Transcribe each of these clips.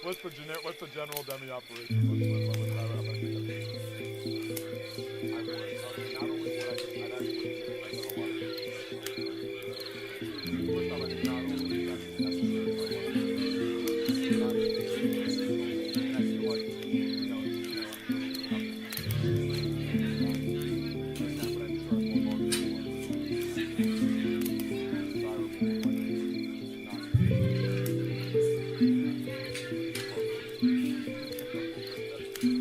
What's the general demi operation? How much is I would. Okay, not only would I'd actually say I've done a lot of first time I think not only is that necessary, but I want to make sure you're not exceeding the potential. And I feel like, not to speak for doing that, but I'm sure as well as other people understand it's desirable, like not to exceed the potential of the program.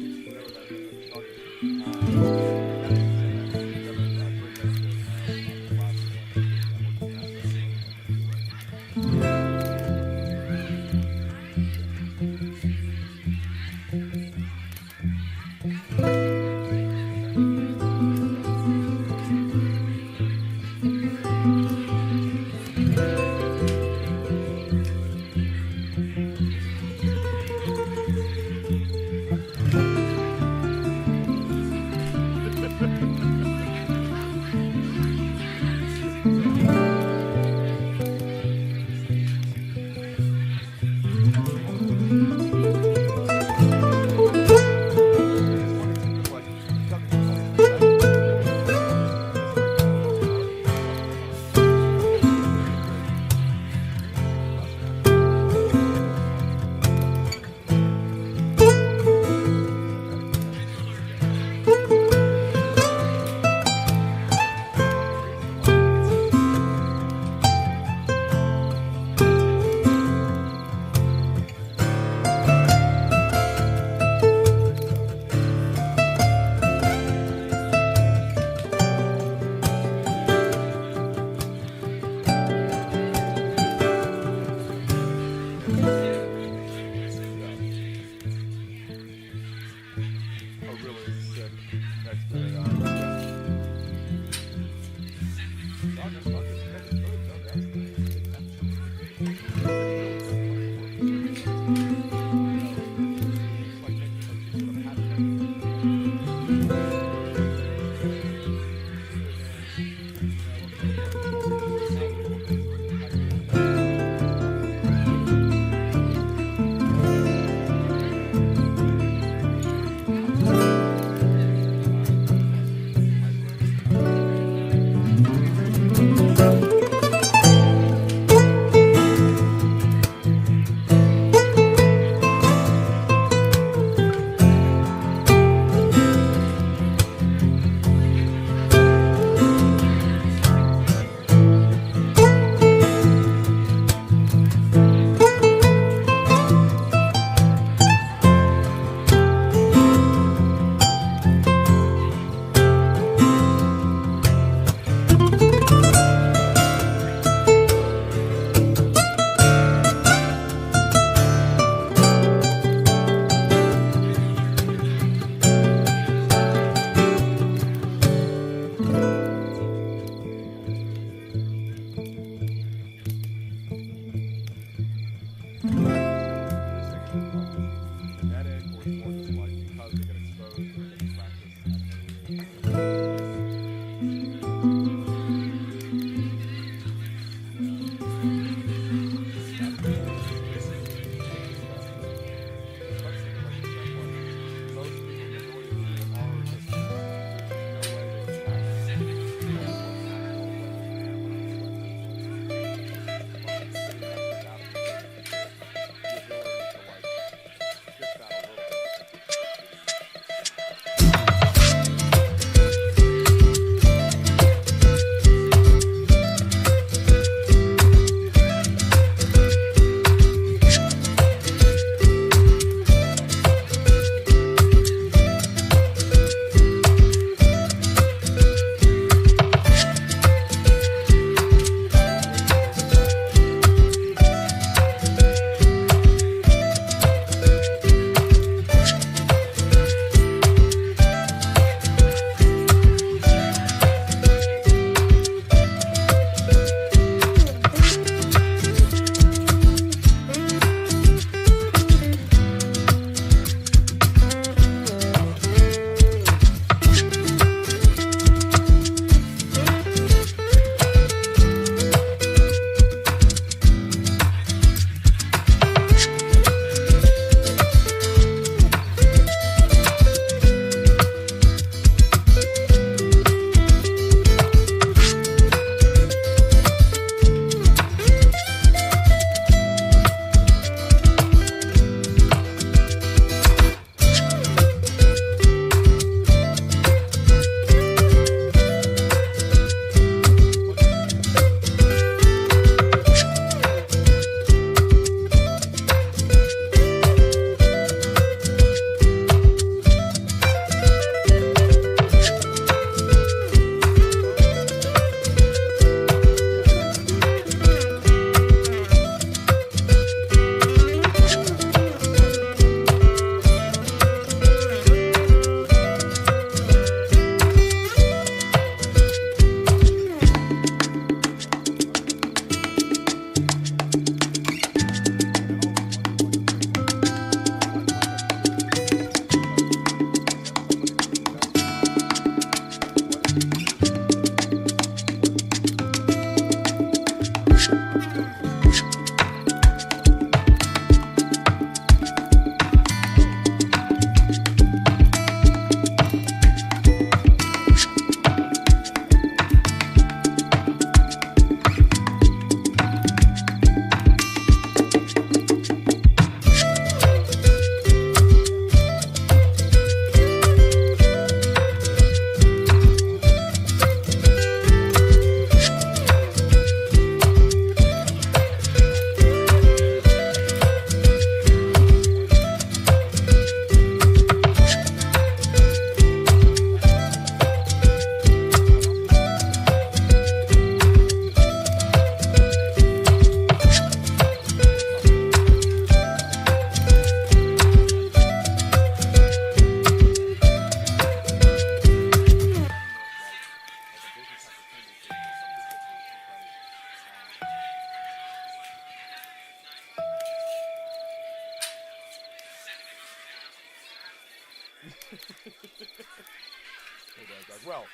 Doug. Well.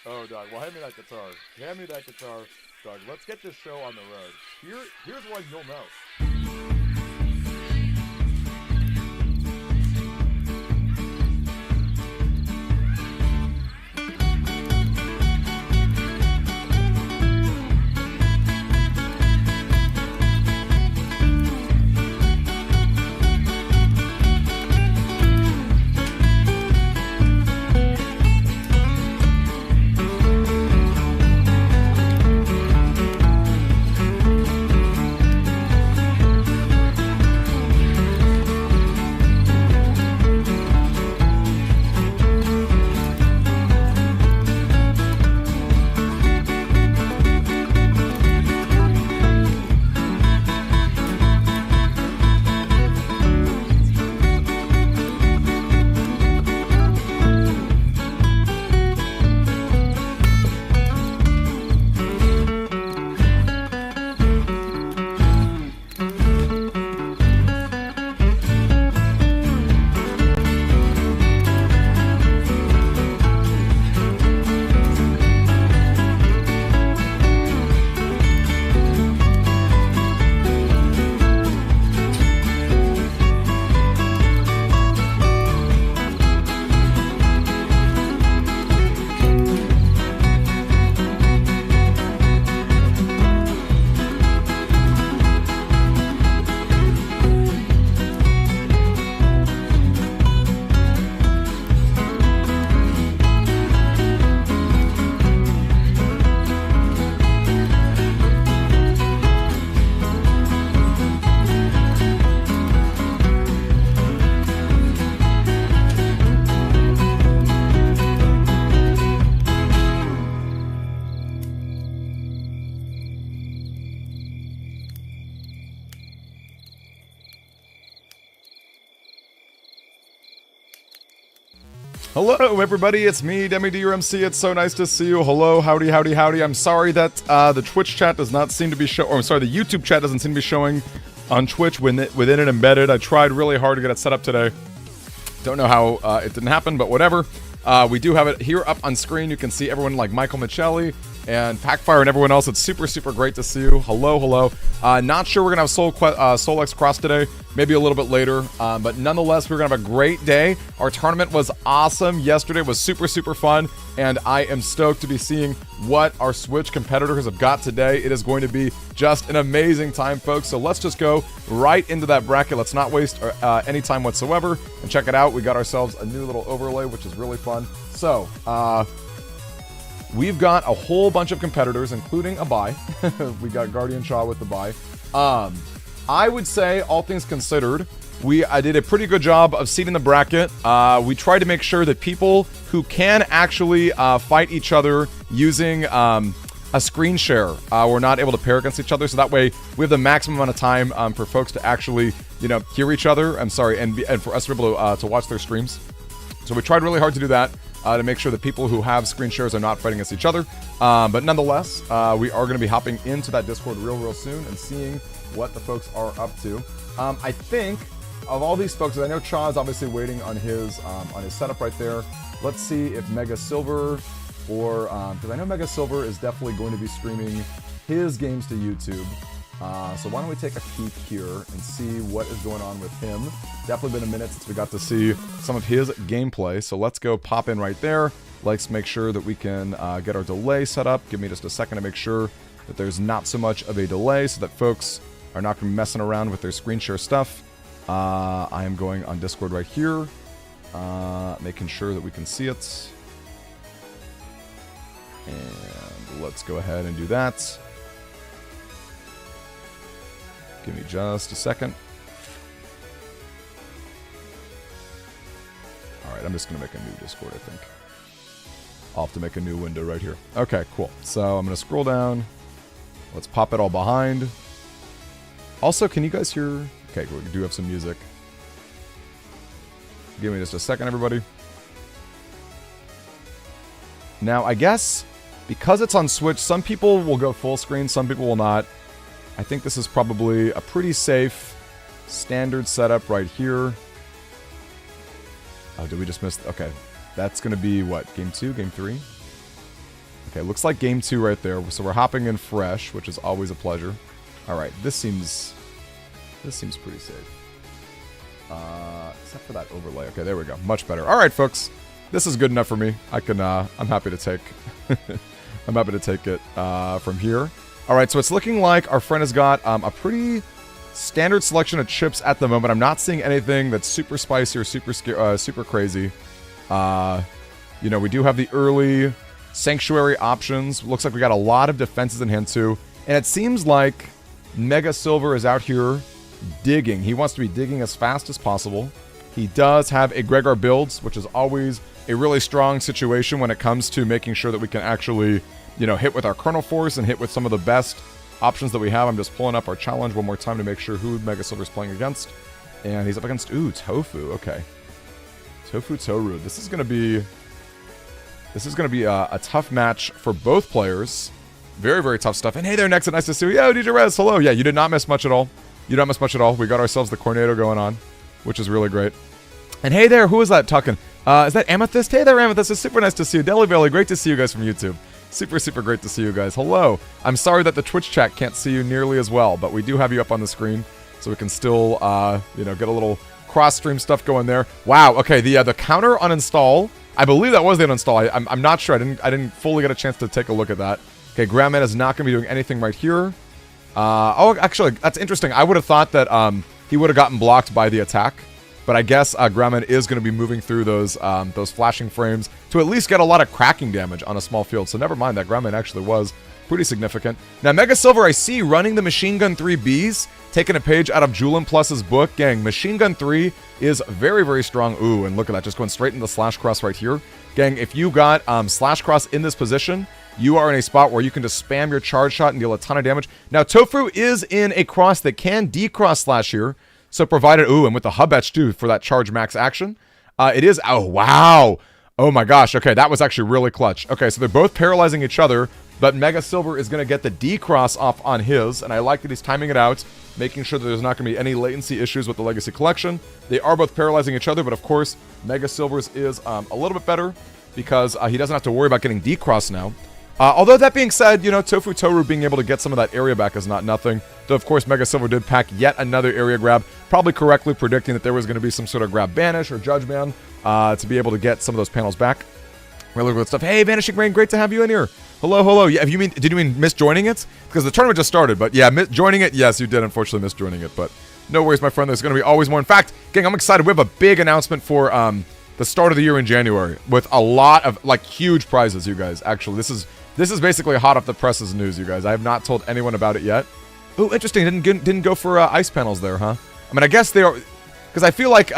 Oh, Doug. Well, hand me that guitar. Hand me that guitar, Doug. Let's get this show on the road. Here's one you'll know. Hello, everybody. It's me, Demi DRMC. It's so nice to see you. Hello, howdy, howdy, howdy. I'm sorry that the Twitch chat does not seem to be showing, or I'm sorry, the YouTube chat doesn't seem to be showing on Twitch within it embedded. I tried really hard to get it set up today. Don't know how it didn't happen, but whatever. We do have it here up on screen. You can see everyone like Michael Michelli and Packfire and everyone else. It's super, super great to see you. Hello, hello. Not sure we're going to have Soul X Cross today. Maybe a little bit later. But nonetheless, we're going to have a great day. Our tournament was awesome. Yesterday was super, super fun. And I am stoked to be seeing what our Switch competitors have got today. It is going to be just an amazing time, folks. So let's just go right into that bracket. Let's not waste any time whatsoever. And check it out. We got ourselves a new little overlay, which is really fun. So, we've got a whole bunch of competitors, including a bye. We got Guardian Shaw with the bye. I would say, all things considered, I did a pretty good job of seeding the bracket. We tried to make sure that people who can actually fight each other using a screen share were not able to pair against each other. So that way, we have the maximum amount of time for folks to actually, hear each other. I'm sorry, and for us to be able to watch their streams. So we tried really hard to do that. To make sure that people who have screen shares are not fighting against each other. But nonetheless, we are going to be hopping into that Discord real soon and seeing what the folks are up to. I think of all these folks, I know Cha is obviously waiting on his setup right there. Let's see if Mega Silver or because I know Mega Silver is definitely going to be streaming his games to YouTube. So why don't we take a peek here and see what is going on with him. Definitely been a minute since we got to see some of his gameplay. So let's go pop in right there. Let's make sure that we can get our delay set up. Give me just a second to make sure that there's not so much of a delay so that folks are not going to be messing around with their screen share stuff. I am going on Discord right here, making sure that we can see it. And let's go ahead and do that. Give me just a second. Alright, I'm just going to make a new Discord, I think. I'll have to make a new window right here. Okay, cool. So I'm going to scroll down. Let's pop it all behind. Also, can you guys hear... Okay, we do have some music. Give me just a second, everybody. Now, I guess, because it's on Switch, some people will go full screen, some people will not. I think this is probably a pretty safe standard setup right here. Oh, did we just miss? Okay. That's going to be what? Game 2? Game 3? Okay, looks like game 2 right there. So we're hopping in fresh, which is always a pleasure. All right, this seems pretty safe. Except for that overlay. Okay, there we go. Much better. All right, folks. This is good enough for me. I'm happy to take I'm happy to take it from here. All right, so it's looking like our friend has got a pretty standard selection of chips at the moment. I'm not seeing anything that's super spicy or super crazy. You know, we do have the early Sanctuary options. Looks like we got a lot of defenses in hand too. And it seems like Mega Silver is out here digging. He wants to be digging as fast as possible. He does have a Gregar builds, which is always a really strong situation when it comes to making sure that we can actually, you know, hit with our Kernel Force and hit with some of the best options that we have. I'm just pulling up our challenge one more time to make sure who Mega Silver's playing against. And he's up against, ooh, Tofu. Okay. Tofu Toru. This is going to be a tough match for both players. Very, very tough stuff. And hey there, Nexit. Nice to see you. Yo, DJ Rez. Hello. Yeah, you did not miss much at all. You don't miss much at all. We got ourselves the Cornado going on, which is really great. And hey there, who is that talking? Is that Amethyst? Hey there, Amethyst. It's super nice to see you. Deli Belly, great to see you guys from YouTube. Super, super great to see you guys. Hello. I'm sorry that the Twitch chat can't see you nearly as well, but we do have you up on the screen, so we can still, you know, get a little cross-stream stuff going there. Wow. Okay, the counter uninstall. I believe that was the uninstall. I'm not sure. I didn't fully get a chance to take a look at that. Okay, Grandman is not going to be doing anything right here. Oh, actually, that's interesting. I would have thought that he would have gotten blocked by the attack. But I guess Grandman is going to be moving through those flashing frames to at least get a lot of cracking damage on a small field. So never mind, that Grandman actually was pretty significant. Now, Mega Silver, I see running the Machine Gun 3Bs, taking a page out of Julian Plus's book. Gang, Machine Gun 3 is very, very strong. Ooh, and look at that, just going straight into Slash Cross right here. Gang, if you got Slash Cross in this position, you are in a spot where you can just spam your charge shot and deal a ton of damage. Now, Tofu is in a cross that can decross Slash here. So provided, ooh, and with the hub etch too for that charge max action. It is, oh, wow. Oh my gosh, okay, that was actually really clutch. Okay, so they're both paralyzing each other, but Mega Silver is going to get the decross off on his, and I like that he's timing it out, making sure that there's not going to be any latency issues with the Legacy Collection. They are both paralyzing each other, but of course, Mega Silver's is a little bit better because he doesn't have to worry about getting decross now. Although that being said, you know, Tofu Toru being able to get some of that area back is not nothing. Though, of course, Mega Silver did pack yet another area grab, probably correctly predicting that there was going to be some sort of grab banish or judge ban to be able to get some of those panels back. Really good stuff. Hey, Vanishing Rain, great to have you in here. Hello, hello. Yeah, did you mean miss joining it? Because the tournament just started, but yeah, joining it, yes, you did unfortunately miss joining it, but no worries, my friend. There's going to be always more. In fact, gang, I'm excited. We have a big announcement for the start of the year in January with a lot of, like, huge prizes, you guys. Actually, this is basically hot off the presses news, you guys. I have not told anyone about it yet. Oh, interesting. Didn't go for ice panels there, huh? I mean, I guess they are, because I feel like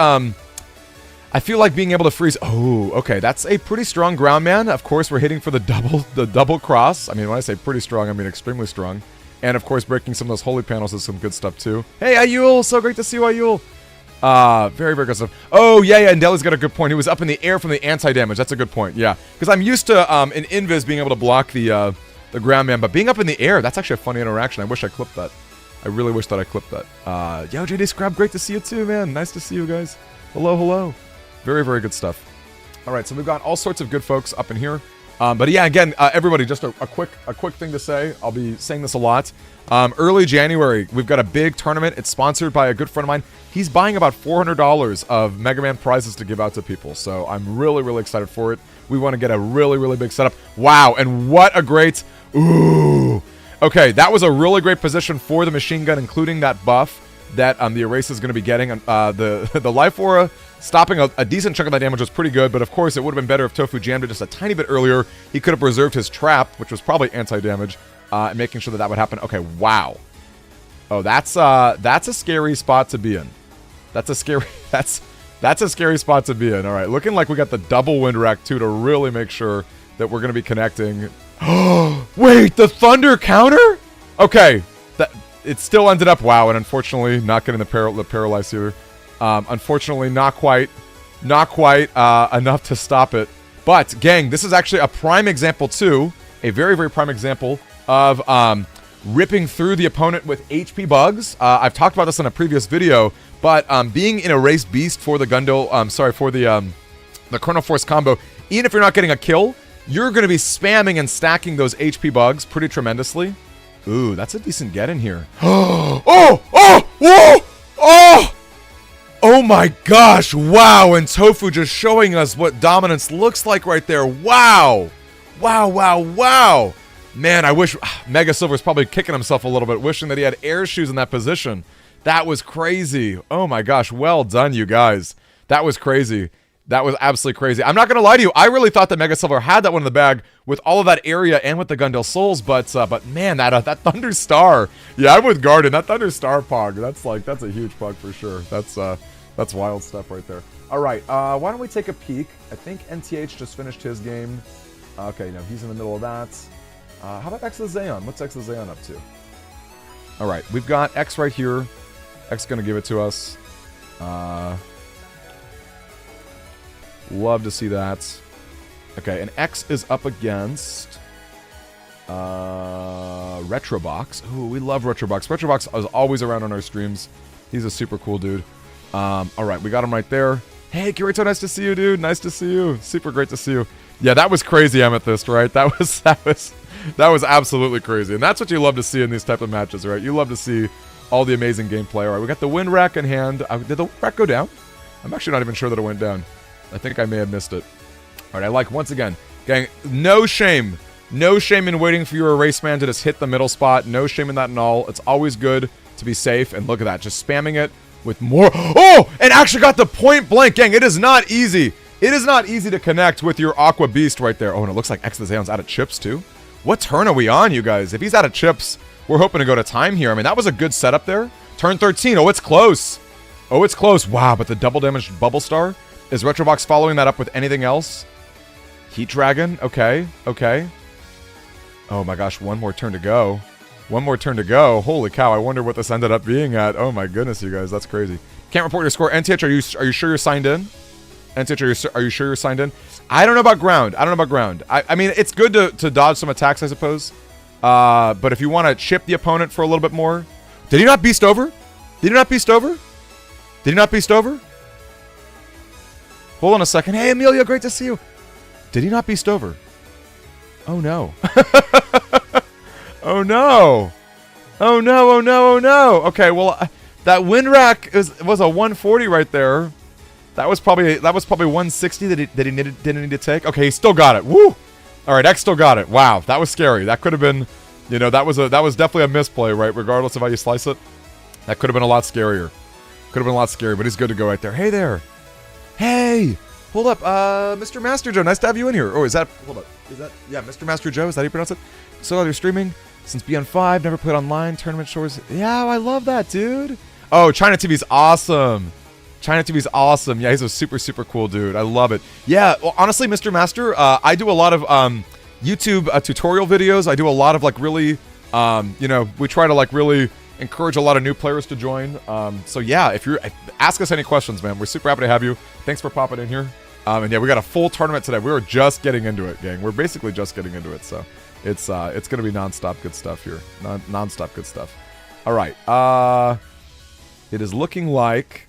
being able to freeze. Oh, okay, that's a pretty strong ground man. Of course, we're hitting for the double cross. I mean, when I say pretty strong, I mean extremely strong. And of course, breaking some of those holy panels is some good stuff too. Hey, Ayul, so great to see you, Ayul. Very, very good stuff. Oh, yeah, and Deli's got a good point. He was up in the air from the anti-damage. That's a good point, yeah. Because I'm used to, in Invis being able to block the ground man, but being up in the air, that's actually a funny interaction. I wish I clipped that. I really wish that I clipped that. Yo, JD Scrab, great to see you too, man. Nice to see you guys. Hello, hello. Very, very good stuff. All right, so we've got all sorts of good folks up in here. But yeah, again, everybody, just a quick thing to say. I'll be saying this a lot. Early January, we've got a big tournament. It's sponsored by a good friend of mine. He's buying about $400 of Mega Man prizes to give out to people. So I'm really, really excited for it. We want to get a really, really big setup. Wow, and what a great... Ooh. Okay, that was a really great position for the machine gun, including that buff that the Erase is going to be getting. The Life Aura stopping a decent chunk of that damage was pretty good, but of course it would have been better if Tofu jammed it just a tiny bit earlier. He could have preserved his trap, which was probably anti-damage, and making sure that that would happen. Okay, wow. Oh, that's a scary spot to be in. That's a scary spot to be in. All right, looking like we got the double wind rack too to really make sure that we're going to be connecting. Wait, the thunder counter? Okay, it still ended up, wow, and unfortunately not getting the paralyzed either. Unfortunately, not quite enough to stop it. But gang, this is actually a prime example too, a very, very prime example of ripping through the opponent with HP bugs. I've talked about this in a previous video, but being in a race beast for the Gundel, for the the Chrono Force combo, even if you're not getting a kill, you're going to be spamming and stacking those HP bugs pretty tremendously. Ooh, that's a decent get in here. Oh! Whoa! Oh! Oh my gosh, wow, and Tofu just showing us what dominance looks like right there. Wow. Wow. Man, I wish Mega Silver's probably kicking himself a little bit, wishing that he had air shoes in that position. That was crazy. Oh my gosh, well done, you guys. That was crazy. That was absolutely crazy. I'm not going to lie to you. I really thought that Mega Silver had that one in the bag with all of that area and with the Gundel Souls, but man, that Thunder Star. Yeah, I'm with Garden. That Thunder Star pog. That's a huge pog for sure. That's wild stuff right there. All right, why don't we take a peek? I think NTH just finished his game. Okay, no, he's in the middle of that. How about X the Xeon? What's X the Xeon up to? All right, we've got X right here. X going to give it to us. Love to see that. Okay, and X is up against Retrobox. Ooh, we love Retrobox. Retrobox is always around on our streams. He's a super cool dude. All right, we got him right there. Hey, Kirito, nice to see you, dude. Nice to see you. Super great to see you. Yeah, that was crazy, Amethyst, right? That was absolutely crazy. And that's what you love to see in these type of matches, right? You love to see all the amazing gameplay. All right, we got the wind rack in hand. Did the wind rack go down? I'm actually not even sure that it went down. I think I may have missed it. All right, I like, once again, gang, no shame. No shame in waiting for your erase man to just hit the middle spot. No shame in that at all. It's always good to be safe. And look at that, just spamming it with more. Oh, and actually got the point blank, gang. It is not easy. It is not easy to connect with your Aqua Beast right there. Oh, and it looks like X the Xeon's out of chips too. What turn are we on, you guys? If he's out of chips, we're hoping to go to time here. I mean, that was a good setup there. Turn 13. Oh, it's close. Oh, it's close. Wow, but the double damage Bubble Star. Is Retrobox following that up with anything else? Heat Dragon. Okay. Oh my gosh, one more turn to go. Holy cow, I wonder what this ended up being at. Oh my goodness, you guys, that's crazy. Can't report your score. NTH, are you sure you're signed in? NTH, are you sure you're signed in? I don't know about ground. I mean, it's good to dodge some attacks, I suppose. But if you want to chip the opponent for a little bit more. Did he not beast over? Hold on a second. Hey, Amelia, great to see you. Did he not beast over? Oh, no. Oh, no. Okay, well, that wind rack was a 140 right there. That was probably 160 that he didn't need to take. Okay, he still got it. Woo! All right, X still got it. Wow, that was scary. That could have been, that was definitely a misplay, right? Regardless of how you slice it, that could have been a lot scarier. But he's good to go right there. Hey there. Hey, hold up, Mr. Master Joe. Nice to have you in here. Oh, hold up. Yeah, Mr. Master Joe? Is that how you pronounce it? So you're streaming since Beyond 5, never played online, tournament shores. Yeah, I love that, dude. Oh, China TV's awesome. Yeah, he's a super, super cool dude. I love it. Yeah, well, honestly, Mr. Master, I do a lot of YouTube tutorial videos. I do a lot of really, we try to really encourage a lot of new players to join. So yeah, ask us any questions, man. We're super happy to have you. Thanks for popping in here. And yeah, we got a full tournament today. We were just getting into it, gang. We're basically just getting into it. So it's gonna be nonstop good stuff here. Nonstop good stuff. All right. It is looking like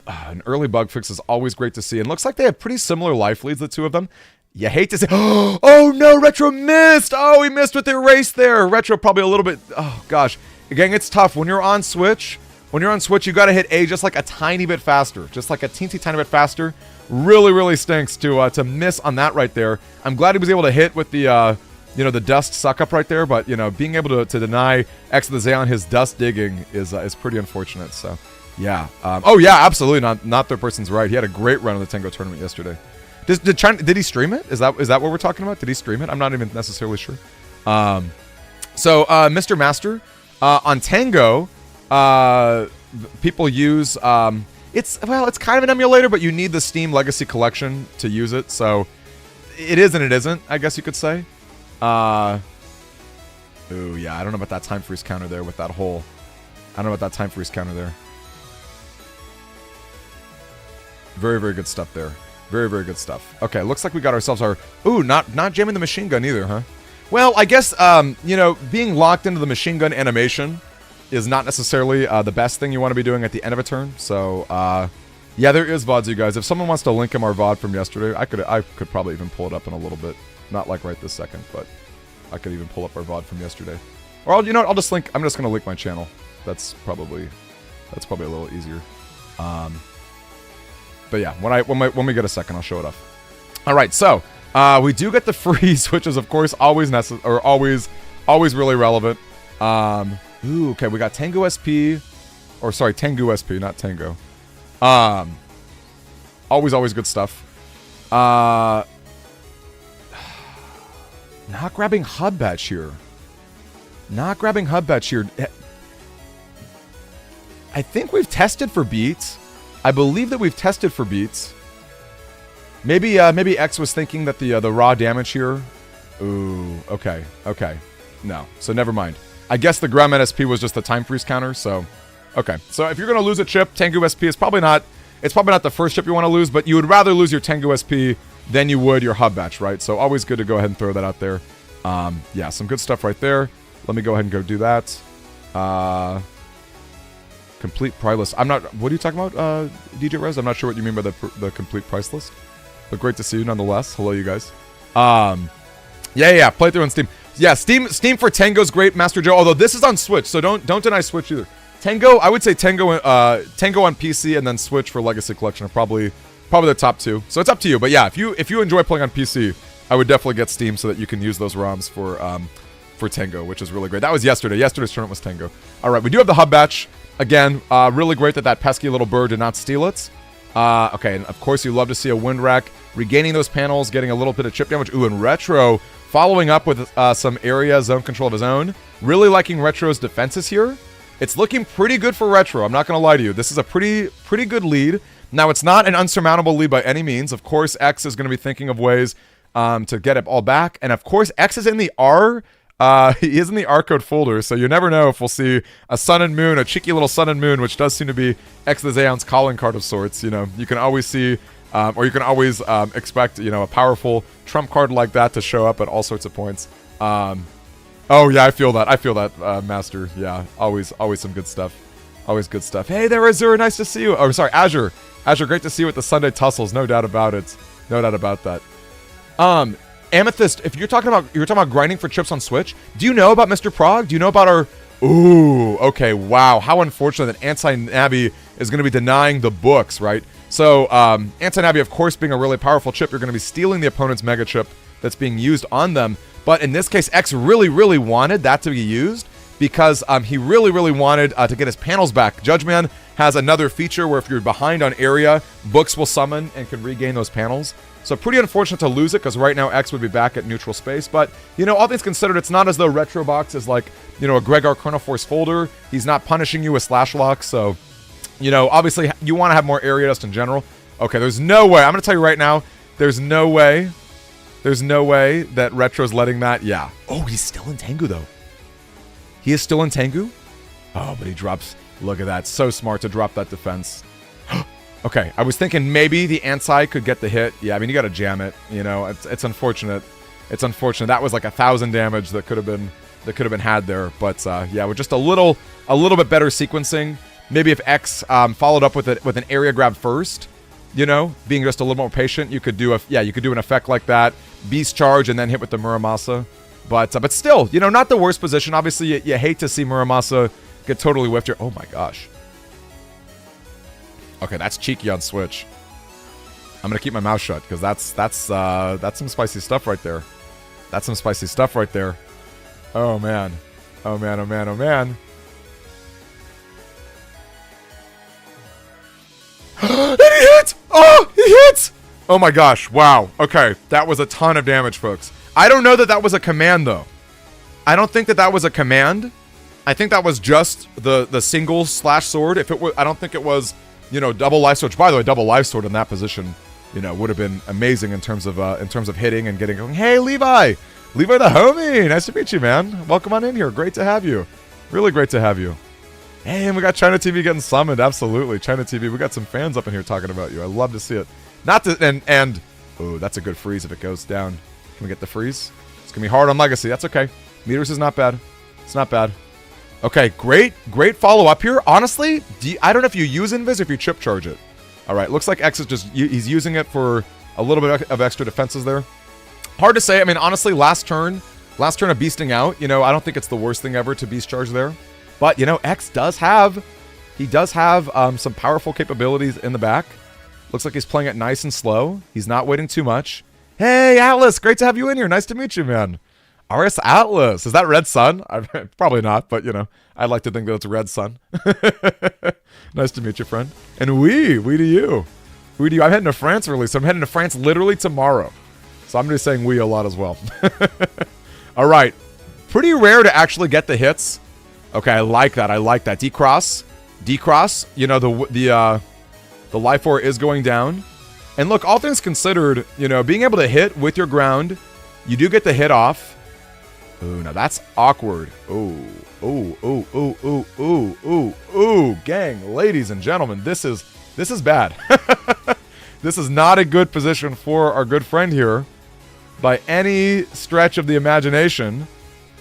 an early bug fix is always great to see. And looks like they have pretty similar life leads, the two of them. You hate to say, oh no, Retro missed. Oh, he missed with the erase there. Retro probably a little bit. Oh gosh. Gang, it's tough. When you're on Switch, you got to hit A just like a tiny bit faster. Just like a teensy tiny bit faster. Really, really stinks to miss on that right there. I'm glad he was able to hit with the, the dust suck up right there. But, being able to deny X the Xeon his dust digging is pretty unfortunate. So, yeah. Oh, yeah, absolutely. Not third person's right. He had a great run in the Tango tournament yesterday. Did he stream it? Is that what we're talking about? Did he stream it? I'm not even necessarily sure. So, Mr. Master... on Tango, people use, it's kind of an emulator, but you need the Steam Legacy Collection to use it, so it is and it isn't, I guess you could say. Ooh, yeah, I don't know about that time freeze counter there with that hole. I don't know about that time freeze counter there. Very, very good stuff there. Very, very good stuff. Okay, looks like we got ourselves our... Ooh, not jamming the machine gun either, huh? Well, I guess, being locked into the machine gun animation is not necessarily the best thing you want to be doing at the end of a turn. So, Yeah, there is VODs, you guys. If someone wants to link him our VOD from yesterday, I could probably even pull it up in a little bit. Not like right this second, but I could even pull up our VOD from yesterday. Or you know what, I'll just link. I'm just gonna link my channel. That's probably a little easier. But yeah, when we get a second, I'll show it off. All right, so we do get the freeze, which is of course always always really relevant. Ooh, okay, we got Tango SP, or sorry, Tengu SP, not Tango. Always good stuff. Not grabbing Hub Batch here. Not grabbing Hub Batch here. I think we've tested for beats. I believe that we've tested for beats. Maybe X was thinking that the raw damage here. Ooh, okay. No, so never mind. I guess the Grem NSP was just the time freeze counter, so okay. So if you're gonna lose a chip, Tengu SP is probably not the first chip you want to lose, but you would rather lose your Tengu SP than you would your Hub Batch, right? So always good to go ahead and throw that out there. Yeah, some good stuff right there. Let me go ahead and go do that. Complete price list. What are you talking about, DJ Rez? I'm not sure what you mean by the complete price list. But great to see you nonetheless. Hello, you guys. Yeah. Playthrough on Steam. Yeah, Steam for Tango's great, Master Joe. Although this is on Switch, so don't deny Switch either. Tango, I would say Tango on PC and then Switch for Legacy Collection are probably the top two. So it's up to you. But yeah, if you enjoy playing on PC, I would definitely get Steam so that you can use those ROMs for Tango, which is really great. That was yesterday. Yesterday's tournament was Tango. All right, we do have the Hub Batch. Again, really great that pesky little bird did not steal it. Okay, and of course you love to see a Wind Rack regaining those panels, getting a little bit of chip damage. Ooh, and Retro following up with some area zone control of his own. Really liking Retro's defenses here. It's looking pretty good for Retro. I'm not going to lie to you. This is a pretty good lead. Now, it's not an unsurmountable lead by any means. Of course, X is going to be thinking of ways to get it all back. And of course, X is in the R. He is in the R code folder, so you never know if we'll see a Sun and Moon, a cheeky little Sun and Moon, which does seem to be X the Zeon's calling card of sorts. You know, you can always see, or you can always expect, you know, a powerful trump card like that to show up at all sorts of points. Oh yeah, I feel that, Master. Yeah, always some good stuff. Always good stuff. Hey there, Azure, nice to see you. Oh, sorry, Azure, great to see you with the Sunday tussles. No doubt about it. No doubt about that. Amethyst, if you're talking about grinding for chips on Switch, do you know about Mr. Prog? Do you know about our... Ooh, okay, wow. How unfortunate that Anti-Navi is going to be denying the books, right? So, Anti-Navi, of course, being a really powerful chip, you're going to be stealing the opponent's Mega Chip that's being used on them. But in this case, X really wanted that to be used because he really wanted to get his panels back. Judgeman has another feature where if you're behind on area, books will summon and can regain those panels. So pretty unfortunate to lose it because right now X would be back at neutral space. But, you know, all things considered, it's not as though Retro Box is like, you know, a Gregor Chronoforce folder. He's not punishing you with Slash Lock. So, you know, obviously you want to have more area dust in general. Okay, there's no way. I'm going to tell you right now, there's no way that Retro's letting that. Yeah. Oh, he's still in Tengu, though. He is still in Tengu? Oh, but he drops. Look at that. So smart to drop that defense. Okay, I was thinking maybe the Ansai could get the hit. Yeah, I mean, you gotta jam it. You know, it's unfortunate. It's unfortunate. That was like 1,000 damage that could have been had there. But yeah, with just a little bit better sequencing. Maybe if X followed up with an area grab first, you know, being just a little more patient, you could do an effect like that, Beast Charge, and then hit with the Muramasa. But still, you know, not the worst position. Obviously, you hate to see Muramasa get totally whiffed here. Oh my gosh. Okay, that's cheeky on Switch. I'm gonna keep my mouth shut because that's some spicy stuff right there. That's some spicy stuff right there. Oh man. Oh man. Oh man. Oh man. And he hit! Oh, he hit! Oh my gosh! Wow. Okay, that was a ton of damage, folks. I don't know that was a command though. I don't think that was a command. I think that was just the single slash sword. If it was, I don't think it was. You know, double life sword. By the way, double life sword in that position, you know, would have been amazing in terms of hitting and getting going. Hey, Levi the homie, nice to meet you, man. Welcome on in here. Great to have you. Really great to have you. Hey, and we got China TV getting summoned. Absolutely, China TV. We got some fans up in here talking about you. I love to see it. And oh, that's a good freeze if it goes down. Can we get the freeze? It's gonna be hard on Legacy. That's okay. Meters is not bad. It's not bad. Okay, great follow-up here. Honestly, I don't know if you use Invis or if you chip charge it. All right, looks like X is just, he's using it for a little bit of extra defenses there. Hard to say. I mean, honestly, last turn of beasting out, you know, I don't think it's the worst thing ever to beast charge there. But, you know, X does have some powerful capabilities in the back. Looks like he's playing it nice and slow. He's not waiting too much. Hey, Atlas, great to have you in here. Nice to meet you, man. RS Atlas. Is that Red Sun? Probably not, but, you know, I'd like to think that it's Red Sun. Nice to meet you, friend. And we to you. We to you. I'm heading to France early, so I'm heading to France literally tomorrow. So I'm just saying we a lot as well. All right. Pretty rare to actually get the hits. Okay, I like that. I like that. D-Cross. You know, the Life Orb is going down. And look, all things considered, you know, being able to hit with your ground, you do get the hit off. Ooh, now that's awkward. Ooh. Gang, ladies and gentlemen, this is bad. This is not a good position for our good friend here by any stretch of the imagination.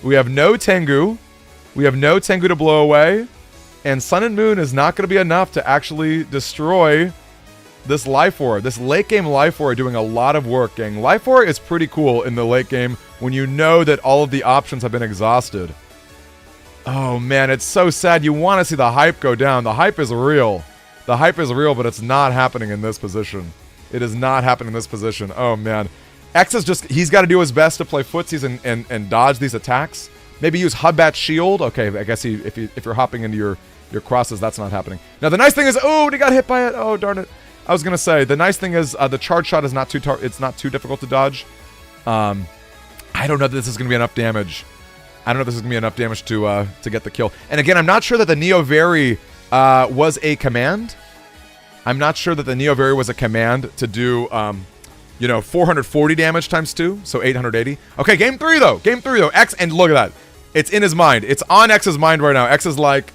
We have no Tengu. We have no Tengu to blow away. And Sun and Moon is not going to be enough to actually destroy this Life Orb. This late game Life Orb doing a lot of work, gang. Life Orb is pretty cool in the late game when you know that all of the options have been exhausted. Oh man, it's so sad. You want to see the hype go down. The hype is real. The hype is real, but it's not happening in this position. It is not happening in this position. Oh man. X is just, he's got to do his best to play footsies and dodge these attacks. Maybe use Hubbat Shield. Okay, I guess if you're hopping into your crosses, that's not happening. Now the nice thing is, oh, he got hit by it. Oh, darn it. I was gonna say the nice thing is the charge shot is not too difficult to dodge. I don't know that this is gonna be enough damage. I don't know if this is gonna be enough damage to get the kill. And again, I'm not sure that the Neo Very was a command. I'm not sure that the Neo Very was a command to do 440 damage times 2, so 880. Okay, game 3 though. X, and look at that. It's in his mind. It's on X's mind right now. X is like,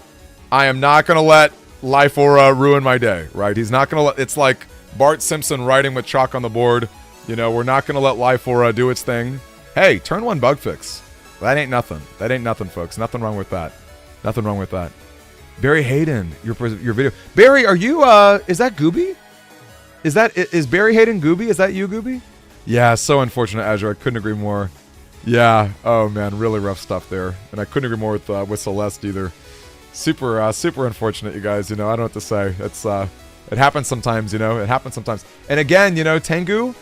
I am not gonna let Life Orb ruin my day, right? He's not gonna let, it's like Bart Simpson writing with chalk on the board. You know, we're not gonna let Life Orb do its thing. Hey, turn 1 bug fix. That ain't nothing. That ain't nothing, folks. Nothing wrong with that. Nothing wrong with that. Barry Hayden, your video. Barry, are you, is that Gooby? Is Barry Hayden Gooby? Is that you, Gooby? Yeah, so unfortunate, Azure. I couldn't agree more. Yeah, oh man, really rough stuff there. And I couldn't agree more with Celeste either. Super unfortunate, you guys. You know, I don't know what to say. It's, it happens sometimes, you know? It happens sometimes. And again, you know, Tengu,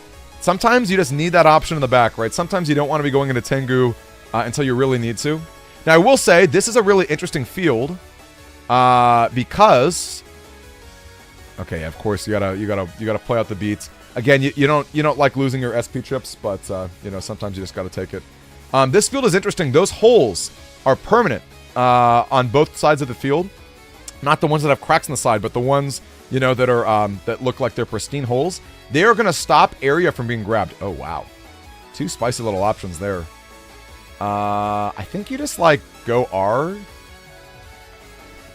sometimes you just need that option in the back, right? Sometimes you don't want to be going into Tengu until you really need to. Now, I will say, this is a really interesting field because... Okay, of course, you gotta play out the beats. Again, you don't like losing your SP chips, but, you know, sometimes you just gotta take it. This field is interesting. Those holes are permanent on both sides of the field. Not the ones that have cracks in the side, but the ones, you know, that are that look like they're pristine holes. They are gonna stop area from being grabbed. Oh, wow. 2 spicy little options there. I think you just, like, go R.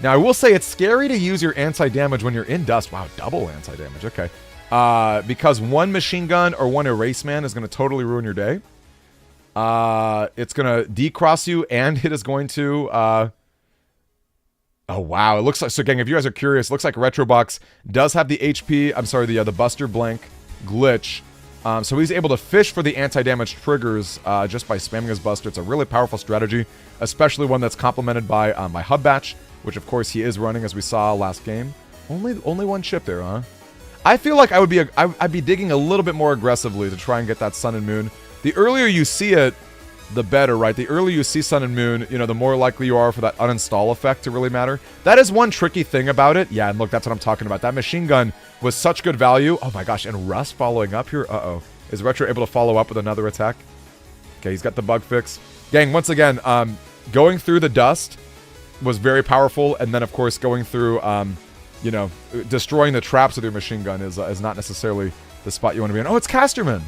Now, I will say it's scary to use your anti-damage when you're in dust. Wow, double anti-damage. Okay. Because 1 machine gun or 1 erase man is going to totally ruin your day. It's going to decross you, and it is going to... Oh, wow. It looks like... So, gang, if you guys are curious, it looks like Retrobox does have the HP... I'm sorry, the Buster Blank glitch. So he's able to fish for the anti-damage triggers just by spamming his Buster. It's a really powerful strategy, especially one that's complemented by my Hubbatch, which of course he is running, as we saw last game. Only 1 chip there, huh? I feel like I'd be digging a little bit more aggressively to try and get that Sun and Moon. The earlier you see it, the better, right? The earlier you see Sun and Moon, you know, the more likely you are for that uninstall effect to really matter. That is one tricky thing about it. Yeah, and look, that's what I'm talking about. That machine gun was such good value. Oh my gosh, and Rust following up here. Uh-oh. Is Retro able to follow up with another attack? Okay, he's got the bug fix. Gang, once again, going through the dust was very powerful, and then of course going through, you know, destroying the traps with your machine gun is not necessarily the spot you want to be in. Oh, it's Casterman.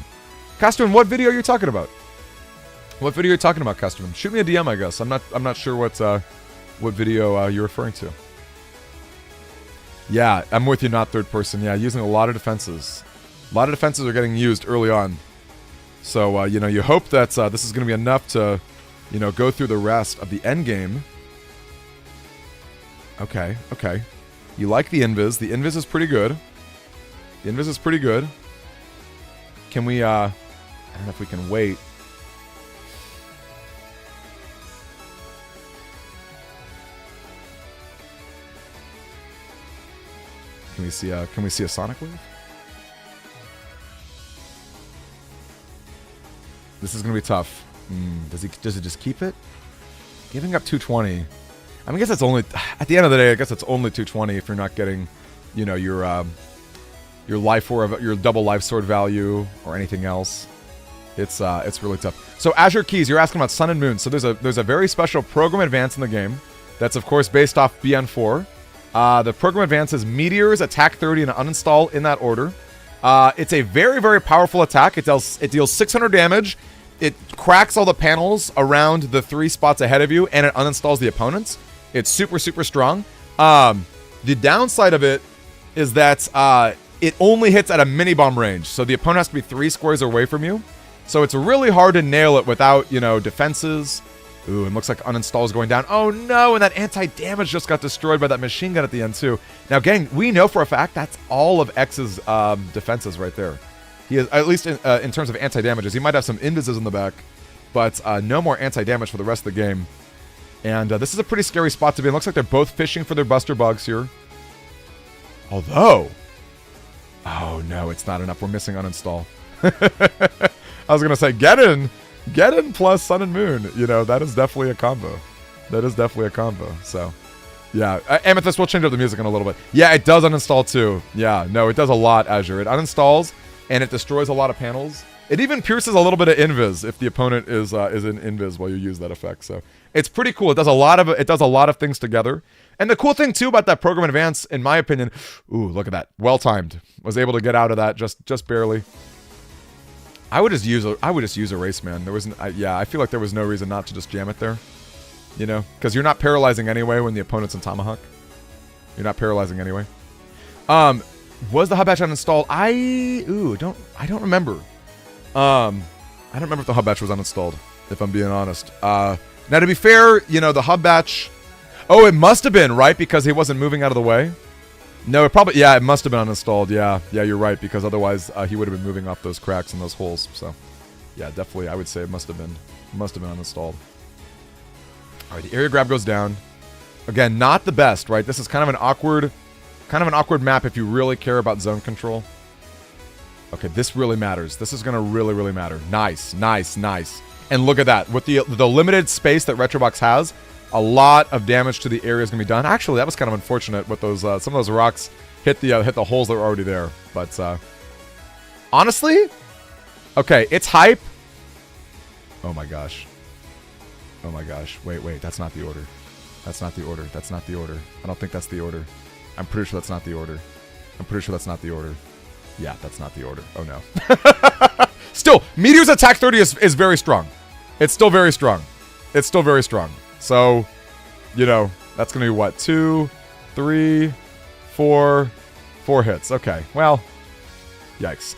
Casterman, what video are you talking about? What video are you talking about, Casterman? Shoot me a DM, I guess. I'm not sure what video you're referring to. Yeah, I'm with you, not third person. Yeah, using a lot of defenses. A lot of defenses are getting used early on. So, you know, you hope that this is going to be enough to, you know, go through the rest of the end game. Okay, okay. You like the Invis. The Invis is pretty good. The invis is pretty good. Can we, I don't know if we can wait. Can we see a Sonic Wave? This is gonna be tough. Does it just keep it? Giving up 220. I mean, I guess it's only, at the end of the day, I guess it's only 220 if you're not getting, you know, your life or your double life sword value or anything else. It's really tough. So Azure Keys, you're asking about Sun and Moon. So there's a very special program advance in the game that's of course based off BN4. The program advance is Meteors, Attack 30, and Uninstall in that order. It's a very, very powerful attack. It deals 600 damage. It cracks all the panels around the 3 spots ahead of you, and it uninstalls the opponents. It's super, super strong. The downside of it is that it only hits at a mini-bomb range, so the opponent has to be 3 squares away from you. So it's really hard to nail it without, you know, defenses. Ooh, and looks like uninstall is going down. Oh no, and that anti-damage just got destroyed by that machine gun at the end too. Now gang, we know for a fact that's all of X's defenses right there. He is, at least in terms of anti-damages, he might have some invises in the back, but no more anti-damage for the rest of the game. And this is a pretty scary spot to be in. Looks like they're both fishing for their Buster Bugs here. Although, oh no, it's not enough. We're missing uninstall. I was gonna say, get in plus Sun and Moon. You know, that is definitely a combo. That is definitely a combo. So, yeah. Amethyst, we'll change up the music in a little bit. Yeah, it does uninstall too. Yeah, no, it does a lot, Azure. It uninstalls, and it destroys a lot of panels. It even pierces a little bit of invis if the opponent is in invis while you use that effect. So, it's pretty cool. It does a lot of things together. And the cool thing too about that program advance, in my opinion, ooh, look at that. Well timed. Was able to get out of that just barely. I would just use Erase, man. There wasn't. Yeah, I feel like there was no reason not to just jam it there. You know, because you're not paralyzing anyway when the opponent's in Tomahawk. You're not paralyzing anyway. Was the hub batch uninstalled? I don't remember. I don't remember if the hub batch was uninstalled, if I'm being honest. Now to be fair, you know, the hub batch. Oh, it must have been, right? Because he wasn't moving out of the way. No, it probably, yeah, it must have been uninstalled. Yeah, you're right, because otherwise he would have been moving off those cracks and those holes. So, yeah, definitely, I would say it must have been uninstalled. All right, the area grab goes down. Again, not the best, right? This is kind of an awkward map if you really care about zone control. Okay, this really matters. This is gonna really, really matter. Nice. And look at that. With the limited space that Retrobox has, a lot of damage to the area is going to be done. Actually, that was kind of unfortunate with those. Some of those rocks hit the holes that were already there. But honestly, okay, it's hype. Oh my gosh. Wait. That's not the order. I don't think that's the order. I'm pretty sure that's not the order. Yeah, that's not the order. Oh no. Still, Meteor's attack 30 is very strong. It's still very strong. So, you know, that's going to be what? 2, 3, 4 hits. Okay. Well, yikes.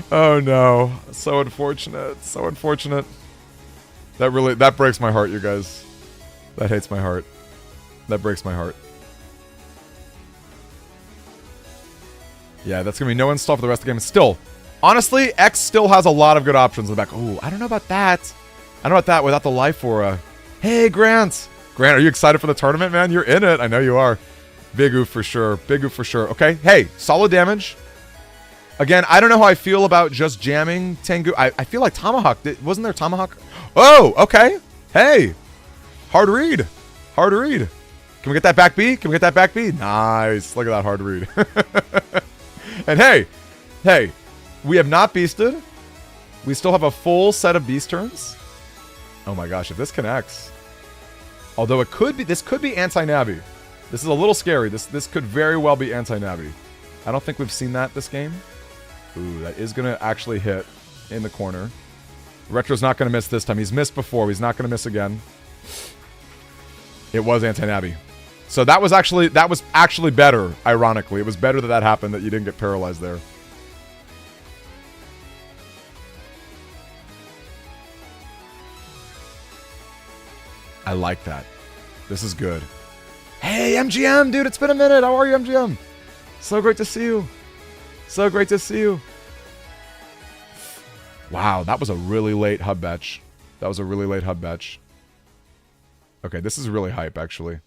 Oh no. So unfortunate. That breaks my heart, you guys. That breaks my heart. Yeah, that's going to be no install for the rest of the game. Still, honestly, X still has a lot of good options in the back. Ooh, I don't know about that. Without the life aura. Hey, Grant, are you excited for the tournament, man? You're in it. I know you are. Big oof for sure. Okay, hey, solid damage. Again, I don't know how I feel about just jamming Tengu. I feel like Tomahawk. Wasn't there Tomahawk? Oh, okay. Hey, hard read. Can we get that back B? Nice. Look at that hard read. And hey, we have not beasted. We still have a full set of beast turns. Oh my gosh, if this connects. Although this could be anti-Navi. This is a little scary. This could very well be anti-Navi. I don't think we've seen that this game. Ooh, that is going to actually hit in the corner. Retro's not going to miss this time. He's missed before. He's not going to miss again. It was anti-Navi. So that was actually better, ironically. It was better that happened, that you didn't get paralyzed there. I like that. This is good. Hey, MGM, dude, it's been a minute. How are you, MGM? So great to see you. So great to see you. Wow, that was a really late hub batch. That was a really late hub batch. Okay, this is really hype, actually.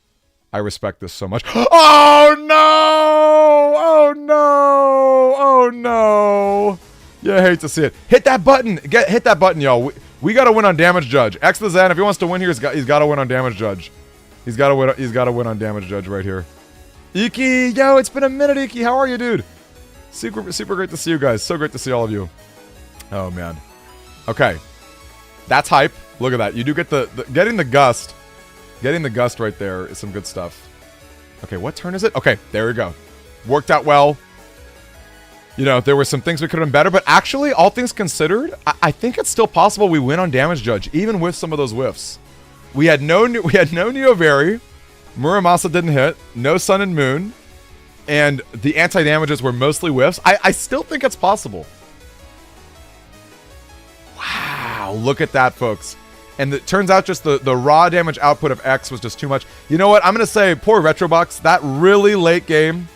I respect this so much. Oh, no! Oh, no! Oh, no! Yeah, I hate to see it. Hit that button. Hit that button, y'all. We got to win on Damage Judge. X to the Zen, if he wants to win here, he's got to win on Damage Judge. He's got to win on Damage Judge right here. Iki, yo, it's been a minute, Iki. How are you, dude? Super great to see you guys. So great to see all of you. Oh, man. Okay. That's hype. Look at that. You do get getting the gust. Getting the gust right there is some good stuff. Okay, what turn is it? Okay, there we go. Worked out well. You know, there were some things we could have done better, but actually, all things considered, I think it's still possible we win on Damage Judge, even with some of those whiffs. We had no Neovari. Muramasa didn't hit. No Sun and Moon. And the anti-damages were mostly whiffs. I still think it's possible. Wow, look at that, folks. And it turns out just the raw damage output of X was just too much. You know what? I'm going to say, poor Retrobox, that really late game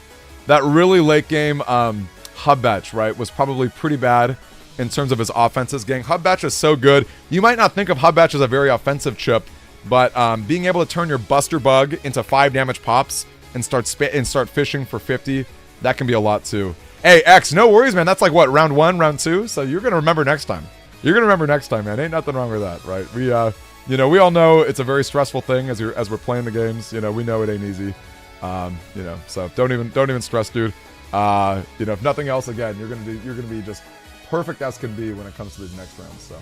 Hub Batch, right, was probably pretty bad in terms of his offenses. Gang, Hub Batch is so good. You might not think of Hub Batch as a very offensive chip, but being able to turn your Buster Bug into 5 damage pops and start fishing for 50, that can be a lot too. Hey, X, no worries, man. That's like, what, round 1, round 2? So you're going to remember next time. You're going to remember next time, man. Ain't nothing wrong with that, right? We, you know, we all know it's a very stressful thing as we're playing the games. You know, we know it ain't easy. You know, so don't even stress, dude. You know, if nothing else, again, you're gonna be just perfect as can be when it comes to the next round. So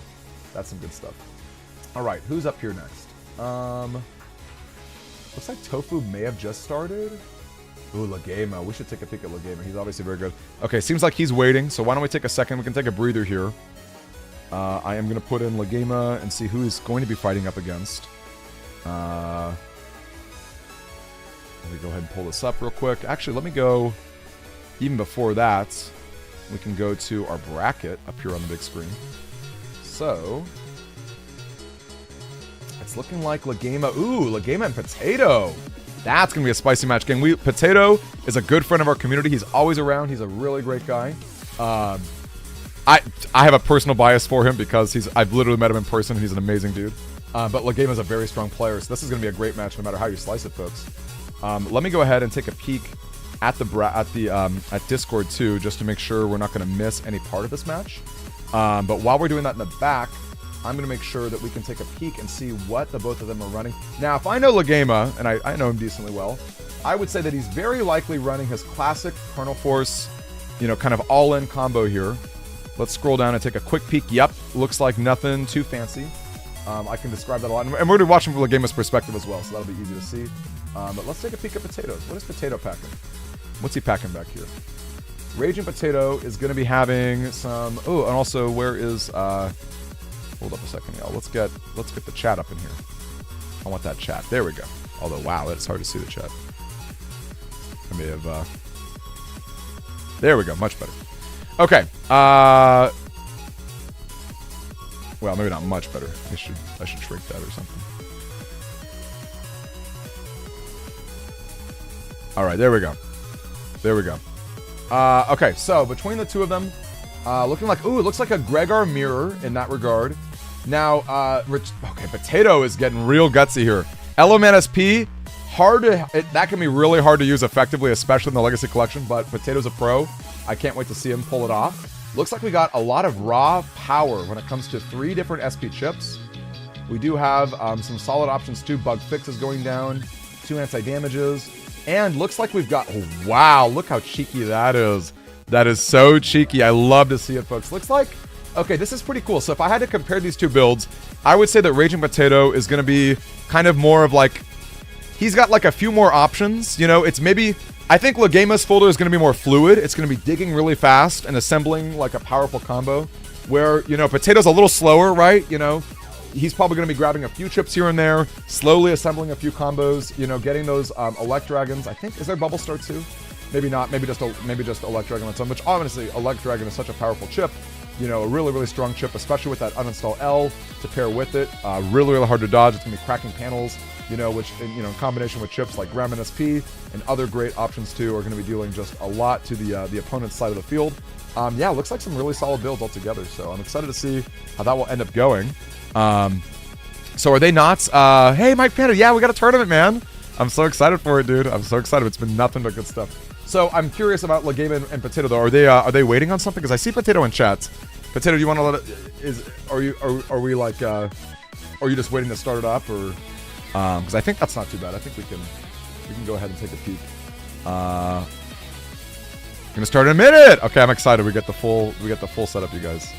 that's some good stuff. All right, who's up here next? Looks like Tofu may have just started. Ooh, Lagema. We should take a peek at Lagema. He's obviously very good. Okay, seems like he's waiting. So why don't we take a second? We can take a breather here. I am gonna put in Lagema and see who he's going to be fighting up against. Let me go ahead and pull this up real quick. Actually, let me go. Even before that, we can go to our bracket up here on the big screen. So, it's looking like Lagema. Ooh, Lagema and Potato. That's going to be a spicy match, gang. Potato is a good friend of our community. He's always around. He's a really great guy. I have a personal bias for him because I've literally met him in person. And he's an amazing dude. But Lagema is a very strong player, so this is going to be a great match no matter how you slice it, folks. Let me go ahead and take a peek at Discord too, just to make sure we're not going to miss any part of this match. But while we're doing that in the back, I'm going to make sure that we can take a peek and see what the both of them are running. Now, if I know Lagema, and I know him decently well, I would say that he's very likely running his classic Carnal Force, you know, kind of all-in combo here. Let's scroll down and take a quick peek. Yep, looks like nothing too fancy. I can describe that a lot. And we're going to be watching from Lagema's perspective as well, so that'll be easy to see. But let's take a peek at Potatoes. What is Potato packing? What's he packing back here? Raging Potato is going to be having some... Oh, and also, where is... Hold up a second, y'all. Let's get the chat up in here. I want that chat. There we go. Although, wow, it's hard to see the chat. I may have... There we go. Much better. Okay. Well, maybe not much better. I should shrink that or something. All right, there we go. There we go. Okay, so between the two of them, looking like, ooh, it looks like a Gregar mirror in that regard. Now, okay, Potato is getting real gutsy here. Element SP, that can be really hard to use effectively, especially in the Legacy Collection, but Potato's a pro. I can't wait to see him pull it off. Looks like we got a lot of raw power when it comes to 3 different SP chips. We do have some solid options too. Bug Fix is going down, 2 anti-damages. And looks like we've got... Oh, wow, look how cheeky that is. That is so cheeky. I love to see it, folks. Looks like... Okay, this is pretty cool. So if I had to compare these two builds, I would say that Raging Potato is going to be kind of more of like... He's got like a few more options. You know, it's maybe... I think Lagema's folder is going to be more fluid. It's going to be digging really fast and assembling like a powerful combo. Where, you know, Potato's a little slower, right? You know, he's probably going to be grabbing a few chips here and there, slowly assembling a few combos, you know, getting those Elect Dragons. I think, is there Bubble Star too? Maybe not. Maybe just Elect Dragon on its own, which obviously Elect Dragon is such a powerful chip. You know, a really, really strong chip, especially with that uninstall L to pair with it. Really, really hard to dodge. It's going to be cracking panels which, in combination with chips like Graham NSP and other great options too, are going to be dealing just a lot to the opponent's side of the field. Yeah, looks like some really solid builds altogether. So I'm excited to see how that will end up going. So are they not? Hey, Mike Panda, yeah, we got a tournament, man. I'm so excited for it, dude. I'm so excited. It's been nothing but good stuff. So I'm curious about Legame and Potato though. Are they waiting on something? Because I see Potato in chat. Potato, do you want to let it? Are we like? Are you just waiting to start it up, or? Because I think that's not too bad. I think we can go ahead and take a peek. Gonna start in a minute. Okay, I'm excited. We get the full setup, you guys.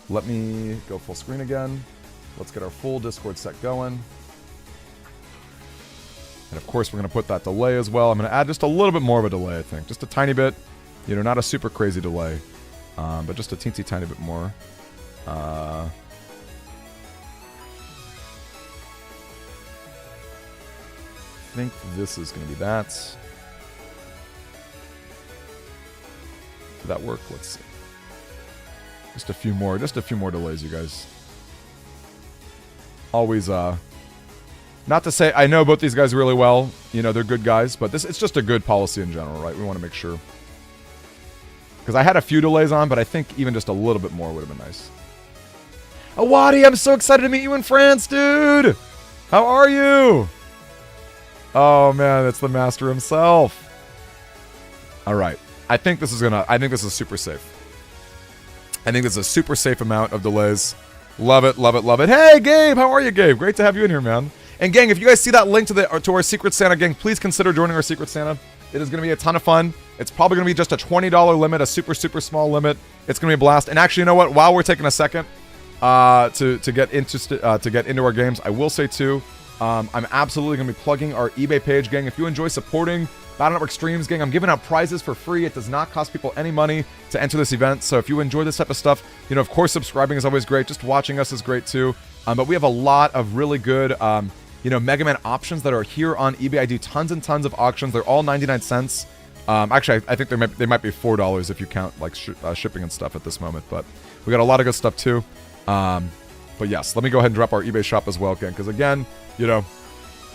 Let me go full screen again. Let's get our full Discord set going. And of course, we're gonna put that delay as well. I'm gonna add just a little bit more of a delay, I think, just a tiny bit. Not a super crazy delay, but just a teensy tiny bit more. I think this is gonna be that. Did that work? Let's see. Just a few more delays, you guys. Always, not to say I know both these guys really well. They're good guys, but it's just a good policy in general, right? We want to make sure. Because I had a few delays on, but I think even just a little bit more would have been nice. Awadi, I'm so excited to meet you in France, dude! How are you? Oh man, it's the master himself. Alright. I think this is super safe. I think this is a super safe amount of delays. Love it, love it, love it. Hey, Gabe! How are you, Gabe? Great to have you in here, man. And gang, if you guys see that link to our Secret Santa, gang, please consider joining our Secret Santa. It is going to be a ton of fun. It's probably going to be just a $20 limit, a super, super small limit. It's going to be a blast. And actually, you know what? While we're taking a second to get into our games, I will say too, I'm absolutely going to be plugging our eBay page, gang. If you enjoy supporting Battle Network streams, gang, I'm giving out prizes for free. It does not cost people any money to enter this event. So if you enjoy this type of stuff, of course, subscribing is always great. Just watching us is great too. But we have a lot of really good, Mega Man options that are here on eBay. I do tons and tons of auctions. They're all 99 cents. Actually, I think they might be $4 if you count like shipping and stuff at this moment. But we got a lot of good stuff too. But yes, let me go ahead and drop our eBay shop as well, again, because again,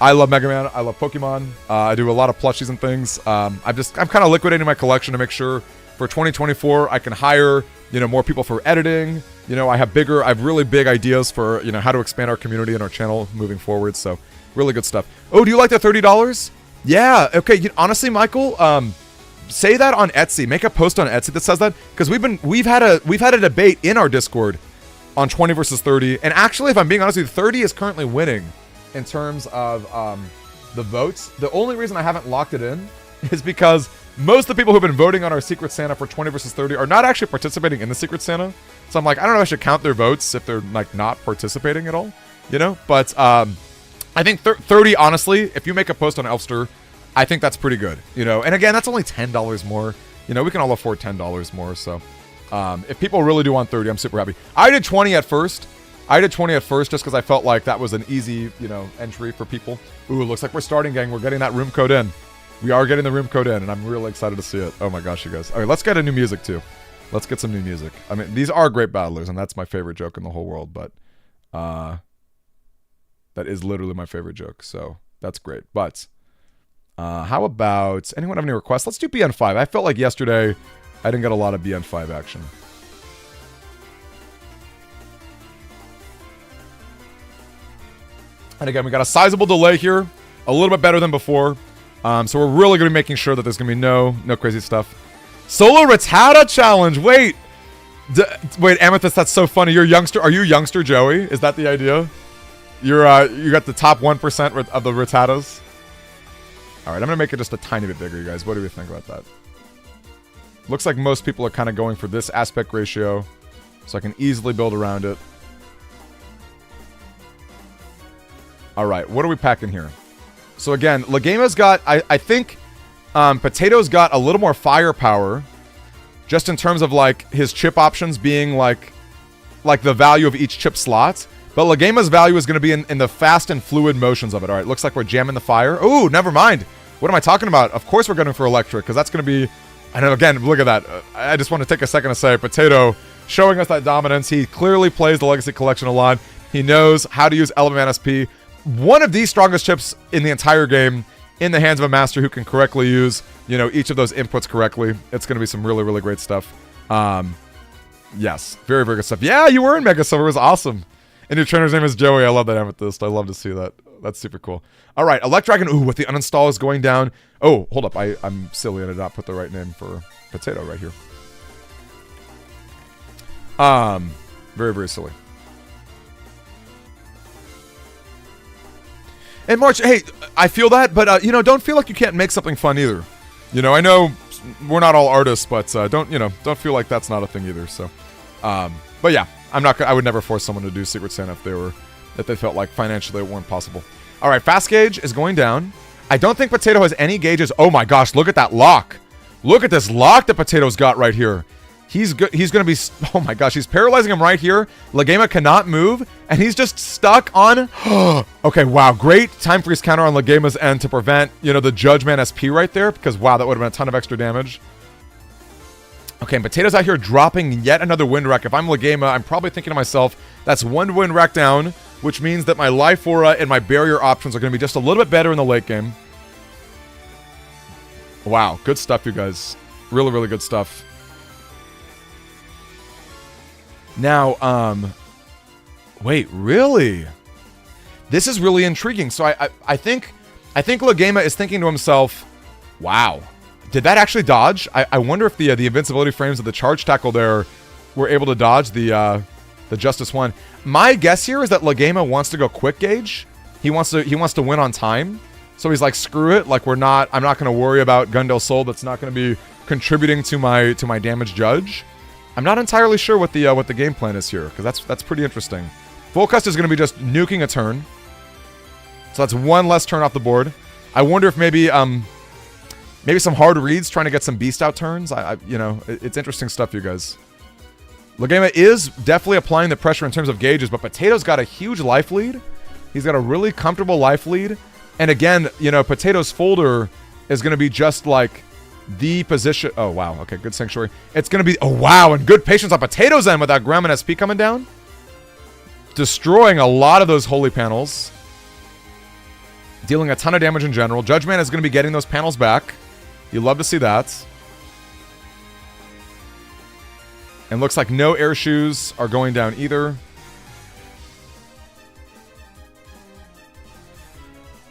I love Mega Man. I love Pokemon. I do a lot of plushies and things. I'm kind of liquidating my collection to make sure for 2024 I can hire, more people for editing. I have really big ideas for, how to expand our community and our channel moving forward. So really good stuff. Oh, do you like the $30? Yeah. Okay. Honestly, Michael, say that on Etsy. Make a post on Etsy that says that, because we've had a debate in our Discord on 20 versus 30. And actually, if I'm being honest with you, 30 is currently winning in terms of the votes. The only reason I haven't locked it in is because most of the people who've been voting on our Secret Santa for 20 versus 30 are not actually participating in the Secret Santa. So I'm like, I don't know if I should count their votes if they're like not participating at all, But I think 30, honestly, if you make a post on Elfster, I think that's pretty good, And again, that's only $10 more. We can all afford $10 more. So if people really do want 30, I'm super happy. I did 20 at first. Just because I felt like that was an easy, entry for people. Ooh, looks like we're starting, gang. We're getting that room code in. We are getting the room code in, and I'm really excited to see it. Oh my gosh, you guys. All right, let's get a new music, too. Let's get some new music. I mean, these are great battlers, and that's my favorite joke in the whole world, but that is literally my favorite joke, so that's great. But how about, anyone have any requests? Let's do BN5. I felt like yesterday I didn't get a lot of BN5 action. And again, we got a sizable delay here, a little bit better than before. So we're really going to be making sure that there's going to be no crazy stuff. Solo Rattata challenge. Wait, Amethyst, that's so funny. You're youngster. Are you youngster Joey? Is that the idea? You got the top 1% of the Rattatas. All right, I'm going to make it just a tiny bit bigger, you guys. What do we think about that? Looks like most people are kind of going for this aspect ratio, so I can easily build around it. All right, what are we packing here? So again, Legama's got, I think, Potato's got a little more firepower, just in terms of like his chip options being like the value of each chip slot. But Legama's value is going to be in the fast and fluid motions of it. All right, looks like we're jamming the fire. Oh, never mind. What am I talking about? Of course we're going for electric, because that's going to be, I know, again, look at that. I just want to take a second to say, Potato showing us that dominance. He clearly plays the Legacy Collection a lot. He knows how to use Element NSP. one of the strongest chips in the entire game in the hands of a master who can correctly use, you know, each of those inputs correctly. It's going to be some really, really great stuff. Yes, very, very good stuff. Yeah, you were in Mega Silver. It was awesome. And your trainer's name is Joey. I love that Amethyst. I love to see that. That's super cool. All right, Electragon. Ooh, with the uninstall is going down. Oh, hold up. I'm silly. I did not put the right name for Potato right here. Very, very silly. And March, hey, I feel that, but, you know, don't feel like you can't make something fun either. You know, I know we're not all artists, but don't feel like that's not a thing either. So, but yeah, I would never force someone to do Secret Santa if they felt like financially it weren't possible. All right, fast gauge is going down. I don't think Potato has any gauges. Oh my gosh, look at that lock. Look at this lock that Potato's got right here. He's going to be, oh my gosh, he's paralyzing him right here. Legema cannot move, and he's just stuck on, okay, wow, great time freeze counter on Legema's end to prevent, you know, the Judgman SP right there, because wow, that would have been a ton of extra damage. Okay, and Potato's out here dropping yet another Wind Wreck. If I'm Legema, I'm probably thinking to myself, that's one Wind Wreck down, which means that my Life Aura and my barrier options are going to be just a little bit better in the late game. Wow, good stuff, you guys. Really, really good stuff. Now, wait, really? This is really intriguing. So I think Legema is thinking to himself, wow, did that actually dodge? I wonder if the invincibility frames of the charge tackle there were able to dodge the Justice 1. My guess here is that Legema wants to go quick gauge. He wants to win on time. So he's like, screw it. Like I'm not going to worry about Gundel Soul. That's not going to be contributing to my damage judge. I'm not entirely sure what the game plan is here, because that's pretty interesting. Volcust is going to be just nuking a turn. So that's one less turn off the board. I wonder if maybe some hard reads trying to get some beast out turns. You know, it's interesting stuff, you guys. Legema is definitely applying the pressure in terms of gauges, but Potato's got a huge life lead. He's got a really comfortable life lead. And again, you know, Potato's folder is going to be just like the position. Oh, wow. Okay, good Sanctuary. It's going to be, oh, wow, and good patience on Potato's end with that Gremlin SP coming down. Destroying a lot of those holy panels. Dealing a ton of damage in general. Judgman is going to be getting those panels back. You love to see that. And looks like no air shoes are going down either.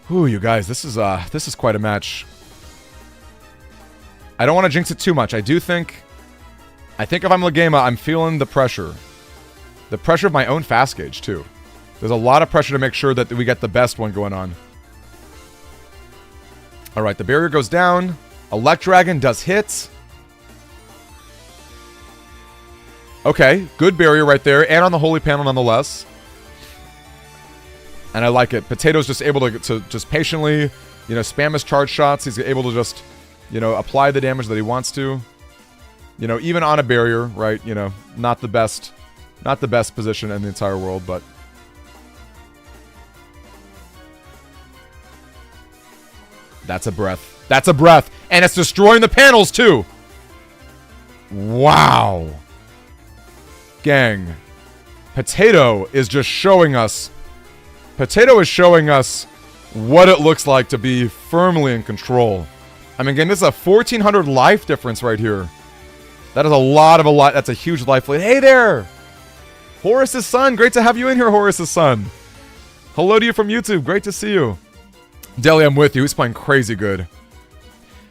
Ooh, you guys, this is quite a match. I don't want to jinx it too much. I think if I'm Legema, I'm feeling the pressure. The pressure of my own fast gauge, too. There's a lot of pressure to make sure that we get the best one going on. All right, the barrier goes down. Electragon does hit. Okay, good barrier right there, and on the holy panel nonetheless. And I like it. Potato's just able to just patiently, you know, spam his charge shots. He's able to just, you know, apply the damage that he wants to. You know, even on a barrier, right? You know, not the best position in the entire world, but that's a breath. That's a breath. And it's destroying the panels too. Wow. Gang. Potato is just showing us. Potato is showing us what it looks like to be firmly in control. I mean, again, this is a 1,400 life difference right here. That is a lot of a lot. That's a huge life lead. Hey there! Horace's son. Great to have you in here, Horace's son. Hello to you from YouTube. Great to see you. Deli, I'm with you. He's playing crazy good.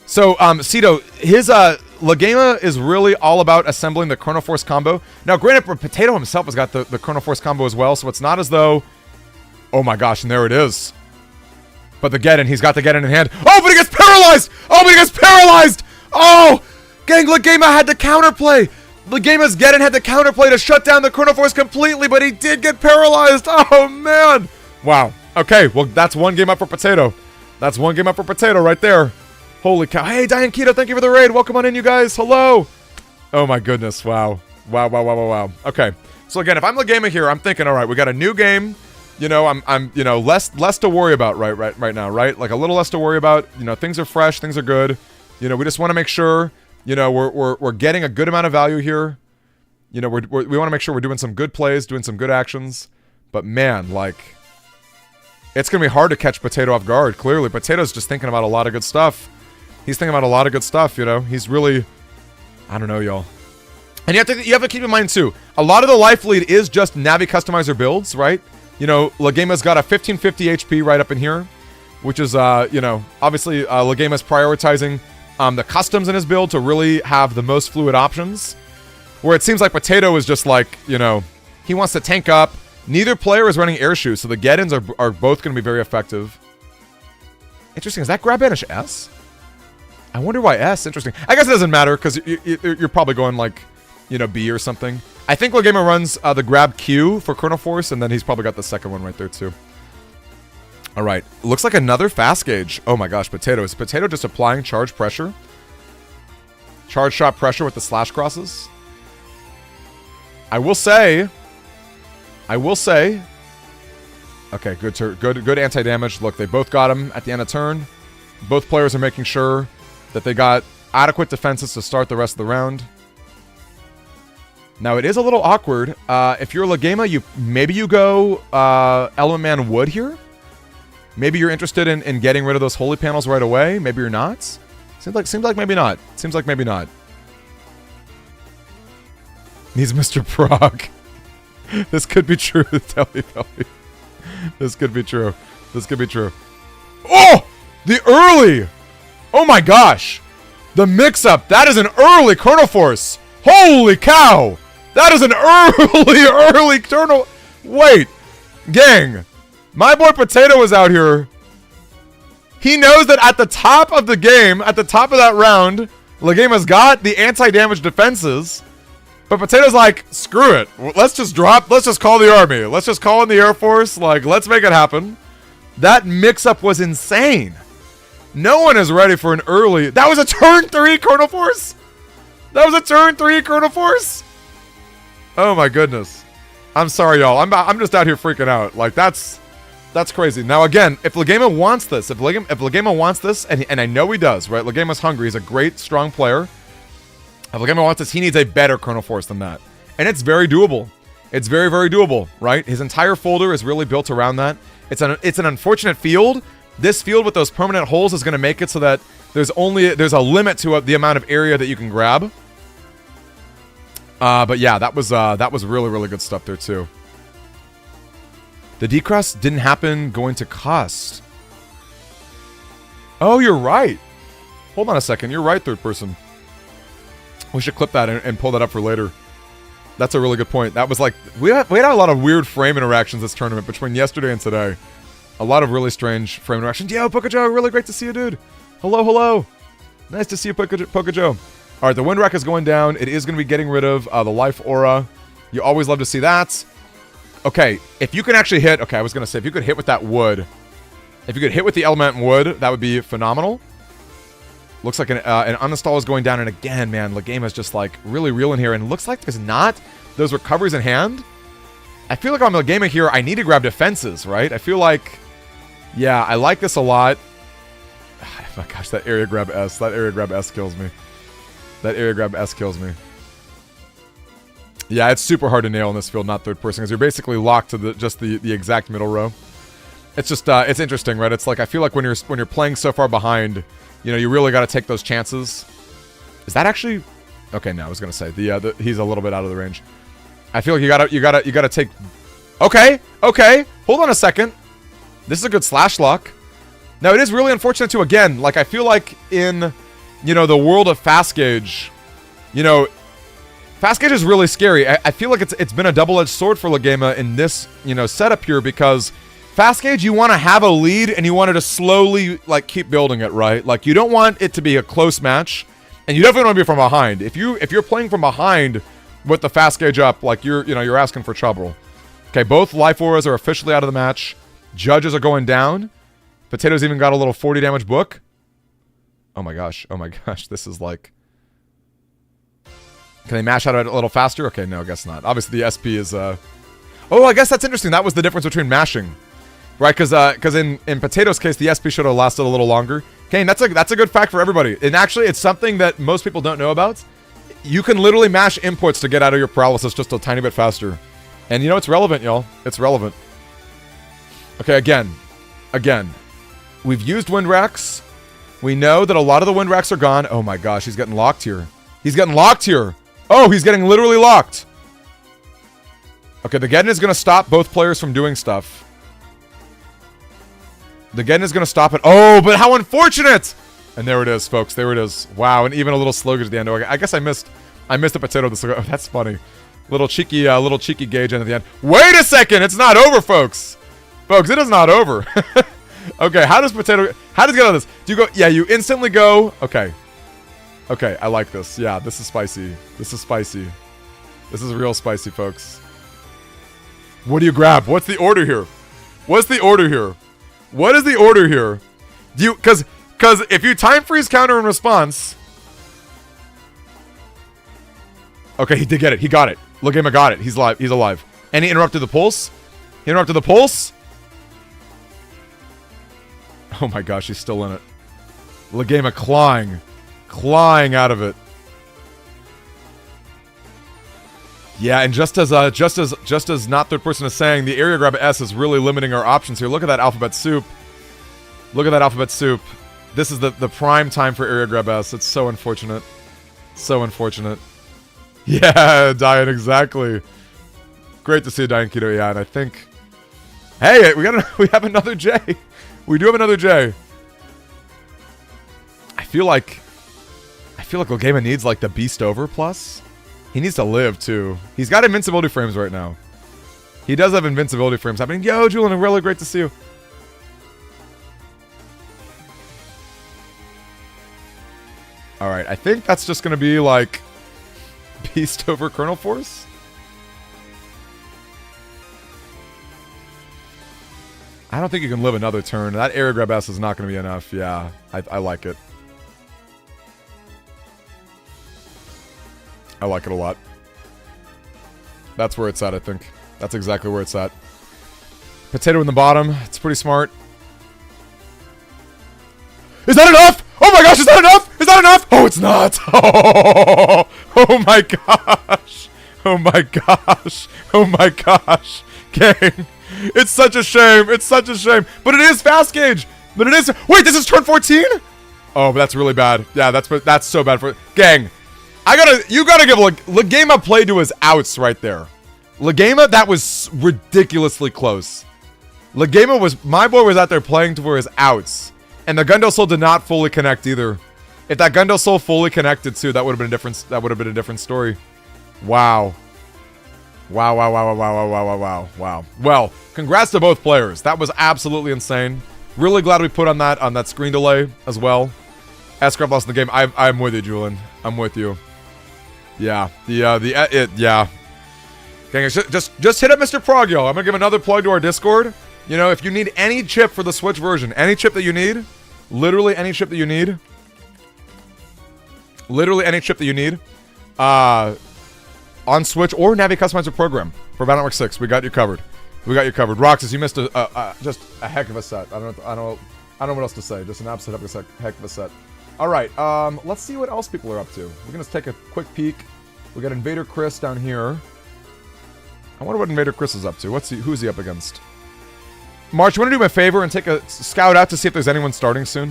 So, Cito, his, Legema is really all about assembling the Chrono Force combo. Now, granted, Potato himself has got the Chrono Force combo as well, so it's not as though... Oh my gosh, and there it is. But the Geddon, he's got the Geddon in hand. Oh, but he gets paralyzed! Oh, but he gets paralyzed! Oh! Gang, Legema had the counterplay! Legema's Geddon had the counterplay to shut down the Chrono Force completely, but he did get paralyzed! Oh, man! Wow. Okay, well, that's one game up for Potato. That's one game up for Potato right there. Holy cow. Hey, Diane Keto, thank you for the raid. Welcome on in, you guys. Hello. Oh, my goodness. Wow. Wow. Okay. So, again, if I'm Legema here, I'm thinking, all right, we got a new game. You know, I'm you know, less to worry about right now, right? Like a little less to worry about. You know, things are fresh, things are good. You know, we just want to make sure, you know, we're getting a good amount of value here. You know, we want to make sure we're doing some good plays, doing some good actions. But man, like, It's going to be hard to catch Potato off guard, clearly. Potato's just thinking about a lot of good stuff. He's thinking about a lot of good stuff, you know? He's really... I don't know, y'all. And you have to keep in mind, too, a lot of the life lead is just Navi Customizer builds, right? You know, Legema's got a 1550 HP right up in here, which is, you know, obviously Legema's prioritizing the customs in his build to really have the most fluid options. Where it seems like Potato is just like, you know, he wants to tank up. Neither player is running air shoes, so the get-ins are both going to be very effective. Interesting. Is that grab banish S? I wonder why S. Interesting. I guess it doesn't matter because you're probably going like, you know, B or something. I think Legema runs the grab Q for Chrono Force, and then he's probably got the second one right there too. All right. Looks like another fast gauge. Oh my gosh, Potato. Is Potato just applying charge pressure? Charge shot pressure with the slash crosses? I will say... Okay, good anti-damage. Look, they both got him at the end of turn. Both players are making sure that they got adequate defenses to start the rest of the round. Now, it is a little awkward. If you're Legema, maybe you go Element Man Wood here. Maybe you're interested in getting rid of those holy panels right away. Maybe you're not. Seems like maybe not. Seems like maybe not. He's Mr. Prague. This could be true, Telly Belly. This could be true. This could be true. Oh! The early! Oh my gosh! The mix-up! That is an early Chrono Force! Holy cow! That is an early Chrono... Wait! Gang! My boy Potato is out here. He knows that at the top of the game, at the top of that round, Legema's got the anti-damage defenses. But Potato's like, screw it. Let's just call the army. Let's just call in the Air Force. Like, let's make it happen. That mix-up was insane. No one is ready for an early... That was a turn 3 Chrono Force? That was a turn 3 Chrono Force? Oh my goodness. I'm sorry, y'all. I'm just out here freaking out. Like, that's crazy. Now, again, if Legema wants this, if Legema wants this, and I know he does, right? Legema's hungry. He's a great, strong player. If Legema wants this, he needs a better Chrono Force than that. And it's very doable. It's very, very doable, right? His entire folder is really built around that. It's an unfortunate field. This field with those permanent holes is going to make it so that there's a limit to the amount of area that you can grab. But yeah, that was really, really good stuff there too. The decross didn't happen going to cost. Oh, you're right. Hold on a second. You're right, third person. We should clip that and pull that up for later. That's a really good point. That was like... We had a lot of weird frame interactions this tournament between yesterday and today. A lot of really strange frame interactions. Yo, Pokejo, really great to see you, dude. Hello, hello. Nice to see you, Pokejo. All right, the wind rack is going down. It is going to be getting rid of the life aura. You always love to see that. Okay, if you can actually hit... Okay, I was going to say, if you could hit with that wood... If you could hit with the element wood, that would be phenomenal. Looks like an uninstall is going down, and again, man, Legema's just like really reeling here, and looks like there's not those recoveries in hand. I feel like on Legema here, I need to grab defenses, right? I feel like, yeah, I like this a lot. Oh my gosh, that area grab S. That area grab S kills me. That area grab S kills me. Yeah, it's super hard to nail in this field, not third person, because you're basically locked to just the exact middle row. It's just, it's interesting, right? It's like, I feel like when you're playing so far behind, you know, you really got to take those chances. Is that actually... Okay, no, I was going to say, he's a little bit out of the range. I feel like you gotta take... Okay, hold on a second. This is a good slash lock. Now, it is really unfortunate too, again, like, I feel like in, you know, the world of Fast Gauge, you know, Fast Gauge is really scary. I feel like it's been a double-edged sword for Legema in this, you know, setup here, because Fast Gauge, you want to have a lead, and you want to slowly, like, keep building it, right? Like, you don't want it to be a close match, and you definitely want to be from behind. If you're playing from behind with the Fast Gauge up, like, you're asking for trouble. Okay, both life auras are officially out of the match. Judges are going down. Potato's even got a little 40 damage book. Oh my gosh, this is like... Can they mash out a little faster? Okay, no, I guess not. Obviously, the SP is... Oh, I guess that's interesting. That was the difference between mashing. Right, because in Potato's case, the SP should have lasted a little longer. Okay, and that's a good fact for everybody. And actually, it's something that most people don't know about. You can literally mash inputs to get out of your paralysis just a tiny bit faster. And you know, it's relevant, y'all. It's relevant. Okay, again, Again, we've used wind racks. We know that a lot of the wind racks are gone. Oh my gosh, he's getting locked here. He's getting locked here. Oh, he's getting literally locked. Okay, the Geddon is going to stop both players from doing stuff. The Geddon is going to stop it. Oh, but how unfortunate! And there it is, folks. There it is. Wow, and even a little sluggish at the end. Oh, I guess I missed the potato. Oh, that's funny. Little cheeky gauge end at the end. Wait a second! It's not over, folks! Folks, it is not over. Okay, how does get out of this? Do you go... Yeah, you instantly go... Okay. Okay, I like this. Yeah, this is spicy. This is spicy. This is real spicy, folks. What do you grab? What's the order here? What's the order here? What is the order here? Do you... Because if you time freeze counter in response... Okay, he did get it. He got it. Legema got it. He's alive. He's alive. And he interrupted the pulse. He interrupted the pulse. Oh my gosh, he's still in it. Legema clawing out of it. Yeah, and just as not third person is saying, the area grab S is really limiting our options here. Look at that alphabet soup. Look at that alphabet soup. This is the prime time for area grab S. It's so unfortunate. So unfortunate. Yeah, Diane, exactly. Great to see Diane Keto. Yeah, and I think, hey, we have another J. We do have another J. I feel like Legema needs like the Beast Over plus. He needs to live too. He's got invincibility frames right now. He does have invincibility frames happening. Yo, Julian, really great to see you. All right, I think that's just gonna be like Beast over Colonel Force. I don't think you can live another turn. That area grab S is not going to be enough. Yeah, I like it. I like it a lot. That's where it's at, I think. That's exactly where it's at. Potato in the bottom. It's pretty smart. Is that enough? Oh my gosh, is that enough? Is that enough? Oh, it's not. Oh my gosh. Oh my gosh. Oh my gosh. Gang. It's such a shame. It's such a shame. But it is fast gauge. But it is. Wait, this is turn 14? Oh, but that's really bad. Yeah, that's so bad for gang. You gotta give Legema play to his outs right there. Legema, that was ridiculously close. Legema my boy was out there playing to his outs. And the Gundel Soul did not fully connect either. If that Gundel Soul fully connected too, that would have been a different. That would have been a different story. Wow. Wow. Well, congrats to both players. That was absolutely insane. Really glad we put on that screen delay as well. Ascraft lost in the game. I'm with you, Julian. I'm with you. Yeah. Yeah. Gang, just hit up Mr. Progyo. I'm gonna give another plug to our Discord. You know, if you need any chip for the Switch version, any chip that you need, literally any chip that you need, on Switch or Navi Customizer program for Battlefield 6, we got you covered. We got you covered. Roxas, you missed just a heck of a set. I don't know what else to say. Just an absolute heck of a set. All right, let's see what else people are up to. We're gonna take a quick peek. We got Invader Chris down here. I wonder what Invader Chris is up to. Who's he up against? March, you want to do me a favor and take a scout out to see if there's anyone starting soon?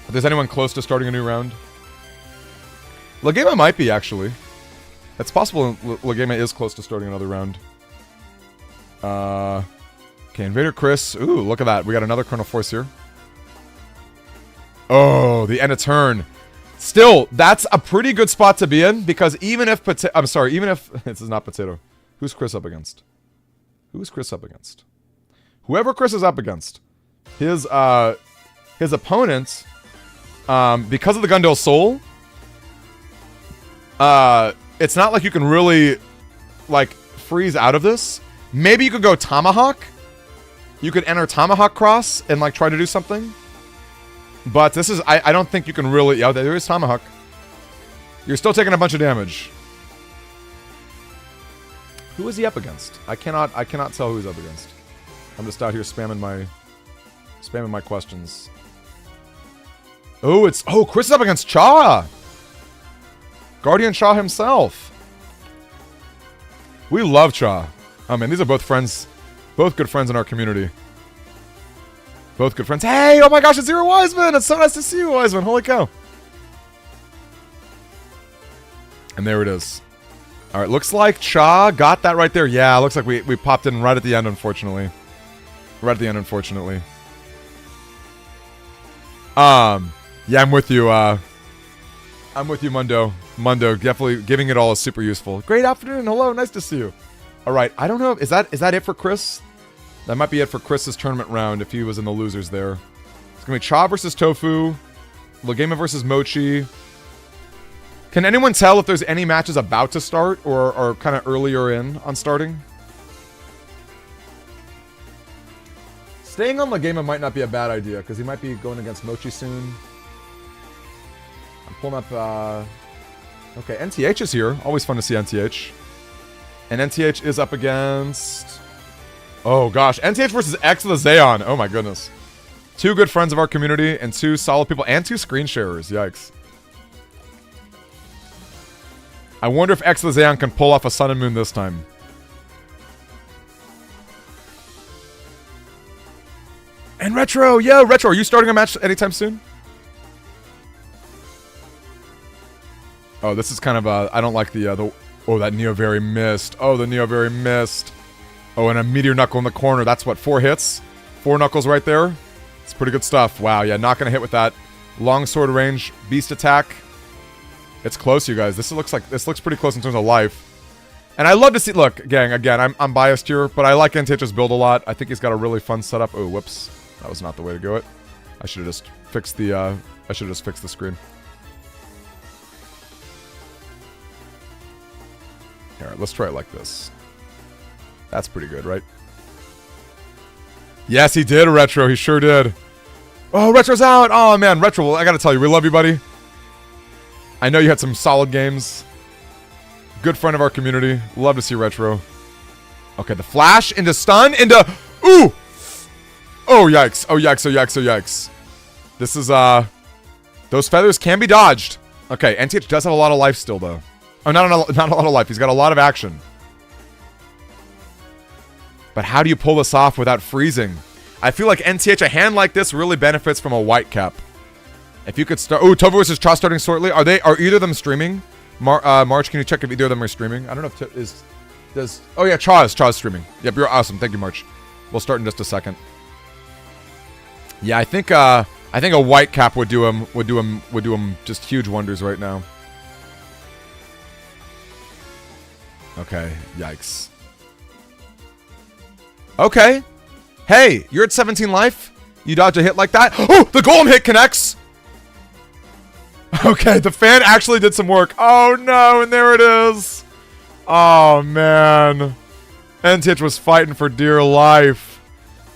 If there's anyone close to starting a new round? Legema might be, actually. It's possible Legema is close to starting another round. Okay, Invader Chris. Ooh, look at that. We got another Colonel Force here. Oh, the end of turn. Still, that's a pretty good spot to be in, because even if even if this is not Potato. Who's Chris up against? Who's Chris up against? Whoever Chris is up against, his opponent, because of the Gundel Soul, it's not like you can really, like, freeze out of this. Maybe you could go Tomahawk. You could enter Tomahawk Cross and, like, try to do something. But this is, I don't think you can really, yeah, there is Tomahawk. You're still taking a bunch of damage. Who is he up against? I cannot tell who he's up against. I'm just out here spamming my questions. Oh, Chris is up against Cha! Guardian Cha himself. We love Cha. Oh man, these are both friends. Both good friends in our community. Both good friends. Hey, oh my gosh, it's Zero Wiseman. It's so nice to see you, Wiseman. Holy cow. And there it is. All right, looks like Cha got that right there. Yeah, looks like we popped in right at the end, unfortunately. Right at the end, unfortunately. Yeah, I'm with you. I'm with you, Mundo. Mundo, definitely giving it all is super useful. Great afternoon. Hello, nice to see you. All right, I don't know. Is that it for Chris? That might be it for Chris's tournament round if he was in the losers there. It's going to be Cha versus Tofu. Lagema versus Mochi. Can anyone tell if there's any matches about to start or kind of earlier in on starting? Staying on Lagema might not be a bad idea because he might be going against Mochi soon. I'm pulling up... Okay, NTH is here. Always fun to see NTH. And NTH is up against... Oh gosh, NTH versus X of the Xeon. Oh my goodness. 2 good friends of our community and 2 solid people and 2 screen sharers. Yikes. I wonder if X of the Xeon can pull off a Sun and Moon this time. And Retro, yo, Retro, are you starting a match anytime soon? Oh, this is kind of I don't like the oh, that Neo Very missed. Oh, the Neo Very missed. Oh, and a Meteor Knuckle in the corner. That's what, 4 hits? 4 Knuckles right there. It's pretty good stuff. Wow, yeah, not gonna hit with that. Long sword range, beast attack. It's close, you guys. This looks pretty close in terms of life. And I love to see, look, gang, again, I'm biased here, but I like NTH's build a lot. I think he's got a really fun setup. Oh, whoops. That was not the way to go it. I should have just fixed the screen. Alright, let's try it like this. That's pretty good, right? Yes, he did, Retro. He sure did. Oh, Retro's out! Oh, man, Retro, I gotta tell you, we love you, buddy. I know you had some solid games. Good friend of our community. Love to see Retro. Okay, the flash into stun, into... Ooh! Oh, yikes. Oh, yikes, oh, yikes, oh, yikes. This is, those feathers can be dodged. Okay, NTH does have a lot of life still, though. Oh, not a lot of life. He's got a lot of action. But how do you pull this off without freezing? I feel like NTH, a hand like this really benefits from a white cap. If you could start... Oh, Tofu versus Cha starting shortly. Are either of them streaming? March, can you check if either of them are streaming? I don't know if... Oh, yeah, Cha's streaming. Yep, you're awesome. Thank you, March. We'll start in just a second. Yeah, I think a white cap would do him just huge wonders right now. Okay, yikes. Okay. Hey, you're at 17 life? You dodge a hit like that? Oh, the golem hit connects! Okay, the fan actually did some work. Oh no, and there it is. Oh man. NTH was fighting for dear life.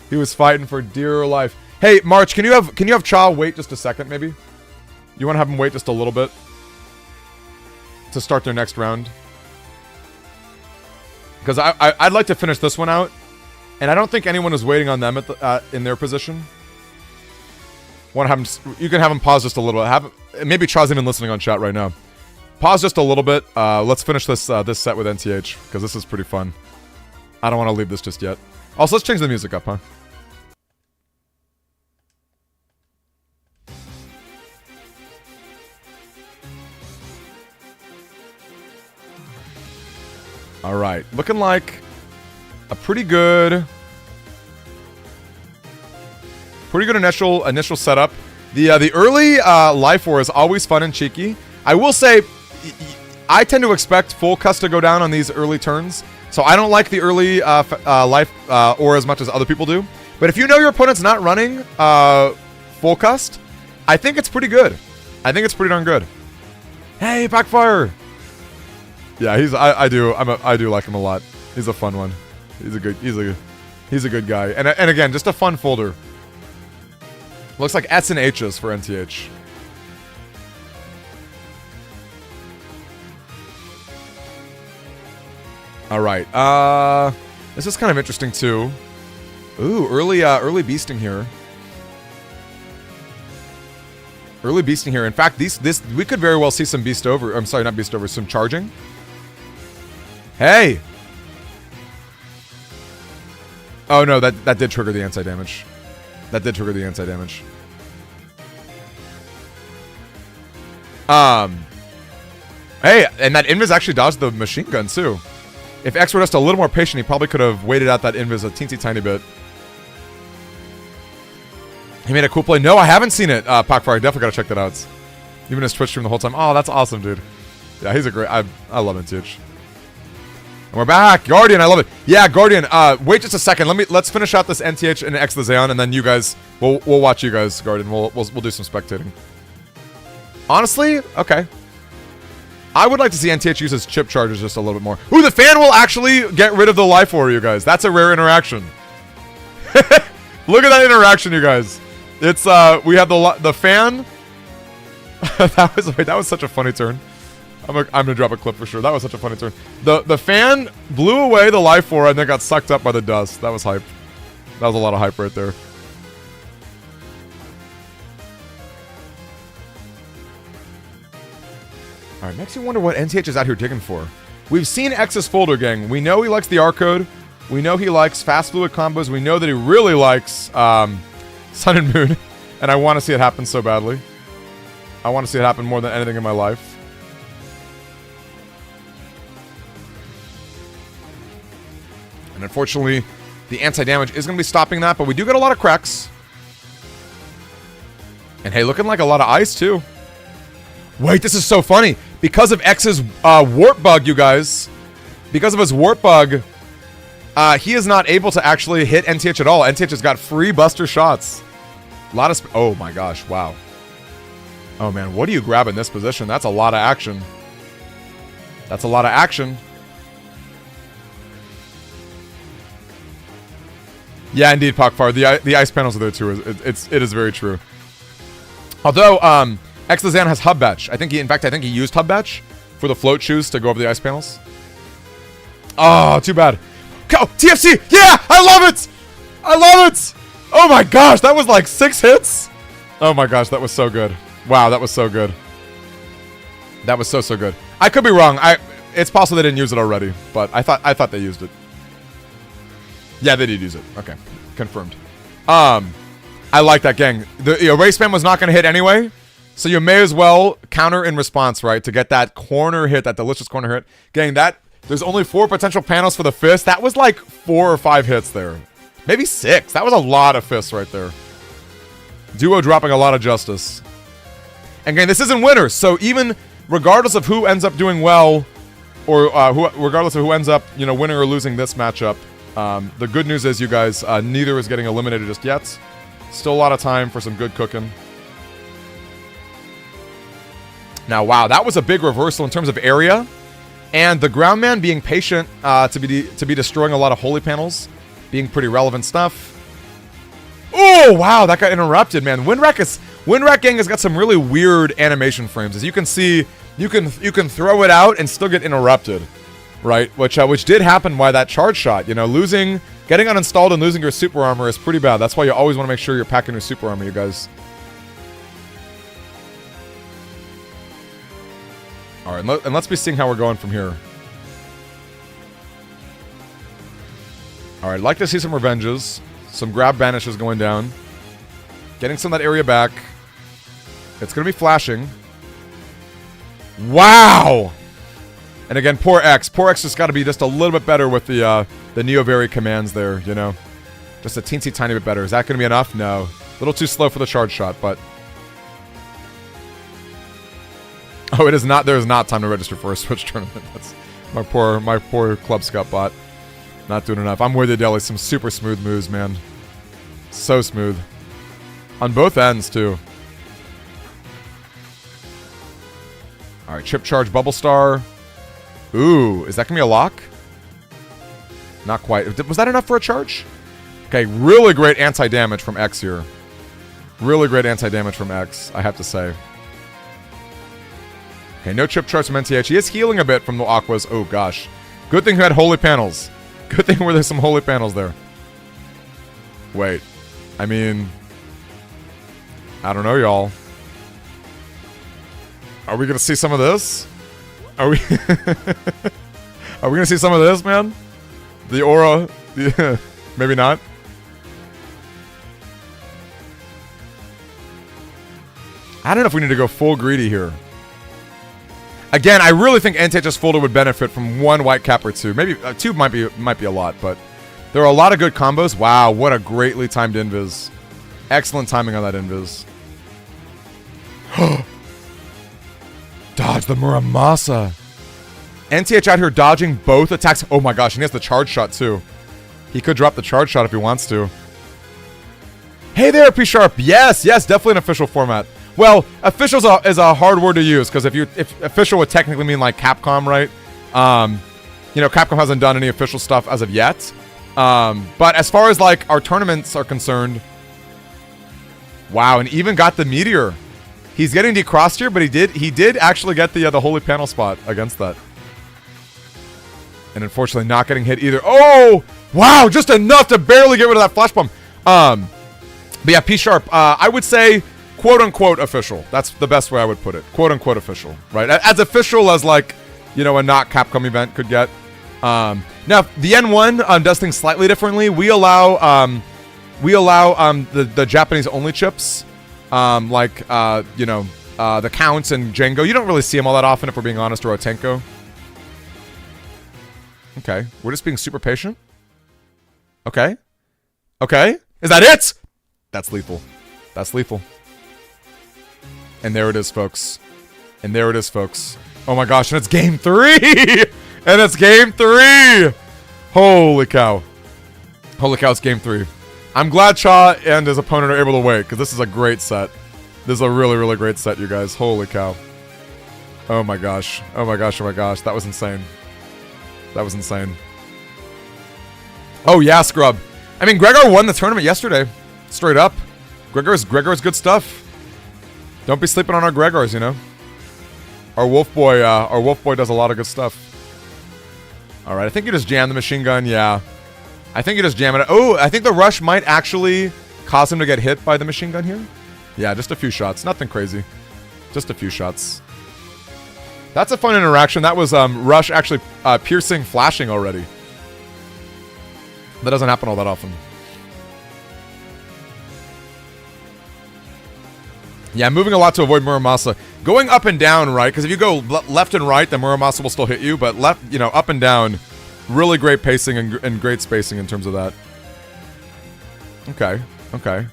He was fighting for dear life. Hey, March, can you have Cha wait just a second, maybe? You want to have him wait just a little bit? To start their next round? Because I'd like to finish this one out. And I don't think anyone is waiting on them at in their position. Want to have him, you can have him pause just a little bit. Maybe Cha's even listening on chat right now. Pause just a little bit. Let's finish this this set with NTH, because this is pretty fun. I don't want to leave this just yet. Also, let's change the music up, huh? All right, looking like a pretty good initial setup. The early life war is always fun and cheeky. I will say, I tend to expect full cust to go down on these early turns, so I don't like the early life or as much as other people do. But if you know your opponent's not running full cust, I think it's pretty good. I think it's pretty darn good. Hey, backfire! Yeah, I do like him a lot. He's a fun one. He's a good guy. And again, just a fun folder. Looks like S and H's for NTH. All right. This is kind of interesting too. Ooh, early beasting here. Early beasting here. In fact, this we could very well see some beast over. I'm sorry, not beast over. Some charging. Hey. Oh no, that did trigger the anti-damage. That did trigger the anti-damage. Hey, and that Invis actually dodged the machine gun, too. If X were just a little more patient, he probably could have waited out that Invis a teensy tiny bit. He made a cool play. No, I haven't seen it, Pockfire. I definitely gotta check that out. Even his Twitch stream the whole time. Oh, that's awesome, dude. Yeah, he's a great... I love NTH. And we're back. Guardian, I love it. Yeah, Guardian, wait just a second. Let's finish out this NTH and X the Xeon, and then you guys... We'll watch you guys, Guardian. We'll do some spectating. Honestly, okay. I would like to see NTH use his chip charges just a little bit more. Ooh, the fan will actually get rid of the life for you guys. That's a rare interaction. Look at that interaction, you guys. It's we have the fan. that was such a funny turn. I'm gonna drop a clip for sure. That was such a funny turn. The fan blew away the life for and then got sucked up by the dust. That was hype. That was a lot of hype right there. Alright, makes you wonder what NTH is out here digging for. We've seen X's folder, gang. We know he likes the R code. We know he likes fast fluid combos. We know that he really likes Sun and Moon. And I want to see it happen so badly. I want to see it happen more than anything in my life. And unfortunately, the anti-damage is going to be stopping that, but we do get a lot of cracks. And hey, looking like a lot of ice, too. Wait, this is so funny. Because of X's warp bug, you guys. Because of his warp bug, he is not able to actually hit NTH at all. NTH has got free buster shots. A lot of... oh my gosh, wow. Oh man, what do you grab in this position? That's a lot of action. That's a lot of action. Yeah, indeed, Pockfar. The ice panels are there too. It is very true. Although, X the Xeon has Hub Batch. I think he used Hub Batch for the float shoes to go over the ice panels. Oh, too bad. Go, TFC! Yeah! I love it! I love it! Oh my gosh, that was like 6 hits? Oh my gosh, that was so good. Wow, that was so good. That was so good. I could be wrong. It's possible they didn't use it already, but I thought they used it. Yeah, they did use it. Okay, confirmed. I like that, gang. The erase spam was not going to hit anyway, so you may as well counter in response, right, to get that corner hit, that delicious corner hit. Gang, there's only 4 potential panels for the fist. That was like 4 or 5 hits there. Maybe 6. That was a lot of fists right there. Duo dropping a lot of justice. And again, this isn't winners, so even regardless of who ends up doing well, or regardless of who ends up, winning or losing this matchup, the good news is, you guys, neither is getting eliminated just yet. Still a lot of time for some good cooking. Now, wow, that was a big reversal in terms of area, and the ground man being patient to be destroying a lot of holy panels, being pretty relevant stuff. Oh, wow, that got interrupted, man. Winrack gang has got some really weird animation frames. As you can see, you can throw it out and still get interrupted, right? Which did happen by that charge shot. Getting uninstalled and losing your super armor is pretty bad. That's why you always want to make sure you're packing your super armor, you guys. All right, and let's be seeing how we're going from here. All right, I'd like to see some revenges. Some grab banishes going down. Getting some of that area back. It's going to be flashing. Wow! And again, poor X. Poor X just got to be just a little bit better with the Neovari commands there, Just a teensy tiny bit better. Is that going to be enough? No. A little too slow for the charge shot, but... oh, it is not. There is not time to register for a Switch tournament. That's my poor Club Scout bot. Not doing enough. I'm with you, Deli. Some super smooth moves, man. So smooth. On both ends, too. Alright, Chip Charge Bubble Star. Ooh, is that going to be a lock? Not quite. Was that enough for a charge? Okay, really great anti-damage from X here. Really great anti-damage from X, I have to say. Okay, no Chip Charge from NTH. He is healing a bit from the Aquas. Oh, gosh. Good thing he had Holy Panels. Good thing where there's some Holy Panels there. Wait. I mean... I don't know, y'all. Are we gonna see some of this? Are we... are we gonna see some of this, man? The aura... maybe not. I don't know if we need to go full greedy here. Again, I really think NTHS Folder would benefit from one white cap or two. Maybe two might be a lot, but there are a lot of good combos. Wow, what a greatly timed invis. Excellent timing on that invis. Dodge the Muramasa. NTH out here dodging both attacks. Oh my gosh, and he has the charge shot too. He could drop the charge shot if he wants to. Hey there, P Sharp. Yes, definitely an official format. Well, official is a hard word to use because if official would technically mean like Capcom, right? You know, Capcom hasn't done any official stuff as of yet. But as far as like our tournaments are concerned, wow, and even got the Meteor. He's getting decrossed here, but he did actually get the Holy Panel spot against that. And unfortunately not getting hit either. Oh, wow, just enough to barely get rid of that flash bomb. But yeah, P Sharp, I would say quote-unquote official. That's the best way I would put it. Quote-unquote official, right? As official as, like, you know, a not Capcom event could get. Now, the N1 does things slightly differently. We allow the Japanese-only chips, like, you know, the Counts and Django. You don't really see them all that often, if we're being honest, or Otenko. Okay, we're just being super patient. Okay. Okay. Is that it? That's lethal. That's lethal. And there it is, folks. And there it is, folks. Oh my gosh, and it's game 3! And it's game 3! Holy cow. Holy cow, it's game 3. I'm glad Cha and his opponent are able to wait, because this is a great set. This is a really, really great set, you guys. Holy cow. Oh my gosh. Oh my gosh, oh my gosh. That was insane. That was insane. Oh yeah, Scrub. I mean, Gregor won the tournament yesterday. Straight up. Gregor's good stuff. Don't be sleeping on our Gregors, you know. Our Wolf Boy does a lot of good stuff. All right, I think you just jam the machine gun. Yeah, I think you just jam it. Oh, I think the rush might actually cause him to get hit by the machine gun here. Yeah, just a few shots. Nothing crazy. Just a few shots. That's a fun interaction. That was rush actually piercing flashing already. That doesn't happen all that often. Yeah, moving a lot to avoid Muramasa. Going up and down, right? Because if you go left and right, then Muramasa will still hit you. But left, you know, up and down, really great pacing and great spacing in terms of that. Okay, okay.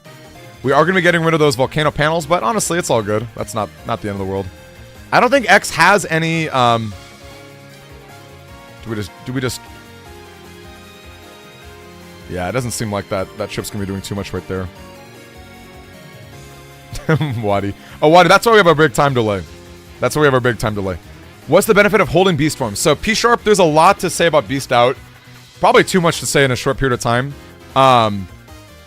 We are going to be getting rid of those volcano panels, but honestly, it's all good. That's not the end of the world. I don't think X has any. Do we just? Yeah, it doesn't seem like that ship's gonna be doing too much right there. Wadi. Oh, Wadi, that's why we have a big time delay. That's why we have a big time delay. What's the benefit of holding Beast Form? So, P Sharp, there's a lot to say about Beast Out. Probably too much to say in a short period of time.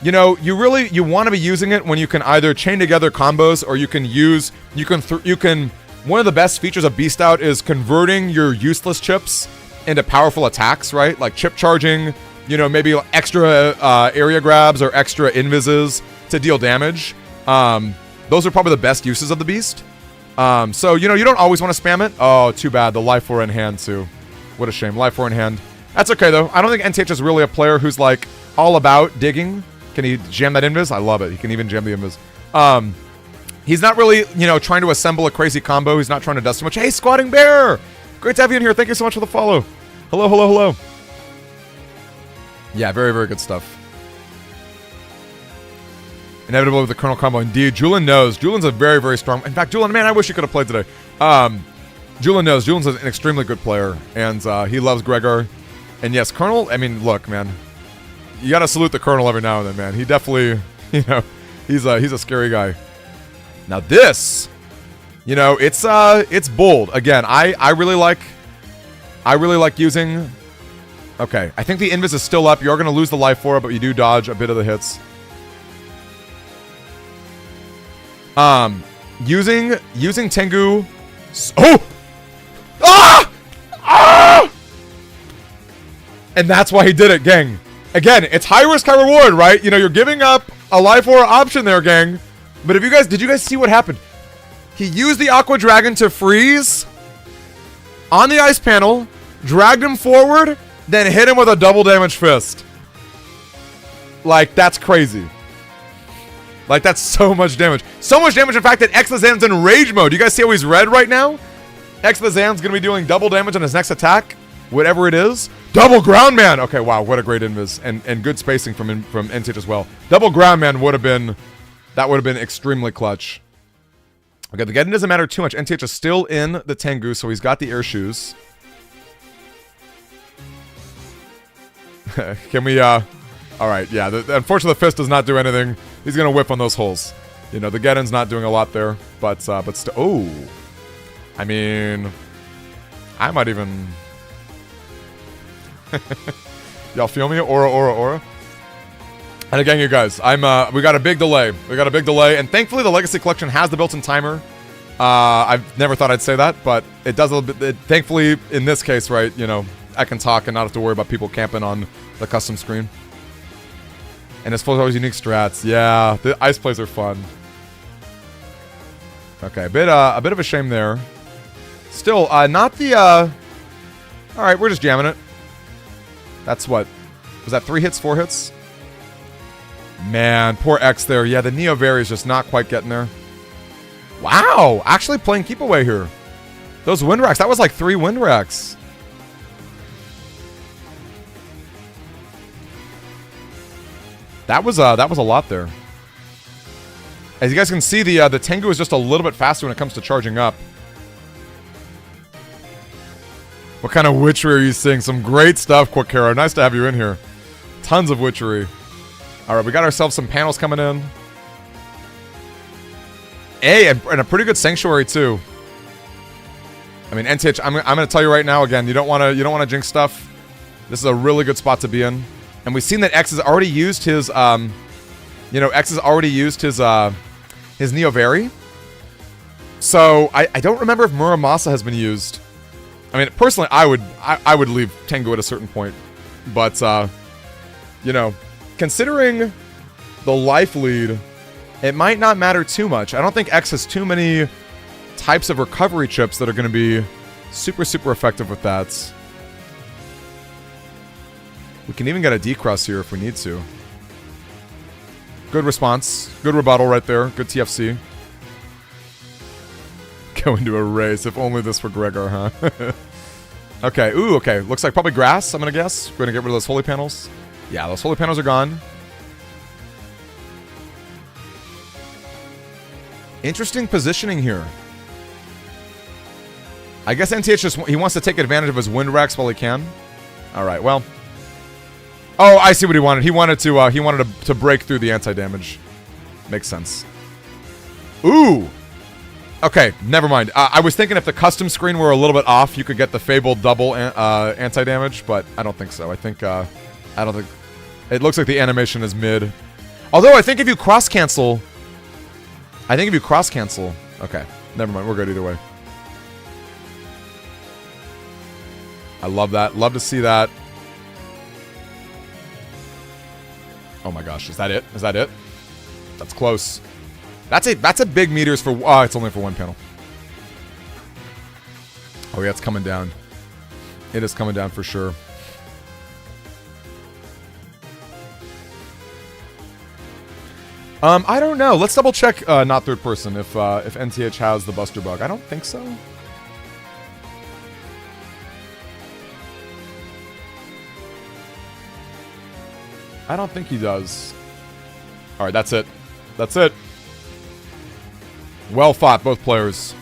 You know, you want to be using it when you can either chain together combos or you can one of the best features of Beast Out is converting your useless chips into powerful attacks, right? Like chip charging, you know, maybe extra area grabs or extra invises to deal damage. Those are probably the best uses of the Beast. So, you know, you don't always want to spam it. Oh, too bad. The Life 4 in hand, too. What a shame. Life 4 in hand. That's okay, though. I don't think NTH is really a player who's, like, all about digging. Can he jam that invis? I love it. He can even jam the invis. He's not really, you know, trying to assemble a crazy combo. He's not trying to dust too much. Hey, Squatting Bear! Great to have you in here. Thank you so much for the follow. Hello, hello, hello. Yeah, very, very good stuff. Inevitable with the Colonel combo. Indeed, Julian knows. Julian's a very, very strong... In fact, Julian, man, I wish you could have played today. Julian knows. Julian's an extremely good player, and he loves Gregor. And yes, Colonel, I mean, look, man. You gotta salute the Colonel every now and then, man. He definitely, you know, he's a scary guy. Now this, you know, it's bold. Again, I really like using... Okay, I think the invis is still up. You're gonna lose the life for it, but you do dodge a bit of the hits. Using Tengu... Oh! Ah! Ah! And that's why he did it, gang. Again, it's high risk, high reward, right? You know, you're giving up a life or option there, gang. But if you guys, did you guys see what happened? He used the Aqua Dragon to freeze on the ice panel, dragged him forward, then hit him with a double damage fist. Like, that's crazy. Like, that's so much damage. So much damage, in fact, that Exlazam's in rage mode. You guys see how he's red right now? Exlazam's going to be doing double damage on his next attack. Whatever it is. Double ground man. Okay, wow, what a great invis. And good spacing from NTH as well. Double ground man would have been... That would have been extremely clutch. Okay, the getting doesn't matter too much. NTH is still in the Tengu, so he's got the air shoes. Can we, Alright, yeah, unfortunately the fist does not do anything. He's gonna whip on those holes. You know, the Geddon's not doing a lot there, but still... Oh! I mean... I might even... Y'all feel me? Aura. And again, you guys, we got a big delay. And thankfully the Legacy Collection has the built-in timer. I've never thought I'd say that, but it does a little bit... thankfully, in this case, right, you know, I can talk and not have to worry about people camping on the custom screen. And as far as always unique strats, yeah, the ice plays are fun. Okay, a bit of a shame there. Still, not the, Alright, we're just jamming it. That's what? Was that 3 hits, 4 hits? Man, poor X there. Yeah, the Neo Very is just not quite getting there. Wow, actually playing keep away here. Those wind racks, that was like 3 wind racks. That was a lot there. As you guys can see, the Tengu is just a little bit faster when it comes to charging up. What kind of witchery are you seeing? Some great stuff, Quakero. Nice to have you in here. Tons of witchery. Alright, we got ourselves some panels coming in. Hey, and a pretty good sanctuary too. I mean, NTH, I'm gonna tell you right now again, you don't wanna jinx stuff. This is a really good spot to be in. And we've seen that X has already used his, his Neo Very. So, I don't remember if Muramasa has been used. I mean, personally, I would leave Tengu at a certain point. But, you know, considering the life lead, it might not matter too much. I don't think X has too many types of recovery chips that are going to be super, super effective with that. We can even get a D-Cross here if we need to. Good response. Good rebuttal right there. Good TFC. Go into a race. If only this were Gregor, huh? Okay. Ooh, okay. Looks like probably grass, I'm going to guess. We're going to get rid of those holy panels. Yeah, those holy panels are gone. Interesting positioning here. I guess NTH just... He wants to take advantage of his wind racks while he can. Alright, well... Oh, I see what he wanted. He wanted to break through the anti-damage. Makes sense. Ooh! Okay, never mind. I was thinking if the custom screen were a little bit off, you could get the Fabled double anti-damage, but I don't think so. I don't think... It looks like the animation is mid. Although, I think if you cross-cancel... Okay, never mind. We're good either way. I love that. Love to see that. Oh my gosh, is that it? Is that it? That's close. That's a big meters for... Oh, it's only for one panel. Oh yeah, it's coming down. It is coming down for sure. I don't know. Let's double check, not third person, if NTH has the Buster Bug. I don't think so. I don't think he does. Alright, that's it. That's it. Well fought, both players.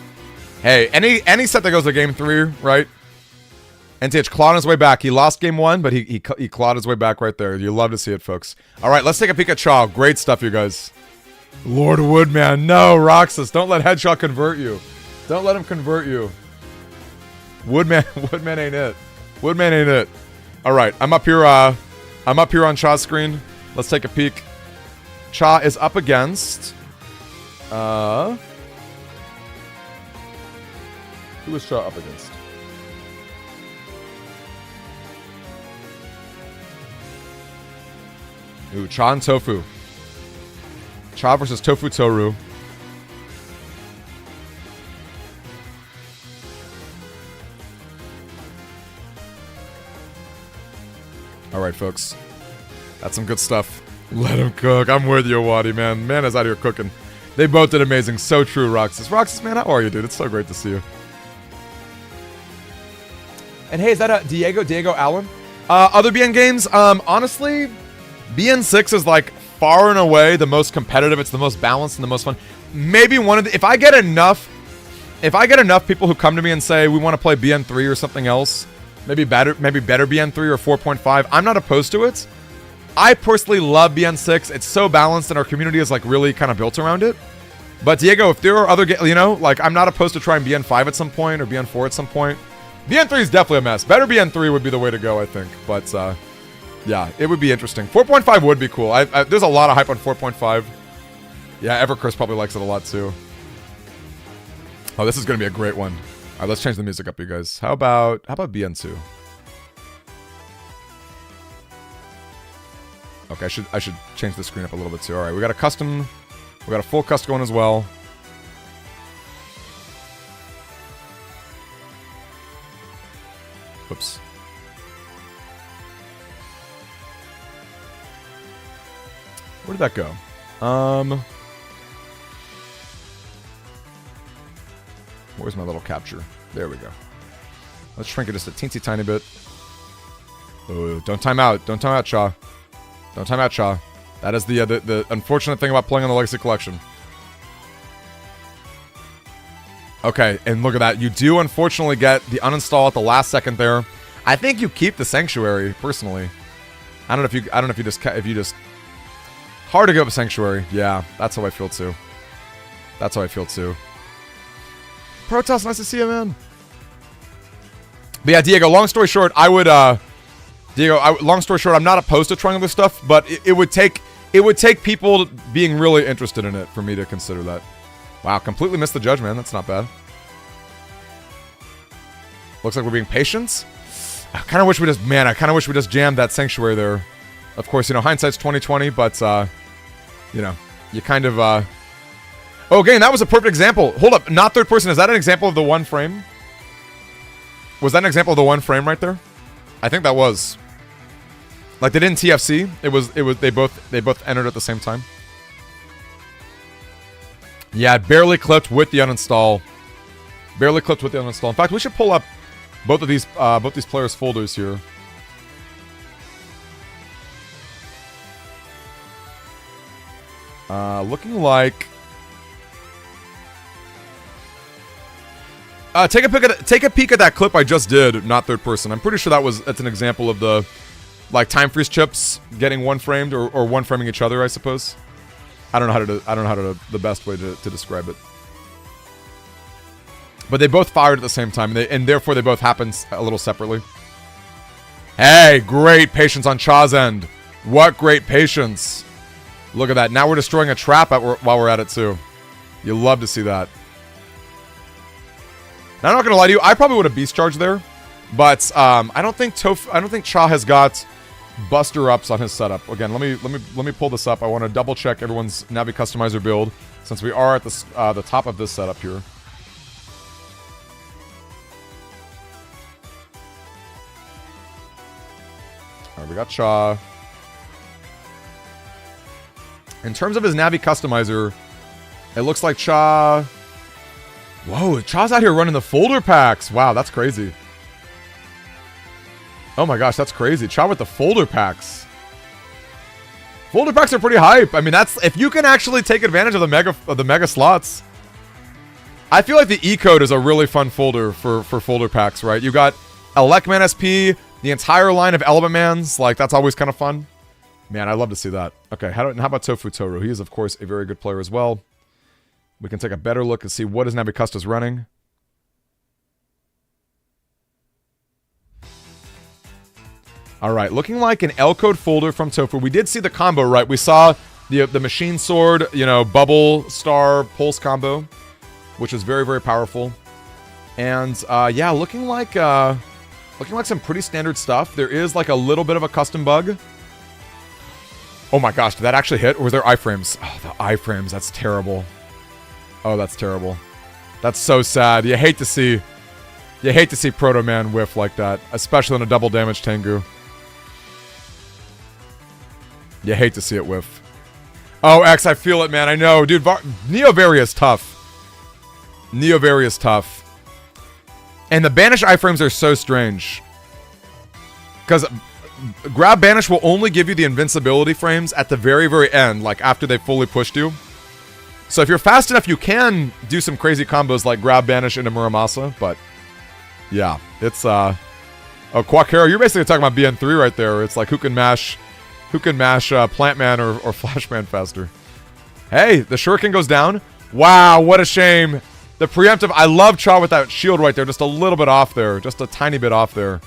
Hey, any set that goes to game 3, right? NTH clawed his way back. He lost game 1, but he clawed his way back right there. You love to see it, folks. Alright, let's take a peek at Chaw. Great stuff, you guys. Lord Woodman. No, Roxas. Don't let Headshaw convert you. Don't let him convert you. Woodman ain't it. Woodman ain't it. Alright, I'm up here on Chaw's screen. Let's take a peek. Chaw is up against... Who is Chaw up against? Ooh, Chaw and Tofu. Chaw versus Tofu Toru. Alright, folks. That's some good stuff. Let him cook. I'm with you, Wadi, man. Man is out here cooking. They both did amazing. So true, Roxas. Roxas, man, how are you, dude? It's so great to see you. And hey, is that a Diego Allen? Other BN games? Honestly, BN6 is like far and away the most competitive. It's the most balanced and the most fun. Maybe one of the, if I get enough people who come to me and say we want to play BN3 or something else, maybe better BN3 or 4.5, I'm not opposed to it. I personally love BN6. It's so balanced and our community is like really kind of built around it. But Diego, if there are other, like I'm not opposed to trying BN5 at some point or BN4 at some point. BN3 is definitely a mess. Better BN3 would be the way to go, I think. But yeah, it would be interesting. 4.5 would be cool. There's a lot of hype on 4.5. Yeah, Evercurse probably likes it a lot too. Oh, this is going to be a great one. All right, let's change the music up, you guys. How about BN2? Okay, I should change the screen up a little bit too. All right, we got a full custom going as well. Whoops. Where did that go? Where's my little capture? There we go. Let's shrink it just a teensy tiny bit. Oh, don't time out. Don't time out, Shaw. Don't time out, Shaw. That is the unfortunate thing about playing on the Legacy Collection. Okay, and look at that. You do unfortunately get the uninstall at the last second there. I think you keep the Sanctuary personally. I don't know if you just hard to give up Sanctuary. Yeah, that's how I feel too. That's how I feel too. Protoss, nice to see you, man. But yeah, Diego, long story short, long story short, I'm not opposed to trying other stuff, but it would take people being really interested in it for me to consider that. Wow, completely missed the judge, man. That's not bad. Looks like we're being patient. I kind of wish we just jammed that Sanctuary there. Of course, hindsight's 20/20, but you kind of Oh, again, that was a perfect example. Hold up, not third person. Is that an example of the one frame? Was that an example of the one frame right there? I think that was. Like they didn't TFC. They both entered at the same time. Yeah, barely clipped with the uninstall. Barely clipped with the uninstall. In fact, we should pull up both these players' folders here. Looking like. Take a peek at that clip I just did, not third person. I'm pretty sure that's an example of the like time freeze chips getting one framed or one framing each other, I suppose. I don't know how to the best way to describe it. But they both fired at the same time, and therefore they both happened a little separately. Hey, great patience on Cha's end. What great patience. Look at that. Now we're destroying a trap while we're at it too. You love to see that. Now, I'm not gonna lie to you. I probably would have beast charged there, but I don't think Cha has got buster ups on his setup. Again, let me pull this up. I want to double check everyone's Navi customizer build since we are at the top of this setup here. All right, we got Cha. In terms of his Navi customizer, it looks like Cha. Whoa, Cha's out here running the folder packs. Wow, that's crazy. Oh my gosh, that's crazy. Cha with the folder packs. Folder packs are pretty hype. I mean, that's if you can actually take advantage of the mega slots. I feel like the E code is a really fun folder for folder packs, right? You got Elecman SP, the entire line of Element Mans. Like that's always kind of fun. Man, I'd love to see that. Okay, how about Tofu Toru? He is of course a very good player as well. We can take a better look and see what his Navi Custa's running. All right, looking like an L code folder from Tofu. We did see the combo, right? We saw the machine sword, bubble star pulse combo, which is very, very powerful. And yeah, looking like some pretty standard stuff. There is like a little bit of a custom bug. Oh my gosh, did that actually hit? Or was there iframes? Oh, the iframes, that's terrible. Oh, that's terrible. That's so sad. You hate to see Proto Man whiff like that, especially on a double damage Tengu. You hate to see it whiff. Oh, X, I feel it, man. I know. Dude, Neovari is tough. Neovari is tough. And the Banish iframes are so strange. Because Grab Banish will only give you the invincibility frames at the very, very end, like after they fully pushed you. So if you're fast enough, you can do some crazy combos like Grab Banish into Muramasa, but yeah, it's oh, Quackero, you're basically talking about BN3 right there. It's like who can mash Plant Man or Flash Man faster. Hey, the Shuriken goes down. Wow, what a shame. The preemptive, I love Cha with that shield right there, just a little bit off there, just a tiny bit off there.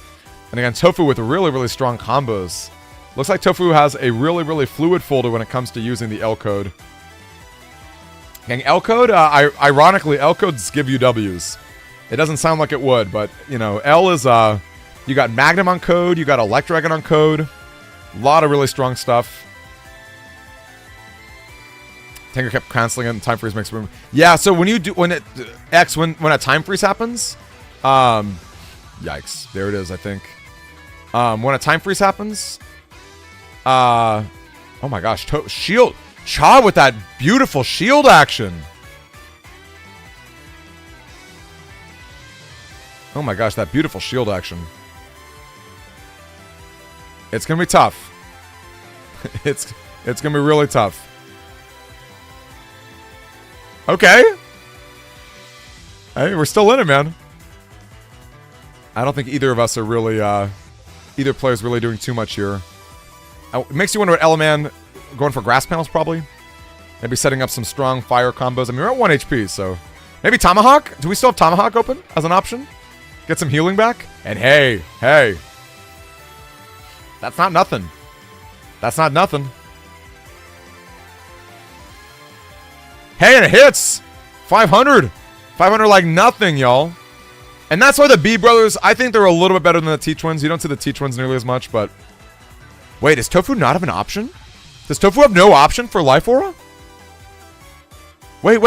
And again, Tofu with really, really strong combos. Looks like Tofu has a really, really fluid folder when it comes to using the L code. Gang, L code, ironically, L codes give you Ws. It doesn't sound like it would, but, you know, L is, you got Magnum on code, you got Electragon on code. A lot of really strong stuff. Tanker kept canceling it and time freeze makes room. Yeah, so when you do, when a time freeze happens, yikes, there it is, I think. When a time freeze happens, oh my gosh, shield, Cha with that beautiful shield action. Oh my gosh, that beautiful shield action. It's gonna be tough. It's gonna be really tough. Okay. Hey, we're still in it, man. I don't think either of us are really, either player's really doing too much here. It makes you wonder what Eleman going for grass panels, probably. Maybe setting up some strong fire combos. I mean, we're at 1 HP, so maybe Tomahawk? Do we still have Tomahawk open as an option? Get some healing back? And hey, that's not nothing. That's not nothing. Hey, and it hits! 500! 500 like nothing, y'all. And that's why the B brothers, I think they're a little bit better than the T-Twins. You don't see the T-Twins nearly as much, but... Wait, does Tofu not have an option? Does Tofu have no option for Life Aura? Wait.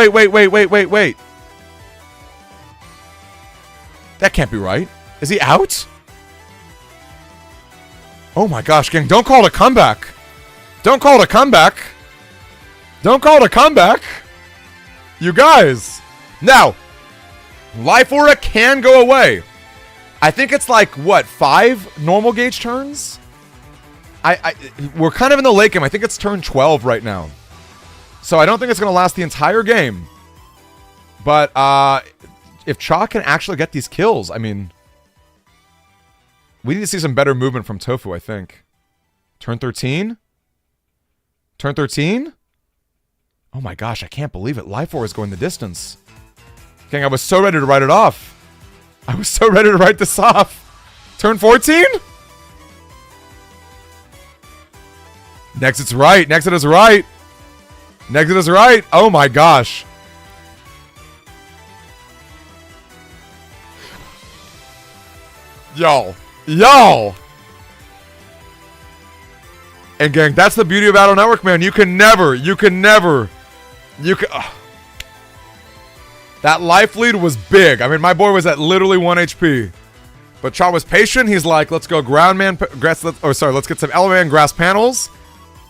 That can't be right. Is he out? Oh my gosh, gang, don't call it a comeback. Don't call it a comeback. Don't call it a comeback. You guys. Now, Life Aura can go away. I think it's like, what, 5 normal gauge turns? We're kind of in the late game. I think it's turn 12 right now. So I don't think it's going to last the entire game. But if Cha can actually get these kills, I mean... We need to see some better movement from Tofu, I think. Turn 13? Turn 13? Oh my gosh, I can't believe it. Life Aura is going the distance. Gang, I was so ready to write it off. I was so ready to write this off. Turn 14? Nexit's right. Nexit is right. Nexit is right. Oh my gosh. Yo. And gang, that's the beauty of Battle Network, man. You can never. That life lead was big. I mean, my boy was at literally 1 HP. But Cha was patient. He's like, let's go Groundman, let's get some Eleman Grass Panels.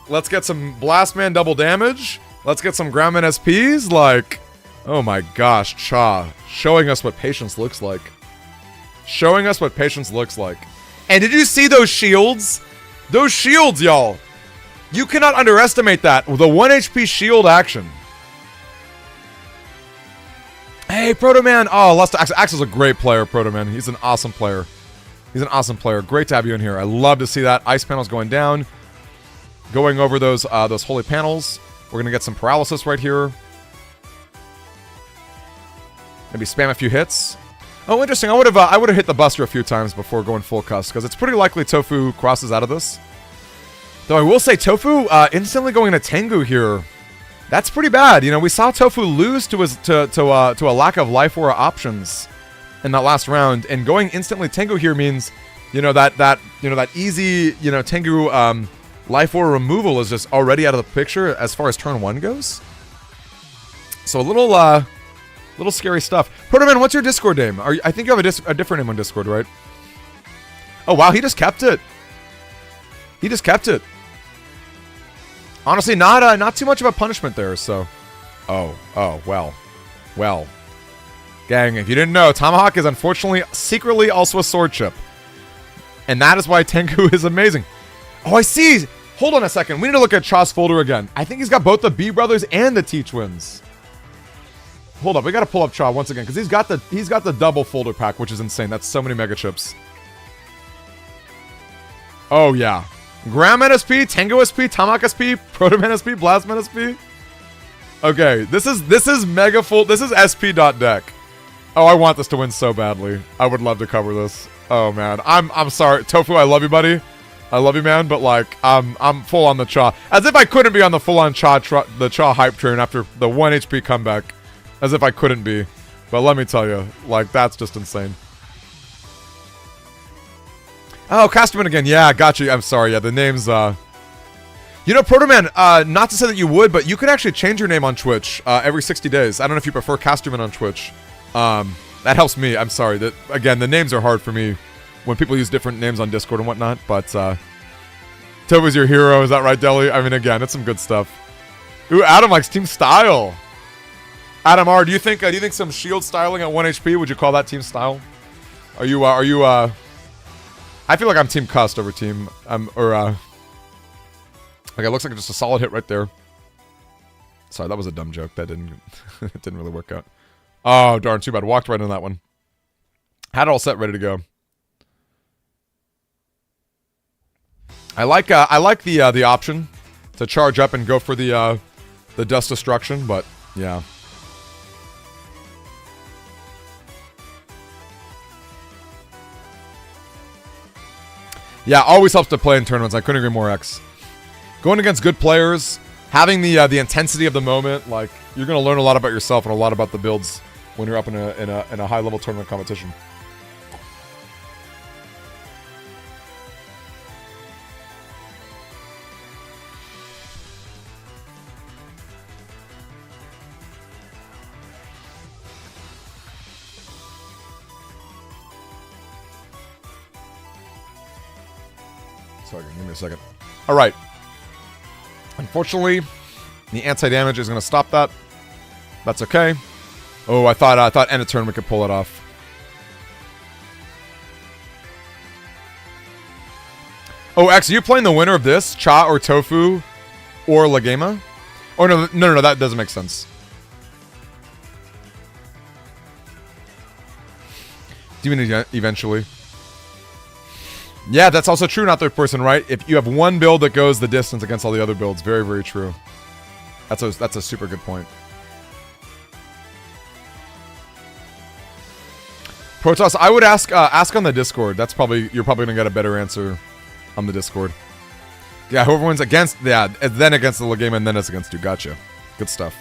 Let's get some Blastman double damage. Let's get some Groundman SPs. Like, oh my gosh, Cha. Showing us what patience looks like. Showing us what patience looks like. And did you see those shields? Those shields, y'all. You cannot underestimate that. The 1 HP shield action. Hey, Proto Man. Oh, Axel's a great player, Proto Man. He's an awesome player. He's an awesome player. Great to have you in here. I love to see that. Ice panels going down. Going over those holy panels. We're going to get some paralysis right here. Maybe spam a few hits. Oh, interesting. I would have hit the Buster a few times before going full cuss, because it's pretty likely Tofu crosses out of this. Though I will say, Tofu instantly going to Tengu here. That's pretty bad. You know, we saw Tofu lose to a lack of Life Aura options in that last round, and going instantly Tengu here means, that easy, Tengu Life Aura removal is just already out of the picture as far as turn 1 goes. So a little scary stuff. Protoman, what's your Discord name? I think you have a different name on Discord, right? Oh wow, he just kept it. He just kept it. Honestly, not too much of a punishment there, so... Oh, well. Gang, if you didn't know, Tomahawk is unfortunately secretly also a sword chip. And that is why Tengu is amazing. Oh, I see! Hold on a second. We need to look at Cha's folder again. I think he's got both the B brothers and the T twins. Hold up, we gotta pull up Cha once again, because he's got the double folder pack, which is insane. That's so many mega chips. Oh yeah. Graham SP, Tengu SP, Tomahawk SP, Protoman SP, Blastman SP. Okay, this is mega full. This is SP.deck. Oh, I want this to win so badly. I would love to cover this. Oh man, I'm sorry, Tofu. I love you, buddy. I love you, man. But like, I'm full on the Cha. As if I couldn't be on the full on the Cha hype train after the 1 HP comeback. As if I couldn't be. But let me tell you, like that's just insane. Oh, Casterman again. Yeah, got you. I'm sorry. Yeah, the name's You know, Protoman, not to say that you would, but you could actually change your name on Twitch every 60 days. I don't know if you prefer Casterman on Twitch. That helps me. I'm sorry. That again, the names are hard for me when people use different names on Discord and whatnot. But Tofu's your hero. Is that right, Deli? I mean, again, it's some good stuff. Ooh, Adam likes Team Style. Adam R, do you think some shield styling at 1 HP? Would you call that Team Style? Are you I feel like I'm Team Cust over Team like it looks like just a solid hit right there. Sorry, that was a dumb joke. That didn't it didn't really work out. Oh darn, too bad. Walked right into that one. Had it all set, ready to go. I like the option to charge up and go for the dust destruction, but yeah. Yeah, always helps to play in tournaments. I couldn't agree more, X. Going against good players, having the intensity of the moment, like you're gonna learn a lot about yourself and a lot about the builds when you're up in a high level tournament competition. Sorry, give me a second. All right. Unfortunately, the anti-damage is going to stop that. That's okay. Oh, I thought end of turn we could pull it off. Oh, X, are you playing the winner of this? Cha or Tofu or Lagema? Oh, no, that doesn't make sense. Do you mean eventually? Yeah, that's also true, not third person, right? If you have one build that goes the distance against all the other builds, very, very true. That's a super good point. Protoss, I would ask on the Discord. You're probably gonna get a better answer on the Discord. Yeah, whoever wins against, yeah, then against the Lagema, and then it's against you. Gotcha. Good stuff.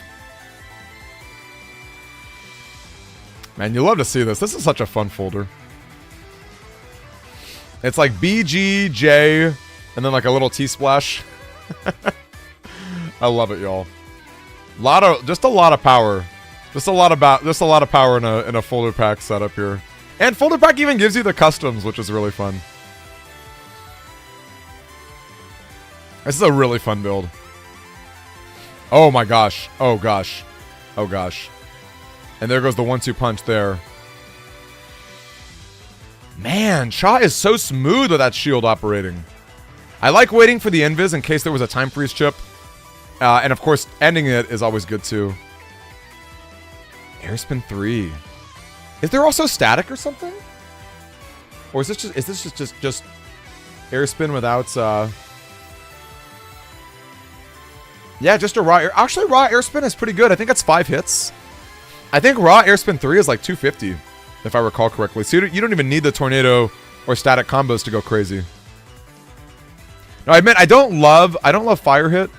Man, you love to see this. This is such a fun folder. It's like B, G, J, and then like a little T-splash. I love it, y'all. Just a lot of power. Just a lot of power in a folder pack setup here. And folder pack even gives you the customs, which is really fun. This is a really fun build. Oh my gosh. Oh gosh. Oh gosh. And there goes the 1-2 punch there. Man, Cha is so smooth with that shield operating. I like waiting for the invis in case there was a time freeze chip. And of course, ending it is always good too. Airspin 3. Is there also static or something? Or is this just airspin without yeah, just a raw air. Actually, raw airspin is pretty good. I think that's 5 hits. I think raw airspin 3 is like 250. If I recall correctly. So you don't even need the tornado or static combos to go crazy. No, I admit I don't love fire hit.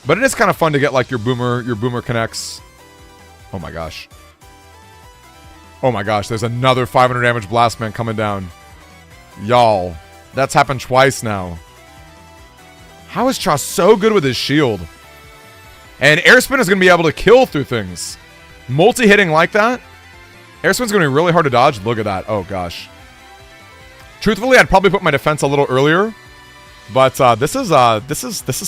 But it is kind of fun to get like your boomer connects. Oh my gosh. Oh my gosh, there's another 500 damage Blastman coming down. Y'all, that's happened twice now. How is Cha so good with his shield? And airspin is going to be able to kill through things. Multi-hitting like that? Airspin's going to be really hard to dodge. Look at that. Oh, gosh. Truthfully, I'd probably put my defense a little earlier. But this is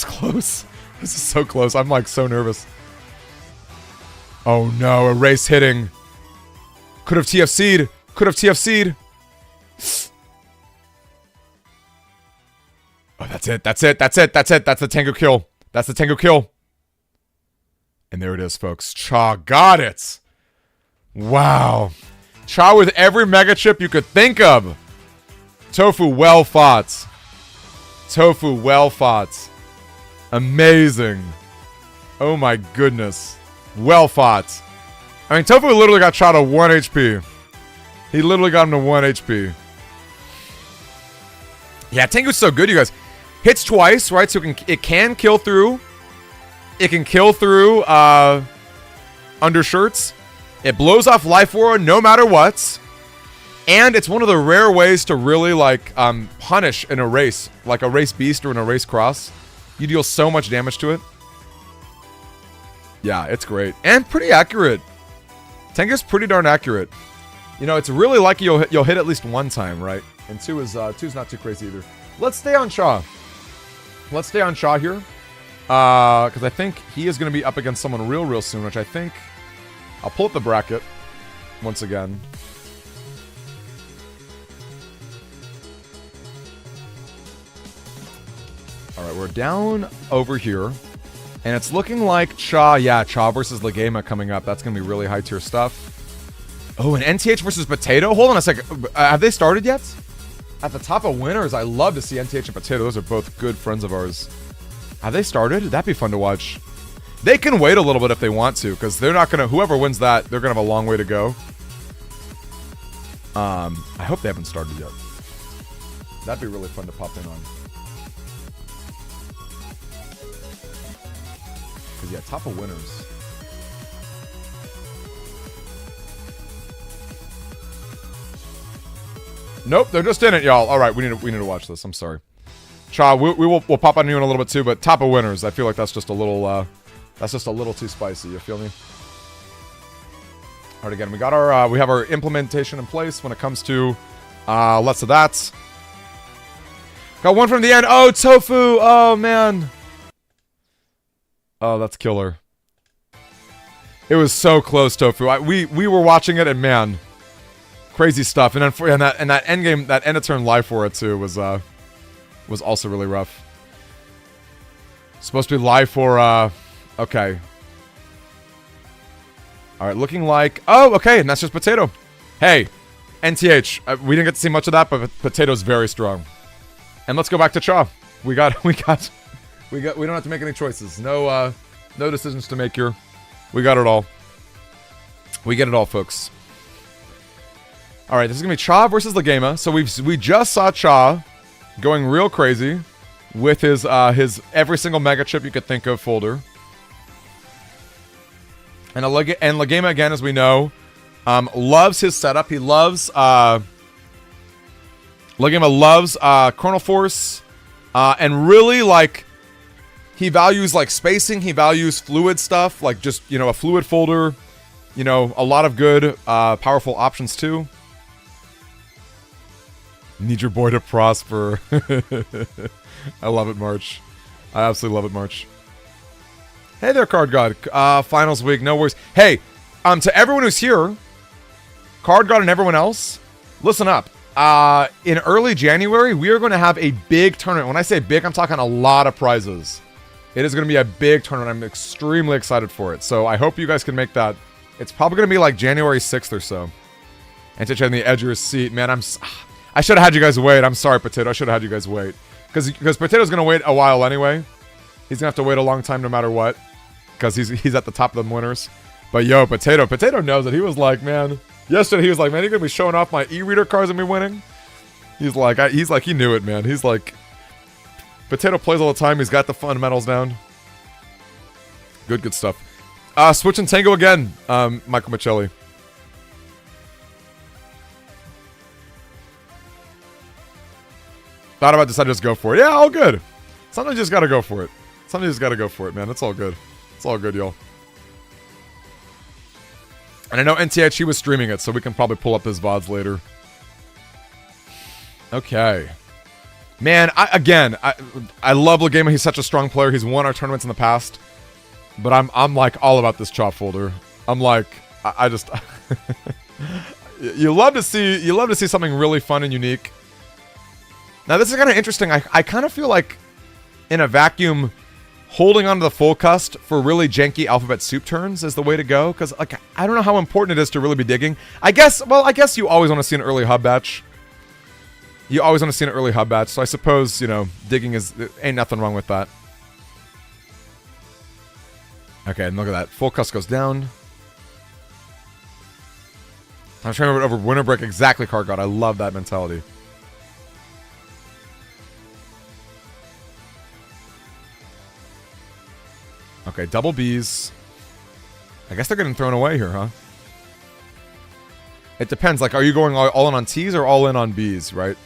close. This is so close. I'm like so nervous. Oh no, erase hitting. Could have TFC'd. Could have TFC'd. Oh, that's it. That's it. That's it. That's it. That's the Tengu kill. That's the Tengu kill. And there it is, folks. Cha got it. Wow. Cha with every mega chip you could think of. Tofu well fought. Tofu well fought. Amazing. Oh my goodness. Well fought. I mean, Tofu literally got Cha to 1 HP. He literally got him to 1 HP. Yeah, Tengu's so good, you guys. Hits twice, right? So it can kill through. It can kill through undershirts. It blows off Life Aura no matter what. And it's one of the rare ways to really like punish an erase, like a race beast or an erase cross. You deal so much damage to it. Yeah, it's great and pretty accurate. Tengu's pretty darn accurate. You know, it's really likely you'll hit at least one time, right? And two's not too crazy either. Let's stay on Cha. Let's stay on Cha here, because I think he is going to be up against someone real soon. Which I think I'll pull up the bracket once again. All right, we're down over here. And it's looking like Cha, yeah, Cha versus Legema coming up. That's going to be really high tier stuff. Oh, and NTH versus Potato? Hold on a second. Have they started yet? At the top of winners, I love to see NTH and Potato. Those are both good friends of ours. Have they started? That'd be fun to watch. They can wait a little bit if they want to, because they're not going to... Whoever wins that, they're going to have a long way to go. I hope they haven't started yet. That'd be really fun to pop in on. Yeah, top of winners. Nope, they're just in it, y'all. All right, we need to watch this. I'm sorry, Cha. We'll pop on you in a little bit too, but top of winners. I feel like that's just a little too spicy. You feel me? All right, again, we got our we have our implementation in place when it comes to lots of that. Got one from the end. Oh, Tofu. Oh man. Oh, that's killer. It was so close, Tofu. We were watching it, and man, crazy stuff. And then that end game, that end of turn life for it too was also really rough. Supposed to be live for okay. All right, looking like okay, and that's just Potato. Hey, NTH, we didn't get to see much of that, but Potato's very strong. And let's go back to Cha. We don't have to make any choices. No decisions to make here. We got it all. We get it all, folks. All right, this is gonna be Cha versus Legema. So we just saw Cha going real crazy with his every single mega chip you could think of folder. And Legema, again, as we know, loves his setup. He loves Legema loves Chrono Force, and really like. He values, like, spacing. He values fluid stuff. Like, just, you know, a fluid folder. You know, a lot of good, powerful options, too. Need your boy to prosper. I love it, March. I absolutely love it, March. Hey there, Card God. Finals week. No worries. Hey, to everyone who's here, Card God and everyone else, listen up. In early January, we are going to have a big tournament. When I say big, I'm talking a lot of prizes. It is going to be a big tournament. I'm extremely excited for it. So I hope you guys can make that. It's probably going to be like January 6th or so. And to on the edge of your seat. Man, I should have had you guys wait. I'm sorry, Potato. I should have had you guys wait. Because Potato's going to wait a while anyway. He's going to have to wait a long time no matter what. Because he's at the top of the winners. But yo, Potato knows it. He was like, man. Yesterday he was like, man, you're going to be showing off my e-reader cards and me winning? He's like, he knew it, man. He's like... Potato plays all the time. He's got the fundamentals down. Good stuff. Switching Tango again, Michael Michelli. Thought about decided to just go for it. Yeah, all good. Sometimes you just gotta go for it. Sometimes you just gotta go for it, man. It's all good. It's all good, y'all. And I know NTH, he was streaming it, so we can probably pull up his VODs later. Okay. Man, I love Legema. He's such a strong player. He's won our tournaments in the past. But I'm like all about this chop folder. I'm like, I just you love to see something really fun and unique. Now this is kind of interesting. I kind of feel like in a vacuum, holding onto the full cust for really janky alphabet soup turns is the way to go. Because like I don't know how important it is to really be digging. I guess you always want to see an early hub batch. You always want to see an early hub batch. So I suppose, you know, digging ain't nothing wrong with that. Okay, and look at that. Full cust goes down. I'm trying to remember over Winter Break exactly, Card God. I love that mentality. Okay, double Bs. I guess they're getting thrown away here, huh? It depends. Like, are you going all in on Ts or all in on Bs, right?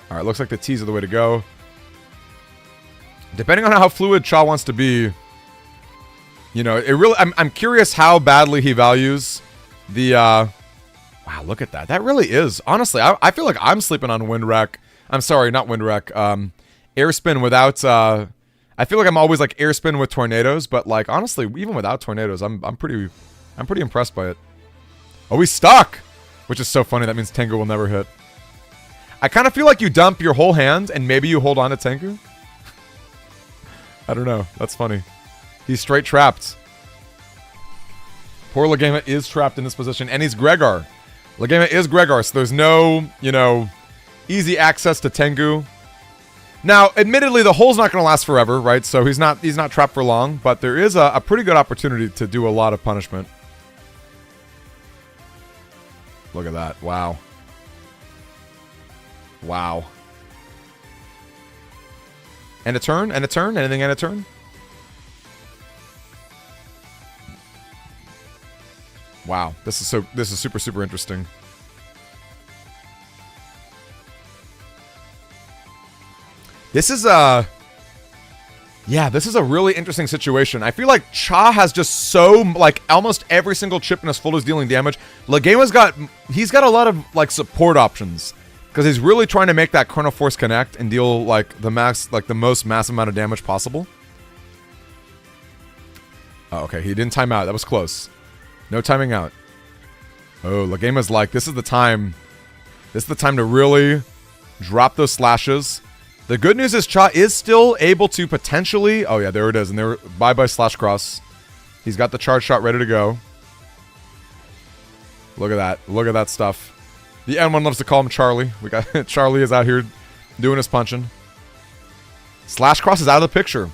Alright, looks like the Ts are the way to go. Depending on how fluid Cha wants to be, you know, it really... I'm curious how badly he values the... Wow, look at that. That really is. Honestly, I feel like I'm sleeping on Windwreck. I'm sorry, not Windwreck. Airspin without... I feel like I'm always like Airspin with Tornadoes, but like, honestly, even without Tornadoes, I'm pretty impressed by it. Oh, he's stuck! Which is so funny. That means Tengu will never hit. I kind of feel like you dump your whole hand and maybe you hold on to Tengu. I don't know. That's funny. He's straight trapped. Poor Legema is trapped in this position, and he's Gregar. Legema is Gregar, so there's no, you know, easy access to Tengu. Now, admittedly, the hole's not going to last forever, right? So he's not trapped for long, but there is a pretty good opportunity to do a lot of punishment. Look at that. Wow. Wow. And a turn? And a turn? Anything and a turn? Wow. This is super, super interesting. This is a really interesting situation. I feel like Cha has just so, like, almost every single chip in his fold is dealing damage. Legema's got a lot of, like, support options. Because he's really trying to make that Chrono Force connect and deal, like, the most massive amount of damage possible. Oh, okay, he didn't time out. That was close. No timing out. Oh, Legema's like, this is the time to really drop those slashes. The good news is Cha is still able to potentially... Oh, yeah, there it is. And there, bye-bye slash cross. He's got the charge shot ready to go. Look at that. Look at that stuff. The N1 loves to call him Charlie. We got Charlie is out here doing his punching. Slash cross is out of the picture.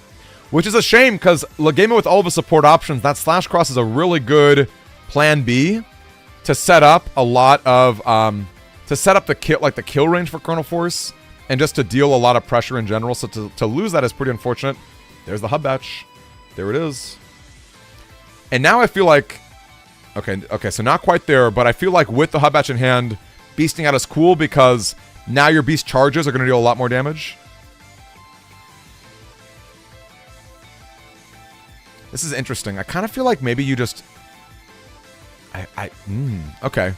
Which is a shame, because Legema with all of his support options, that slash cross is a really good plan B to set up a lot of... to set up the kill range for Chrono Force. And just to deal a lot of pressure in general. So to lose that is pretty unfortunate. There's the hub batch. There it is. And now I feel like... Okay, so not quite there. But I feel like with the hub batch in hand, beasting out is cool because now your beast charges are going to deal a lot more damage. This is interesting. I kind of feel like maybe you just... Okay.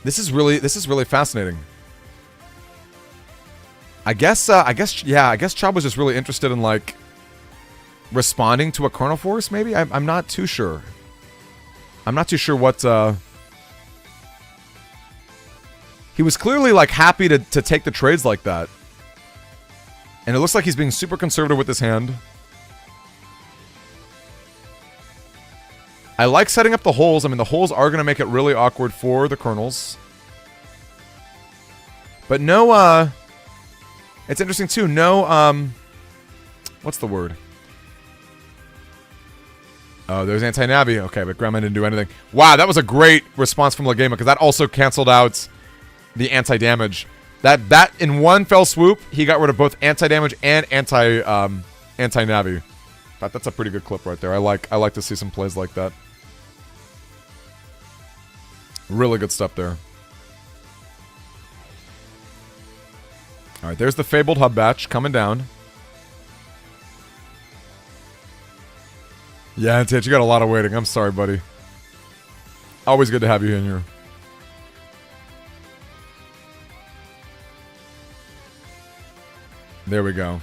This is really fascinating. I guess Cha was just really interested in, like, responding to a Chrono Force, maybe? I'm not too sure. I'm not too sure what, He was clearly, like, happy to take the trades like that. And it looks like he's being super conservative with his hand. I like setting up the holes. I mean, the holes are going to make it really awkward for the kernels. But no, it's interesting too. No, what's the word? Oh, there's anti-navi. Okay, but Grandma didn't do anything. Wow, that was a great response from Legema, because that also canceled out the anti-damage. That in one fell swoop, he got rid of both anti-damage and anti-navi. That's a pretty good clip right there. I like to see some plays like that. Really good stuff there. Alright, there's the Fabled Hub Batch coming down. Yeah, Antich, you got a lot of waiting. I'm sorry, buddy. Always good to have you in here. There we go.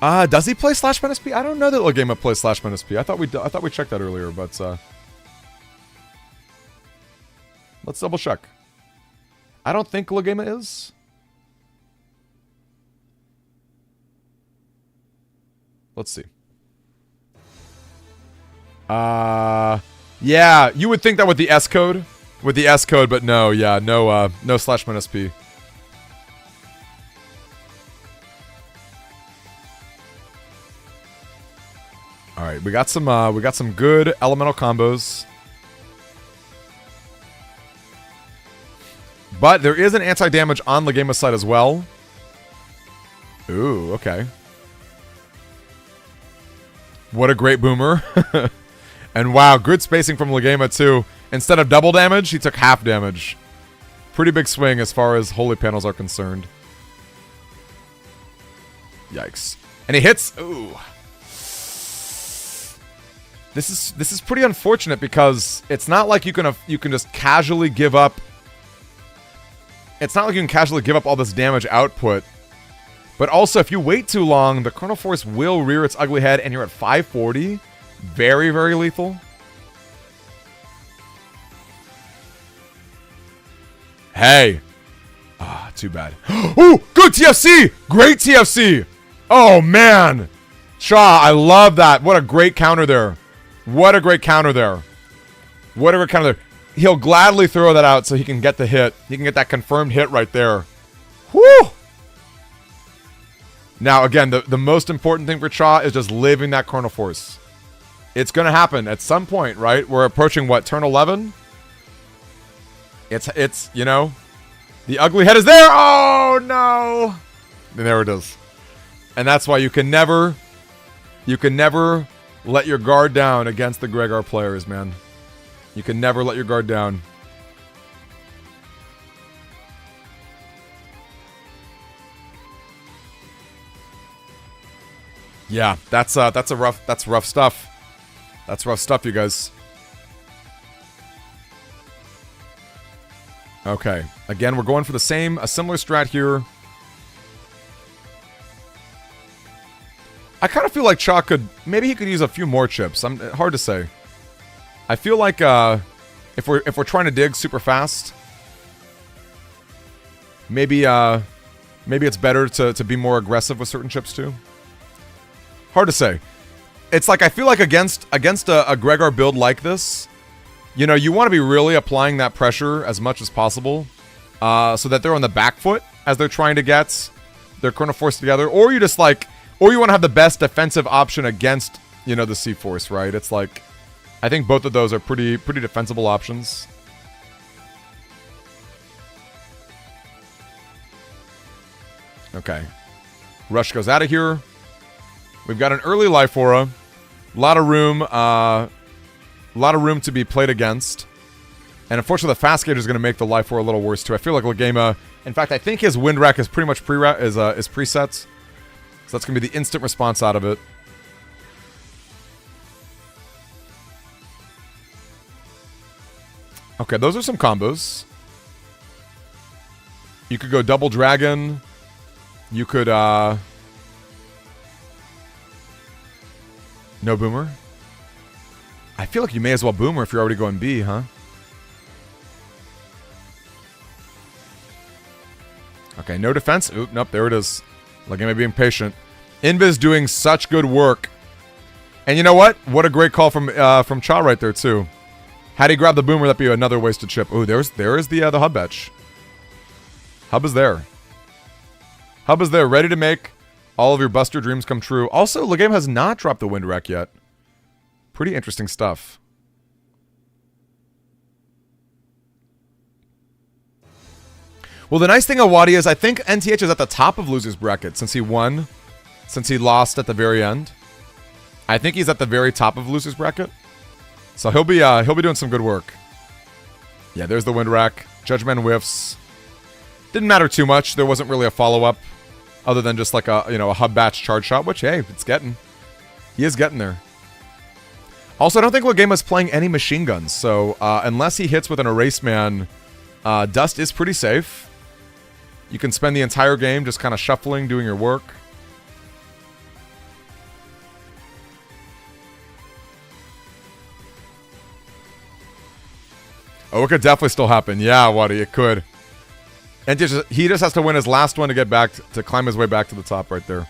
Does he play Slash Menace P? I don't know that Legema plays Slash Menace P. I thought we checked that earlier, but let's double check. I don't think Legema is. Let's see. Yeah, you would think that with the S code. With the S code, but no, yeah, no Slash Menace P. All right, we got some good elemental combos. But there is an anti-damage on Legema's side as well. Ooh, okay. What a great boomer. And wow, good spacing from Legema too. Instead of double damage, he took half damage. Pretty big swing as far as holy panels are concerned. Yikes. And he hits. Ooh. This is pretty unfortunate because it's not like you can just casually give up. It's not like you can casually give up all this damage output. But also, if you wait too long, the Chrono Force will rear its ugly head, and you're at 540. Very, very lethal. Hey. Ah, too bad. Ooh, good TFC! Great TFC! Oh, man. Shaw, I love that. What a great counter there. What a great counter there. What a great counter there. He'll gladly throw that out so he can get the hit. He can get that confirmed hit right there. Whew! Now, again, the most important thing for Cha is just living that Chrono Force. It's going to happen at some point, right? We're approaching, what, turn 11? It's you know, the ugly head is there. Oh, no. And there it is. And that's why you can never let your guard down against the Gregar players, man. You can never let your guard down. Yeah, that's rough stuff. That's rough stuff, you guys. Okay. Again, we're going for a similar strat here. I kind of feel like Cha maybe he could use a few more chips. Hard to say. I feel like if we're trying to dig super fast, maybe it's better to be more aggressive with certain chips too. Hard to say. It's like I feel like against a Gregar build like this, you know, you want to be really applying that pressure as much as possible, so that they're on the back foot as they're trying to get their Chrono Force together, or you want to have the best defensive option against, you know, the C-Force, right? It's like, I think both of those are pretty defensible options. Okay. Rush goes out of here. We've got an early Life Aura. A lot of room to be played against. And unfortunately, the Fast Gauge is going to make the Life Aura a little worse too. I feel like Legema, in fact, I think his Wind Rack is pretty much is presets. So that's going to be the instant response out of it. Okay, those are some combos. You could go double dragon. You could, no boomer? I feel like you may as well boomer if you're already going B, huh? Okay, no defense. Oop, nope, there it is. Legema being patient. Invis doing such good work. And you know what? What a great call from Cha right there, too. Had he grabbed the boomer, that'd be another wasted chip. Ooh, there is the hub etch. Hub is there. Hub is there, ready to make all of your Buster dreams come true. Also, Legema has not dropped the Wind Rack yet. Pretty interesting stuff. Well, the nice thing of Wadi is I think NTH is at the top of loser's bracket since he won, since he lost at the very end. I think he's at the very top of loser's bracket. So he'll be doing some good work. Yeah, there's the Wind Rack. Judgment whiffs. Didn't matter too much. There wasn't really a follow-up other than just like a hub batch charge shot, which, hey, it's getting. He is getting there. Also, I don't think Legama's playing any machine guns, so unless he hits with an Erase Man, Dust is pretty safe. You can spend the entire game just kind of shuffling, doing your work. Oh, it could definitely still happen. Yeah, Waddy, it could. And he just has to win his last one to get back to climb his way back to the top right there.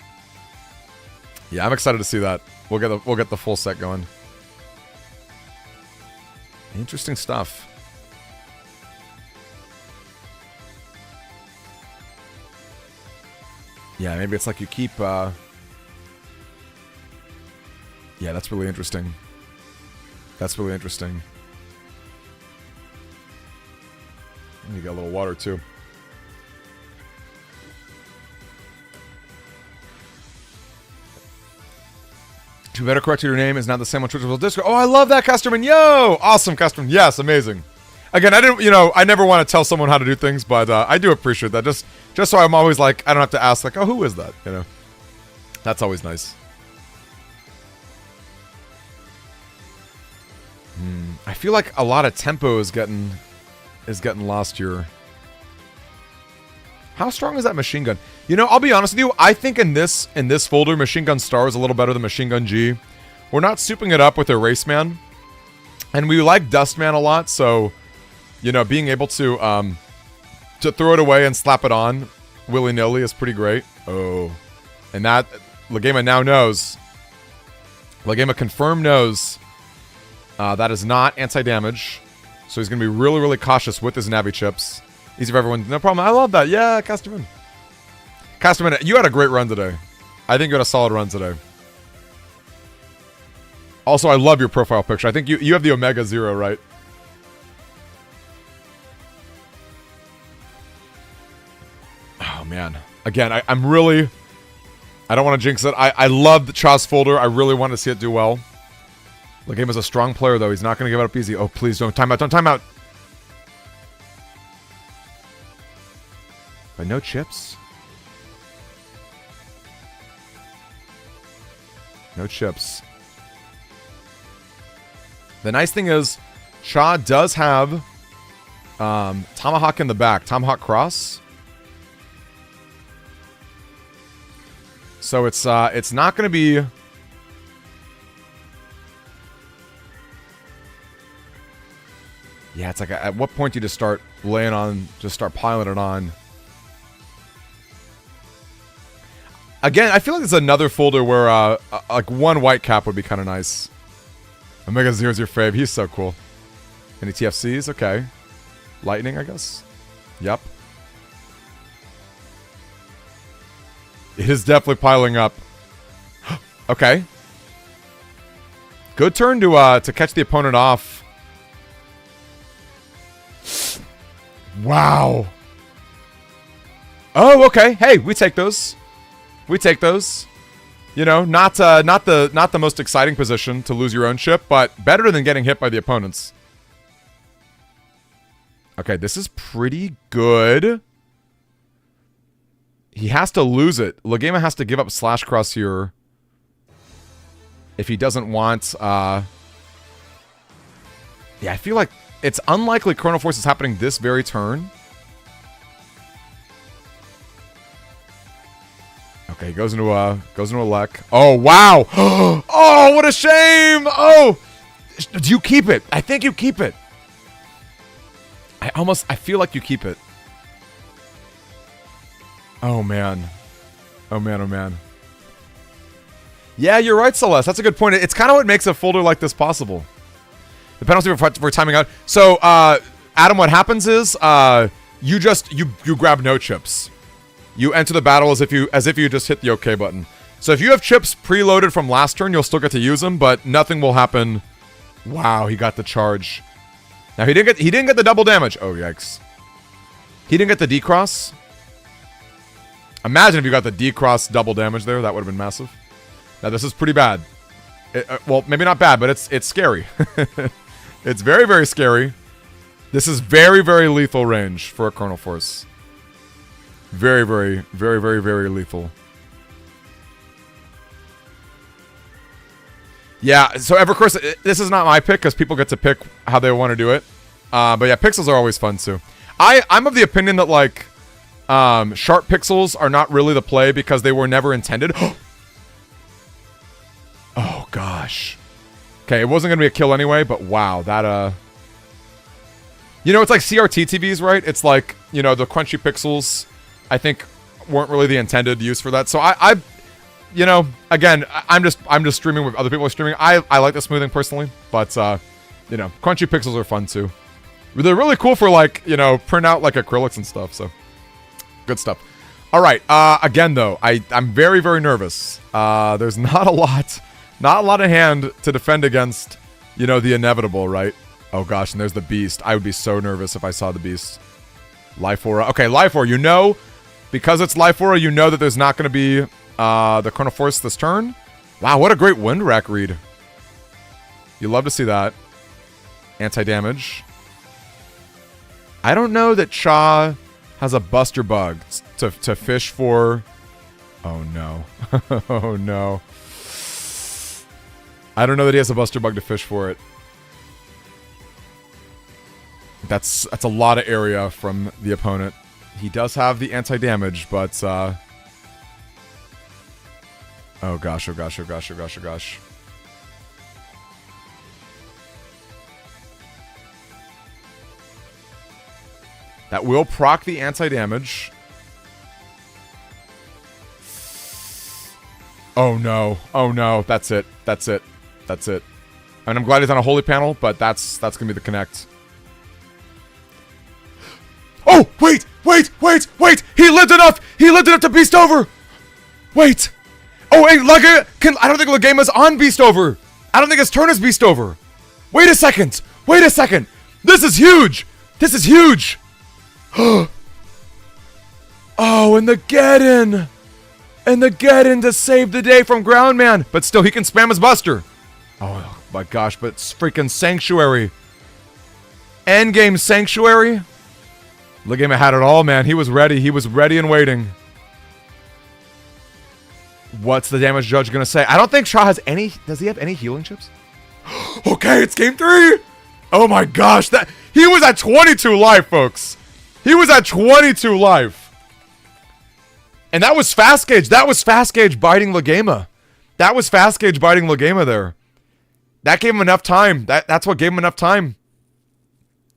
Yeah, I'm excited to see that. We'll get the full set going. Interesting stuff. Yeah, maybe it's like you keep. Yeah, that's really interesting. That's really interesting. You got a little water too. To better correct your name is not the same on Twitch as Discord. Oh, I love that, Custerman. Yo, awesome, Custerman. Yes, amazing. Again, I never want to tell someone how to do things, but I do appreciate that. Just so I'm always like, I don't have to ask like, oh, who is that? You know, that's always nice. I feel like a lot of tempo is getting lost here. How strong is that machine gun? You know, I'll be honest with you. I think in this folder, Machine Gun Star is a little better than Machine Gun G. We're not souping it up with Erase Man, and we like Dust Man a lot. So, you know, being able to throw it away and slap it on willy nilly is pretty great. Oh, and that Legama now knows. Legama confirmed knows that is not anti-damage. So he's going to be really, really cautious with his Navi chips. Easy for everyone. No problem. I love that. Yeah, Custerman. Custerman, you had a great run today. I think you had a solid run today. Also, I love your profile picture. I think you have the Omega Zero, right? Oh, man. Again, I'm really... I don't want to jinx it. I love the Chaz folder. I really want to see it do well. Legama's a strong player, though. He's not going to give it up easy. Oh, please don't time out. Don't time out. But no chips. No chips. The nice thing is, Cha does have Tomahawk in the back. Tomahawk Cross. So it's not going to be... Yeah, it's like at what point do you just start laying on, just start piling it on? Again, I feel like it's another folder where like one white cap would be kind of nice. Omega Zero's your fave. He's so cool. Any TFCs? Okay. Lightning, I guess. Yep. It is definitely piling up. Okay. Good turn to catch the opponent off. Wow. Oh, okay. Hey, we take those. We take those. You know, not the most exciting position to lose your own chip, but better than getting hit by the opponents. Okay, this is pretty good. He has to lose it. Legama has to give up Slash Cross here if he doesn't want... Yeah, I feel like it's unlikely Chrono Force is happening this very turn. Okay, goes into a Lek. Oh, wow! Oh, what a shame! Oh! Do you keep it? I think you keep it. I feel like you keep it. Oh, man. Oh, man, oh, man. Yeah, you're right, Celeste. That's a good point. It's kind of what makes a folder like this possible. The penalty for timing out. So, Adam, what happens is, you grab no chips. You enter the battle as if you just hit the OK button. So if you have chips preloaded from last turn, you'll still get to use them, but nothing will happen. Wow, he got the charge. Now he didn't get the double damage. Oh, yikes. He didn't get the D-cross. Imagine if you got the D-cross double damage there. That would have been massive. Now this is pretty bad. Well, maybe not bad, but it's scary. It's very, very scary. This is very, very lethal range for a Chrono Force. Very, very, very, very, very lethal. Yeah, so EverCourse, this is not my pick because people get to pick how they want to do it. But yeah, pixels are always fun too. I'm of the opinion that like sharp pixels are not really the play because they were never intended. Oh gosh. Okay, it wasn't gonna be a kill anyway, but wow, that you know, it's like CRT TVs, right? It's like, you know, the crunchy pixels, I think, weren't really the intended use for that. So I you know, again, I'm just streaming with other people are streaming. I like the smoothing personally, but you know, crunchy pixels are fun too. They're really cool for like, you know, print out like acrylics and stuff. So good stuff. All right. Again though, I'm very, very nervous. There's not a lot of hand to defend against, you know, the inevitable, right? Oh gosh, and there's the beast. I would be so nervous if I saw the beast. Life Aura. Okay, Life Aura, you know, because it's Life Aura, you know that there's not going to be the Chrono Force this turn. Wow, what a great Wind Rack read. You love to see that. Anti-damage. I don't know that Cha has a Buster Bug to fish for. Oh no. Oh no. I don't know that he has a Buster Bug to fish for it. That's a lot of area from the opponent. He does have the anti-damage, but oh gosh, oh gosh, oh gosh, oh gosh, oh gosh. That will proc the anti-damage. Oh no. Oh no. That's it. That's it. That's it. And I'm glad he's on a holy panel, but that's gonna be the connect. Oh, wait! Wait! Wait! Wait! He lived enough! He lived enough to beast over! Wait! Oh, wait, I don't think Legama's on beast over! I don't think his turn is beast over! Wait a second! Wait a second! This is huge! This is huge! Oh, and the Geddon! And the Geddon to save the day from Groundman! But still, he can spam his Buster! Oh my gosh, but it's freaking Sanctuary! Endgame Sanctuary? Legama had it all, man. He was ready. He was ready and waiting. What's the damage judge gonna say? I don't think Cha has any... Does he have any healing chips? Okay, it's game 3! Oh my gosh, that... He was at 22 life, folks! He was at 22 life! And that was Fast Gauge. That was Fast Gauge biting Legama. That was Fast Gauge biting Legama there. That gave him enough time. That's what gave him enough time.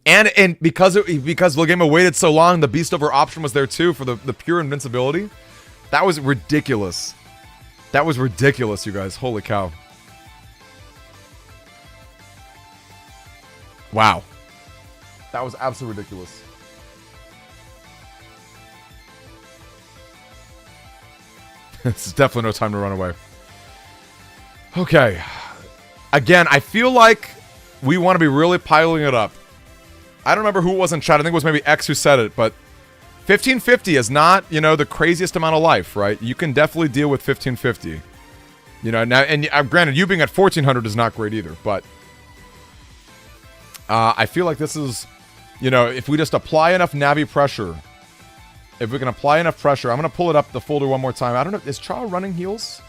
And because Legama waited so long, the Beast Over option was there too for the pure invincibility. That was ridiculous. That was ridiculous, you guys. Holy cow. Wow. That was absolutely ridiculous. This is definitely no time to run away. Okay. Again, I feel like we want to be really piling it up. I don't remember who it was in chat. I think it was maybe X who said it, but 1550 is not, you know, the craziest amount of life, right? You can definitely deal with 1550. You know, now, and granted, you being at 1400 is not great either, but I feel like this is, you know, if we just apply enough Navi pressure, if we can apply enough pressure, I'm going to pull it up the folder one more time. I don't know, is Cha running heals?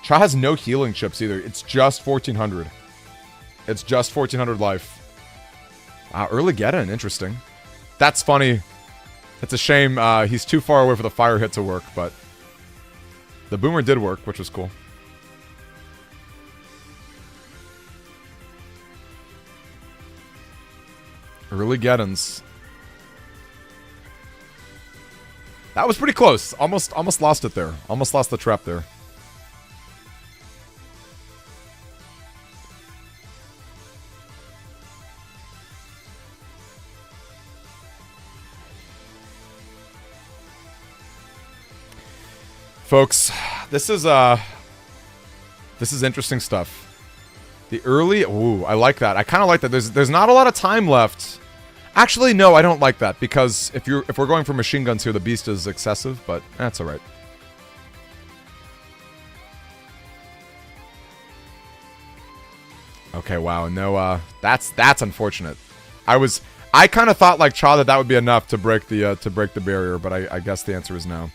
Cha has no healing chips either. It's just 1400. It's just 1400 life. Early Geddon, interesting. That's funny. It's a shame he's too far away for the fire hit to work, but the boomer did work, which was cool. Early Geddons. That was pretty close. Almost lost it there. Almost lost the trap there. Folks, this is interesting stuff. The early, ooh, I like that. I kind of like that. There's not a lot of time left. Actually, no, I don't like that because if we're going for machine guns here, the beast is excessive, but that's all right. Okay, wow, no, that's unfortunate. I kind of thought like Cha that would be enough to break the barrier, but I guess the answer is no.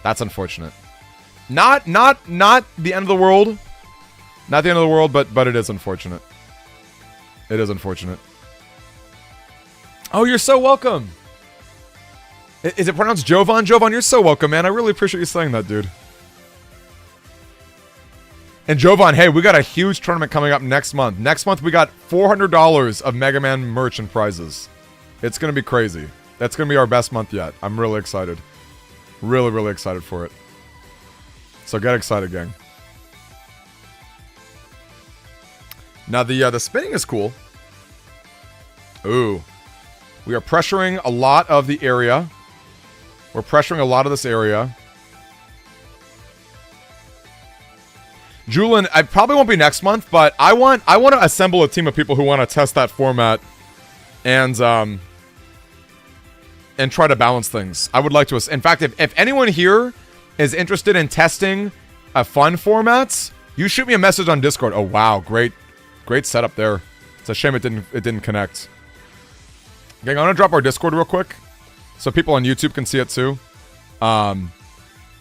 That's unfortunate. Not the end of the world. Not the end of the world, but it is unfortunate. It is unfortunate. Oh, you're so welcome. Is it pronounced Jovan? Jovan, you're so welcome, man. I really appreciate you saying that, dude. And Jovan, hey, we got a huge tournament coming up next month. Next month, we got $400 of Mega Man merch and prizes. It's going to be crazy. That's going to be our best month yet. I'm really excited. Really, really excited for it. So get excited, gang. Now, the spinning is cool. Ooh. We are pressuring a lot of the area. We're pressuring a lot of this area. Julian, I probably won't be next month, but I want to assemble a team of people who want to test that format and try to balance things. I would like to. In fact, if anyone here is interested in testing a fun formats, you shoot me a message on Discord. Oh wow, great setup there. It's a shame it didn't connect. Gang, I'm gonna drop our Discord real quick, so people on YouTube can see it too.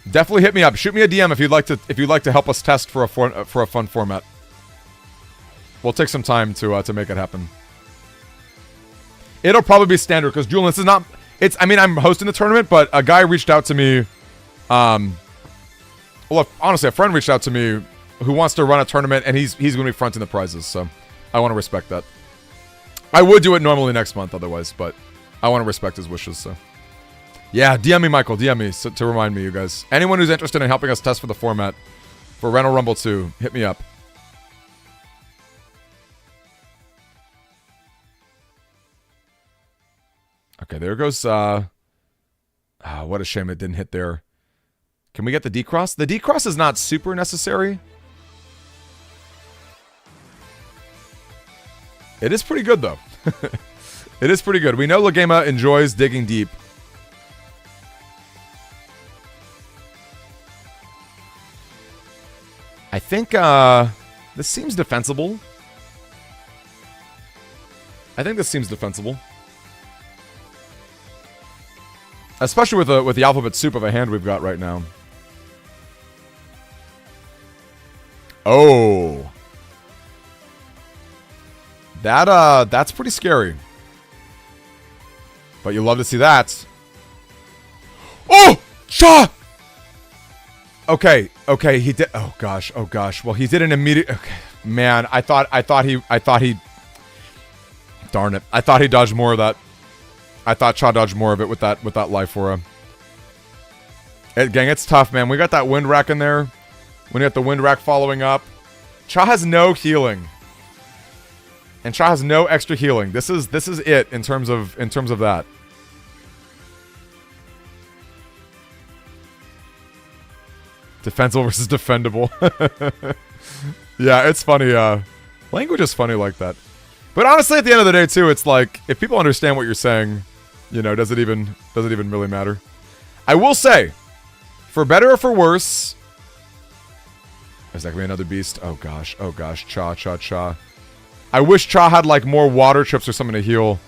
Definitely hit me up. Shoot me a DM if you'd like to help us test for a fun format. We'll take some time to make it happen. It'll probably be standard because Julian, this is not. I mean, I'm hosting the tournament, but a guy reached out to me. Well, honestly, a friend reached out to me who wants to run a tournament, and he's going to be fronting the prizes. So I want to respect that. I would do it normally next month, otherwise, but I want to respect his wishes. So. Yeah, DM me, Michael. DM me to remind me, you guys. Anyone who's interested in helping us test for the format for Rental Rumble 2, hit me up. Okay, there goes... what a shame it didn't hit there. Can we get the D-Cross? The D-Cross is not super necessary. It is pretty good, though. It is pretty good. We know Legema enjoys digging deep. I think this seems defensible. Especially with the alphabet soup of a hand we've got right now. Oh. That's pretty scary. But you love to see that. Oh! Shaw! Okay, he did. Oh gosh. Well, he did an immediate. Okay, man, I thought he. Darn it! I thought he dodged more of that. I thought Cha dodged more of it with that life aura. Gang, it's tough, man. We got that wind rack in there. We got the wind rack following up. Cha has no healing, and Cha has no extra healing. This is it in terms of that. Defensible versus defendable. Yeah, it's funny. Language is funny like that. But honestly, at the end of the day, too, it's like if people understand what you're saying, you know, does it even really matter? I will say, for better or for worse, is that gonna be another beast? Oh gosh, Cha. I wish Cha had like more water chips or something to heal.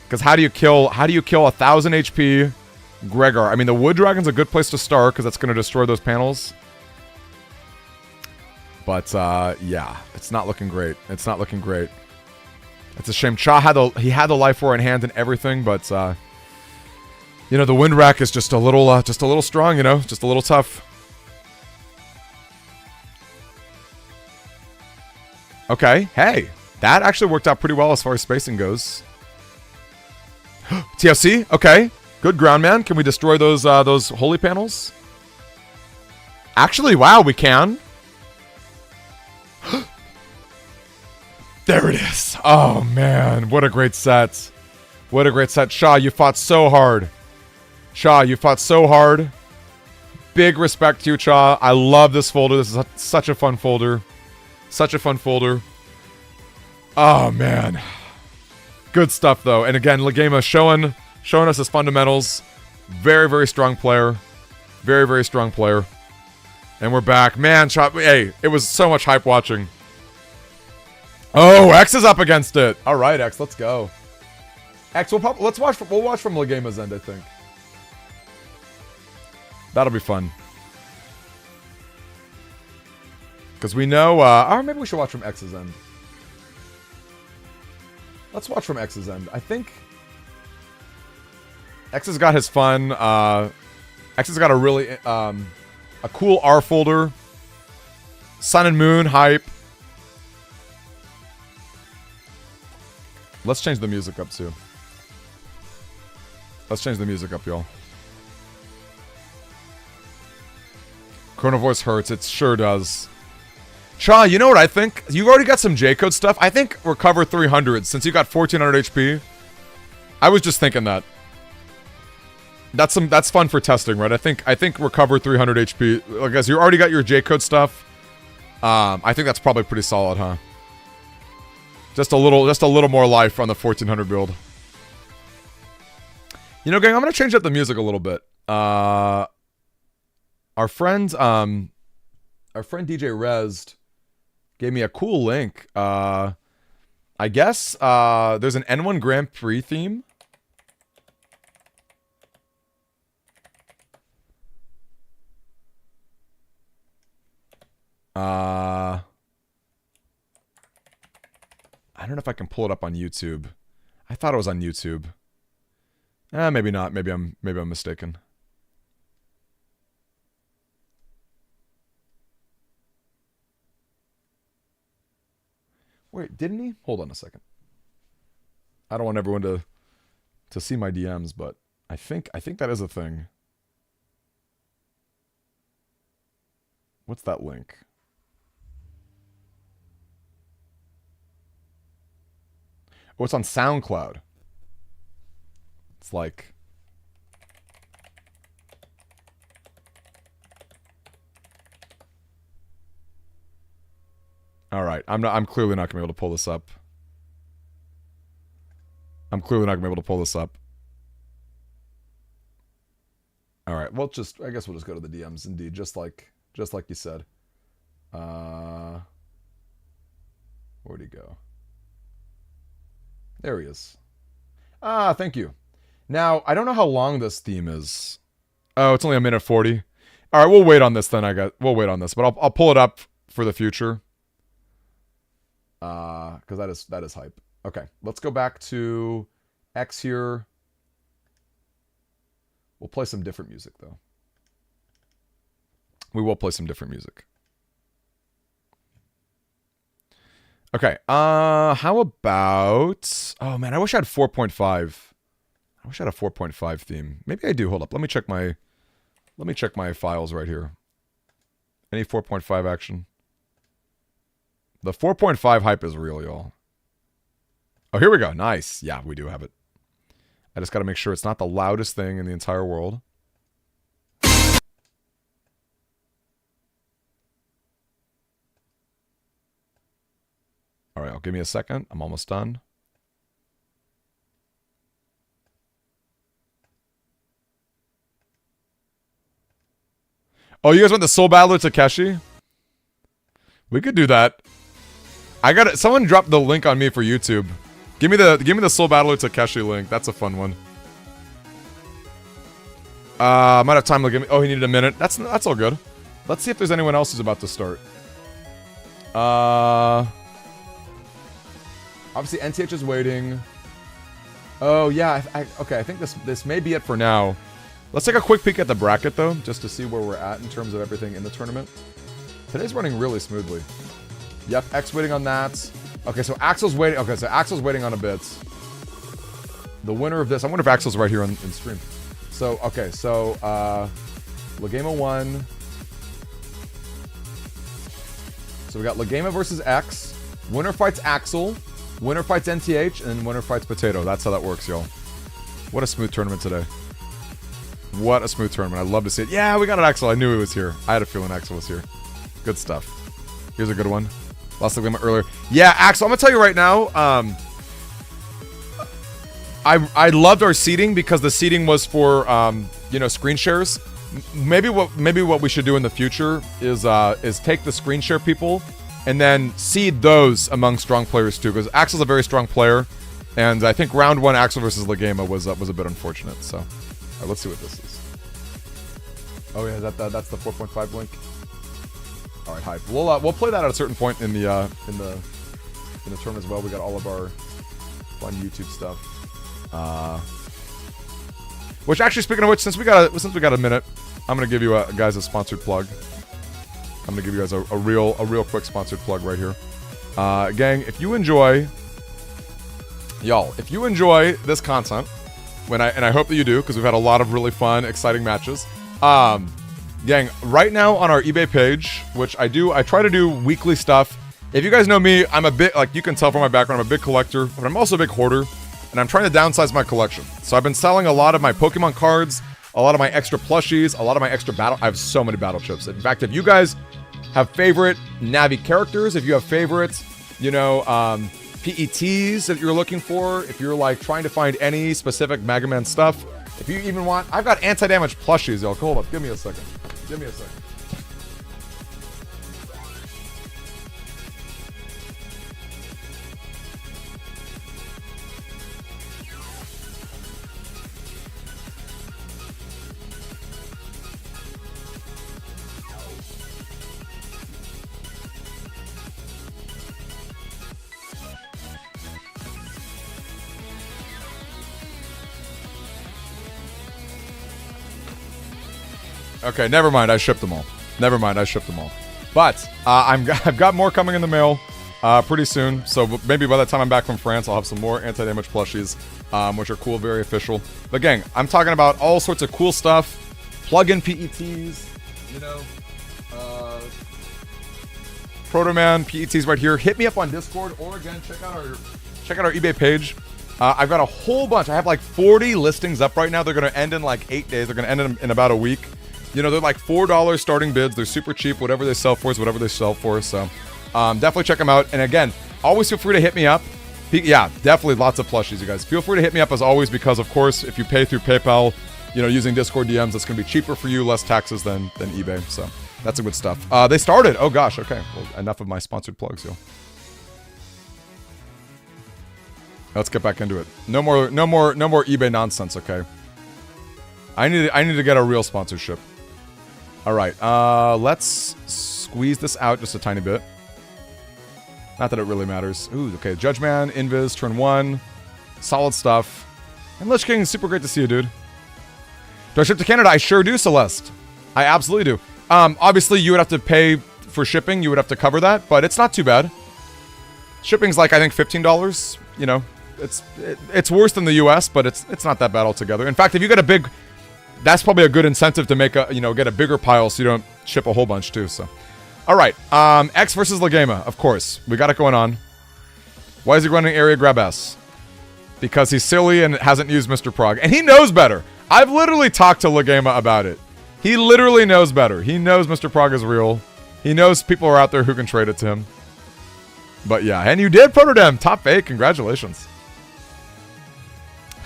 Because how do you kill 1,000 HP Gregor? I mean, the Wood Dragon's a good place to start because that's gonna destroy those panels. But yeah, it's not looking great. It's a shame. Cha had the life aura in hand and everything, but you know, the wind rack is just a little strong, you know, just a little tough. Okay, hey, that actually worked out pretty well as far as spacing goes. TFC, okay, good ground man. Can we destroy those holy panels? Actually, wow, we can. There it is. Oh, man. What a great set. What a great set. Shaw, you fought so hard. Big respect to you, Cha. I love this folder. This is such a fun folder. Oh, man. Good stuff, though. And again, Legema showing us his fundamentals. Very, very strong player. Very, very strong player. And we're back. Man, Cha, hey, it was so much hype watching. Oh, X is up against it. All right, X, let's go. X, we'll watch from Legema's end, I think. That'll be fun. Because we know, or maybe we should watch from X's end. Let's watch from X's end. I think X has got his fun. X has got a really, a cool R folder. Sun and Moon hype. Let's change the music up too. Let's change the music up, y'all. Chrono Voice hurts. It sure does. Cha, you know what I think? You already got some J-code stuff. I think recover 300 since you got 1400 HP. I was just thinking that. That's fun for testing, right? I think recover 300 HP. Like, guys, you already got your J-code stuff. I think that's probably pretty solid, huh? Just a little more life on the 1400 build. You know, gang, I'm gonna change up the music a little bit. Our friend DJ Rezd gave me a cool link. I guess there's an N1 Grand Prix theme. I don't know if I can pull it up on YouTube. I thought it was on YouTube. Maybe not. Maybe I'm mistaken. Wait, didn't he? Hold on a second. I don't want everyone to see my DMs, but I think that is a thing. What's that link? Oh, it's on SoundCloud. It's like... Alright, I'm clearly not gonna be able to pull this up. I'm clearly not gonna be able to pull this up. Alright, well, I guess we'll just go to the DMs, indeed, just like you said. Where'd he go? There he is. Ah, thank you. Now, I don't know how long this theme is. Oh, it's only 1:40. All right, we'll wait on this then. We'll wait on this, but I'll pull it up for the future. Because that is hype. Okay, let's go back to X here. We'll play some different music though. We will play some different music. Okay, how about... Oh, man, I wish I had 4.5. I wish I had a 4.5 theme. Maybe I do. Hold up. Let me check my files right here. Any 4.5 action? The 4.5 hype is real, y'all. Oh, here we go. Nice. Yeah, we do have it. I just got to make sure it's not the loudest thing in the entire world. All right, give me a second. I'm almost done. Oh, you guys want the Soul Battler Takeshi? We could do that. I got it. Someone dropped the link on me for YouTube. Give me the Soul Battler Takeshi link. That's a fun one. Might have time to give me. Oh, he needed a minute. That's all good. Let's see if there's anyone else who's about to start. Obviously, NTH is waiting. Oh, yeah. Okay, I think this may be it for now. Let's take a quick peek at the bracket, though, just to see where we're at in terms of everything in the tournament. Today's running really smoothly. Yep, X waiting on that. Okay, so Axel's waiting. Okay, so Axel's waiting on a bit. The winner of this... I wonder if Axel's right here in stream. So, okay, so... Legema won. So we got Legema versus X. Winner fights Axel. Winner fights NTH, and winner fights Potato. That's how that works, y'all. What a smooth tournament today. What a smooth tournament. I'd love to see it. Yeah, we got an Axel. I knew he was here. I had a feeling Axel was here. Good stuff. Here's a good one. Lost the Legema earlier. Yeah, Axel, I'm going to tell you right now, I loved our seating because the seating was for, screen shares. Maybe what we should do in the future is take the screen share people and then seed those among strong players too, because Axel's a very strong player, and I think round one Axel versus Legema was a bit unfortunate. So, all right, let's see what this is. Oh yeah, that's the 4.5 link. All right, hype. We'll play that at a certain point in the term as well. We got all of our fun YouTube stuff. Which actually, speaking of which, since we got a minute, I'm gonna give you guys a sponsored plug. I'm gonna give you guys a real quick sponsored plug right here. Gang, if you enjoy this content, and I hope that you do, because we've had a lot of really fun, exciting matches. Gang, right now on our eBay page, which I try to do weekly stuff. If you guys know me, I'm a bit, like you can tell from my background, I'm a big collector, but I'm also a big hoarder, and I'm trying to downsize my collection. So I've been selling a lot of my Pokemon cards, a lot of my extra plushies, a lot of my extra I have so many battle chips. In fact, if you guys have favorite Navi characters, if you have favorites, PETs that you're looking for, if you're like trying to find any specific Mega Man stuff, if you even want, I've got anti-damage plushies, yo. Hold up, give me a second. Okay, never mind. I shipped them all. But I've got more coming in the mail pretty soon. So maybe by the time I'm back from France, I'll have some more anti-damage plushies, which are cool, very official. But gang, I'm talking about all sorts of cool stuff. Plug-in PETs, Proto Man PETs right here. Hit me up on Discord, or again, check out our eBay page. I've got a whole bunch. I have like 40 listings up right now. They're gonna end in like 8 days. They're gonna end in about a week. They're like $4 starting bids. They're super cheap. Whatever they sell for is whatever they sell for. So definitely check them out. And again, always feel free to hit me up. Yeah, definitely lots of plushies, you guys. Feel free to hit me up as always, because of course, if you pay through PayPal, using Discord DMs, it's going to be cheaper for you, less taxes than eBay. So that's a good stuff. They started. Oh gosh. Okay. Well, enough of my sponsored plugs, yo. Let's get back into it. No more eBay nonsense. Okay. I need to get a real sponsorship. All right, let's squeeze this out just a tiny bit. Not that it really matters. Ooh, okay, Judge Man, Invis, turn 1. Solid stuff. And Lich King, super great to see you, dude. Do I ship to Canada? I sure do, Celeste. I absolutely do. Obviously, you would have to pay for shipping. You would have to cover that, but it's not too bad. Shipping's like, I think, $15. It's worse than the US, but it's not that bad altogether. In fact, if you get a big... That's probably a good incentive to make get a bigger pile so you don't ship a whole bunch too, so. All right, X versus Legema, of course. We got it going on. Why is he running area grab S? Because he's silly and hasn't used Mr. Prog. And he knows better. I've literally talked to Legema about it. He literally knows better. He knows Mr. Prog is real. He knows people are out there who can trade it to him. But yeah, and you did, Protodem. Top 8, congratulations.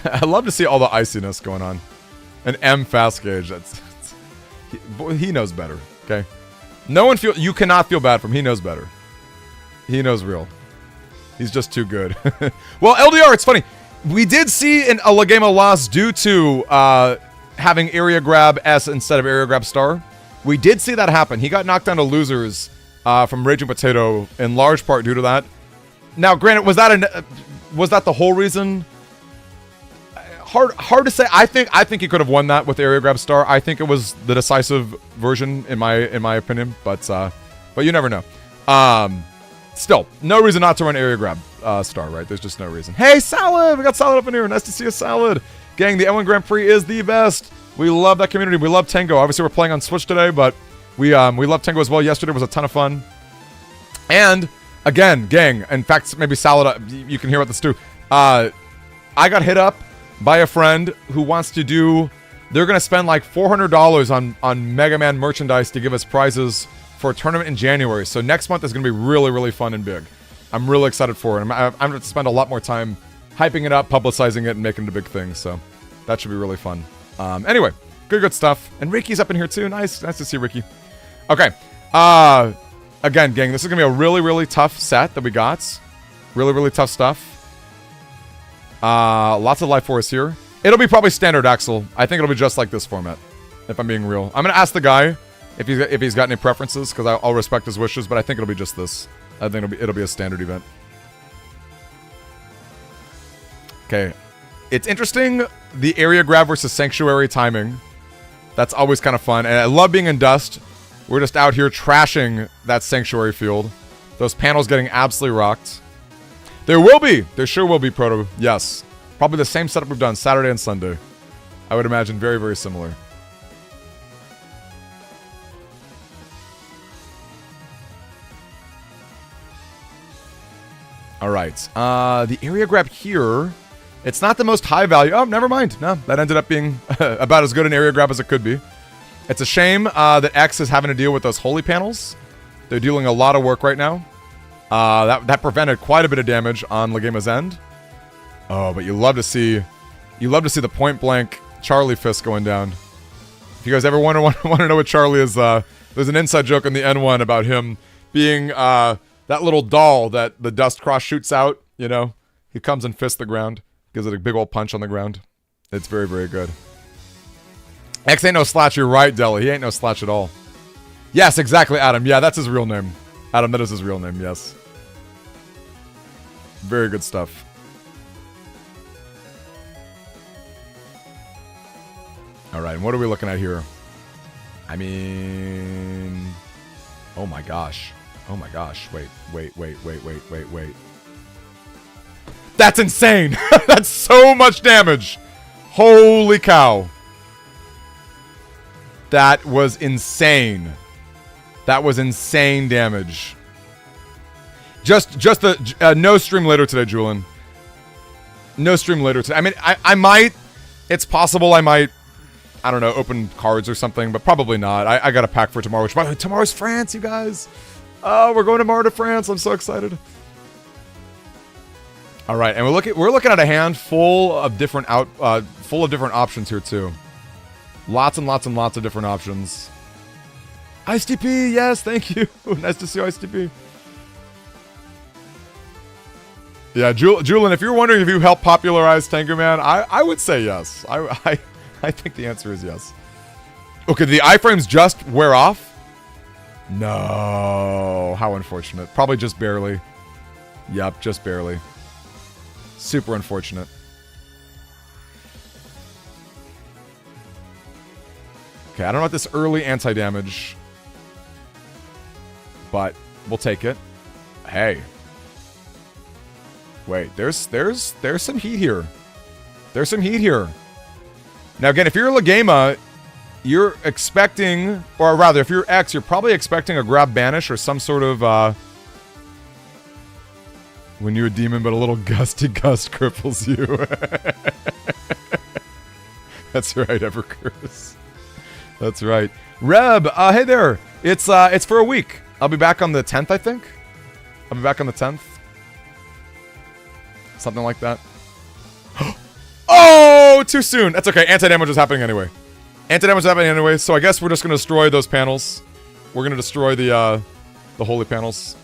I love to see all the iciness going on. An M fast gauge. He knows better. Okay, you cannot feel bad for him. He knows better. He knows real. He's just too good. Well, LDR, it's funny. We did see a Legema loss due to having area grab S instead of area grab star. We did see that happen. He got knocked down to losers from Raging Potato in large part due to that. Now, granted, was that the whole reason? Hard to say. I think he could have won that with area grab star. I think it was the decisive version in my opinion, but you never know. Still, no reason not to run area grab star, right? There's just no reason. Hey, Salad! We got Salad up in here. Nice to see you, Salad. Gang, the N1 Grand Prix is the best. We love that community. We love Tango. Obviously, we're playing on Switch today, but we love Tango as well. Yesterday was a ton of fun. And again, gang, in fact, maybe Salad, you can hear about this too. I got hit up by a friend who wants to do... They're going to spend like $400 on Mega Man merchandise to give us prizes for a tournament in January. So next month is going to be really, really fun and big. I'm really excited for it. I'm going to have to spend a lot more time hyping it up, publicizing it, and making it a big thing. So that should be really fun. Anyway, good stuff. And Ricky's up in here too. Nice to see Ricky. Okay. Again, gang, this is going to be a really, really tough set that we got. Really, really tough stuff. Lots of Life Force here. It'll be probably standard Axel. I think it'll be just like this format, if I'm being real. I'm going to ask the guy if he's got any preferences, because I'll respect his wishes, but I think it'll be just this. I think it'll be a standard event. Okay. It's interesting, the area grab versus sanctuary timing. That's always kind of fun. And I love being in dust. We're just out here trashing that sanctuary field. Those panels getting absolutely rocked. There sure will be, Proto. Yes. Probably the same setup we've done Saturday and Sunday. I would imagine very, very similar. All right. The area grab here, it's not the most high value. Oh, never mind. No, that ended up being about as good an area grab as it could be. It's a shame that X is having to deal with those holy panels. They're doing a lot of work right now. That prevented quite a bit of damage on Legema's end. Oh, but you love to see the point blank Charlie fist going down. If you guys ever want to know what Charlie is, there's an inside joke in the N1 about him being that little doll that the dust cross shoots out. You know, he comes and fists the ground, gives it a big old punch on the ground. It's very, very good. X ain't no slouch. You're right, Deli. He ain't no slouch at all. Yes, exactly, Adam. Yeah, that's his real name. Adam, that is his real name. Yes. Very good stuff. All right, and what are we looking at here? I mean, oh my gosh. Oh my gosh. Wait. That's insane. That's so much damage. Holy cow. That was insane. That was insane damage. Just the no stream later today, Julian. No stream later today. I mean, I might. It's possible I might. I don't know, open cards or something, but probably not. I got a pack for tomorrow, which, by the way, tomorrow's France, you guys. Oh, we're going tomorrow to France. I'm so excited. All right, and we're looking at a hand full of different options here too. Lots and lots and lots of different options. IceTP, yes, thank you. Nice to see you, IceTP. Yeah, Julian, if you're wondering if you helped popularize Tengu Man, I would say yes. I think the answer is yes. Okay, the iframes just wear off? No, how unfortunate. Probably just barely. Yep, just barely. Super unfortunate. Okay, I don't know about this early anti-damage, but we'll take it. Hey. Wait, there's some heat here. There's some heat here. Now again, if you're Legema, you're expecting, or rather, if you're X, you're probably expecting a grab banish or some sort of, when you're a demon, but a little gusty gust cripples you. That's right, Evercurse. That's right. Reb, hey there. It's for a week. I'll be back on the 10th, I think. I'll be back on the 10th. Something like that. Oh, too soon. That's okay. Anti-damage is happening anyway. Anti-damage is happening anyway, so I guess we're just going to destroy those panels. We're going to destroy the holy panels.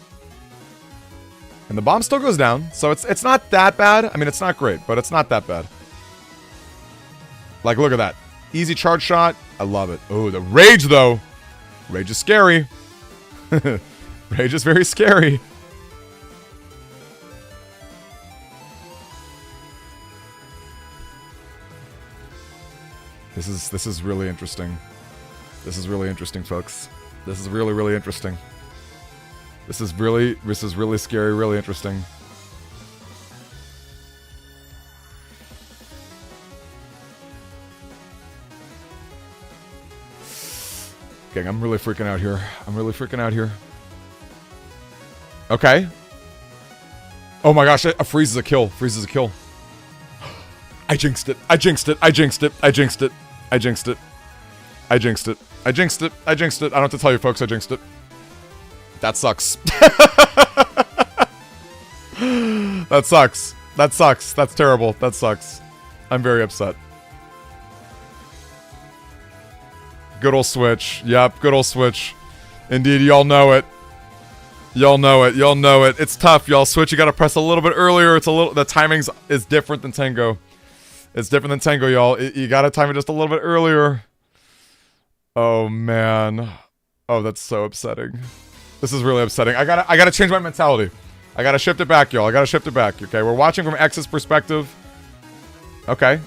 And the bomb still goes down, so it's not that bad. I mean, it's not great, but it's not that bad. Like, look at that. Easy charge shot. I love it. Oh, the rage, though. Rage is scary. Rage is very scary. This is really interesting. This is really interesting, folks. This is really, really interesting. This is really scary, really interesting. Okay, I'm really freaking out here. I'm really freaking out here. Okay. Oh my gosh, a freeze is a kill. Freeze is a kill. I jinxed it. I jinxed it. I jinxed it. I jinxed it. I jinxed it. I jinxed it. I jinxed it. I jinxed it. I don't have to tell you folks, I jinxed it. That sucks. That sucks. That sucks. That's terrible. That sucks. I'm very upset. Good old Switch. Yep, good old Switch. Indeed, y'all know it. Y'all know it. Y'all know it. It's tough, y'all. Switch, you gotta press a little bit earlier. It's a little. The timing is different than Tango. It's different than Tango, y'all. You gotta time it just a little bit earlier. Oh, man. Oh, that's so upsetting. This is really upsetting. I gotta change my mentality. I gotta shift it back, y'all. I gotta shift it back. Okay, we're watching from X's perspective. Okay.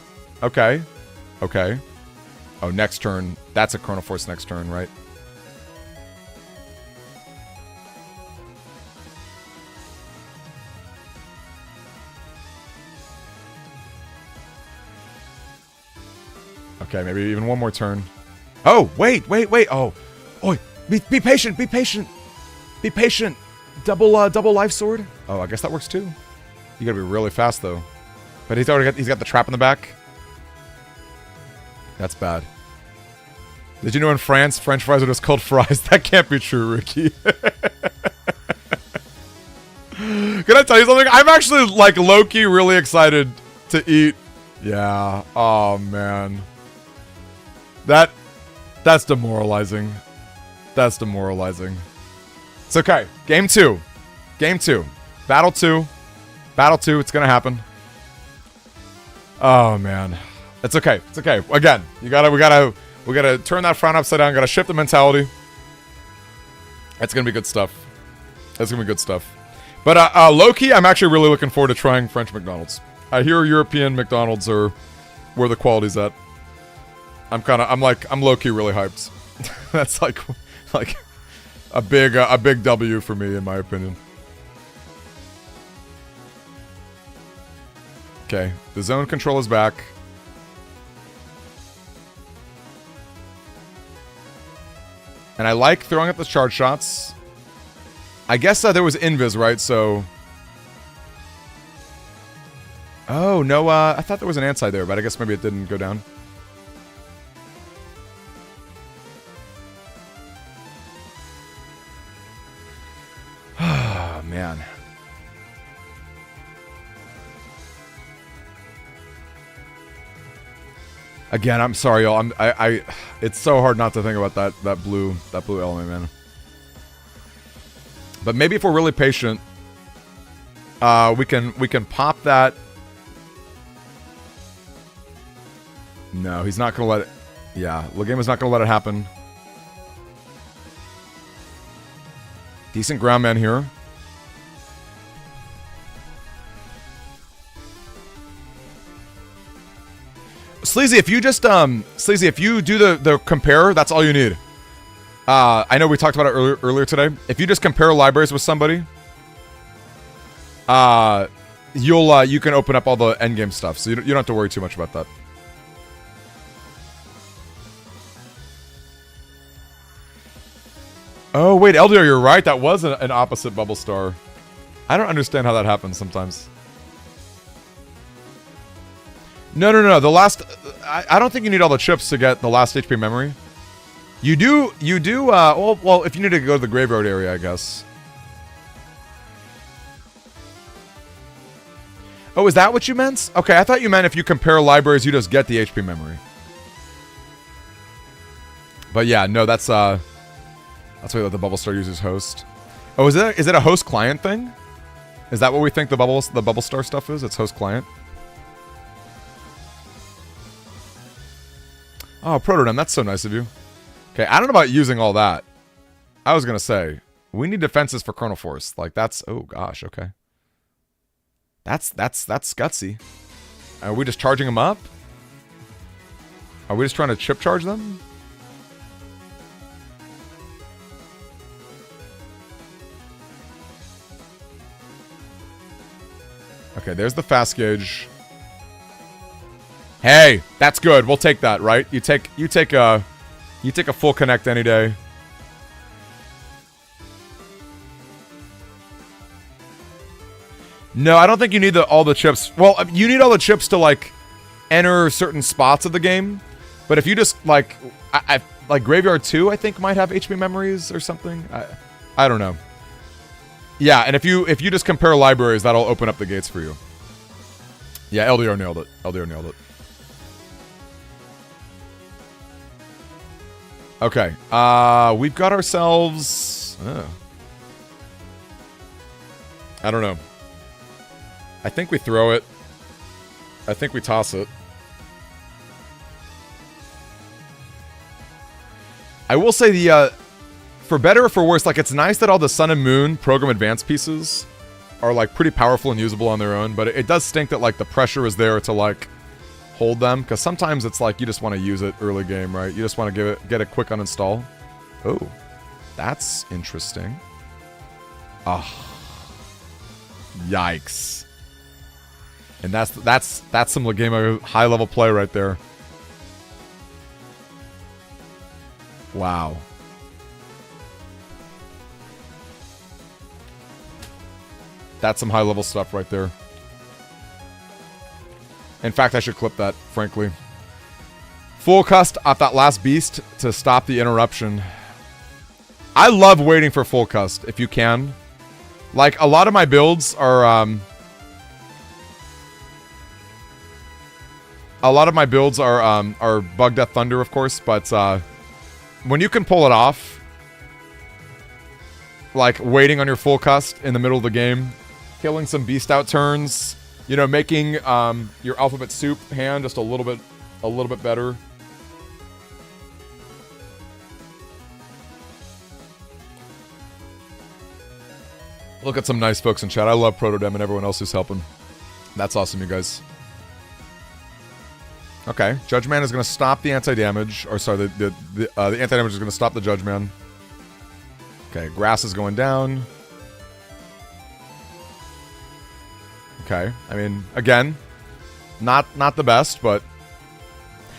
Okay. Okay. Oh, next turn. That's a Chrono Force next turn, right? Okay, maybe even one more turn. Oh, wait. Oh, be patient. Be patient. Be patient. Double life sword. Oh, I guess that works too. You gotta be really fast though. But he's got the trap in the back. That's bad. Did you know in France, French fries are just called fries? That can't be true, Ricky. Can I tell you something? I'm actually, like, low-key really excited to eat. Yeah. Oh, man. That's demoralizing. That's demoralizing. It's okay. Game 2. Game 2. Battle 2. Battle 2. It's gonna happen. Oh, man. It's okay. It's okay. Again, we gotta turn that frown upside down. Gotta shift the mentality. That's gonna be good stuff. That's gonna be good stuff. But low-key, I'm actually really looking forward to trying French McDonald's. I hear European McDonald's are where the quality's at. I'm low-key really hyped. That's like a big W for me, in my opinion. Okay, the zone control is back. And I like throwing up the charge shots. I guess there was invis, right? So... Oh, no, I thought there was an anti there, but I guess maybe it didn't go down. Ah, man. Again, I'm sorry, y'all. It's so hard not to think about that blue element, man. But maybe if we're really patient, we can pop that. No, he's not gonna let it. Yeah, Legama's not gonna let it happen. Decent ground man here. Sleazy, if you just Sleazy, if you do the compare, that's all you need. I know we talked about it earlier today. If you just compare libraries with somebody, you can open up all the endgame stuff, so you don't have to worry too much about that. Oh wait, Eldio, you're right. That was an opposite bubble star. I don't understand how that happens sometimes. No. The last... I don't think you need all the chips to get the last HP memory. You do... well, if you need to go to the graveyard area, I guess. Oh, is that what you meant? Okay, I thought you meant if you compare libraries, you just get the HP memory. But yeah, no, that's why the bubble star uses host. Oh, is it a host client thing? Is that what we think the bubble star stuff is? It's host client. Oh, Protodem, that's so nice of you. Okay, I don't know about using all that. I was gonna say, we need defenses for Chrono Force. Like, that's... Oh, gosh, okay. That's gutsy. Are we just charging them up? Are we just trying to chip charge them? Okay, there's the fast gauge. Hey, that's good. We'll take that, right? You take a full connect any day. No, I don't think you need all the chips. Well, you need all the chips to like enter certain spots of the game. But if you just like Graveyard 2, I think might have HP memories or something. I don't know. Yeah, and if you just compare libraries, that'll open up the gates for you. Yeah, LDR nailed it. LDR nailed it. Okay, we've got ourselves... I don't know. I think we throw it. I think we toss it. I will say for better or for worse, like, it's nice that all the Sun and Moon program advanced pieces are, like, pretty powerful and usable on their own, but it does stink that, like, the pressure is there to, like, hold them, because sometimes it's like you just want to use it early game, right? You just want to get a quick uninstall. Oh, that's interesting. Ah, yikes! And that's some Legema high level play right there. Wow. That's some high level stuff right there. In fact, I should clip that, frankly. Full cust off that last beast to stop the interruption. I love waiting for full cust, if you can. Like, a lot of my builds are, Bug Death Thunder, of course, but, when you can pull it off, like, waiting on your full cust in the middle of the game, killing some beast out turns, you know, making your alphabet soup hand just a little bit better. Look at some nice folks in chat. I love Protodem and everyone else who's helping. That's awesome, you guys. Okay, Judge Man is going to stop the anti-damage, or sorry, the anti-damage is going to stop the Judge Man. Okay, grass is going down. Okay, I mean, again, not the best, but...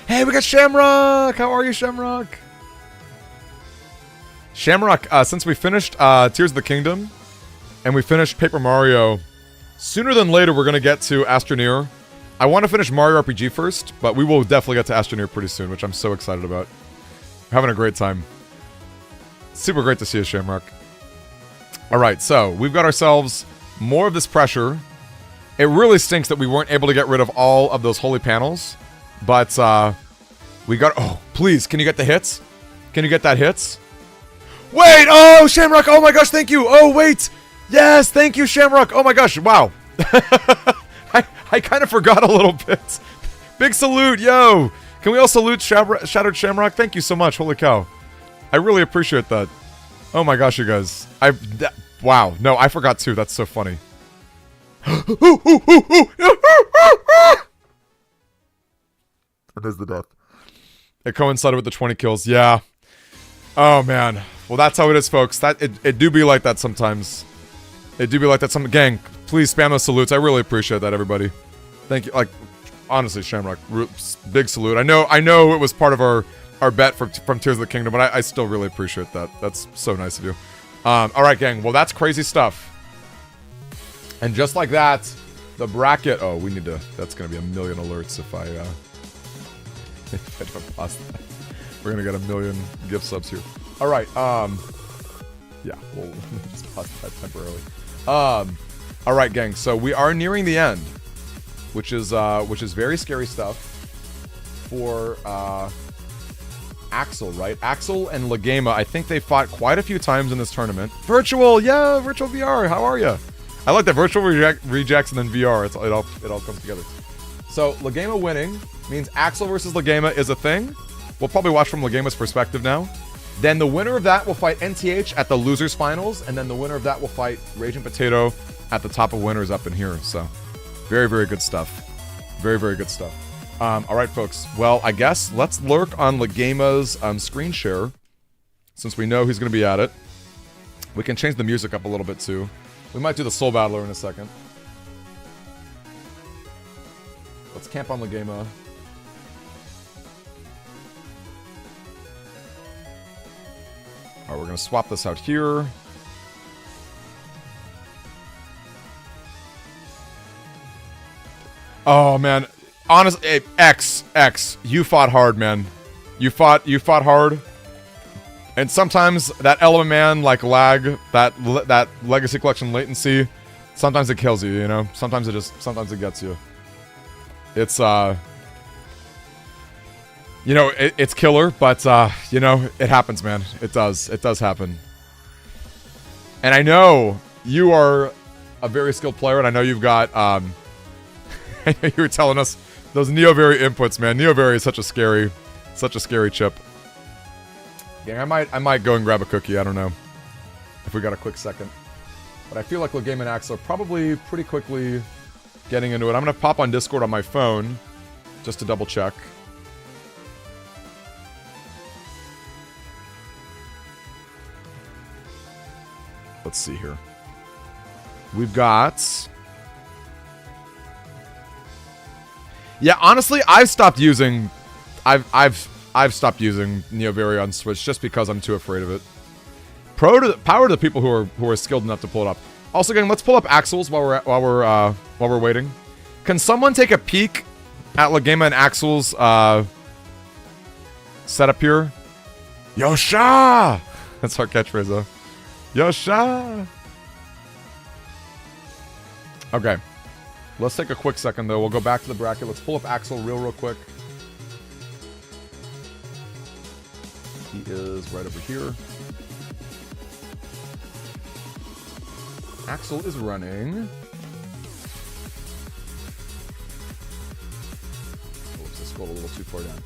Hey, we got Shamrock! How are you, Shamrock? Shamrock, since we finished Tears of the Kingdom, and we finished Paper Mario, sooner than later we're going to get to Astroneer. I want to finish Mario RPG first, but we will definitely get to Astroneer pretty soon, which I'm so excited about. We're having a great time. Super great to see you, Shamrock. Alright, so, we've got ourselves more of this pressure. It really stinks that we weren't able to get rid of all of those holy panels. But, we got... Oh, please, can you get the hits? Can you get that hits? Wait! Oh, Shamrock! Oh my gosh, thank you! Oh, wait! Yes, thank you, Shamrock! Oh my gosh, wow! I kind of forgot a little bit. Big salute, yo! Can we all salute Shattered Shamrock? Thank you so much, holy cow. I really appreciate that. Oh my gosh, you guys. Wow, no, I forgot too, that's so funny. And there's the death. It coincided with the 20 kills, yeah. Oh man. Well, that's how it is, folks. It do be like that sometimes. It do be like that some gang. Please spam those salutes. I really appreciate that, everybody. Thank you. Like, honestly, Shamrock, big salute. I know it was part of our bet from Tears of the Kingdom, but I still really appreciate that. That's so nice of you. All right, gang. Well, that's crazy stuff. And just like that, the bracket. Oh, we need to. That's gonna be a million alerts if I don't pause that. We're gonna get a million gift subs here. All right. Yeah, we'll just pause that temporarily. All right, gang. So we are nearing the end, which is very scary stuff for Axel, right? Axel and Legema. I think they fought quite a few times in this tournament. Virtual, yeah, virtual VR. How are you? I like that virtual rejects and then VR. It all comes together. So Legema winning means Axel versus Legema is a thing. We'll probably watch from Legema's perspective now. Then the winner of that will fight NTH at the losers finals, and then the winner of that will fight Raging Potato at the top of winners up in here. So very, very good stuff. Very, very good stuff. All right, folks. Well, I guess let's lurk on Legema's screen share, since we know he's going to be at it. We can change the music up a little bit too. We might do the Soul Battler in a second. Let's camp on Legema. Alright, we're going to swap this out here. Oh, man. Honestly, hey, X, you fought hard, man. You fought hard. And sometimes that Element Man, like, lag, that Legacy Collection latency, sometimes it kills you, you know? Sometimes it gets you. It's, you know, it's killer, but, you know, it happens, man. It does happen. And I know you are a very skilled player, and I know you've got, you were telling us those Neoberry inputs, man. Neoberry is such a scary chip. Gang, I might go and grab a cookie. I don't know if we got a quick second. But I feel like Legame and Axel are probably pretty quickly getting into it. I'm going to pop on Discord on my phone just to double check. Let's see here. We've got... Yeah, honestly, I've stopped using... I've stopped using Neoveria on Switch just because I'm too afraid of it. Power to the people who are skilled enough to pull it up. Also, again, let's pull up Axel's while we're waiting. Can someone take a peek at Legame and Axel's setup here? Yosha! That's our catchphrase, though. Yosha! Okay. Let's take a quick second, though. We'll go back to the bracket. Let's pull up Axel real quick. He is right over here. Axel is running. Oops, I scrolled a little too far down.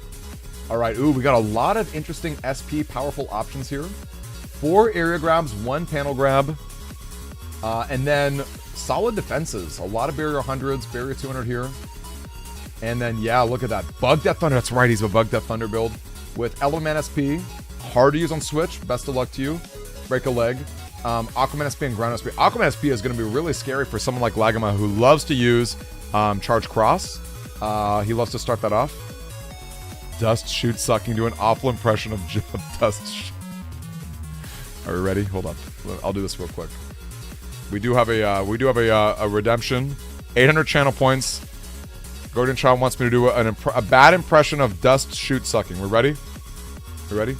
All right, ooh, we got a lot of interesting SP powerful options here. 4 area grabs, 1 panel grab, and then solid defenses. A lot of barrier 100s, barrier 200 here. And then, yeah, look at that. Bug Death Thunder. That's right, he's a Bug Death Thunder build. With Element SP. Hard to use on Switch. Best of luck to you. Break a leg. Aquaman SP and Ground SP. Aquaman SP is going to be really scary for someone like Lagoma who loves to use Charge Cross. He loves to start that off. Dust Shoot Sucking. Do an awful impression of Dust Shoot. Are we ready? Hold on. I'll do this real quick. We do have a redemption. 800 channel points. Guardian Child wants me to do a bad impression of Dust Shoot Sucking. We ready? We ready?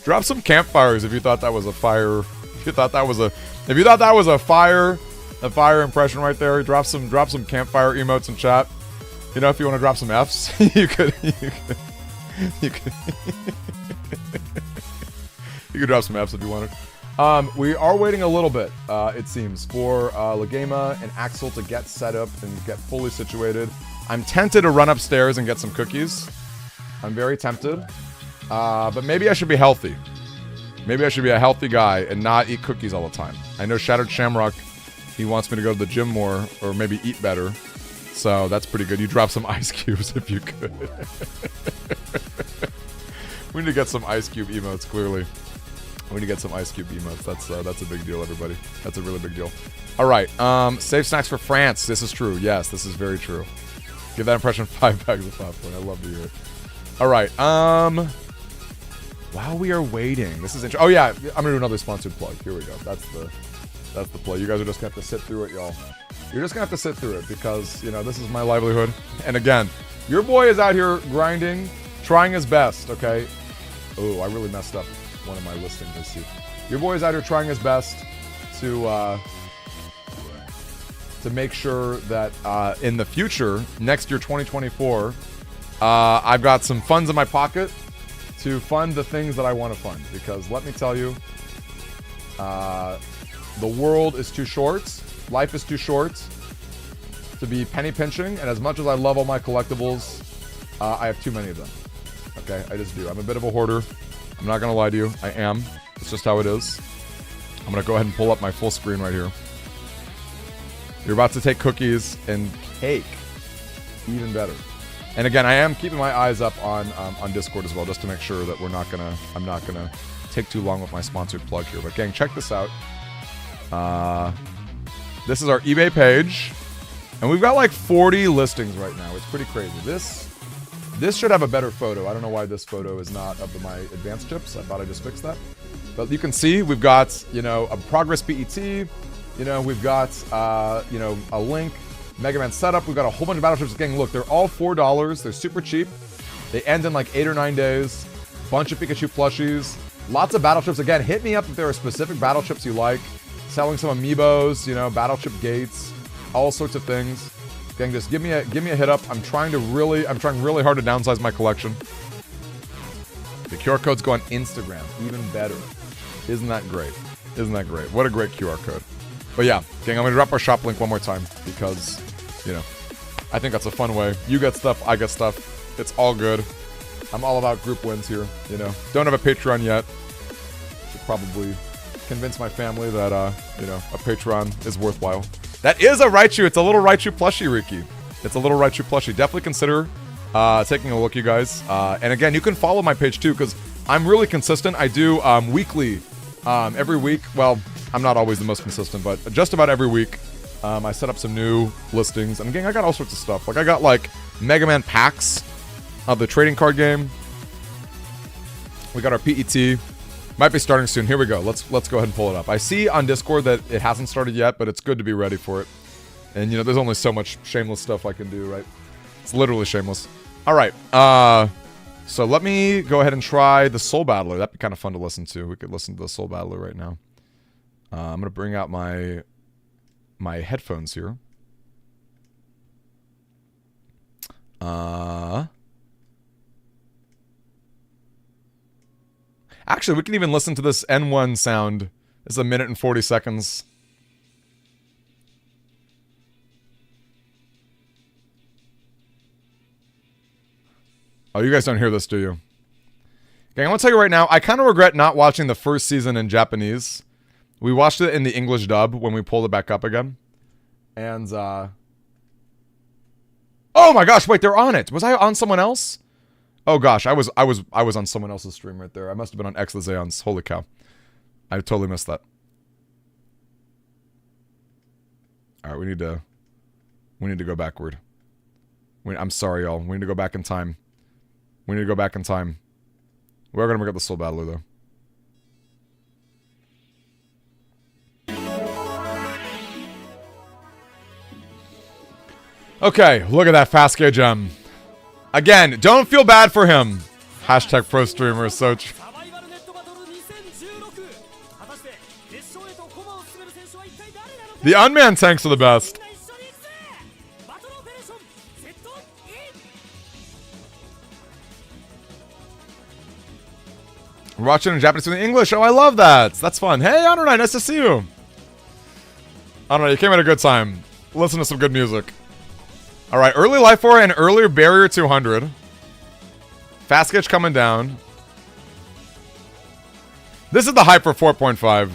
Drop some campfires if you thought that was a fire. If you thought that was a fire impression right there. Drop some campfire emotes in chat. You know, if you want to drop some Fs, you could drop some Fs if you wanted. We are waiting a little bit, it seems, for Legema and Axel to get set up and get fully situated. I'm tempted to run upstairs and get some cookies. I'm very tempted. But maybe I should be healthy. Maybe I should be a healthy guy and not eat cookies all the time. I know Shattered Shamrock, he wants me to go to the gym more or maybe eat better. So that's pretty good. You drop some ice cubes if you could. We need to get some ice cube emotes, clearly. We need to get some ice cube emotes. That's a big deal, everybody. That's a really big deal. All right. Save snacks for France. This is true. Yes, this is very true. Give that impression 5 bags of popcorn. I love to hear it. All right. While we are waiting, this is interesting. Oh yeah, I'm gonna do another sponsored plug. Here we go. That's the play. You guys are just gonna have to sit through it, y'all. You're just gonna have to sit through it because, you know, this is my livelihood. And again, your boy is out here grinding, trying his best, okay? Oh, I really messed up one of my listings. Let's see. Your boy is out here trying his best to make sure that in the future, next year, 2024, I've got some funds in my pocket to fund the things that I want to fund. Because let me tell you, the world is too short. Life is too short to be penny pinching. And as much as I love all my collectibles, I have too many of them. Okay, I just do. I'm a bit of a hoarder. I'm not going to lie to you. I am. It's just how it is. I'm going to go ahead and pull up my full screen right here. You're about to take cookies and cake. Even better. And again, I am keeping my eyes up on Discord as well, just to make sure that I'm not gonna take too long with my sponsored plug here. But gang, check this out. This is our eBay page, and we've got like 40 listings right now. It's pretty crazy. This should have a better photo. I don't know why this photo is not of my advanced chips. I thought I just fixed that. But you can see we've got, you know, a progress BET. You know, we've got you know, a Link Mega Man setup. We've got a whole bunch of battleships. Gang, look, they're all $4. They're super cheap. They end in like 8 or 9 days. Bunch of Pikachu plushies. Lots of battleships. Again, hit me up if there are specific battleships you like. Selling some amiibos, you know, battleship gates, all sorts of things. Gang, just give me a hit up. I'm trying really hard to downsize my collection. The QR codes go on Instagram. Even better. Isn't that great? Isn't that great? What a great QR code. But yeah, gang, I'm going to drop our shop link one more time because, you know, I think that's a fun way. You get stuff, I get stuff. It's all good. I'm all about group wins here, you know. Don't have a Patreon yet. Should probably convince my family that, you know, a Patreon is worthwhile. That is a Raichu. It's a little Raichu plushie, Riki. It's a little Raichu plushie. Definitely consider taking a look, you guys. And again, you can follow my page too because I'm really consistent. I do weekly, every week. Well, I'm not always the most consistent, but just about every week, I set up some new listings. And again, I got all sorts of stuff. Like I got like Mega Man packs of the trading card game. We got our PET. Might be starting soon. Here we go. Let's go ahead and pull it up. I see on Discord that it hasn't started yet, but it's good to be ready for it. And you know, there's only so much shameless stuff I can do, right? It's literally shameless. All right. So let me go ahead and try the Soul Battler. That'd be kind of fun to listen to. We could listen to the Soul Battler right now. I'm gonna bring out my headphones here. Actually, we can even listen to this N1 sound. It's 1 minute and 40 seconds. Oh, you guys don't hear this, do you? Okay, I'm gonna tell you right now, I kind of regret not watching the first season in Japanese. We watched it in the English dub when we pulled it back up again. And, oh my gosh, wait, they're on it. Was I on someone else? Oh gosh, I was on someone else's stream right there. I must have been on X Lezeon's. Holy cow. I totally missed that. Alright, we need to go backward. I'm sorry, y'all. We need to go back in time. We need to go back in time. We're gonna bring up the Soul Battler, though. Okay, look at that fast gauge gem. Again, don't feel bad for him. Hashtag pro streamer is so true. The unmanned tanks are the best. We're watching in Japanese and English. Oh, I love that. That's fun. Hey, Honorite, nice to see you. Honorite, you came at a good time. Listen to some good music. Alright, early Life Aura and earlier Barrier 200. Fast Sketch coming down. This is the hype for 4.5.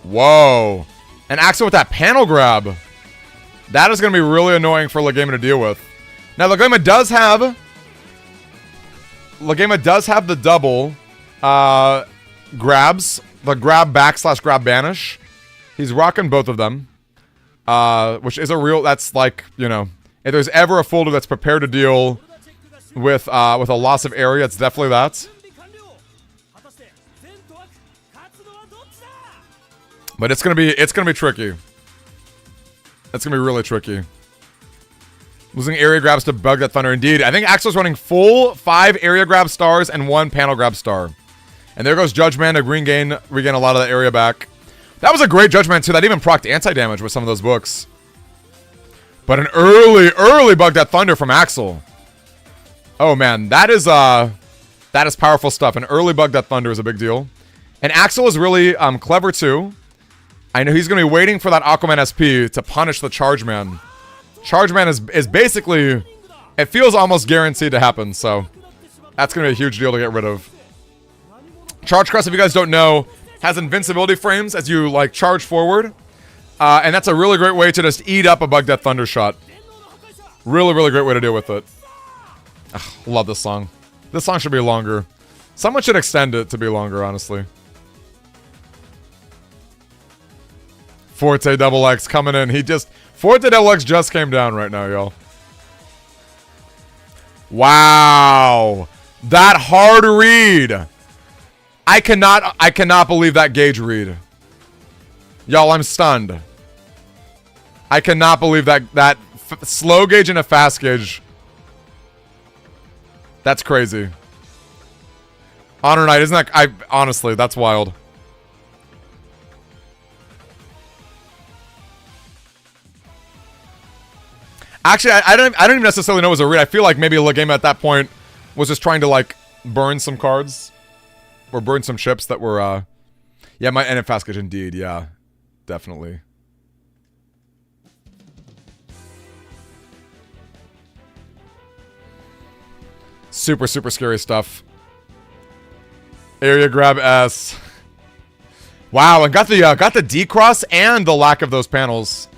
Whoa. And Axel with that panel grab. That is going to be really annoying for Legema to deal with. Now, Legema does have the double grabs. The grab back / grab banish. He's rocking both of them. Which is a real, that's like, you know, if there's ever a folder that's prepared to deal with a loss of area, it's definitely that. But it's gonna be tricky. It's gonna be really tricky. Losing area grabs to Bug That Thunder. Indeed, I think Axel's running full 5 area grab stars and 1 panel grab star. And there goes Judgment to regain a lot of the area back. That was a great Judgment too. That even procced anti-damage with some of those books. But an early Bug That Thunder from Axel. Oh man, that is powerful stuff. An early Bug That Thunder is a big deal. And Axel is really clever too. I know he's going to be waiting for that Aquaman SP to punish the Chargeman. Chargeman is basically, it feels almost guaranteed to happen, so that's going to be a huge deal to get rid of. Charge Crest, if you guys don't know, has invincibility frames as you like charge forward. And that's a really great way to just eat up a Bug That Thunder shot. Really, really great way to deal with it. Ugh, love this song. This song should be longer. Someone should extend it to be longer, honestly. Forte Double X coming in. Forte Double X just came down right now, y'all. Wow. That hard read. I cannot believe that gauge read. Y'all, I'm stunned. I cannot believe that slow gauge and a fast gauge. That's crazy. Honor Knight, isn't that... honestly, that's wild. Actually, I don't even necessarily know it was a read. I feel like maybe Legame at that point was just trying to, like, burn some cards. Or burn some chips that were, Yeah, might end in fast gauge indeed. Yeah, definitely. Super, super scary stuff. Area grab S. Wow, and got the D-cross and the lack of those panels.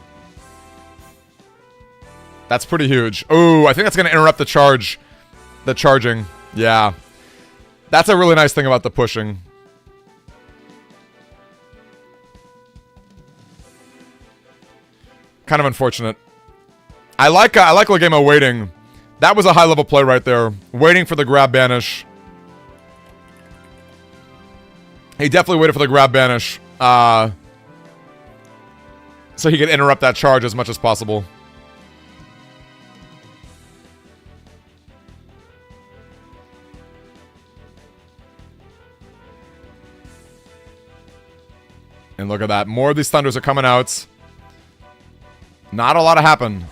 That's pretty huge. Oh, I think that's gonna interrupt the charge. The charging. Yeah. That's a really nice thing about the pushing. Kind of unfortunate. I like Legemo waiting. That was a high level play right there. Waiting for the grab banish. He definitely waited for the grab banish. So he could interrupt that charge as much as possible. And look at that. More of these thunders are coming out. Not a lot to happen.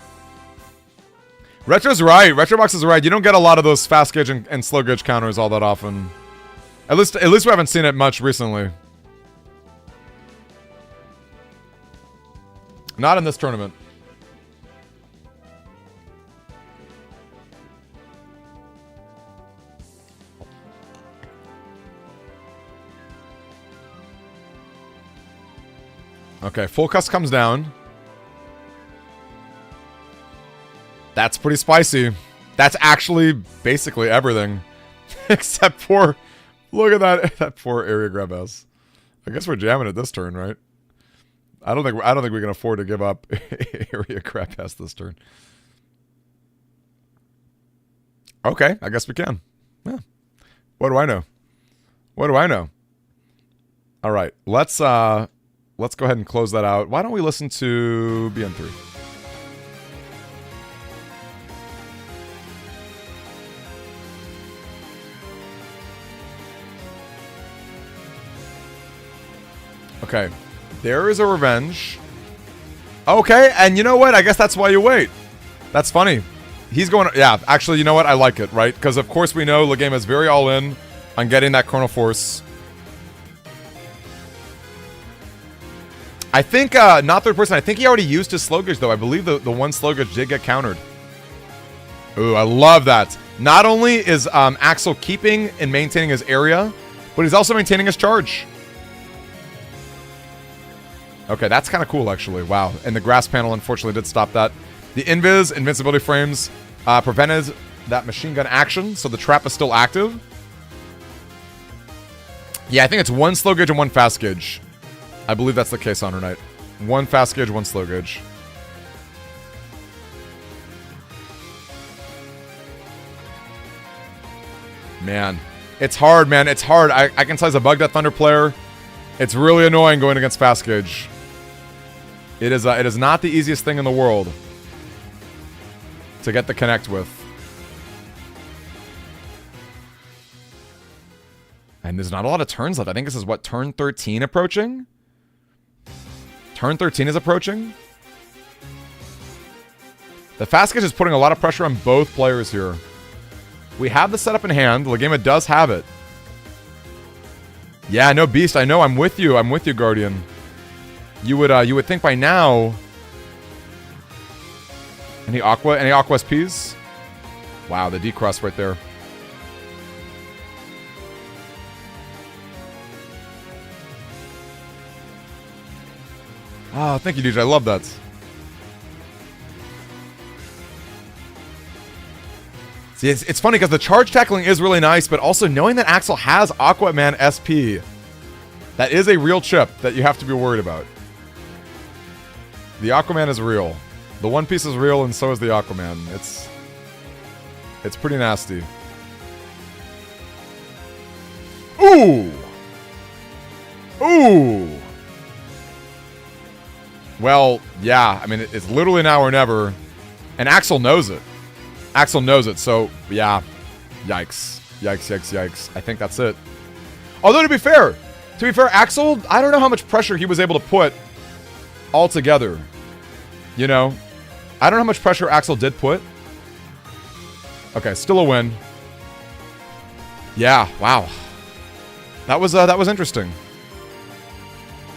Retro's right. Retrobox is right. You don't get a lot of those fast gauge and slow gauge counters all that often. At least we haven't seen it much recently. Not in this tournament. Okay, full cuss comes down. That's pretty spicy. That's actually basically everything. Except for, look at that poor area grab S. I guess we're jamming it this turn, right? I don't think we can afford to give up area grab S this turn. Okay, I guess we can. Yeah. What do I know? What do I know? All right, let's go ahead and close that out. Why don't we listen to BN3? Okay, there is a revenge. Okay, and you know what? I guess that's why you wait. That's funny. He's going... Yeah, actually, you know what? I like it, right? Because, of course, we know Legame is very all-in on getting that Chrono Force. I think, not third person, I think he already used his slow gauge, though. I believe the one slow gauge did get countered. Ooh, I love that. Not only is Axel keeping and maintaining his area, but he's also maintaining his charge. Okay, that's kind of cool, actually. Wow. And the grass panel, unfortunately, did stop that. The invincibility frames, prevented that machine gun action, so the trap is still active. Yeah, I think it's one slow gauge and one fast gauge. I believe that's the case on her night. One fast gauge, one slow gauge. Man. It's hard, man. It's hard. I can tell as a Bug That Thunder player, it's really annoying going against fast gauge. It is not the easiest thing in the world to get the connect with. And there's not a lot of turns left. I think this is, what, turn 13 approaching? Turn 13 is approaching? The fast gauge is putting a lot of pressure on both players here. We have the setup in hand. Legame does have it. Yeah, no, Beast, I know. I'm with you. I'm with you, Guardian. You would think by now... Any Aqua SPs? Wow, the D-Cross right there. Oh, thank you, DJ. I love that. See, it's funny because the charge tackling is really nice, but also knowing that Axel has Aquaman SP, that is a real chip that you have to be worried about. The Aquaman is real. The One Piece is real, and so is the Aquaman. It's pretty nasty. Ooh! Ooh! Well, yeah, I mean, it's literally now or never. And Axel knows it. Axel knows it, so, yeah. Yikes. Yikes, yikes, yikes. I think that's it. Although, to be fair, Axel, I don't know how much pressure he was able to put all together. You know? I don't know how much pressure Axel did put. Okay, still a win. Yeah, wow. That was interesting.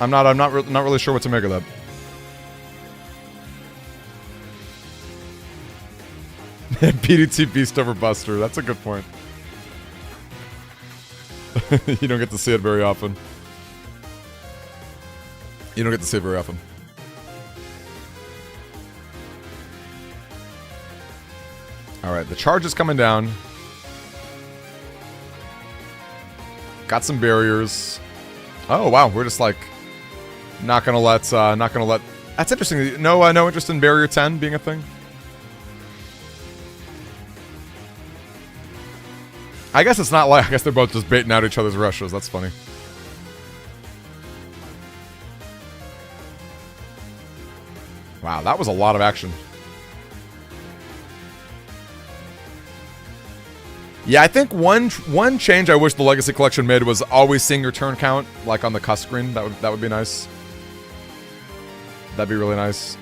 not really sure what to make of that. PDT Beast over Buster. That's a good point. You don't get to see it very often. You don't get to see it very often. Alright, the charge is coming down. Got some barriers. Oh, wow. We're just like... Not gonna let... That's interesting. No interest in barrier 10 being a thing? I guess it's not like... I guess they're both just baiting out each other's rushes. That's funny. Wow, that was a lot of action. Yeah, I think one change I wish the Legacy Collection made was always seeing your turn count, like on the cuss screen. That would be nice. That'd be really nice.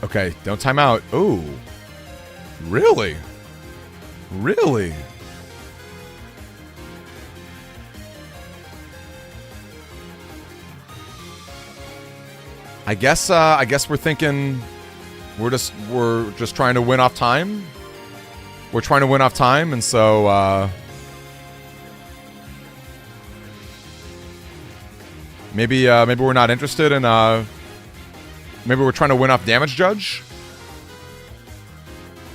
Okay, don't time out. Ooh. Really? Really? I guess we're thinking we're just trying to win off time. We're trying to win off time, and so maybe we're not interested in maybe we're trying to win off damage judge.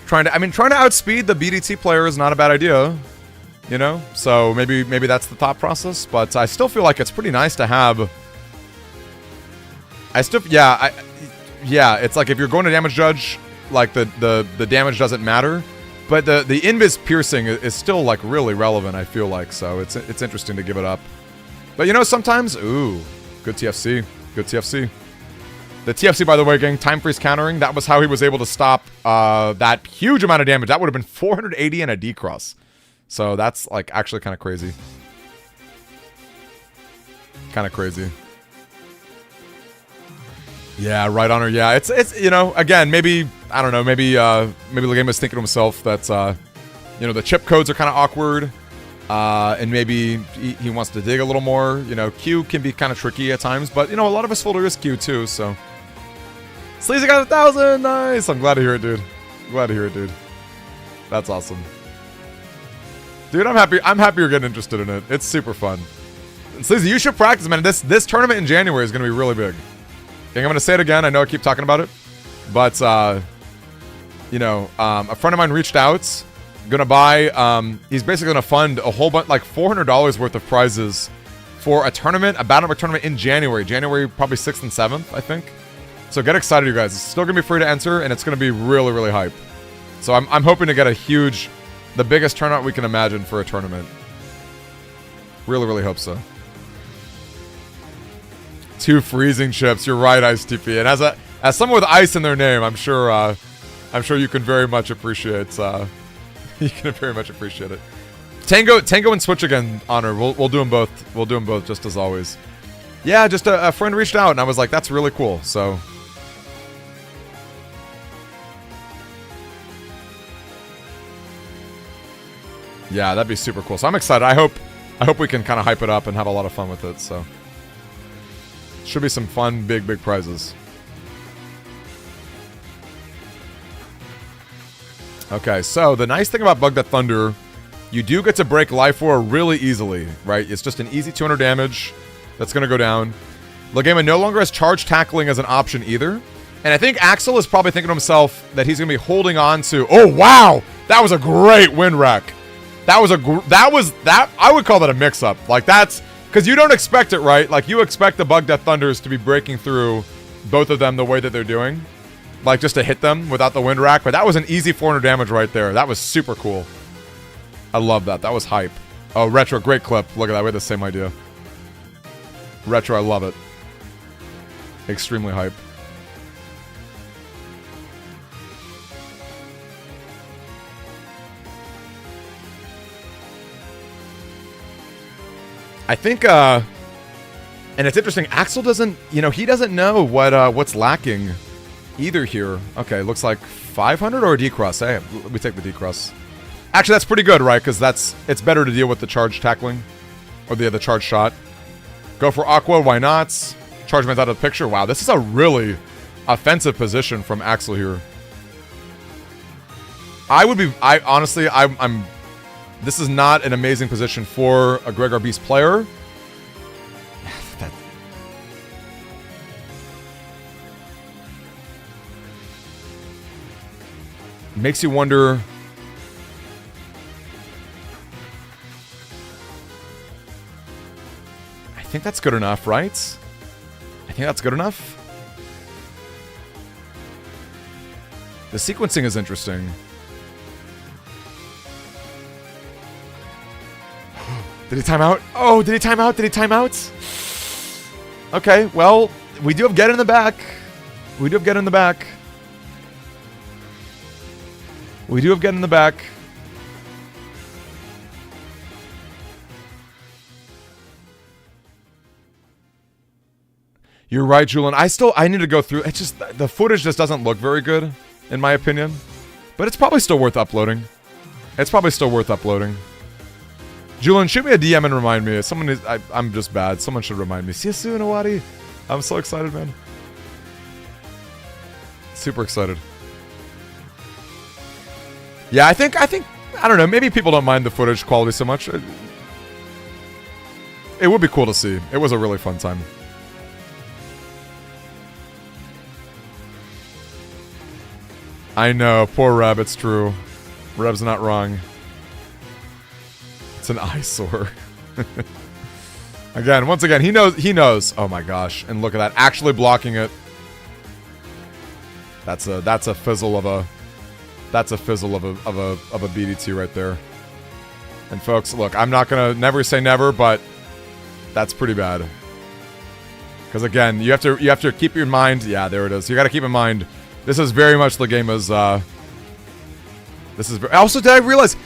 Trying to outspeed the BDT player is not a bad idea, you know? So maybe that's the thought process, but I still feel like it's pretty nice to have. Yeah, it's like if you're going to damage judge, like the damage doesn't matter, but the invis piercing is still like really relevant, I feel like, so it's interesting to give it up. But you know, sometimes, ooh, good TFC. Good TFC. The TFC, by the way, gang, time freeze countering, that was how he was able to stop that huge amount of damage. That would have been 480 and a D-cross. So that's like actually kind of crazy. Kind of crazy. Yeah, right on her. Yeah, it's you know, again, maybe I don't know, maybe Legame was thinking to himself that you know, the chip codes are kind of awkward, and maybe he wants to dig a little more. You know, Q can be kind of tricky at times, but you know, a lot of his folder is Q too. So Sleazy got 1,000. Nice. I'm glad to hear it, dude. Glad to hear it, dude. That's awesome, dude. I'm happy. I'm happy you're getting interested in it. It's super fun. And Sleazy, you should practice, man. This tournament in January is going to be really big. I'm going to say it again. I know I keep talking about it. But, you know, a friend of mine reached out. Going to buy, he's basically going to fund a whole bunch, like $400 worth of prizes for a tournament, a Battle Network tournament in January. January, probably 6th and 7th, I think. So get excited, you guys. It's still going to be free to enter, and it's going to be really, really hype. So I'm hoping to get the biggest turnout we can imagine for a tournament. Really, really hope so. 2 freezing chips. You're right, Ice TP. And as someone with ice in their name, I'm sure you can very much appreciate. You can very much appreciate it. Tango and Switch again, Honor. We'll do them both. We'll do them both just as always. Yeah, just a friend reached out and I was like, that's really cool. So. Yeah, that'd be super cool. So I'm excited. I hope we can kind of hype it up and have a lot of fun with it. So. Should be some fun, big prizes. Okay, so the nice thing about Bug That Thunder, you do get to break Life Orb really easily, right? It's just an easy 200 damage that's going to go down. Legame no longer has charge tackling as an option either. And I think Axel is probably thinking to himself that he's going to be holding on to... Oh, wow! That was a great win wreck. I would call that a mix-up. Like, that's... Because you don't expect it, right? Like, you expect the Bug Death Thunders to be breaking through both of them the way that they're doing. Like, just to hit them without the wind rack. But that was an easy 400 damage right there. That was super cool. I love that. That was hype. Oh, Retro, great clip. Look at that. We had the same idea. Retro, I love it. Extremely hype. I think, and it's interesting, Axel doesn't, you know, he doesn't know what's lacking either here. Okay, looks like 500 or a D-Cross. Hey, we take the D-Cross. Actually, that's pretty good, right? Because it's better to deal with the charge tackling. Or the charge shot. Go for Aqua, why not? Charge man's out of the picture. Wow, this is a really offensive position from Axel here. Honestly, this is not an amazing position for a Gregor Beast player. That makes you wonder. I think that's good enough, right? I think that's good enough. The sequencing is interesting. Did he time out? Oh, did he time out? Did he time out? Okay, well, we do have Get in the back. We do have Get in the back. We do have Get in the back. You're right, Julian. I need to go through. It's just, the footage just doesn't look very good, in my opinion. But it's probably still worth uploading. It's probably still worth uploading. Julian, shoot me a DM and remind me. I'm just bad. Someone should remind me. See you soon, Awadi. I'm so excited, man. Super excited. Yeah, I think, I don't know. Maybe people don't mind the footage quality so much. It would be cool to see. It was a really fun time. I know, poor Reb, it's true. Reb's not wrong. It's an eyesore. Once again, he knows. Oh my gosh. And look at that, actually blocking it. That's a fizzle of a BDT right there. And folks, look, I'm not gonna never say never, but that's pretty bad. Because again, you have to keep your mind. Yeah, there it is. You got to keep in mind. This is very much Legema's. Also, did I realize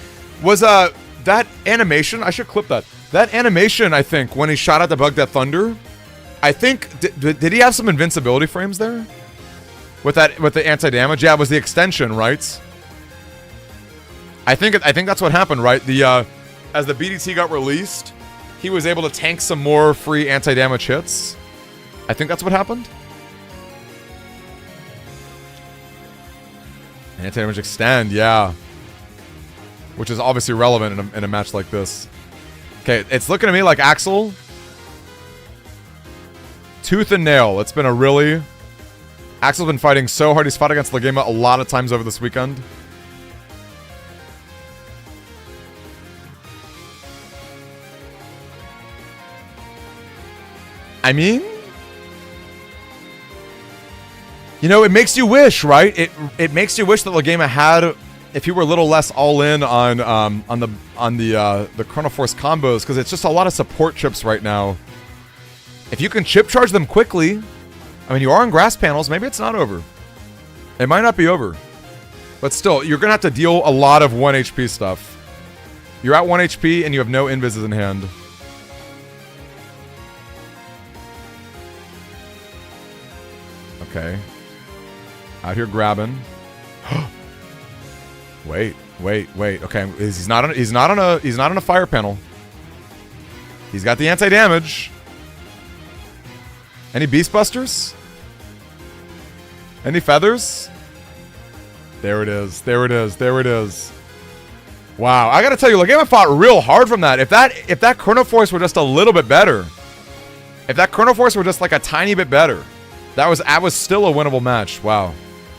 was that animation? I should clip that. That animation, I think, when he shot at the Bug That Thunder, I think did he have some invincibility frames there? With the anti-damage? Yeah, it was the extension, right? I think that's what happened, right? As the BDT got released, he was able to tank some more free anti-damage hits. I think that's what happened. Anti-damage extend, yeah. Which is obviously relevant in a match like this. Okay, it's looking to me like Axel. Tooth and nail. It's been a really... Axel's been fighting so hard. He's fought against Legema a lot of times over this weekend. I mean... You know, it makes you wish, right? It makes you wish that Legema had, if he were a little less all in on the Chrono Force combos, because it's just a lot of support chips right now. If you can chip charge them quickly, I mean, you are on grass panels. Maybe it's not over. It might not be over, but still, you're gonna have to deal a lot of 1 HP stuff. You're at 1 HP and you have no invises in hand. Okay. Out here grabbing. Wait. Okay, he's not on a fire panel. He's got the anti-damage. Any Beast Busters? Any feathers? There it is. Wow, I gotta tell you, Legema fought real hard from that. If that Chrono Force were just a little bit better, if that Chrono Force were just like a tiny bit better, that was still a winnable match. Wow.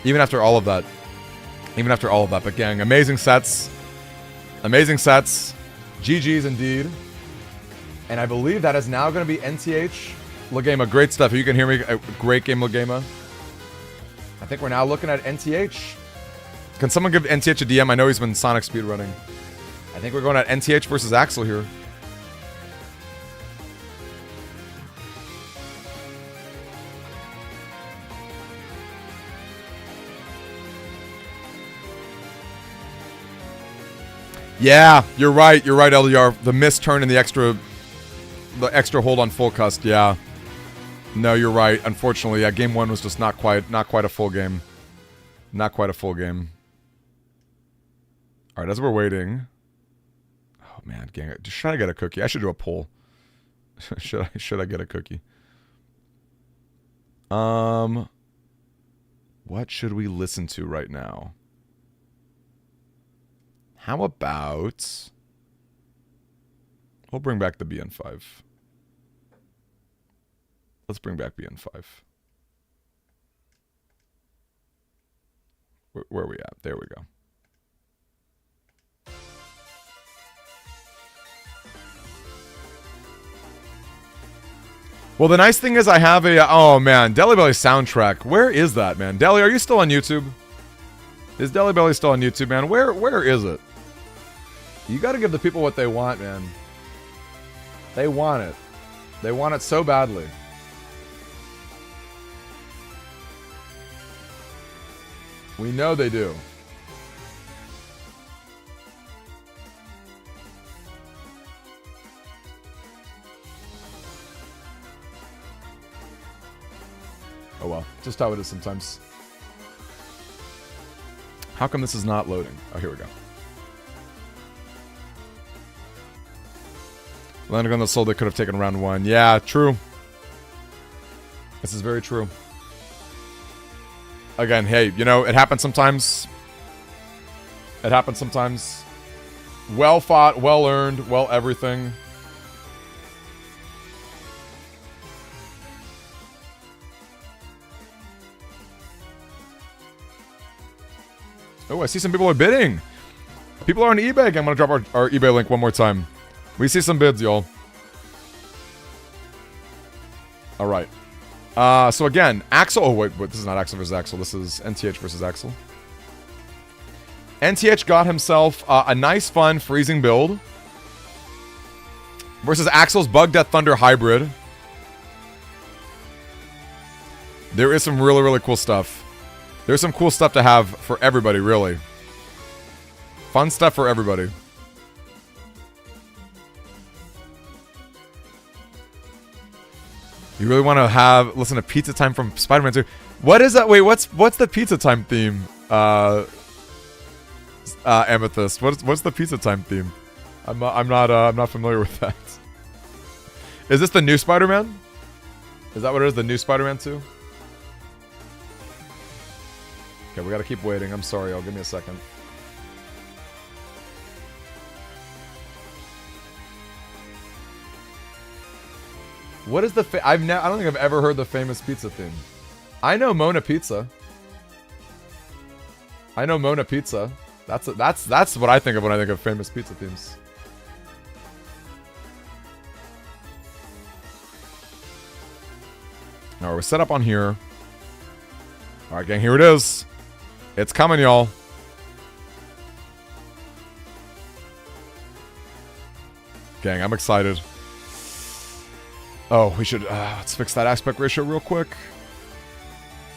Even after all of that. But gang, amazing sets. GG's indeed. And I believe that is now going to be NTH Legema. Great stuff. If you can hear me, a great game, Legema. I think we're now looking at NTH. Can someone give NTH a DM? I know he's been Sonic speedrunning. I think we're going at NTH versus Axel here. Yeah, you're right, LDR. The missed turn and the extra hold on full cust, yeah. No, you're right. Unfortunately, yeah, game 1 was just not quite a full game. Not quite a full game. All right, as we're waiting. Oh man, gang, should I get a cookie? I should do a poll. should I get a cookie? What should we listen to right now? How about we'll bring back the BN5. Let's bring back BN5. Where are we at? There we go. Well, the nice thing is I have a... Oh, man. Deli Belly soundtrack. Where is that, man? Deli, are you still on YouTube? Is Deli Belly still on YouTube, man? Where is it? You gotta give the people what they want, man. They want it. They want it so badly. We know they do. Oh well, just how it is sometimes. How come this is not loading? Oh, here we go. Landing on the soul, they could have taken round 1. Yeah, true. This is very true. Again, hey, you know, it happens sometimes. It happens sometimes. Well fought, well earned, well everything. Oh, I see some people are bidding. People are on eBay. I'm going to drop our eBay link one more time. We see some bids, y'all. All right. So again, Axel. Oh, wait, this is not Axel versus Axel. This is NTH versus Axel. NTH got himself a nice, fun freezing build versus Axel's Bug Death Thunder hybrid. There is some really, really cool stuff. There's some cool stuff to have for everybody, really. Fun stuff for everybody. You really want to listen to Pizza Time from Spider-Man 2? What is that? Wait, what's the Pizza Time theme? Amethyst. What's the Pizza Time theme? I'm not familiar with that. Is this the new Spider-Man? Is that what it is? The new Spider-Man 2? Okay, we gotta keep waiting. I'm sorry, y'all. Give me a second. What is the I don't think I've ever heard the famous pizza theme. I know Mona Pizza. I know Mona Pizza. That's what I think of when I think of famous pizza themes. Alright, we're set up on here. Alright, gang, here it is. It's coming, y'all. Gang, I'm excited. Oh, we should, let's fix that aspect ratio real quick.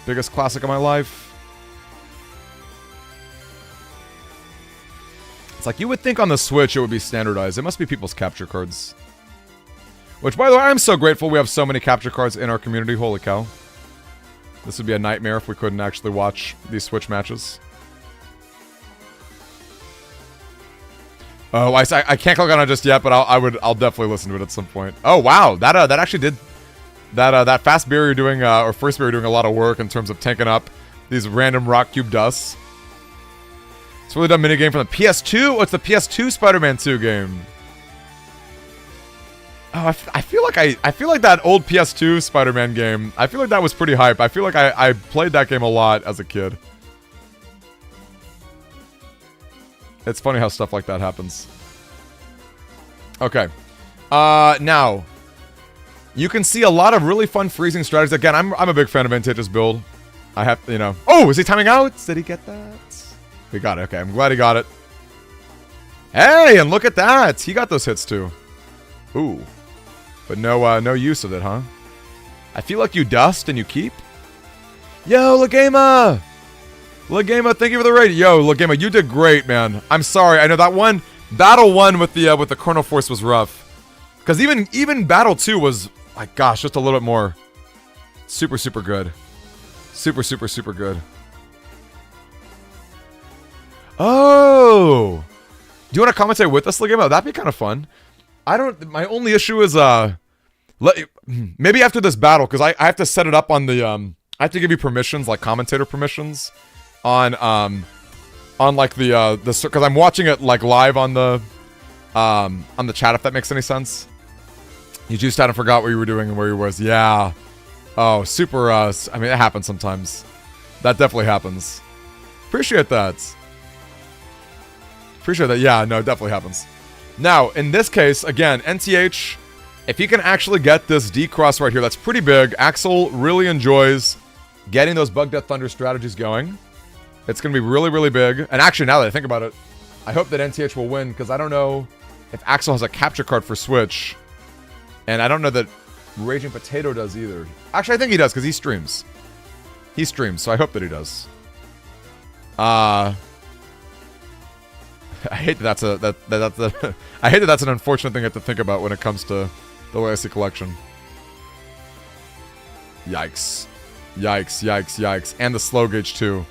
Biggest classic of my life. It's like, you would think on the Switch it would be standardized. It must be people's capture cards. Which, by the way, I'm so grateful we have so many capture cards in our community. Holy cow. This would be a nightmare if we couldn't actually watch these Switch matches. Oh, I can't click on it just yet, but I'll definitely listen to it at some point. Oh wow, that actually did that fast barrier doing or first barrier doing a lot of work in terms of tanking up these random rock cube dusts. It's a really dumb minigame from the PS2. What's the PS2 Spider-Man 2 game? Oh, I feel like that old PS2 Spider-Man game. I feel like that was pretty hype. I feel like I played that game a lot as a kid. It's funny how stuff like that happens. Okay. Now, you can see a lot of really fun freezing strategies. Again, I'm a big fan of Vintage's build. I have, you know... Oh, is he timing out? Did he get that? We got it. Okay, I'm glad he got it. Hey, and look at that. He got those hits too. Ooh. But no use of it, huh? I feel like you dust and you keep. Yo, Lagema! Lagema, thank you for the raid. Yo, Lagema, you did great, man. I'm sorry. I know that one battle 1 with the Chrono Force was rough. Because even battle 2 was, like, gosh, just a little bit more Super, super good. Super, super, super good. Oh! Do you want to commentate with us, Ligamo? That'd be kind of fun. My only issue is, maybe after this battle, because I have to set it up on the, I have to give you permissions, like commentator permissions, on like the, because I'm watching it, like, live on the chat, if that makes any sense. You just had to forgot what you were doing and where you was. Yeah. Oh, super, I mean, it happens sometimes. That definitely happens. Appreciate that. Appreciate that. Yeah, no, it definitely happens. Now, in this case, again, NTH, if you can actually get this D-Cross right here, that's pretty big. Axel really enjoys getting those Bug Death Thunder strategies going. It's going to be really, really big. And actually, now that I think about it, I hope that NTH will win, because I don't know if Axel has a capture card for Switch. And I don't know that Raging Potato does either. Actually, I think he does, because he streams. He streams, so I hope that he does. I hate that I hate that that's an unfortunate thing I have to think about when it comes to the Legacy Collection. Yikes. Yikes, yikes, yikes. And the slow gauge, too.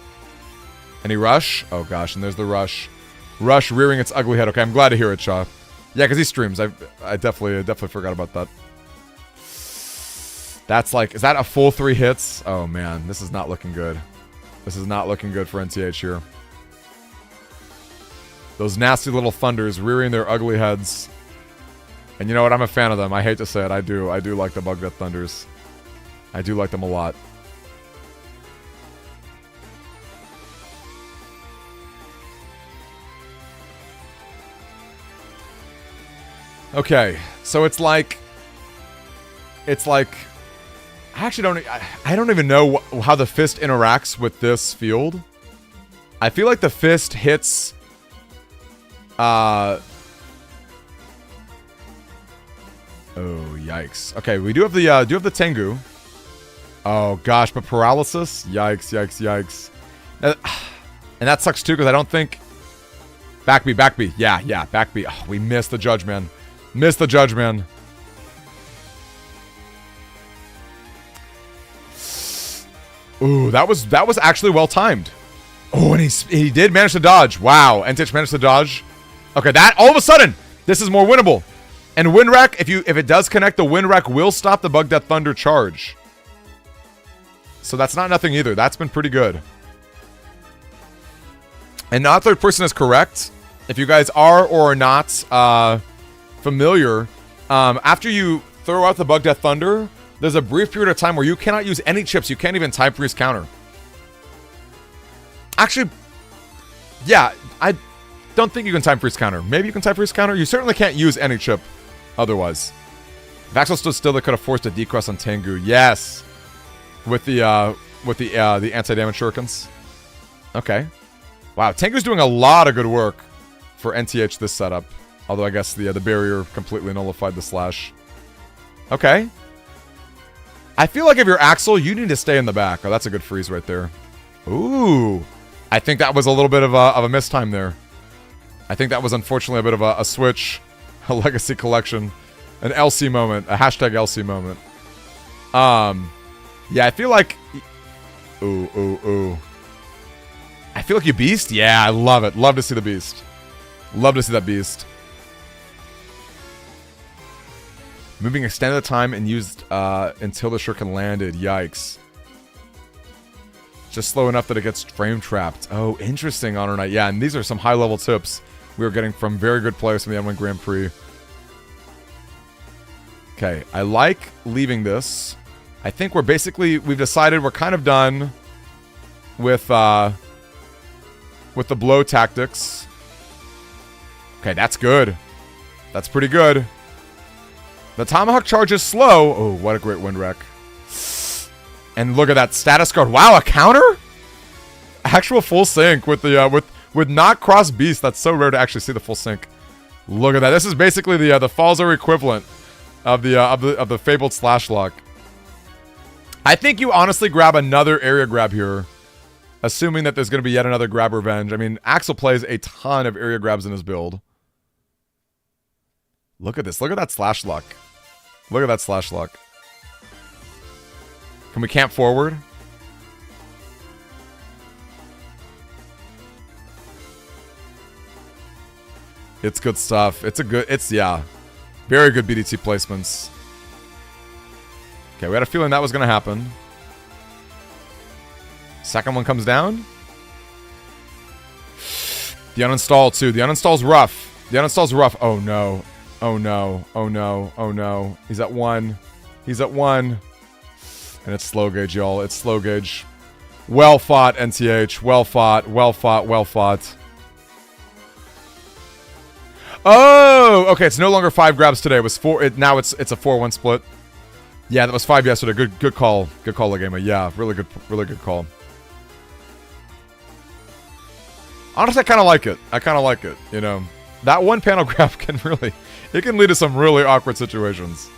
Any rush? Oh, gosh, and there's the rush. Rush rearing its ugly head. Okay, I'm glad to hear it, Shaw. Yeah, because he streams. I definitely forgot about that. That's like, is that a full 3 hits? Oh, man, this is not looking good. This is not looking good for NTH here. Those nasty little thunders rearing their ugly heads. And you know what? I'm a fan of them. I hate to say it. I do like the Bug Death Thunders. I do like them a lot. Okay, so it's like I actually I don't even know how the fist interacts with this field. I feel like the fist hits oh, yikes. Okay, we do have the Tengu. Oh gosh, but paralysis? Yikes, yikes, yikes. And that sucks too, because I don't think back B. Yeah, back B. Oh, we missed the judge, man. Missed the judge, man. Ooh, that was actually well timed. Oh, and he did manage to dodge. Wow, NTH managed to dodge. Okay, that all of a sudden, this is more winnable. And Windwreck, if it does connect, the Windwreck will stop the Bug Death Thunder charge. So that's not nothing either. That's been pretty good. And not third person is correct. If you guys are or are not familiar, after you throw out the Bug Death Thunder, there's a brief period of time where you cannot use any chips. You can't even Time Freeze counter. Actually, yeah, I don't think you can Time Freeze counter. Maybe you can Time Freeze counter. You certainly can't use any chip otherwise. If Axel stood still, they could have forced a D-Cross on Tengu. Yes. With the anti-damage shurikens. Okay. Wow, Tengu's doing a lot of good work for NTH this setup. Although I guess the barrier completely nullified the slash. Okay. I feel like if you're Axel, you need to stay in the back. Oh, that's a good freeze right there. Ooh. I think that was a little bit of a mistime there. I think that was unfortunately a bit of a switch. A Legacy Collection. An LC moment. A hashtag LC moment. Yeah, I feel like... Ooh. I feel like you beast? Yeah, I love it. Love to see the beast. Love to see that beast. Moving extended the time and used until the shuriken landed. Yikes. Just slow enough that it gets frame trapped. Oh, interesting, Honor Knight. Yeah, and these are some high-level tips we were getting from very good players from the M1 Grand Prix. Okay, I like leaving this. I think we've decided we're kind of done with the blow tactics. Okay, that's good. That's pretty good. The Tomahawk charge is slow. Oh, what a great Windwreck. And look at that status card. Wow, a counter? Actual full sync with the with not cross beast. That's so rare to actually see the full sync. Look at that. This is basically the Falzar equivalent of the fabled slash lock. I think you honestly grab another area grab here, assuming that there's going to be yet another grab revenge. I mean, Axel plays a ton of area grabs in his build. Look at this. Look at that slash lock. Look at that slash lock. Can we camp forward? It's good stuff. Yeah. Very good BDT placements. Okay, we had a feeling that was going to happen. Second one comes down. The uninstall, too. The uninstall's rough. The uninstall's rough. Oh, no. Oh, no. Oh, no. Oh, no. He's at 1. He's at 1. And it's slow gauge, y'all. It's slow gauge. Well fought, NTH. Well fought. Well fought. Well fought. Oh! Okay, it's no longer 5 grabs today. It was 4. Now it's a 4-1 split. Yeah, that was 5 yesterday. Good call. Good call, Legama. Yeah, really good call. Honestly, I kind of like it. I kind of like it, you know. That one panel grab can really... It can lead to some really awkward situations.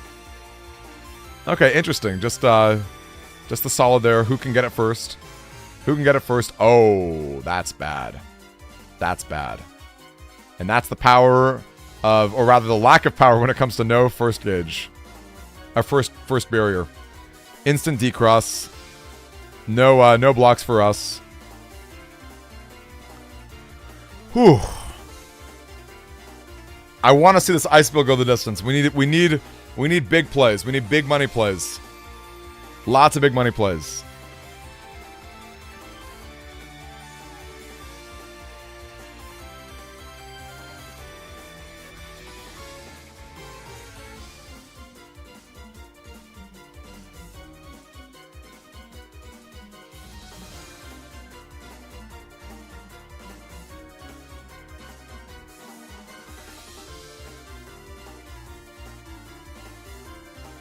Okay, interesting. Just the solid there. Who can get it first? Who can get it first? Oh, that's bad. That's bad. And that's the power of... Or rather, the lack of power when it comes to no first gauge. First barrier. Instant decross. No blocks for us. Whew. I want to see this ice bill go the distance. We need big plays. We need big money plays. Lots of big money plays.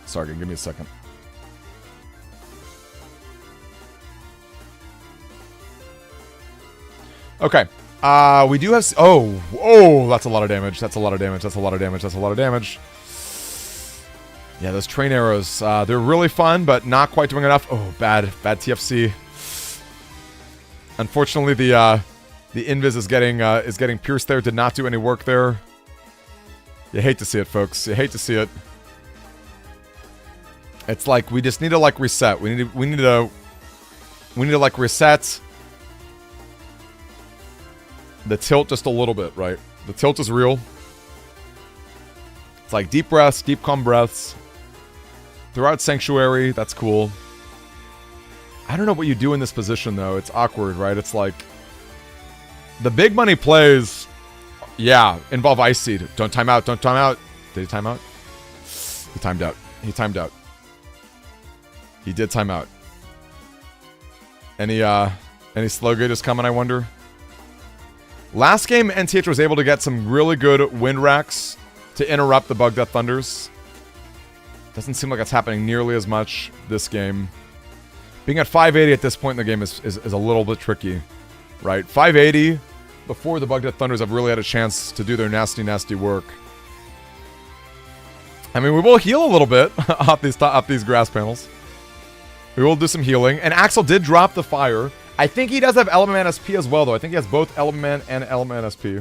Sorry, give me a second. Okay. We do have... Oh, that's a lot of damage. That's a lot of damage. That's a lot of damage. That's a lot of damage. Yeah, those train arrows. They're really fun, but not quite doing enough. Oh, bad TFC. Unfortunately, the invis is getting pierced there. Did not do any work there. You hate to see it, folks. You hate to see it. It's like we just need to like reset. We need to like reset the tilt just a little bit, right? The tilt is real. It's like deep breaths, deep calm breaths. Throughout Sanctuary, that's cool. I don't know what you do in this position though. It's awkward, right? It's like the big money plays, yeah, involve Ice Seed. Don't time out. Don't time out. Did he time out? He timed out. He timed out. He did time out. Any slow gauges coming, I wonder? Last game, NTH was able to get some really good wind racks to interrupt the Bug Death Thunders. Doesn't seem like it's happening nearly as much this game. Being at 580 at this point in the game is a little bit tricky, right? 580 before the Bug Death Thunders have really had a chance to do their nasty, nasty work. I mean, we will heal a little bit off these grass panels. We will do some healing. And Axel did drop the fire. I think he does have Element Man SP as well, though. I think he has both Element Man and Element Man SP.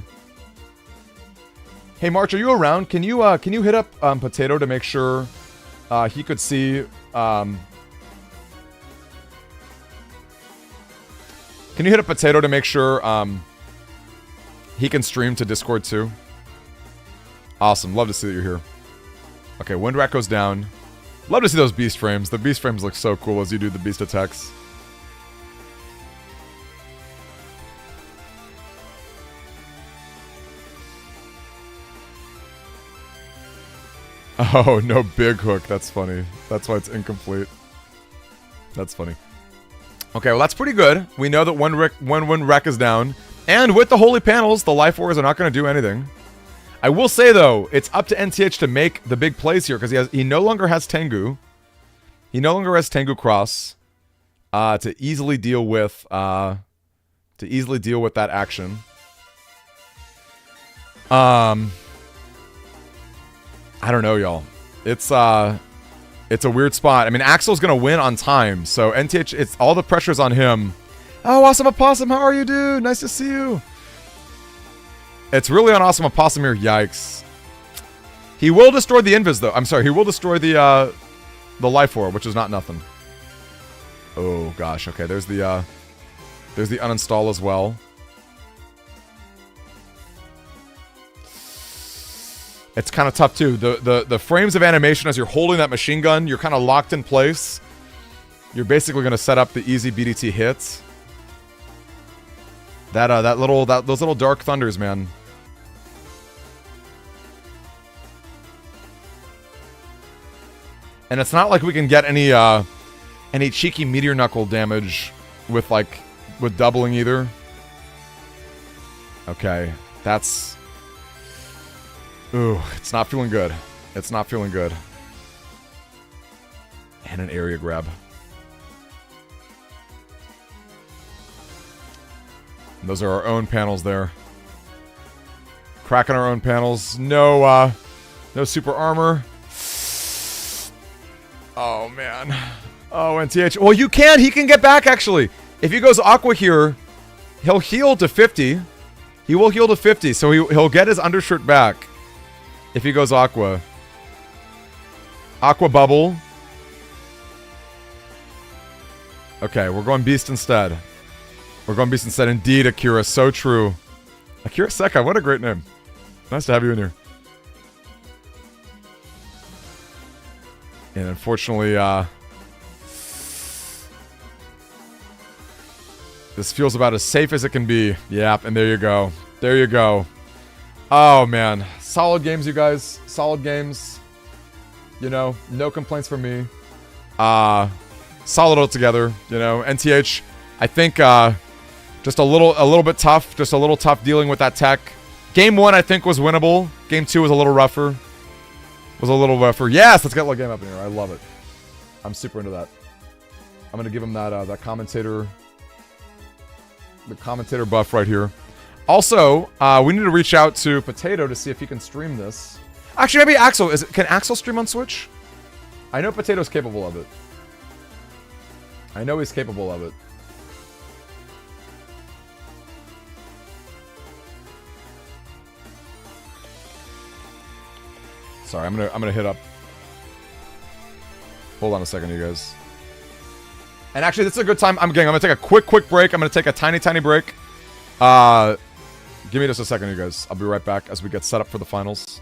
Hey, March, are you around? Can you hit up Potato to make sure he could see... Can you hit up Potato to make sure he can stream to Discord too? Awesome. Love to see that you're here. Okay, Windrat goes down. Love to see those beast frames. The beast frames look so cool as you do the beast attacks. Oh, no big hook. That's funny. That's why it's incomplete. That's funny. Okay, well, that's pretty good. We know that one wind wreck is down. And with the holy panels, the Life Warriors are not going to do anything. I will say, though, it's up to NTH to make the big plays here, because he no longer has Tengu. He no longer has Tengu Cross to easily deal with that action. I don't know, y'all. It's a weird spot. I mean, Axel's gonna win on time, so NTH, it's all the pressure's on him. Oh, Awesome Opossum, how are you, dude? Nice to see you. It's really on Awesome Opossum here. Yikes. He will destroy the Invis, though. I'm sorry, he will destroy the Life Orb, which is not nothing. Oh gosh, okay, there's the uninstall as well. It's kind of tough too. The frames of animation as you're holding that machine gun, you're kind of locked in place. You're basically going to set up the easy BDT hits. Those little Dark Thunders, man. And it's not like we can get any cheeky meteor knuckle damage with doubling either. Okay, that's... Ooh, it's not feeling good. It's not feeling good. And an area grab. And those are our own panels there. Cracking our own panels. No super armor. Oh, man. Oh, NTH. Well, you can. He can get back, actually. If he goes Aqua here, he'll heal to 50. He will heal to 50, so he'll get his undershirt back. If he goes Aqua. Aqua Bubble. Okay, we're going Beast instead. We're going Beast instead. Indeed, Akira. So true. Akira Sekai, what a great name. Nice to have you in here. And unfortunately, this feels about as safe as it can be. Yep, and there you go. There you go. Oh, man. Solid games, you guys. Solid games. You know, no complaints from me. Solid altogether, you know. NTH, I think just a little bit tough. Just a little tough dealing with that tech. Game 1, I think, was winnable. Game 2 was a little rougher. Yes, let's get Legame up in here. I love it. I'm super into that. I'm going to give him that commentator... the commentator buff right here. Also, we need to reach out to Potato to see if he can stream this. Actually, maybe Axel. Can Axel stream on Switch? I know Potato's capable of it. I know he's capable of it. Sorry, I'm gonna hit up. Hold on a second, you guys. And actually, this is a good time. I'm gonna take a quick break. I'm gonna take a tiny break. Give me just a second, you guys. I'll be right back as we get set up for the finals.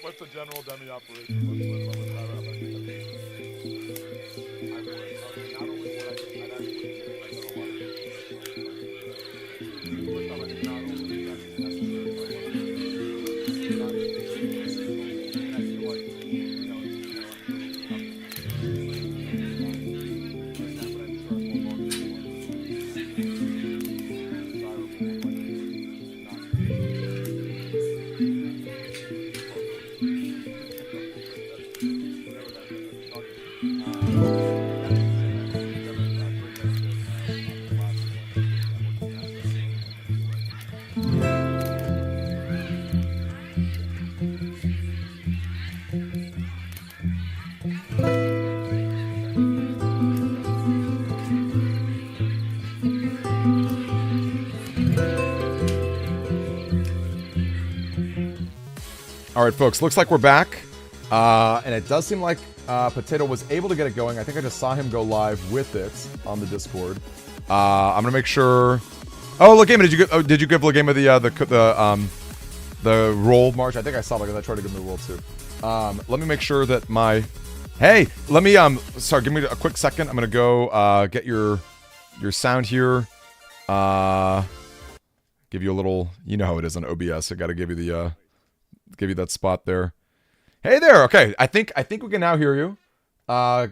What's the general dummy operation? All right, folks, looks like we're back. And it does seem like Potato was able to get it going. I think I just saw him go live with it on the Discord. I'm gonna make sure. Oh, Legame, did you give Legame the roll march? I think I saw because I tried to give him the roll too. Let me make sure that my. Hey, let me sorry, give me a quick second. I'm gonna go get your sound here. Give you a little. You know how it is on OBS. I gotta give you the give you that spot there. Hey there. Okay, I think we can now hear you. Here,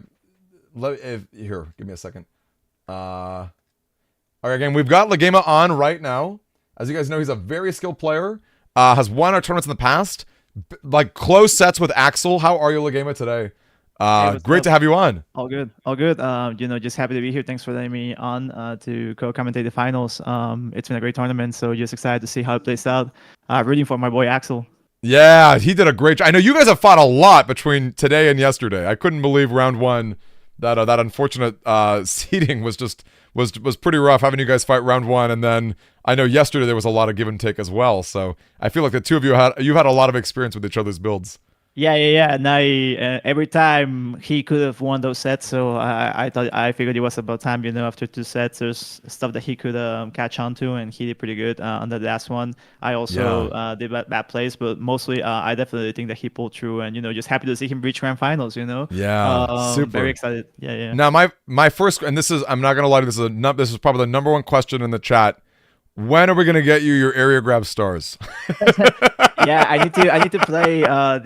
give me a second. All right, again, we've got Legema on right now. As you guys know, he's a very skilled player. Has won our tournaments in the past, like close sets with Axel. How are you, Legema, today? Hey, what's Great up? to have you on. All good, all good. Just happy to be here. Thanks for letting me on to co-commentate the finals. It's been a great tournament, so just excited to see how it plays out. Rooting for my boy Axel. Yeah, he did a great job. I know you guys have fought a lot between today and yesterday. I couldn't believe round one. That unfortunate seeding was pretty rough having you guys fight round one, and then I know yesterday there was a lot of give and take as well. So I feel like the two of you've had a lot of experience with each other's builds. Yeah. And every time he could have won those sets, so I figured it was about time. After two sets, there's stuff that he could catch on to, and he did pretty good on the last one. I also did bad plays, but mostly I definitely think that he pulled through, and just happy to see him reach grand finals. Yeah, super. Very excited. Yeah. Now my first, and this is, I'm not gonna lie to you, this is probably the number one question in the chat. When are we gonna get you your area grab stars? Yeah, I need to play I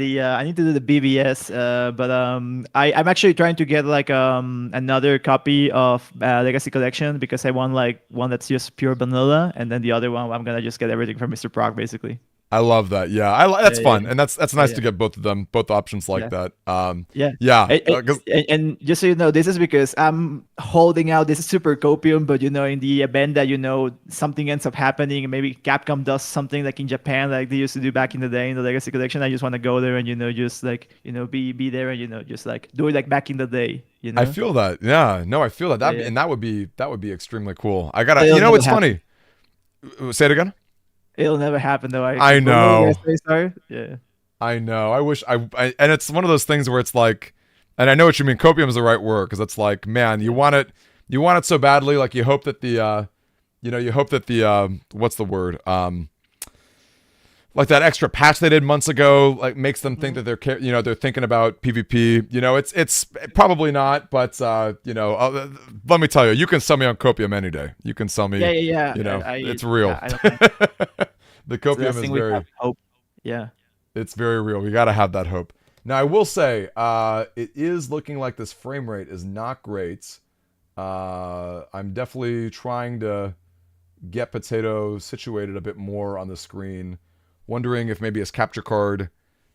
need to do the BBS, but I'm actually trying to get like another copy of Legacy Collection, because I want like one that's just pure vanilla, and then the other one I'm gonna just get everything from Mr. Proc basically. I love that. Yeah, that's fun, yeah. and that's nice Yeah. to get both of them, both options like that. Yeah. Yeah. And just so you know, this is because I'm holding out this super copium, but in the event that something ends up happening, and maybe Capcom does something like in Japan, like they used to do back in the day in the Legacy Collection, I just want to go there and just like be there, and just like do it like back in the day. I feel that. Yeah. No, I feel that. And that would be extremely cool. I gotta. It'll It's happen. funny. Say it again. It'll never happen though. I know. Sorry. Yeah. I know. I wish and it's one of those things where it's like, and I know what you mean. Copium is the right word, because it's like, man, you want it so badly. Like you hope that what's the word? Like that extra patch they did months ago, like makes them think that they're thinking about PvP. It's probably not, but let me tell you, you can sell me on Copium any day. You can sell me. Yeah. It's real. I don't think The it's Copium the is thing we very. have hope. Yeah. It's very real. We gotta have that hope. Now I will say, it is looking like this frame rate is not great. I'm definitely trying to get Potato situated a bit more on the screen. Wondering if maybe his capture card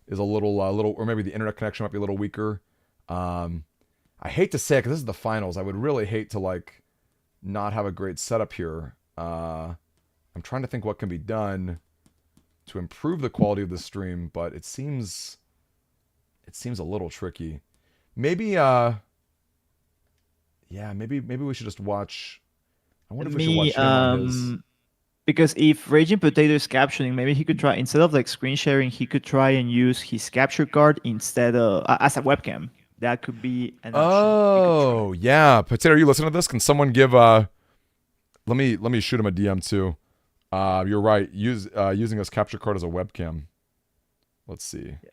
is a little, or maybe the internet connection might be a little weaker. I hate to say it, because this is the finals. I would really hate to like not have a great setup here. I'm trying to think what can be done to improve the quality of the stream, but it seems a little tricky. Maybe maybe we should just watch. I wonder if we should watch him on his. Because if Raging Potato is capturing, maybe he could try, instead of like screen sharing, he could try and use his capture card instead of as a webcam. That could be an option. Oh yeah, Potato, are you listening to this? Can someone give let me shoot him a DM too. You're right. Using his capture card as a webcam. Let's see. Yeah.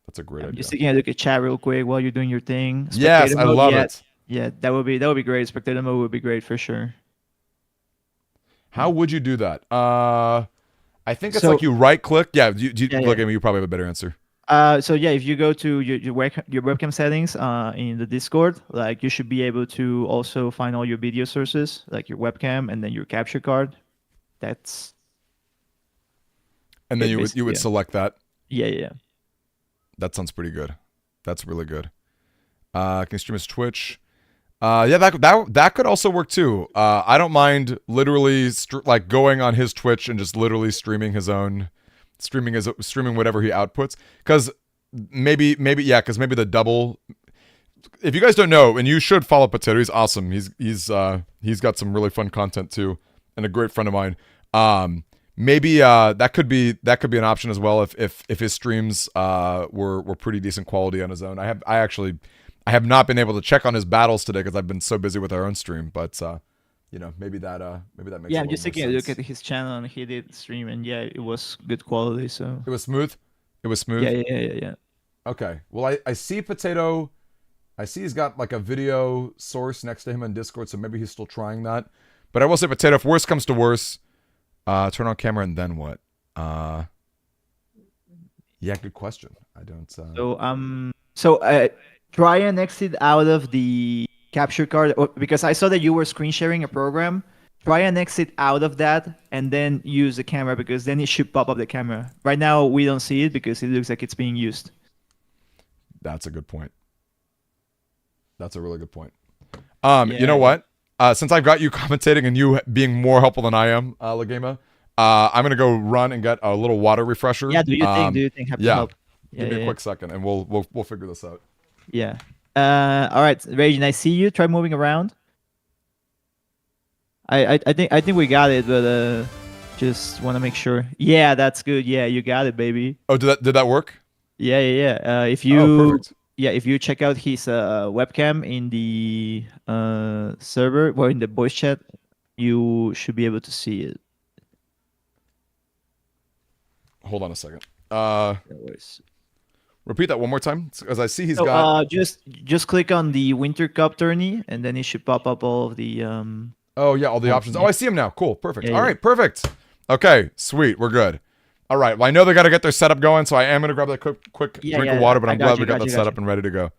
That's a great idea. Just taking a look at chat real quick while you're doing your thing. Yes, Spectator I mode, love it. Yeah, that would be great. Spectator mode would be great for sure. How would you do that? I think it's So- like you right click. Yeah, you look yeah. at me. You probably have a better answer. So yeah, if you go to your webcam settings in the Discord, like you should be able to also find all your video sources, like your webcam and then your capture card. That's And then Yeah, you would basically, yeah. select that. yeah. That sounds pretty good. That's really good. Can you stream his Twitch? Yeah, that could also work too. I don't mind literally like going on his Twitch and just literally streaming whatever he outputs. Because maybe the double. If you guys don't know, and you should follow Potato, he's awesome. He's got some really fun content too, and a great friend of mine. Maybe that could be an option as well if his streams were pretty decent quality on his own. I have not been able to check on his battles today because I've been so busy with our own stream, but maybe that makes Yeah, a I'm just little taking more a sense. look at his channel and he did stream, and yeah, it was good quality. So It was smooth. yeah. Okay. Well, I see Potato. I see he's got like a video source next to him on Discord, so maybe he's still trying that. But I will say, Potato, if worse comes to worse, turn on camera and then what? Yeah, good question. I don't. So try and exit out of the capture card, because I saw that you were screen sharing a program. Try and exit out of that and then use the camera, because then it should pop up the camera. Right now we don't see it because it looks like it's being used. That's a good point. That's a really good point. You know what? Since I've got you commentating and you being more helpful than I am, Legema, I'm gonna go run and get a little water refresher. Yeah, do you think have to yeah. help? Give me a quick second, and we'll figure this out. Yeah. All right, Raging, I see you. Try moving around. I think we got it, but just want to make sure. Yeah, that's good. Yeah, you got it, baby. Oh, did that work? Yeah. If Oh, you perfect. if you check out his webcam in the server or in the voice chat, you should be able to see it. Hold on a second. No worries. Repeat that one more time, because I see he's So, got. just click on the Winter Cup tourney, and then it should pop up all of the Oh yeah, all the options. Oh, I see him now. Cool, perfect. Yeah, All right, perfect. Okay, sweet, we're good. All right. Well, I know they got to get their setup going, so I am gonna grab that quick drink of water. But I'm glad we got that set up and ready to go.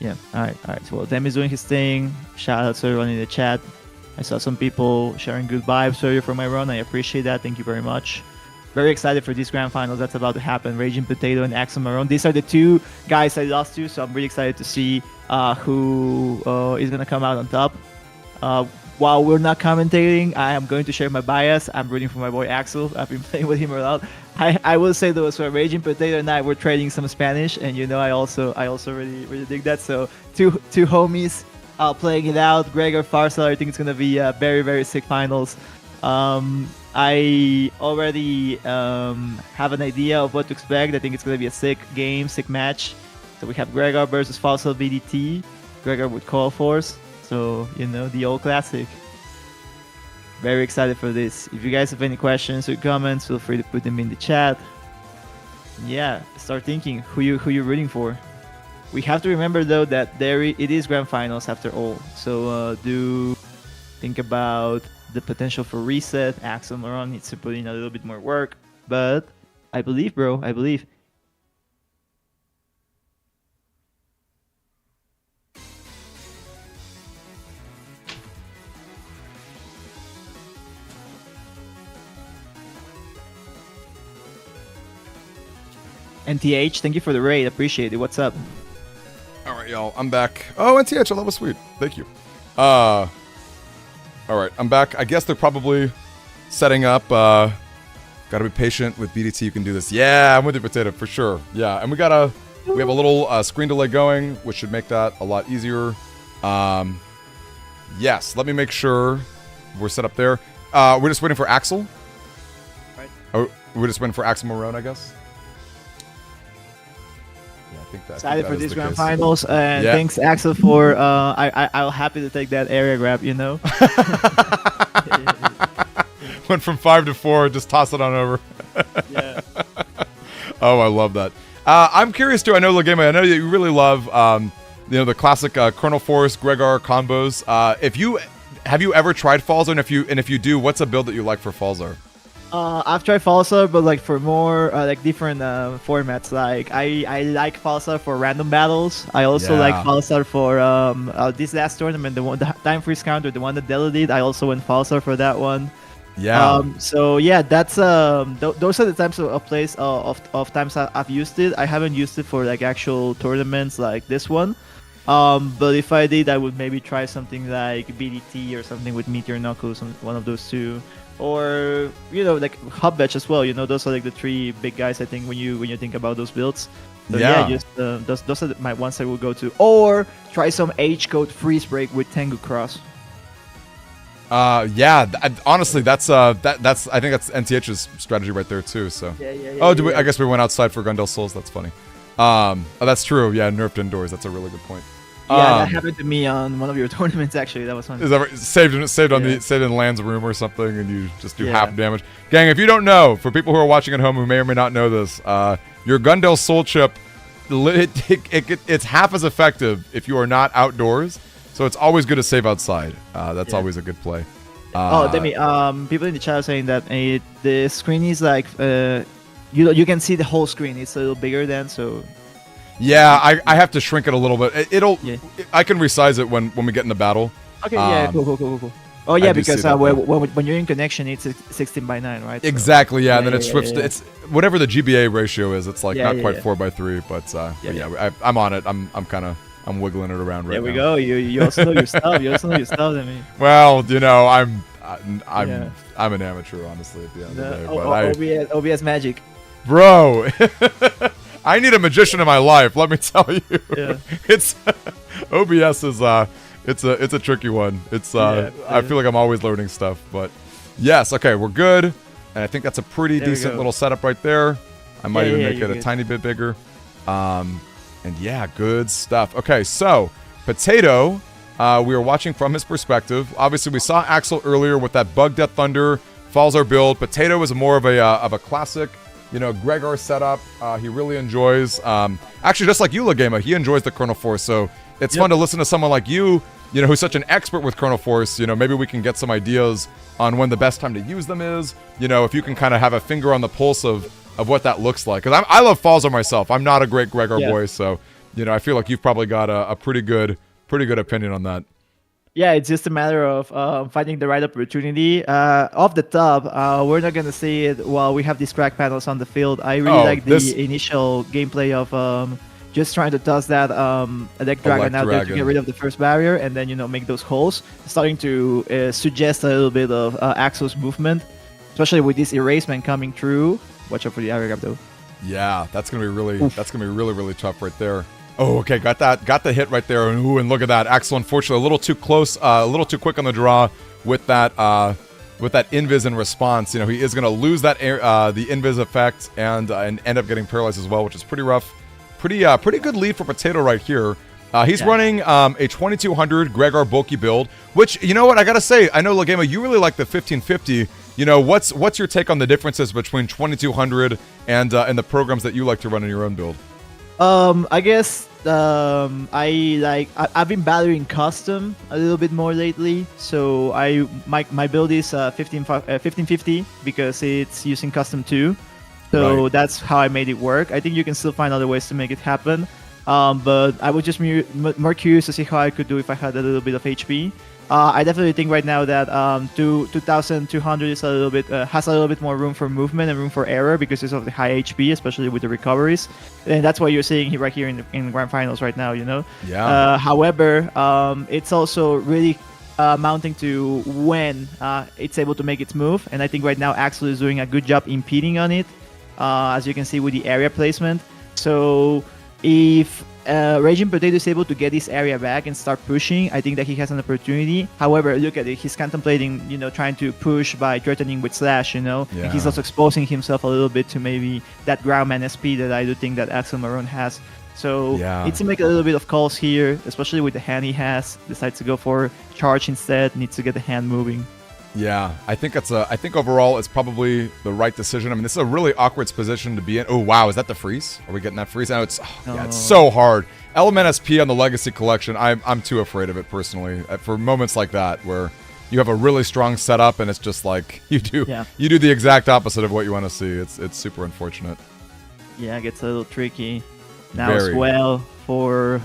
Yeah. All right. So Dem is doing his thing. Shout out to everyone in the chat. I saw some people sharing good vibes earlier for my run. I appreciate that. Thank you very much. Very excited for these grand finals that's about to happen. Raging Potato and Axel Marone. These are the two guys I lost to, so I'm really excited to see who is gonna come out on top. While we're not commentating, I am going to share my bias. I'm rooting for my boy Axel. I've been playing with him a lot. I will say though, so Raging Potato and I were trading some Spanish, and I also really dig that. So two homies playing it out. Gregor Farsal, I think it's gonna be very, very sick finals. I already have an idea of what to expect. I think it's gonna be a sick game, sick match. So we have Gregor versus Farsal BDT. Gregor with Call Force. So, the old classic. Very excited for this. If you guys have any questions or comments, feel free to put them in the chat. Yeah, start thinking who you're rooting for. We have to remember though that it is grand finals after all. So do think about the potential for reset. Axel Marone needs to put in a little bit more work, but I believe, bro. I believe. NTH, thank you for the raid. Appreciate it. What's up? All right, y'all. I'm back. Oh, NTH, that was sweet. Thank you. All right, I'm back. I guess they're probably setting up. Gotta be patient with BDT. You can do this. Yeah, I'm with you, Potato, for sure. Yeah, and we have a little screen delay going, which should make that a lot easier. Yes, let me make sure we're set up there. We're just waiting for Axel. Right. Oh, we're just waiting for Axel Marone, I guess. Excited for these grand finals, and thanks Axel for I'll happy to take that area grab. Went from 5 to 4, just toss it on over. Yeah. Oh, I love that. I'm curious too. I know Legema. I know that you really love the classic Colonel Force Gregor combos. Have you ever tried Falzar? And if you do, what's a build that you like for Falzar? I've tried Falzar, but like for more different formats. Like I like Falzar for random battles. I also like Falzar for this last tournament, the time freeze counter, the one that Della did. I also went Falzar for that one. Yeah. So yeah, that's those are the types of plays of times I've used it. I haven't used it for like actual tournaments like this one. But if I did, I would maybe try something like BDT or something with Meteor Knuckles, one of those two. Or like Hubbatch as well. Those are like the three big guys. I think when you think about those builds. So just those are my ones I will go to. Or try some H code freeze break with Tengu Cross. Honestly, that's I think that's NTH's strategy right there too. So I guess we went outside for Gundel Souls. That's funny. That's true. Yeah, nerfed indoors. That's a really good point. Yeah, that happened to me on one of your tournaments. Actually, that was fun. Is that saved in Land's room or something, and you just do half damage? Gang, if you don't know, for people who are watching at home who may or may not know this, your Gundel Soul Chip, it's half as effective if you are not outdoors. So it's always good to save outside. That's always a good play. Demi, people in the chat are saying that the screen is like you can see the whole screen. It's a little bigger than so. Yeah, I have to shrink it a little bit. I can resize it when we get in the battle. Okay, cool. Oh yeah, because when you're in connection, it's 16:9, right? Exactly, and then it switches. It's whatever the GBA ratio is. It's like not quite 4:3, but I'm on it. I'm kind of I'm wiggling it around right There we now. go. You also know your stuff. You also know your stuff. I mean, Well, you know, I'm Yeah. I'm an amateur, honestly, at the end of the day. the, But I, OBS magic. bro, I need a magician in my life. Let me tell you, Yeah. it's OBS is it's a tricky one. It's Yeah, I feel like I'm always learning stuff, but yes, okay, we're good, and I think that's a pretty There we decent go. little setup right there. I might Yeah, even yeah, make you're it a good. tiny bit bigger. And yeah, good stuff. Okay, so Potato, we were watching from his perspective. Obviously, we saw Axel earlier with that Bug Death Thunder, Falzar build. Potato is more of a classic, you know, Gregor setup. He really enjoys, actually, just like you, Lagema, he enjoys the Chrono Force. So it's fun to listen to someone like you know, who's such an expert with Chrono Force. You know, maybe we can get some ideas on when the best time to use them is. You know, if you can kind of have a finger on the pulse of what that looks like. Because I love Falzar myself. I'm not a great Gregor boy, so, you know, I feel like you've probably got a pretty good opinion on that. Yeah, it's just a matter of finding the right opportunity. Off the top, we're not gonna see it while we have these crack panels on the field. I really like the initial gameplay of just trying to toss that Elect Dragon out there to get rid of the first barrier, and then, you know, make those holes. Starting to suggest a little bit of Axel's movement, especially with this erasement coming through. Watch out for the area grab though. Yeah, that's gonna be really tough right there. Oh, okay, got the hit right there. Ooh, and look at that. Axel, unfortunately, a little too close, a little too quick on the draw with that invis in response. You know, he is gonna lose that the invis effect and end up getting paralyzed as well, which is pretty rough. Pretty good lead for Potato right here. He's running a 2200 Gregor bulky build, which, you know what, I gotta say, I know, Lagema, you really like the 1550. You know, what's your take on the differences between 2200 and the programs that you like to run in your own build? I guess I've been battering custom a little bit more lately. So my build is 1550 because it's using custom 2. So that's how I made it work. I think you can still find other ways to make it happen. But I was just more curious to see how I could do if I had a little bit of HP. I definitely think right now that 2200 is has a little bit more room for movement and room for error because of the high HP, especially with the recoveries, and that's why you're seeing him right here in grand finals right now. You know. Yeah. However, it's also really mounting to when it's able to make its move, and I think right now Axel is doing a good job impeding on it, as you can see with the area placement. So if Raging Potato is able to get this area back and start pushing, I think that he has an opportunity. However, look at it. He's contemplating, you know, trying to push by threatening with Slash, you know. Yeah. And he's also exposing himself a little bit to maybe that Groundman SP that I do think that Axel Maroon has. So needs to make a little bit of calls here, especially with the hand he has. Decides to go for charge instead. Needs to get the hand moving. Yeah, I think overall it's probably the right decision. I mean, this is a really awkward position to be in. Oh wow, is that the freeze? Are we getting that freeze? It's so hard. Element SP on the Legacy Collection, I'm too afraid of it personally. For moments like that where you have a really strong setup and it's just like you do the exact opposite of what you want to see. It's super unfortunate. Yeah, it gets a little tricky. Now as well for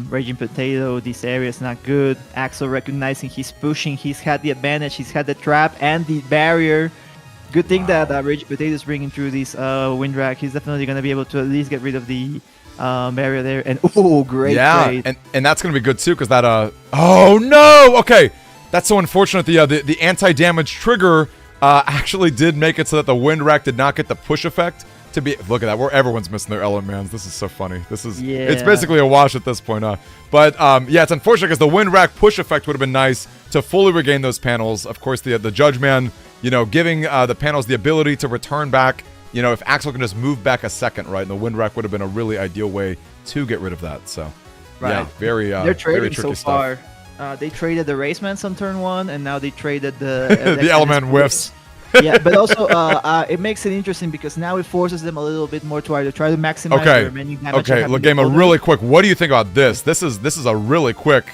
Raging Potato, this area is not good. Axel recognizing he's pushing, he's had the advantage, he's had the trap and the barrier. Good thing that Raging Potato is bringing through this wind rack. He's definitely going to be able to at least get rid of the barrier there. And great trade. And that's going to be good too because that oh no, okay, that's so unfortunate. The anti-damage trigger actually did make it so that the wind rack did not get the push effect. Look at that, where everyone's missing their Elements. This is so funny. It's basically a wash at this point, But yeah, it's unfortunate because the wind rack push effect would have been nice to fully regain those panels. Of course, the Judge Man, you know, giving the panels the ability to return back. You know, if Axel can just move back a second, right, and the wind rack would have been a really ideal way to get rid of that. So, yeah, they're trading very tricky so far. They traded the Racemans on turn 1, and now they traded the the Element whiffs. Yeah, but also it makes it interesting because now it forces them a little bit more to try to maximize their remaining damage. Okay, Lagema, really quick. What do you think about this? This is a really quick,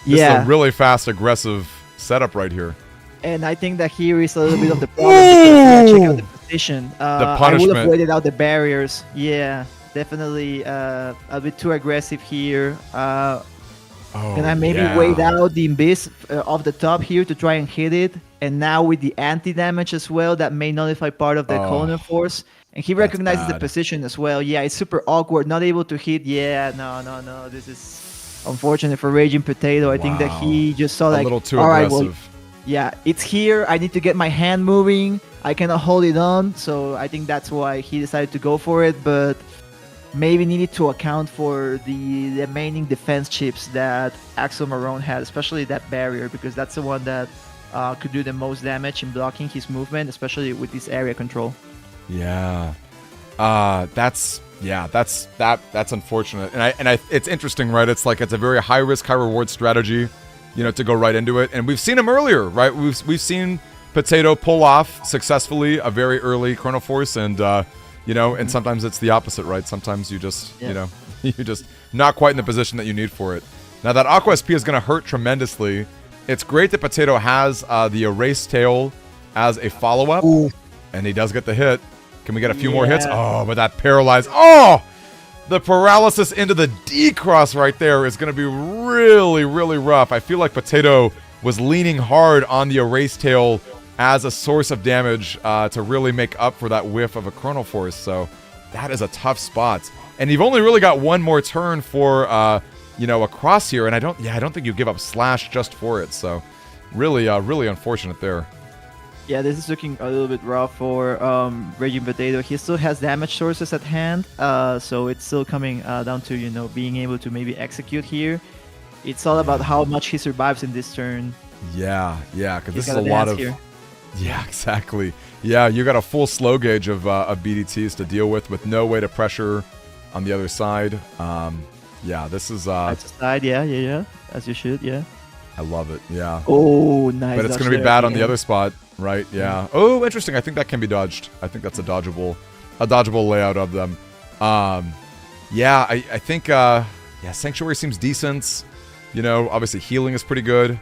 this is a really fast, aggressive setup right here. And I think that here is a little bit of the problem because check out the position. The punishment. I would have waited out the barriers. Yeah, definitely a bit too aggressive here. And I maybe wait out the Abyss off the top here to try and hit it. And now with the anti-damage as well, that may nullify part of the Chrono Force. And he recognizes the position as well. Yeah, it's super awkward. Not able to hit. Yeah, no. This is Unfortunately for Raging Potato, I think that Wow. he just saw A like, little too all right, aggressive. well, yeah, it's here. I need to get my hand moving. I cannot hold it on, so I think that's why he decided to go for it. But maybe needed to account for the remaining defense chips that Axel Marone had, especially that barrier, because that's the one that could do the most damage in blocking his movement, especially with this area control. Yeah. That's unfortunate. And I it's interesting, right? It's like it's a very high risk, high reward strategy, to go right into it. And we've seen him earlier, right? We've seen Potato pull off successfully a very early Chrono Force, and and sometimes it's the opposite, right? Sometimes you just you're just not quite in the position that you need for it. Now that Aqua SP is going to hurt tremendously. It's great that Potato has the Erase Tail as a follow-up, and he does get the hit. Can we get a few more hits? Oh, but that paralyzed. Oh, the paralysis into the D cross right there is going to be really, really rough. I feel like Potato was leaning hard on the Erase Tail as a source of damage to really make up for that whiff of a Chrono Force. So that is a tough spot. And you've only really got one more turn for a cross here, and I don't think you give up Slash just for it. So really, really unfortunate there. Yeah, this is looking a little bit rough for Raging Potato. He still has damage sources at hand, so it's still coming down to being able to maybe execute here. It's all about how much he survives in this turn. Yeah, because this is gotta a lot dance of. here. Yeah, exactly. Yeah, you got a full slow gauge of BDTs to deal with no way to pressure on the other side. Yeah, this is. Side to side, yeah, as you should, yeah. I love it. Yeah. Oh, nice. But it's going to be bad on the other spot, right? Yeah. Oh, interesting. I think that can be dodged. I think that's a dodgeable layout of them. Yeah, I think Sanctuary seems decent. Obviously healing is pretty good.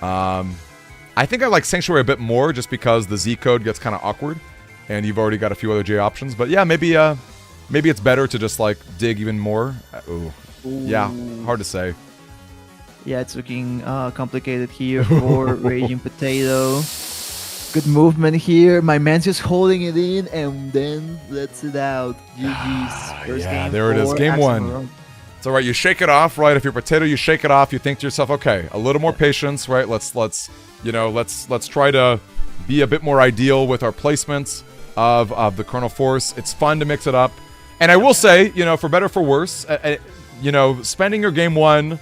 I think I like Sanctuary a bit more just because the Z code gets kind of awkward, and you've already got a few other J options. But yeah, maybe it's better to just like dig even more. Ooh. Yeah, hard to say. Yeah, it's looking complicated here for Raging Potato. Good movement here. My man's just holding it in and then lets it out. GG's. First Yeah, game there it is. for Game Axel one. Marone. It's all right. You shake it off, right? If you're Potato, you shake it off. You think to yourself, okay, a little more patience, right? Let's try to be a bit more ideal with our placements of the Chrono Force. It's fun to mix it up, and I will say, for better or for worse, spending your game one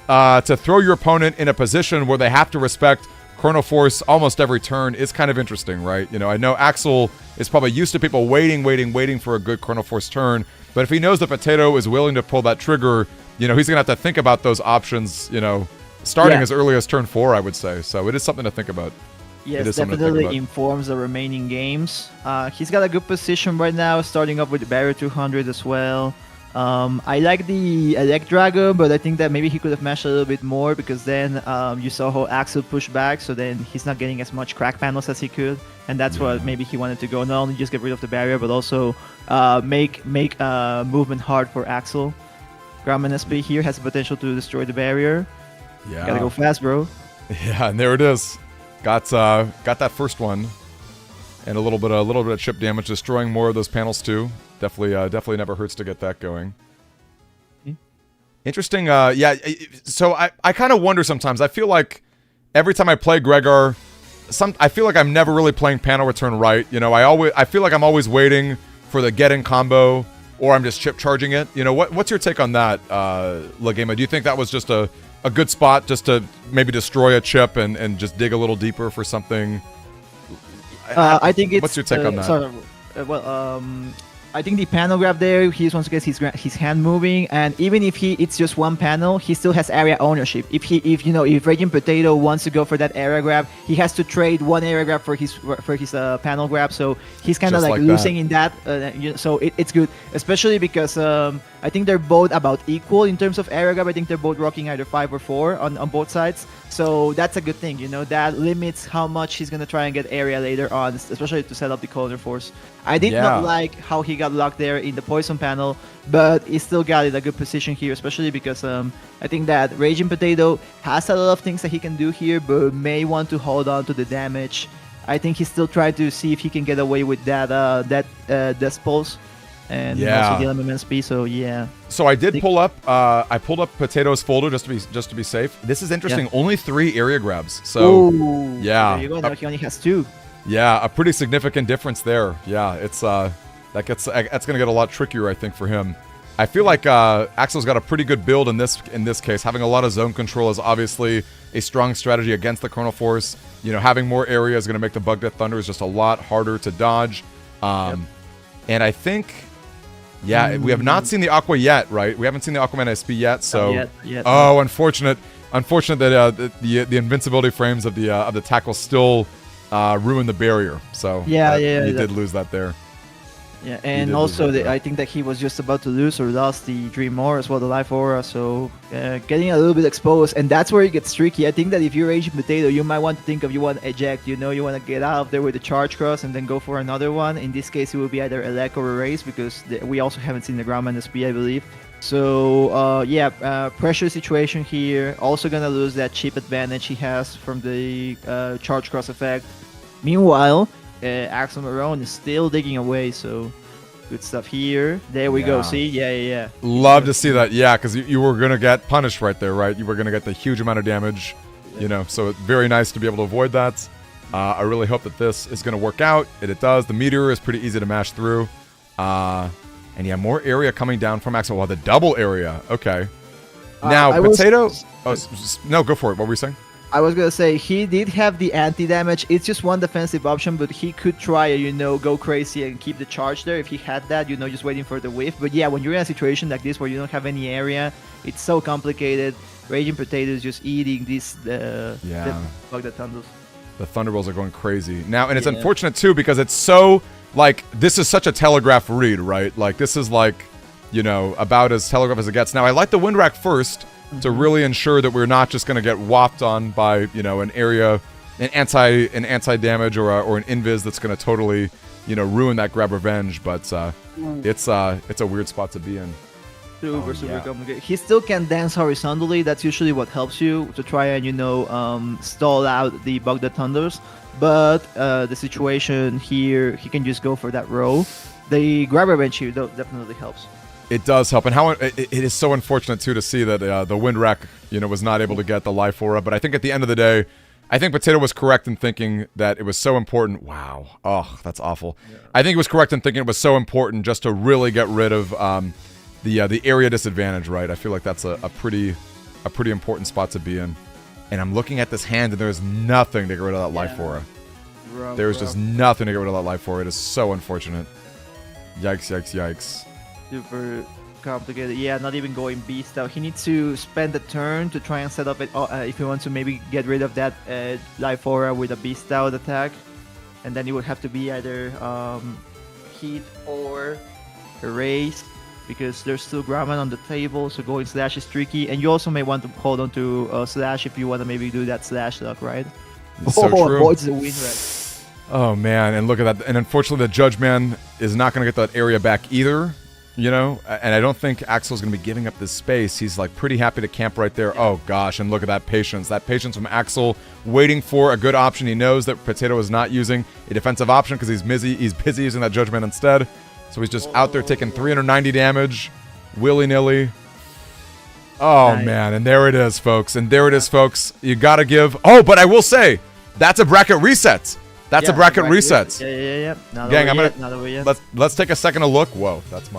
to throw your opponent in a position where they have to respect Chrono Force almost every turn is kind of interesting, right? I know Axel is probably used to people waiting for a good Chrono Force turn, but if he knows that Potato is willing to pull that trigger, he's going to have to think about those options, starting as early as turn 4, I would say. So it is something to think about. Yes, definitely informs the remaining games. He's got a good position right now, starting up with the Barrier 200 as well. I like the Elect Dragon, but I think that maybe he could have mashed a little bit more, because then you saw how Axel pushed back, so then he's not getting as much crack panels as he could, and that's what maybe he wanted to go. Not only just get rid of the barrier, but also make movement hard for Axel. Grumman SP here has the potential to destroy the barrier. Yeah. Gotta go fast, bro. Yeah, and there it is. Got that first one, and a little bit of chip damage, destroying more of those panels too. Definitely never hurts to get that going. Interesting. Yeah. So I kind of wonder sometimes. I feel like every time I play Gregor, I feel like I'm never really playing panel return right. I feel like I'm always waiting for the get in combo, or I'm just chip charging it. What's your take on that, Lagema? Do you think that was just a good spot just to maybe destroy a chip and just dig a little deeper for something? I think it's. What's your take on that? Sort of, I think the panel grab there, he just wants to get his hand moving, and even if it's just one panel, he still has area ownership. If Raging Potato wants to go for that area grab, he has to trade one area grab for his panel grab, so he's kind of Just like like losing in that. So it's good, especially because I think they're both about equal in terms of area grab. I think they're both rocking either 5 or 4 on both sides. So that's a good thing, that limits how much he's gonna try and get area later on, especially to set up the Chrono Force. I did not like how he got locked there in the poison panel, but he still got in a good position here, especially because I think that Raging Potato has a lot of things that he can do here, but may want to hold on to the damage. I think he's still trying to see if he can get away with that Death Pulse. and Yeah. also the MMSP. So yeah. So I did pull up. I pulled up Potato's folder just to be safe. This is interesting. Only 3 area grabs. So Ooh, yeah. There you go. Now he only has 2. yeah, a pretty significant difference there. Yeah, it's that's gonna get a lot trickier, I think, for him. I feel like Axel's got a pretty good build in this case. Having a lot of zone control is obviously a strong strategy against the Chrono Force. You know, having more area is going to make the Bug Death Thunders just a lot harder to dodge. And I think, yeah, we have not seen the Aqua yet, right? We haven't seen the Aquaman SP yet, so. Not yet, oh, unfortunate that the invincibility frames of the tackle still ruin the barrier. So Yeah, he did lose that there. Yeah, did and lose also that, I think that he was just about to lose or lost the Dream Aura as well, the Life Aura, so getting a little bit exposed, and that's where it gets tricky. I think that if you're Raging Potato, you might want to think of you want to eject, you want to get out of there with the Charge Cross and then go for another one. In this case, it will be either Elec or Erase, because we also haven't seen the Groundman SP, I believe. So, pressure situation here. Also gonna lose that chip advantage he has from the Charge Cross effect. Meanwhile, Axel Marone is still digging away, so good stuff here. There we go. Yeah. See? Yeah. Love to see that. Yeah, because you were going to get punished right there, right? You were going to get the huge amount of damage, so it's very nice to be able to avoid that. I really hope that this is going to work out. It does. The Meteor is pretty easy to mash through. And yeah, more area coming down from Axel. Wow, the double area. Okay. Now, Potato... no, go for it. What were you saying? I was gonna say he did have the anti-damage. It's just one defensive option, but he could try, go crazy and keep the charge there if he had that, just waiting for the whiff. But yeah, when you're in a situation like this where you don't have any area, it's so complicated. Raging Potato is just eating the Bug Death Thunders. The Thunderbolts are going crazy now, and it's unfortunate too because it's so this is such a telegraph read, right? Like this is about as telegraph as it gets. Now I like the Wind Rack first. To really ensure that we're not just going to get whopped on by an anti damage or an invis that's going to totally ruin that grab revenge. But it's a weird spot to be in. Super complicated. He still can dance horizontally. That's usually what helps you to try and stall out the Bug Death Thunders. But the situation here, he can just go for that row. The grab revenge here definitely helps. It does help, and it is so unfortunate too to see that the Wind Rack, was not able to get the Life Aura. But I think at the end of the day, I think Potato was correct in thinking that it was so important. Wow, that's awful. Yeah. I think he was correct in thinking it was so important just to really get rid of the area disadvantage. Right, I feel like that's a pretty important spot to be in. And I'm looking at this hand, and there's nothing to get rid of that Life Aura. There's just nothing to get rid of that Life Aura. It is so unfortunate. Yikes. Super complicated. Yeah, not even going beast out. He needs to spend a turn to try and set up it if he wants to maybe get rid of that Life Aura with a beast out attack. And then it would have to be either Heat or Erase, because there's still Grumman on the table, so going Slash is tricky. And you also may want to hold on to Slash if you want to maybe do that Slash luck, right? So true. Avoids the win rate. Oh man, and look at that. And unfortunately the Judge Man is not going to get that area back either. And I don't think Axel's going to be giving up this space. He's pretty happy to camp right there. Oh gosh, and look at that patience. That patience from Axel, waiting for a good option. He knows that Potato is not using a defensive option because he's busy using that Judgment instead. So he's just out there taking 390 damage, willy-nilly. Oh man, and there it is, folks. You got to give. Oh, but I will say, that's a bracket reset. That's a bracket reset. Yeah. Gang, let's take a second to look. Whoa, that's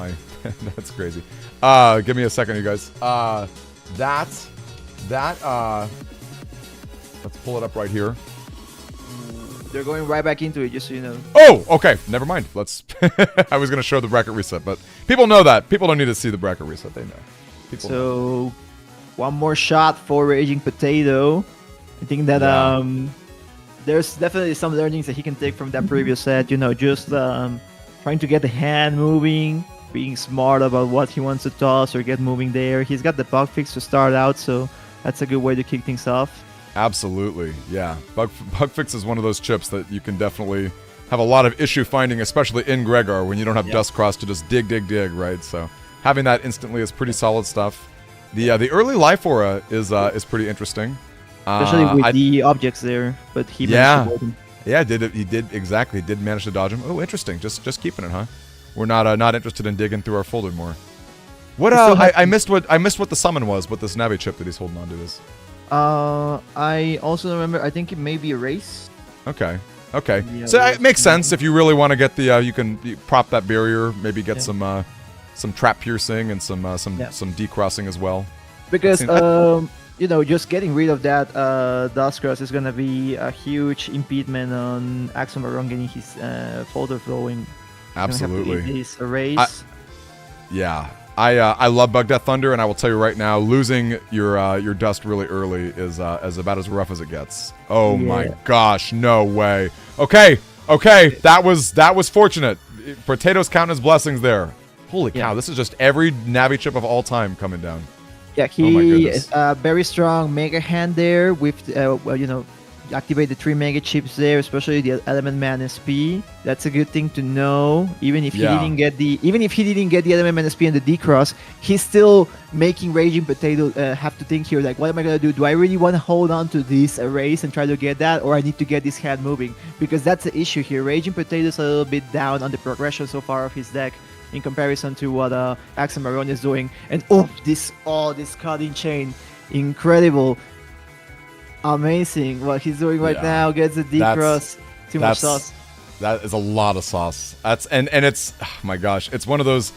crazy. Give me a second, you guys. Let's pull it up right here. They're going right back into it, just so you know. Oh, okay. Never mind. I was gonna show the bracket reset, but people know that. People don't need to see the bracket reset. They know. Know. One more shot for Raging Potato. I think that there's definitely some learnings that he can take from that previous set. Just trying to get the hand moving, being smart about what he wants to toss or get moving there. He's got the bug fix to start out, so that's a good way to kick things off. Absolutely, yeah. Bug fix is one of those chips that you can definitely have a lot of issue finding, especially in Gregar when you don't have Dustcross to just dig, right? So having that instantly is pretty solid stuff. The early Life Aura is pretty interesting. Especially with the objects there, but he managed to avoid them. Yeah, he did manage to dodge him. Oh, interesting. Just keeping it, huh? we're not interested in digging through our folder more. What still have- I missed what the summon was. What this Navi chip that he's holding on to is. I also remember. I think it may be a race. Okay. Okay. Yeah, So well, it makes sense if you really want to get the you prop that barrier, maybe get Yeah. some trap piercing and some Yeah. decrossing as well. Because Seen- just getting rid of that Dustcross is gonna be a huge impediment on Axomaron getting his folder flowing. Absolutely. His race. Yeah. I love Bug Death Thunder, and I will tell you right now, losing your dust really early is about as rough as it gets. Oh my Yeah. gosh, no way. Okay, that was fortunate. Potatoes count as blessings there. Holy cow, Yeah. this is just every Navi chip of all time coming down. Yeah, Oh my he goodness. is very strong Mega Hand there with, activate the 3 Mega Chips there, especially the Element Man SP. That's a good thing to know. Even if he Yeah. didn't get the Element Man SP and the D-Cross, he's still making Raging Potato have to think here, like, what am I gonna do? Do I really want to hold on to this race and try to get that, or I need to get this hand moving? Because that's the issue here. Raging Potato's a little bit down on the progression so far of his deck in comparison to what Axomaron is doing. And this cutting chain, incredible, amazing what he's doing right Yeah. now. Gets the D-Cross, too much sauce. That is a lot of sauce. That's and it's oh my gosh, it's one of those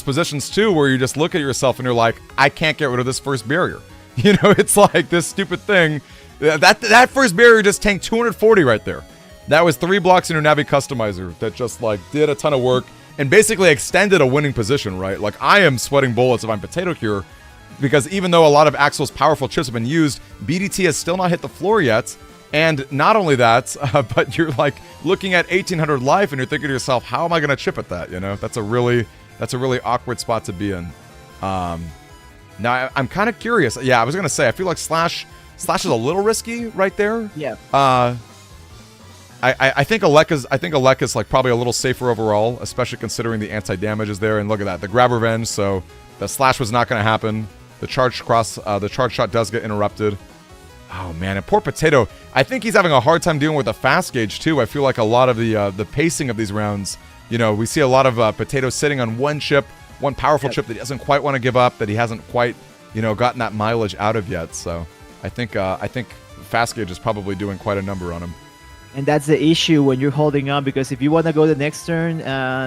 positions too where you just look at yourself and you're like, I can't get rid of this first barrier. You know, it's like this stupid thing. That first barrier just tanked 240 right there. That was 3 blocks in your Navi customizer that just like did a ton of work and basically extended a winning position, right? Like I am sweating bullets if I'm Potato Cure, because even though a lot of Axel's powerful chips have been used, BDT has still not hit the floor yet. And not only that, but you're like looking at 1800 life and you're thinking to yourself, how am I going to chip at that? You know, that's a really awkward spot to be in. Now I'm kind of curious. Yeah, I was going to say, I feel like Slash is a little risky right there. Yeah. I think Aleka's like probably a little safer overall, especially considering the anti-damage is there. And look at that, the grab revenge. So the slash was not going to happen. The charge shot does get interrupted. Oh man, and poor Potato. I think he's having a hard time dealing with the fast gauge too. I feel like a lot of the pacing of these rounds. You know, we see a lot of Potato sitting on one chip, one powerful chip that he doesn't quite want to give up, that he hasn't quite, gotten that mileage out of yet. So I think fast gauge is probably doing quite a number on him. And that's the issue when you're holding on, because if you want to go the next turn,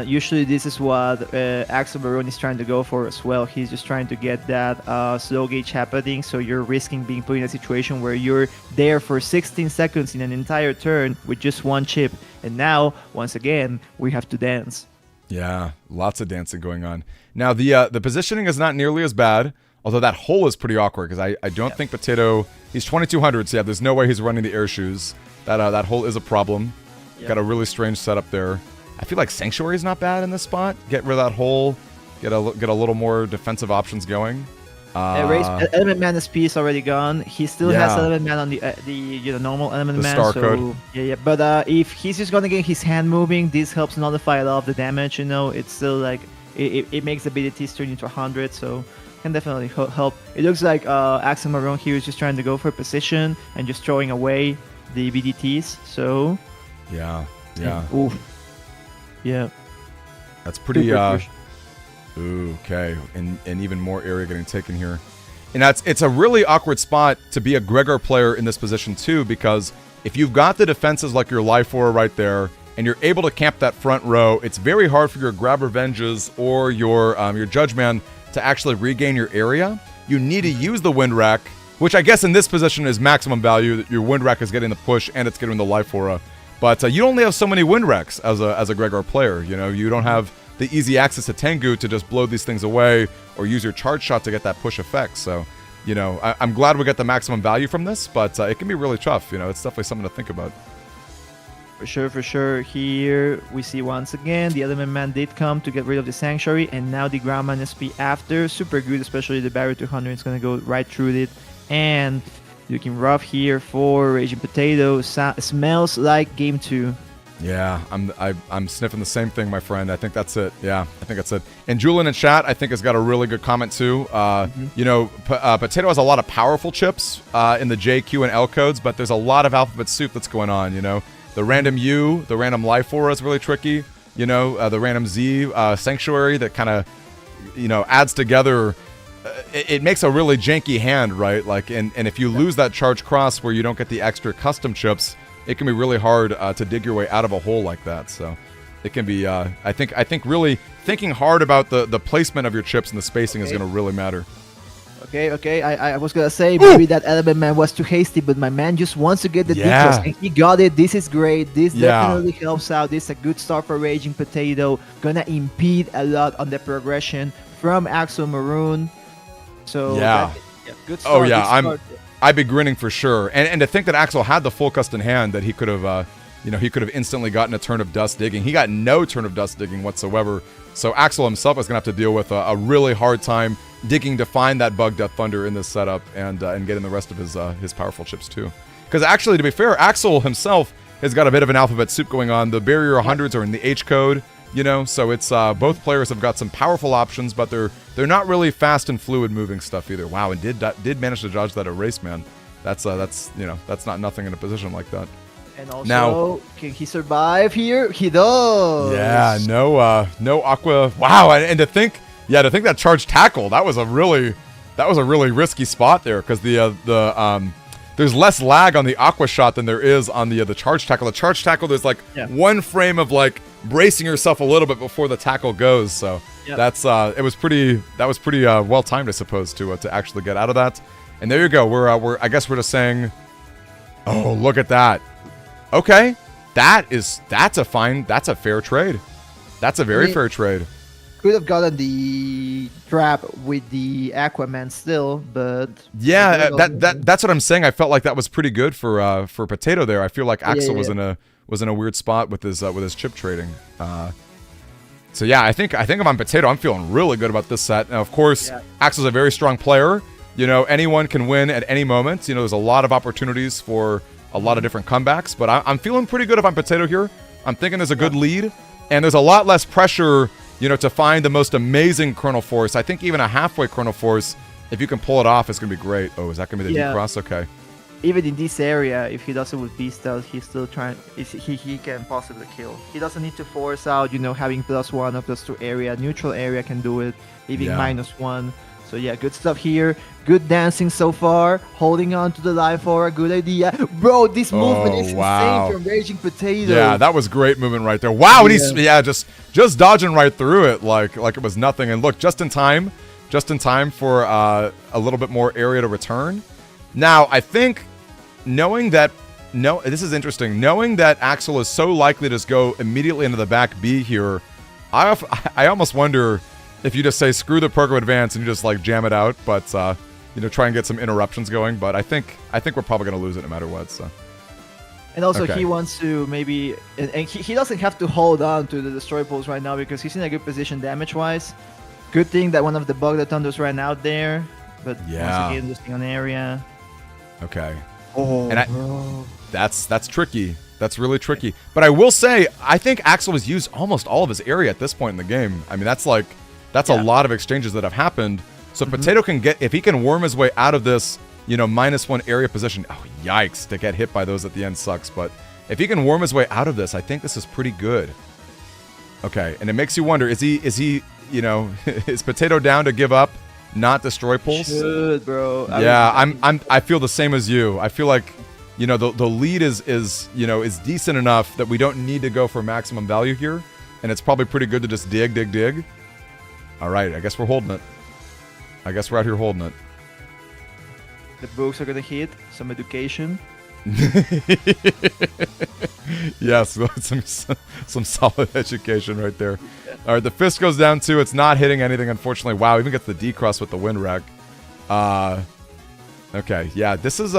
usually this is what Axomaron is trying to go for as well. He's just trying to get that slow gauge happening, so you're risking being put in a situation where you're there for 16 seconds in an entire turn with just one chip. And now, once again, we have to dance. Yeah, lots of dancing going on. Now, the positioning is not nearly as bad, although that hole is pretty awkward, because I don't think Potato... He's 2200, so yeah, there's no way he's running the air shoes. That hole is a problem. Yep. Got a really strange setup there. I feel like Sanctuary is not bad in this spot. Get rid of that hole. Get a little more defensive options going. Element Man SP is already gone. He still has Yeah. Element Man on the normal Element The Man. star so, code. Yeah. But if he's just gonna get his hand moving, this helps nullify a lot of the damage. It's still like it makes the BDTs turn into 100. So can definitely help. It looks like Axomaron here is just trying to go for position and just throwing away the BDTs. So Yeah. oof. Yeah. That's pretty... Super push. Ooh, okay, and even more area getting taken here. And it's a really awkward spot to be a Gregor player in this position too, because if you've got the defenses like your Life Aura right there, and you're able to camp that front row, it's very hard for your Grab Revenges or your Judge Man to actually regain your area. You need to use the Wind Rack, which I guess in this position is maximum value. That your Wind Rack is getting the push and it's getting the Life Aura. But you only have so many Wind Racks as a Gregor player. You don't have the easy access to Tengu to just blow these things away or use your charge shot to get that push effect. So, I'm glad we get the maximum value from this, but it can be really tough. It's definitely something to think about. For sure. Here we see once again the Element Man did come to get rid of the Sanctuary, and now the Groundman SP after. Super good, especially the Barrier 200 is going to go right through it. And looking rough here for Raging Potato. Smells like game 2. Yeah, I'm sniffing the same thing, my friend. I think that's it. Yeah, I think that's it. And Julian in chat, I think, has got a really good comment too. Potato has a lot of powerful chips in the J, Q, and L codes, but there's a lot of alphabet soup that's going on. The random U, the random Life Aura is really tricky. you know, the random Z Sanctuary that kind of, you know, adds together. It makes a really janky hand, right? Like, and if you lose that charge cross where you don't get the extra custom chips, it can be really hard to dig your way out of a hole like that. So it can be, I think really thinking hard about the placement of your chips and the spacing is going to really matter. Okay. I was gonna say maybe that Element Man was too hasty, but my man just wants to get the Yeah. D-Cross, and he got it. This is great. This Yeah. definitely helps out. This is a good start for Raging Potato. Gonna impede a lot on the progression from Axel Maroon. So Yeah. good start. Oh yeah, good start. I'd be grinning for sure. And to think that Axel had the full custom hand that he could have, you know, he could have instantly gotten a turn of dust digging. He got no turn of dust digging whatsoever. So Axel himself is gonna have to deal with a really hard time digging to find that bug Death Thunder in this setup and getting the rest of his powerful chips too. Because actually, to be fair, Axel himself has got a bit of an alphabet soup going on. The barrier 100s are in the H code, you know, so it's both players have got some powerful options, but they're not really fast and fluid moving stuff either. Wow, and did manage to dodge that erase, man. That's you know, that's not nothing in a position like that. And also, Now- can he survive here? He does. Yeah, no Aqua. Wow, and to think that charge tackle, that was a really risky spot there, because there's less lag on the Aqua shot than there is on the charge tackle. The charge tackle, there's like one frame of like bracing yourself a little bit before the tackle goes. So that was pretty well timed, I suppose, to actually get out of that. And there you go. I guess we're just saying, oh, look at that. Okay, that's a fair trade. That's a very fair trade. Could have gotten the trap with the Aquaman still, but Yeah, that's what I'm saying. I felt like that was pretty good for Potato there. I feel like Axel was in a weird spot with his chip trading. So yeah, I think if I'm Potato, I'm feeling really good about this set. Now, of course, Axel's a very strong player. You know, anyone can win at any moment. You know, there's a lot of opportunities for a lot of different comebacks, but I'm feeling pretty good if I'm Potato here. I'm thinking there's a good lead, and there's a lot less pressure, you know, to find the most amazing Chrono Force. I think even a halfway Chrono Force, if you can pull it off, it's going to be great. Oh, is that going to be the D-Cross? Okay. even in this area, if he does it with Beast Stealth, he's still trying. He can possibly kill. He doesn't need to force out, you know, having +1 or +2 area. Neutral area can do it, leaving -1. So yeah, good stuff here. Good dancing so far. Holding on to the life aura, good idea. Bro, this movement is insane from Raging Potato. Yeah, that was great movement right there. Wow, and he's just dodging right through it like it was nothing. And look, just in time for a little bit more area to return. Now, I think this is interesting. Knowing that Axel is so likely to just go immediately into the back B here, I almost wonder if you just say screw the Pergo Advance and you just like jam it out, but you know, try and get some interruptions going. But I think we're probably gonna lose it no matter what. So. And also he wants to maybe, and he doesn't have to hold on to the Destroy Pulse right now because he's in a good position damage-wise. Good thing that one of the Bug that Thunders ran out there, but once again losing an area. Okay. Oh, and that's tricky. That's really tricky. But I will say, I think Axel has used almost all of his area at this point in the game. I mean, that's a lot of exchanges that have happened. So Potato can if he can worm his way out of this, you know, -1 area position. Oh, yikes! To get hit by those at the end sucks. But if he can worm his way out of this, I think this is pretty good. Okay, and it makes you wonder: is he, you know, is Potato down to give up, not Destroy Pulse? Should, bro. I feel the same as you. I feel like, you know, the lead is you know, is decent enough that we don't need to go for maximum value here, and it's probably pretty good to just dig. All right, I guess we're holding it. I guess we're out here holding it. The books are gonna hit some education. Yes, some solid education right there. All right, the fist goes down too. It's not hitting anything, unfortunately. Wow, even gets the D-Cross with the wind wreck. Okay, yeah, this is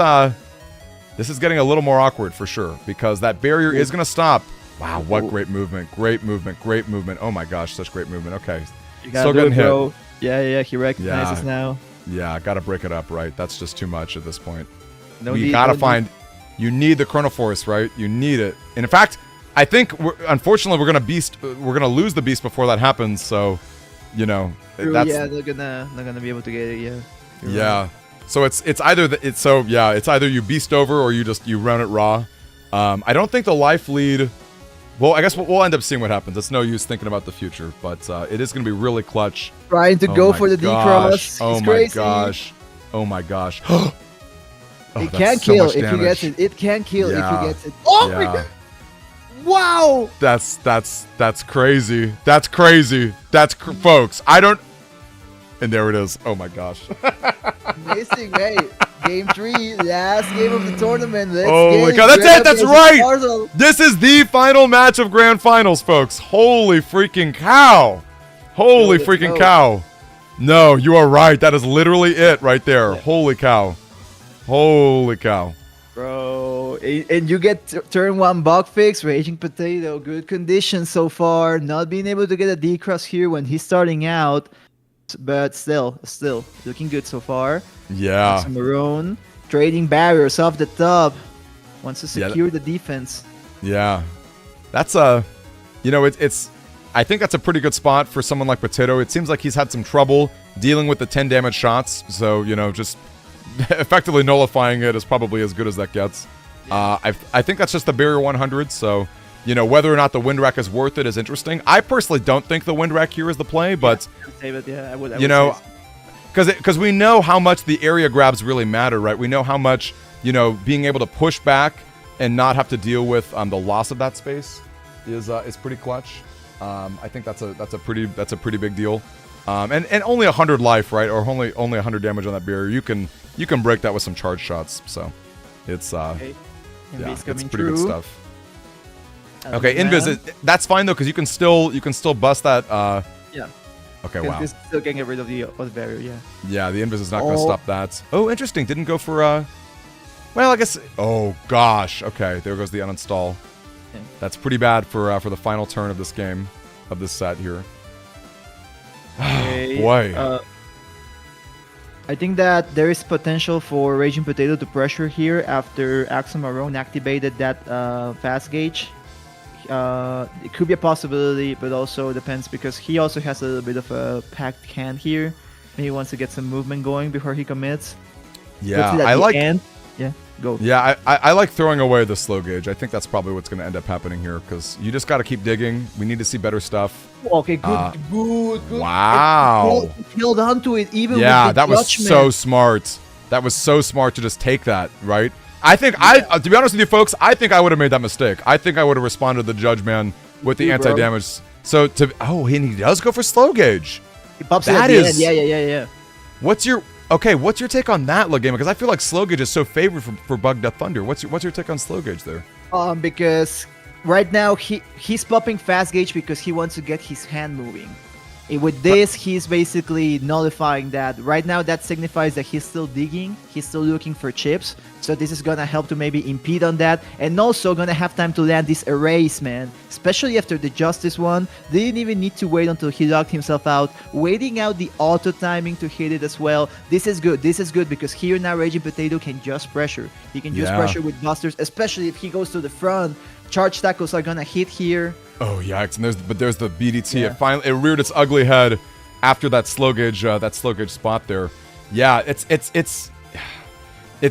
getting a little more awkward for sure because that barrier is gonna stop. Wow, what great movement! Great movement! Oh my gosh, such great movement. Okay, still getting hit. Bro. Yeah, he recognizes now. Yeah, gotta break it up, right? That's just too much at this point. You need the Chrono Force, right? You need it. And in fact, I think unfortunately we're gonna lose the beast before that happens. So, you know, they're gonna be able to get it. Yeah. Yeah. Right. So it's either you beast over or you run it raw. I don't think the life lead Well, I guess we'll end up seeing what happens. It's no use thinking about the future, but it is going to be really clutch. Trying to Oh go my for the gosh. D-cross. Oh He's my crazy. gosh. Oh my gosh. Oh, It that's can so kill much if he damage. gets it. It can kill Yeah. if he gets it. Oh my Yeah. god! Wow! That's crazy. That's crazy. Folks. I don't. And there it is. Oh my gosh. Amazing, mate. Game 3, last game of the tournament. Let's Oh get my it. God, that's it, that's Grab right. Arsenal. This is the final match of Grand Finals, folks. Holy freaking cow. Holy let's freaking go. cow. No, you are right. That is literally it right there. Yeah. Holy cow. Holy cow. Bro, and you get turn 1 bug fix, Raging Potato, good condition so far. Not being able to get a D-cross here when he's starting out, but still looking good so far. Yeah. Some Maroon, trading barriers off the top, wants to Yeah, secure the defense. Yeah. That's it's I think that's a pretty good spot for someone like Potato. It seems like he's had some trouble dealing with the 10 damage shots, so, just effectively nullifying it is probably as good as that gets. I think that's just the barrier 100, so, whether or not the wind rack is worth it is interesting. I personally don't think the wind rack here is the play, but Save it, yeah, I would you know, because we know how much the area grabs really matter, right? We know how much being able to push back and not have to deal with the loss of that space is pretty clutch. I think that's a pretty big deal. And only 100 life, right? Or only 100 damage on that barrier. You can break that with some charge shots. So it's Okay. yeah, Invis it's coming pretty good through. stuff. Okay, Invis, that's fine though, because you can still bust that. Yeah. Okay, Because wow. this still can get rid of the barrier, yeah. Yeah, the Invis is not going to Oh. stop that. Oh, interesting. Didn't go for well, I guess. Oh gosh. Okay, there goes the uninstall. Yeah. That's pretty bad for the final turn of this game, of this set here. Okay, Boy. I think that there is potential for Raging Potato to pressure here after Axel Marone activated that fast gauge. It could be a possibility, but also depends because he also has a little bit of a packed hand here. Maybe he wants to get some movement going before he commits. Yeah, Let's see at I the like. end. Yeah, go. Yeah, I like throwing away the slow gauge. I think that's probably what's going to end up happening here because you just got to keep digging. We need to see better stuff. Okay, good, good. Wow. He held on to it even Yeah, with the that was judgment. so smart. That was so smart to just take that, right? I think to be honest with you folks, I think I would have made that mistake. I think I would have responded to the judge man with the You, bro. anti-damage. So and he does go for slow gauge. He pops it That at the is- end. Yeah. What's your take on that, Legame? Because I feel like slow gauge is so favored for Bug Death Thunder. What's your take on slow gauge there? Because right now he's popping fast gauge because he wants to get his hand moving. With this, he's basically nullifying that. Right now, that signifies that he's still digging. He's still looking for chips. So this is gonna help to maybe impede on that, and also gonna have time to land this erase, man. Especially after the Justice one, didn't even need to wait until he locked himself out. Waiting out the auto timing to hit it as well. This is good. This is good because here now Raging Potato can just pressure. He can just Yeah. pressure with busters, especially if he goes to the front. Charge tackles are gonna hit here. Oh yikes! And there's the BDT. Yeah. It reared its ugly head after that slow gauge spot there. Yeah, it's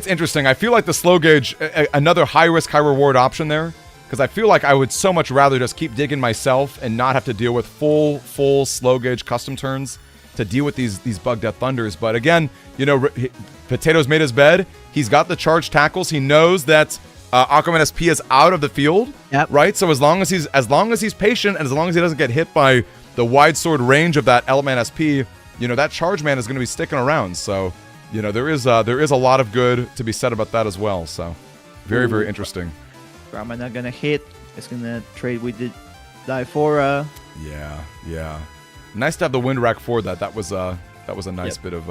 interesting. I feel like the slow gauge, another high risk, high reward option there, because I feel like I would so much rather just keep digging myself and not have to deal with full slow gauge custom turns to deal with these Bug Death Thunders. But again, Potato's made his bed. He's got the charge tackles. He knows that Aquaman SP is out of the field. Yep. Right. So as long as he's patient and as long as he doesn't get hit by the wide sword range of that Eleman SP, that charge man is going to be sticking around. So, there is a lot of good to be said about that as well. So, very interesting. Brahma not gonna hit. It's gonna trade with the Difora. Yeah. Nice to have the wind rack for that. That was a nice bit of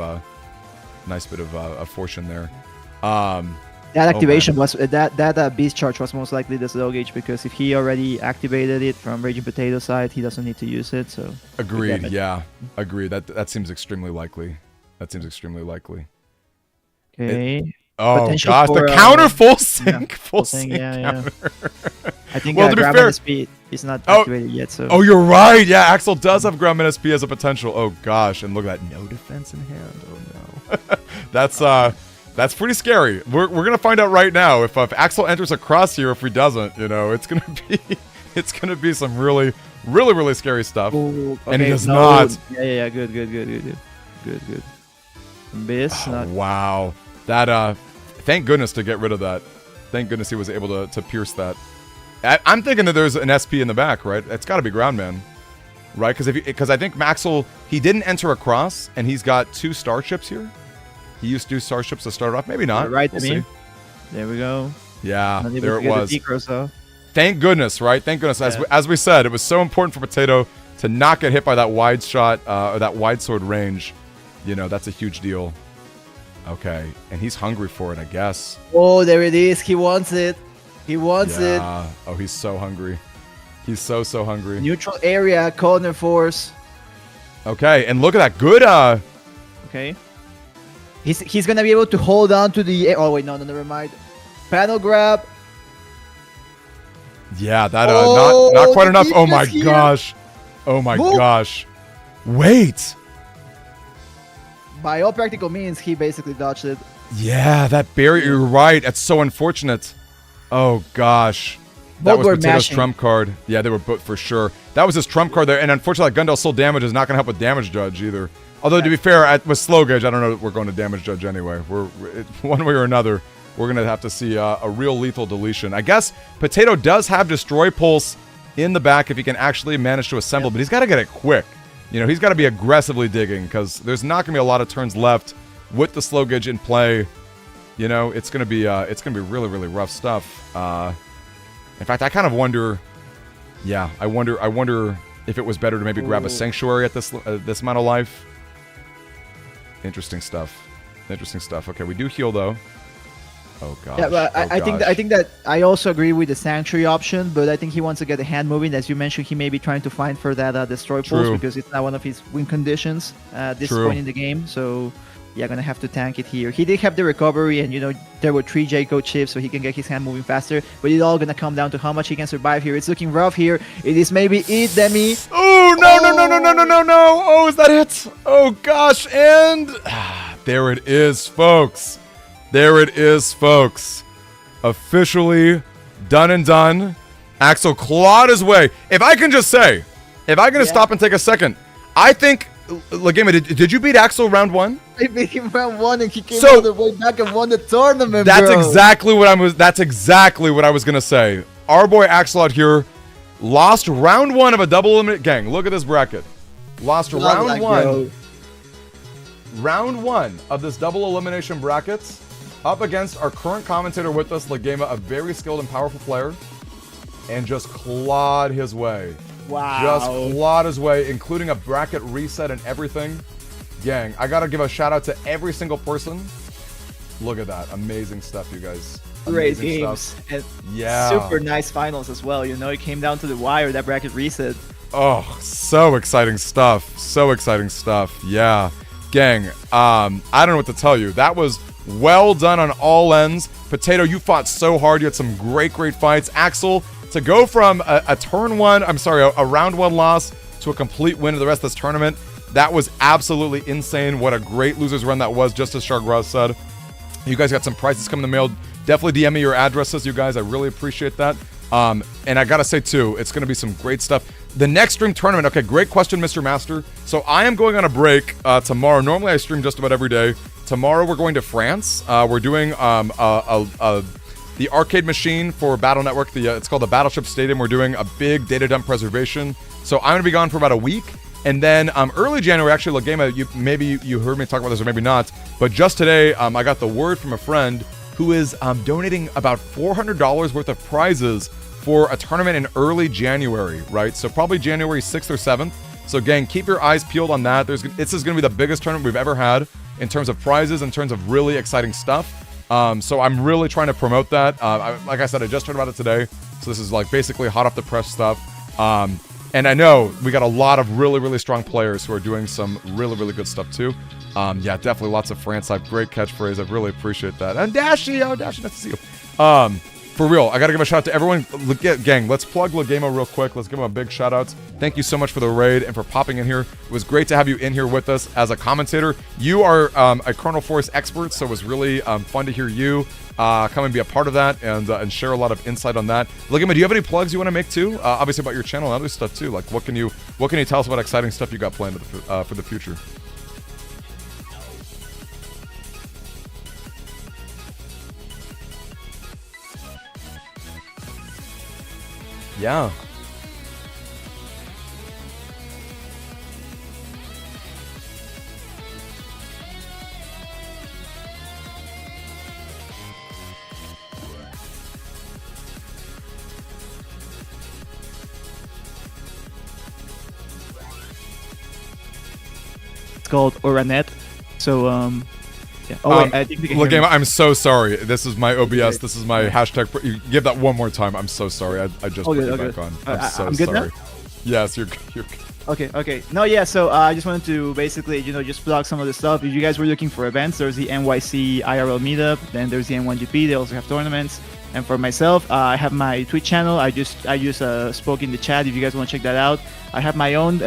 fortune there. That activation was that beast charge was most likely the slow gauge because if he already activated it from Raging Potato side, he doesn't need to use it. So Agreed. damage. Yeah. Agreed. That seems extremely likely. okay. Oh Potential gosh, for, the counter full sync, full thing, sync. yeah. counter. I think Well, to be Grab fair- and Speed is not Oh. activated yet. So Oh, you're right. Yeah, Axel does have Grumman SP as a potential. Oh gosh, and look at that, no defense in hand. Oh no, that's pretty scary. We're gonna find out right now if Axel enters across here. If he doesn't, it's gonna be It's gonna be some really, really, really scary stuff. Ooh, And he okay, does no. not. Yeah. Good. Abyss. Oh, Not wow. That thank goodness to get rid of that. Thank goodness he was able to pierce that. I'm thinking that there's an SP in the back, right? It's got to be Groundman, right? Because I think Maxwell, he didn't enter across, and he's got 2 starships here. He used 2 starships to start off. Maybe not. right. We'll I mean, see. there we go. Yeah, Not able there to it get the was. Decros, though. Thank goodness, right? Thank goodness. Yeah. As we said, it was so important for Potato to not get hit by that wide shot or that wide sword range. You know, that's a huge deal. Okay, and he's hungry for it, I guess. Oh, there it is. He wants it. He wants it. Yeah. Oh, he's so hungry. He's so hungry. Neutral area, corner force. Okay, and look at that. Good. Okay. He's gonna be able to hold on to the. Oh wait, no, never mind. Panel grab. Yeah, that Oh, not quite the enough. Oh my defense here. gosh. Oh my Move. gosh. Wait. By all practical means, he basically dodged it. Yeah, that barrier. You're right. That's so unfortunate. Oh gosh. That Both was were Potato's mashing. trump card. Yeah, they were both for sure. That was his trump card there, and unfortunately, Gundel Soul damage is not going to help with damage judge either. Although to be fair, with slow gauge, I don't know if we're going to damage judge anyway. We're one way or another, we're going to have to see a real lethal deletion. I guess Potato does have Destroy Pulse in the back if he can actually manage to assemble, but he's got to get it quick. You know, he's got to be aggressively digging because there's not going to be a lot of turns left with the slow gauge in play. You know, it's going to be really, really rough stuff. In fact, I kind of wonder. Yeah, I wonder if it was better to maybe grab a sanctuary at this amount of life. Interesting stuff. Interesting stuff. Okay, we do heal though. Oh gosh. Yeah, but I think that I also agree with the sanctuary option, but I think he wants to get the hand moving. As you mentioned, he may be trying to find for that destroy pulse True. because it's not one of his win conditions at this True. point in the game. So yeah, gonna have to tank it here. He did have the recovery, and you know there were 3 J-code chips, so he can get his hand moving faster. But it's all gonna come down to how much he can survive here. It's looking rough here. It is maybe it, Demi. Oh no! Oh, is that it? Oh gosh! And there it is, folks. There it is, folks. Officially done and done. Axel clawed his way. If I can just say, if I can just stop and take a second, I think. Lagima, did you beat Axel round 1? I beat him round 1, and he came So- all the way back and won the tournament. That's bro. exactly what I was gonna say. Our boy Axel out here lost round 1 of a double eliminate gang. Look at this bracket. Lost Not round like, 1. bro. Round 1 of this double elimination brackets up against our current commentator with us, Lagema, a very skilled and powerful player, and just clawed his way. Wow. Just clawed his way, including a bracket reset and everything. Gang, I gotta give a shout out to every single person. Look at that. Amazing stuff, you guys. Great Amazing games. stuff. And Yeah. super nice finals as well. You know, it came down to the wire, that bracket reset. Oh, so exciting stuff. So exciting stuff. Yeah. Gang, I don't know what to tell you. That was well done on all ends. Potato, you fought so hard. You had some great fights. Axel, to go from a round 1 loss to a complete win of the rest of this tournament, that was absolutely insane. What a great loser's run that was, just as Shargraz said. You guys got some prizes coming in the mail. Definitely DM me your addresses, you guys. I really appreciate that. And I gotta say, too, it's gonna be some great stuff. The next stream tournament, okay, great question, Mr. Master. So I am going on a break tomorrow. Normally I stream just about every day. Tomorrow we're going to France. We're doing the arcade machine for Battle Network. It's called the Battleship Stadium. We're doing a big data dump preservation. So I'm gonna be gone for about a week. And then early January, actually, Lagema, maybe you heard me talk about this or maybe not, but just today I got the word from a friend who is donating about $400 worth of prizes for a tournament in early January, right? So probably January 6th or 7th. So gang, keep your eyes peeled on that. This is going to be the biggest tournament we've ever had in terms of prizes, in terms of really exciting stuff. So I'm really trying to promote that. Like I said, I just heard about it today. So this is like basically hot off the press stuff. And I know we got a lot of really strong players who are doing some really good stuff too. Yeah, definitely lots of France. Great catchphrase. I really appreciate that. And Dashy, nice to see you. for real, I gotta give a shout out to everyone. Gang, let's plug Legamo real quick. Let's give him a big shout out. Thank you so much for the raid and for popping in here. It was great to have you in here with us as a commentator. You are a Kernel Force expert, so it was really fun to hear you come and be a part of that and share a lot of insight on that. Legamo, do you have any plugs you want to make too? Obviously about your channel and other stuff too. Like, what can you tell us about exciting stuff you got planned for the future? Yeah. It's called Oranet. So yeah. Wait, I think we can hear Legamo, me. I'm so sorry. This is my OBS. This is my hashtag. You give that one more time. I'm so sorry. I just put you back on. I'm so I'm good sorry. now? Yes, you're good. Okay. No, yeah, so I just wanted to basically, just plug some of the stuff. If you guys were looking for events, there's the NYC IRL meetup, then there's the N1GP, they also have tournaments. And for myself, I have my Twitch channel. I just spoke in the chat if you guys want to check that out. I have my own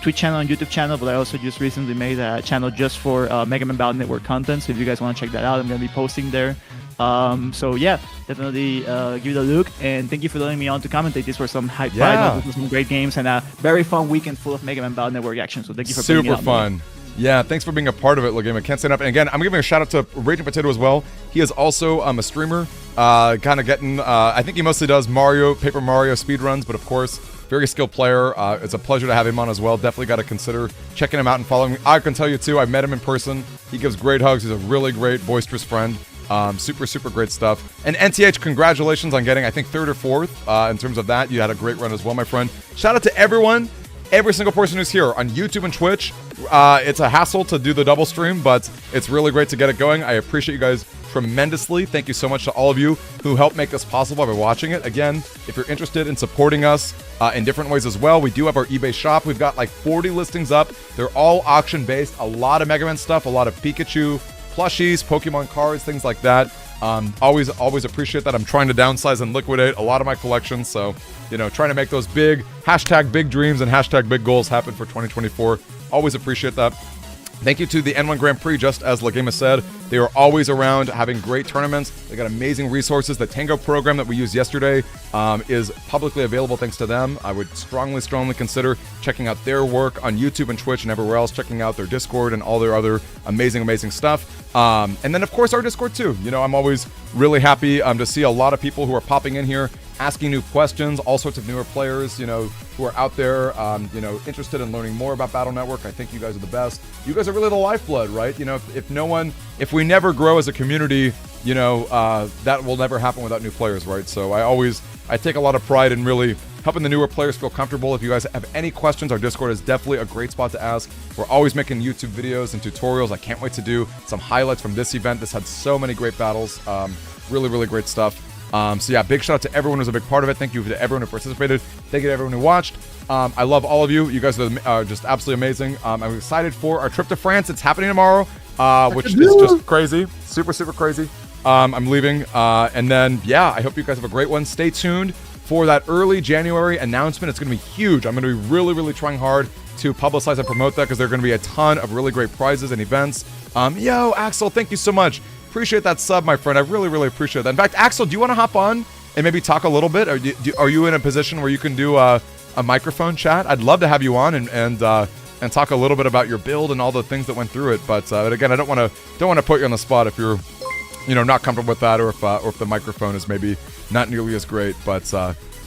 Twitch channel and YouTube channel, but I also just recently made a channel just for Mega Man Battle Network content. So if you guys want to check that out, I'm going to be posting there. So yeah, definitely give it a look, and thank you for letting me on to commentate. These were some high pride, some great games, and a very fun weekend full of Mega Man Battle Network action. So thank you for super bringing it fun. Yeah, thanks for being a part of it, Legamo. Can't say enough. And again, I'm giving a shout out to Raging Potato as well. He is also a streamer, kind of getting. I think he mostly does Paper Mario speedruns, but of course, very skilled player. It's a pleasure to have him on as well. Definitely got to consider checking him out and following him. I can tell you too, I met him in person. He gives great hugs. He's a really great, boisterous friend. Super great stuff. And NTH, congratulations on getting, I think, 3rd or 4th in terms of that. You had a great run as well, my friend. Shout out to everyone, every single person who's here on YouTube and Twitch. It's a hassle to do the double stream, but it's really great to get it going. I appreciate you guys tremendously. Thank you so much to all of you who helped make this possible by watching it. Again, if you're interested in supporting us in different ways as well, we do have our eBay shop. We've got like 40 listings up. They're all auction based. A lot of Mega Man stuff, a lot of Pikachu plushies, Pokemon cards, things like that. Always appreciate that. I'm trying to downsize and liquidate a lot of my collections, so trying to make those big #big dreams and #big goals happen for 2024. Always appreciate that. Thank you to the N1 Grand Prix, just as Legamo said. They are always around having great tournaments. They got amazing resources. The Tango program that we used yesterday is publicly available thanks to them. I would strongly consider checking out their work on YouTube and Twitch and everywhere else, checking out their Discord and all their other amazing stuff. And then, of course, our Discord, too. I'm always really happy to see a lot of people who are popping in here, asking new questions, all sorts of newer players, who are out there, interested in learning more about Battle Network. I think you guys are the best. You guys are really the lifeblood, right? If we never grow as a community, that will never happen without new players, right? So I take a lot of pride in really helping the newer players feel comfortable. If you guys have any questions, our Discord is definitely a great spot to ask. We're always making YouTube videos and tutorials. I can't wait to do some highlights from this event. This had so many great battles. Really great stuff. So yeah, big shout out to everyone who's a big part of it. Thank you to everyone who participated. Thank you to everyone who watched. I love all of you. You guys are just absolutely amazing. I'm excited for our trip to France. It's happening tomorrow, which is just crazy. Super crazy. I'm leaving. And then, yeah, I hope you guys have a great one. Stay tuned for that early January announcement. It's going to be huge. I'm going to be really trying hard to publicize and promote that because there are going to be a ton of really great prizes and events. Yo, Axel, thank you so much. Appreciate that sub, my friend. I really appreciate that. In fact, Axel, do you want to hop on and maybe talk a little bit? Are you in a position where you can do a microphone chat? I'd love to have you on and talk a little bit about your build and all the things that went through it. But again, I don't want to put you on the spot if you're not comfortable with that, or if the microphone is maybe not nearly as great. But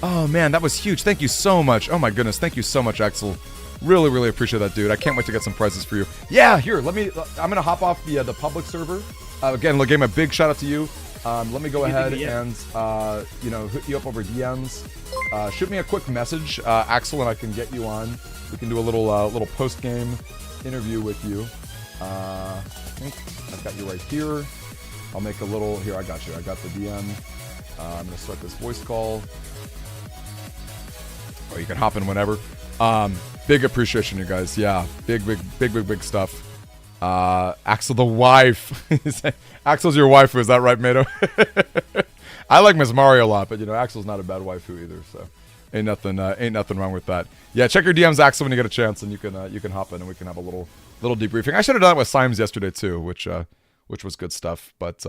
oh man, that was huge. Thank you so much. Oh my goodness, thank you so much, Axel. Really appreciate that, dude. I can't wait to get some prizes for you. Yeah, here, I'm gonna hop off the public server. Again, Legamo, a big shout out to you. Let me go ahead and hit you up over DMs. Shoot me a quick message, Axel, and I can get you on. We can do a little post game interview with you. I think I've got you right here. I'll make a little here. I got you. I got the DM. I'm gonna start this voice call. Or you can hop in whenever. Big appreciation, you guys. Yeah, big stuff. Axel, the wife. Axel's your wife, is that right, Mato? I like Miss Mario a lot, but Axel's not a bad waifu either, so ain't nothing wrong with that. Yeah, check your DMs, Axel, when you get a chance, and you can hop in and we can have a little debriefing. I should have done it with Symes yesterday too, which was good stuff, but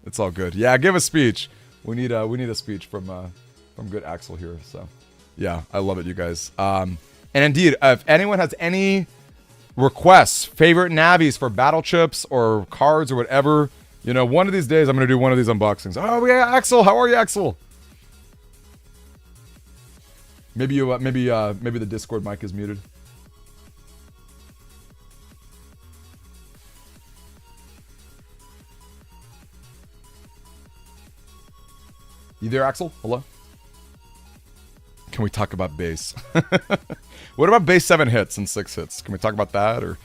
it's all good. Yeah, give a speech. We need a speech from good Axel here. So yeah, I love it, you guys. And indeed, if anyone has any requests, favorite navies for battle chips or cards or whatever, one of these days I'm gonna do one of these unboxings. Oh yeah, Axel, how are you, Axel? Maybe maybe the Discord mic is muted. You there, Axel? Hello? Can we talk about base? What about base 7 hits and 6 hits? Can we talk about that? Or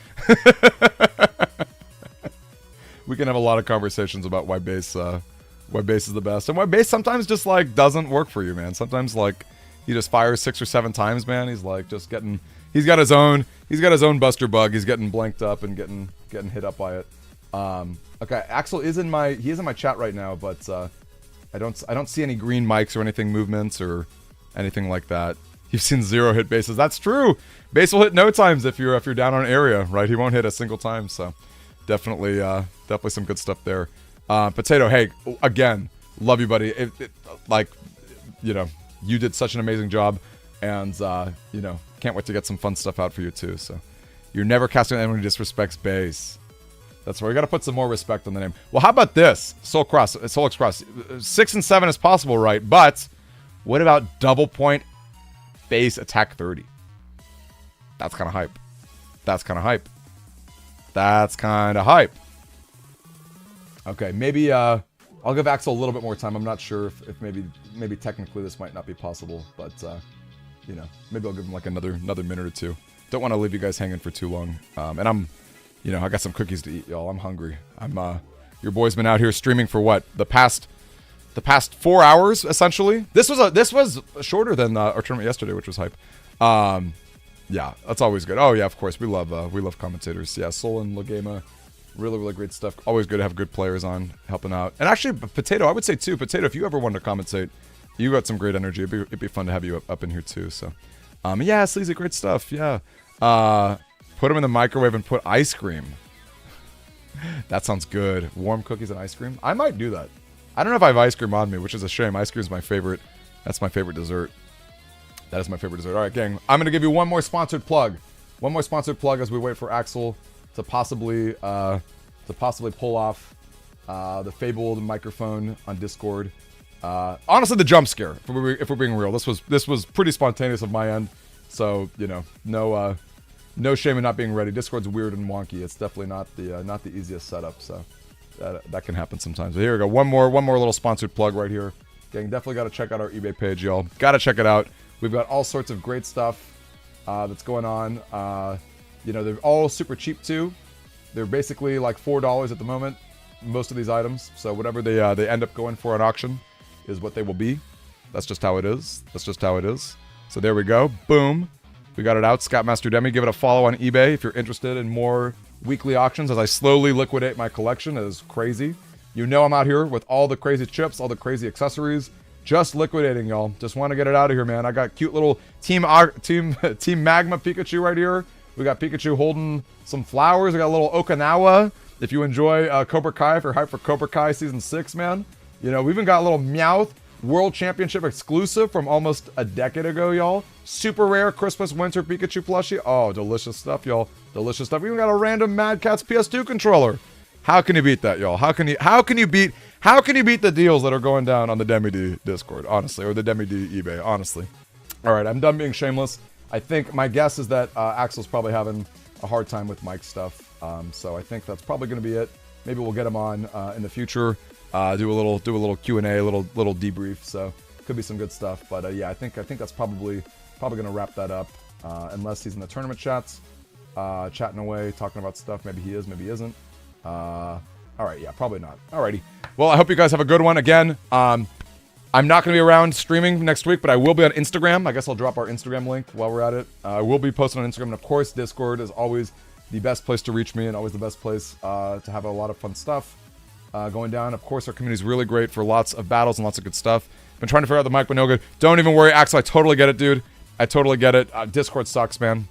we can have a lot of conversations about why base is the best, and why base sometimes just like doesn't work for you, man. Sometimes like he just fires 6 or 7 times, man. He's like just getting, he's got his own buster bug. He's getting blanked up and getting hit up by it. Okay, Axel is in my chat right now, but I don't see any green mics or anything movements or anything like that. You've seen 0 hit bases. That's true. Base will hit no times if you're down on area, right? He won't hit a single time. So definitely some good stuff there. Potato, hey, again, love you, buddy. You did such an amazing job, and can't wait to get some fun stuff out for you too. So you're never casting anyone who disrespects base. That's where we got to put some more respect on the name. Well, how about this? Soul Express. 6 and 7 is possible, right? But what about double point base attack 30? That's kind of hype. That's kind of hype. Okay, maybe I'll give Axel a little bit more time. I'm not sure if maybe technically this might not be possible, but maybe I'll give him like another minute or two. Don't want to leave you guys hanging for too long. And I'm I got some cookies to eat, y'all. I'm hungry. Your boy's been out here streaming for what? The past 4 hours, essentially. This was shorter than our tournament yesterday, which was hype. Yeah, that's always good. Oh yeah, of course. We love commentators. Yeah, Soul and Lagema, really great stuff. Always good to have good players on helping out. And actually, Potato, I would say too, Potato, if you ever wanted to commentate, you got some great energy. It'd be fun to have you up in here too. So, yeah, Sleazy, great stuff. Yeah. Put them in the microwave and put ice cream. That sounds good. Warm cookies and ice cream. I might do that. I don't know if I have ice cream on me, which is a shame. Ice cream is my favorite. That's my favorite dessert. That is my favorite dessert. All right, gang. I'm going to give you one more sponsored plug. One more sponsored plug as we wait for Axel to possibly pull off the fabled microphone on Discord. Honestly, the jump scare. If we're being real, this was pretty spontaneous of my end. So no shame in not being ready. Discord's weird and wonky. It's definitely not the easiest setup. So that can happen sometimes. But here we go. One more little sponsored plug right here. Gang, definitely got to check out our eBay page, y'all. Got to check it out. We've got all sorts of great stuff that's going on. They're all super cheap too. They're basically like $4 at the moment, most of these items. So whatever they end up going for on auction is what they will be. That's just how it is. So there we go. Boom. We got it out. Scoutmaster Demi. Give it a follow on eBay if you're interested in more weekly auctions as I slowly liquidate my collection. It is crazy. I'm out here with all the crazy chips, all the crazy accessories. Just liquidating, y'all. Just want to get it out of here, man. I got cute little Team Magma Pikachu right here. We got Pikachu holding some flowers. We got a little Okinawa. If you enjoy Cobra Kai, if you're hyped for Cobra Kai Season 6, man. We even got a little Meowth World Championship exclusive from almost a decade ago, y'all. Super rare Christmas Winter Pikachu plushie. Oh, delicious stuff, y'all. Delicious stuff. We even got a random Mad Catz PS2 controller. How can you beat that, y'all? How can you beat the deals that are going down on the Demi-D Discord, honestly, or the Demi-D eBay, honestly? All right, I'm done being shameless. I think my guess is that Axel's probably having a hard time with mic stuff, so I think that's probably going to be it. Maybe we'll get him on in the future, do a little Q&A, a little debrief. So could be some good stuff. But yeah, I think that's probably going to wrap that up, unless he's in the tournament chats, chatting away, talking about stuff. Maybe he is, maybe he isn't. All right, yeah, probably not. Alrighty. Well, I hope you guys have a good one. Again, I'm not going to be around streaming next week, but I will be on Instagram. I guess I'll drop our Instagram link while we're at it. I will be posting on Instagram. And of course, Discord is always the best place to reach me and always the best place to have a lot of fun stuff. going down. Of course, our community is really great for lots of battles and lots of good stuff. Been trying to figure out the mic, but no good. Don't even worry, Axel. I totally get it, dude. I totally get it. Discord sucks, man.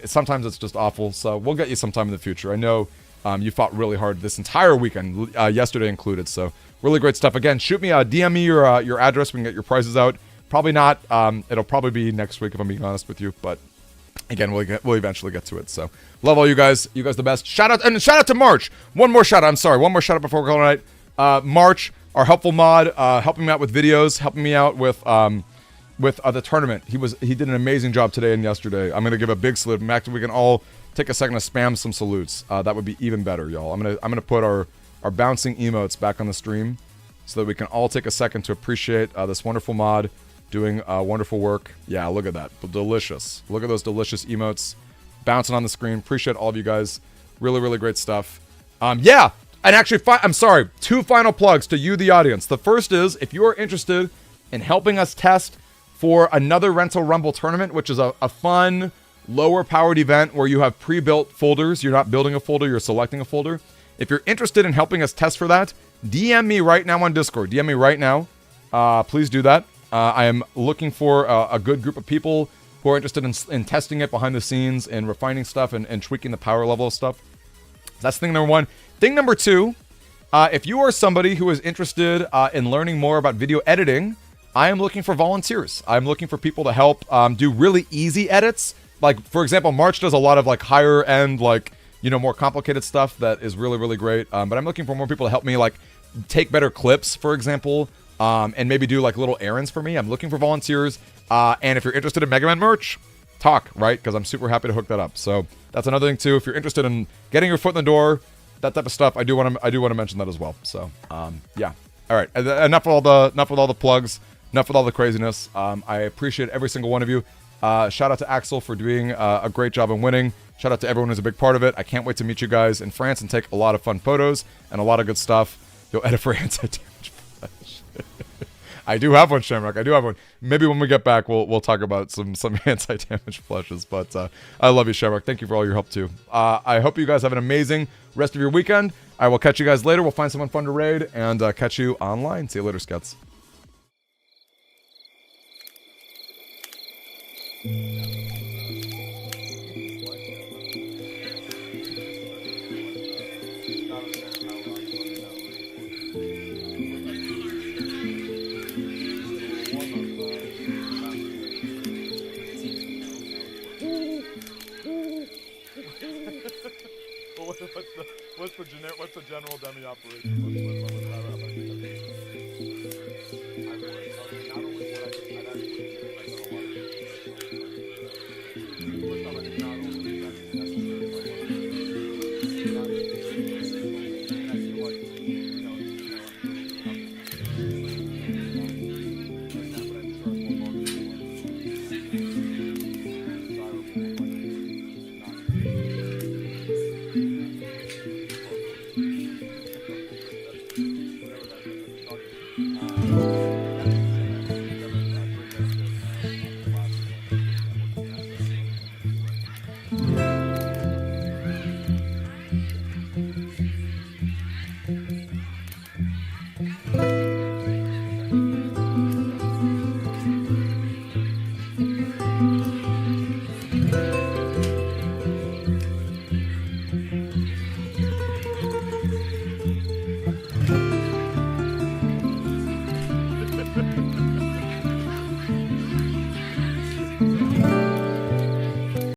Sometimes it's just awful. So we'll get you sometime in the future. I know you fought really hard this entire weekend, yesterday included. So really great stuff. Again, shoot me, DM me your address. We can get your prices out. Probably not. It'll probably be next week if I'm being honest with you. But again, we'll eventually get to it. So love all you guys. You guys the best. Shout out to March. One more shout out. I'm sorry. One more shout out before we call it night. March, our helpful mod, helping me out with videos, helping me out with the tournament. He did an amazing job today and yesterday. I'm gonna give a big salute. Max, we can all take a second to spam some salutes. That would be even better, y'all. I'm gonna put our bouncing emotes back on the stream so that we can all take a second to appreciate this wonderful mod doing wonderful work. Yeah, look at that. Delicious. Look at those delicious emotes bouncing on the screen. Appreciate all of you guys. Really, really great stuff. Yeah, and actually, I'm sorry. 2 final plugs to you, the audience. The first is, if you are interested in helping us test for another Rental Rumble tournament, which is a fun, lower-powered event where you have pre-built folders. You're not building a folder, you're selecting a folder. If you're interested in helping us test for that, DM me right now on Discord. DM me right now. Please do that. I am looking for a good group of people who are interested in testing it behind the scenes and refining stuff and tweaking the power level of stuff. That's thing number 1. Thing number 2, if you are somebody who is interested in learning more about video editing, I am looking for volunteers. I'm looking for people to help do really easy edits. Like, for example, March does a lot of like higher end, like, more complicated stuff that is really, really great. But I'm looking for more people to help me like take better clips, for example, and maybe do like little errands for me. I'm looking for volunteers. And if you're interested in Mega Man merch, talk, right? Because I'm super happy to hook that up. So that's another thing too. If you're interested in getting your foot in the door, that type of stuff, I do want to mention that as well. So yeah. All right. Enough with all the plugs. Enough with all the craziness. I appreciate every single one of you. Shout out to Axel for doing a great job in winning. Shout out to everyone who's a big part of it. I can't wait to meet you guys in France and take a lot of fun photos and a lot of good stuff. You'll edit for anti-damage flash. I do have one, Shamrock. I do have one. Maybe when we get back, we'll talk about some anti-damage flashes. But I love you, Shamrock. Thank you for all your help too. I hope you guys have an amazing rest of your weekend. I will catch you guys later. We'll find someone fun to raid and catch you online. See you later, Scouts. What's the general dummy operation?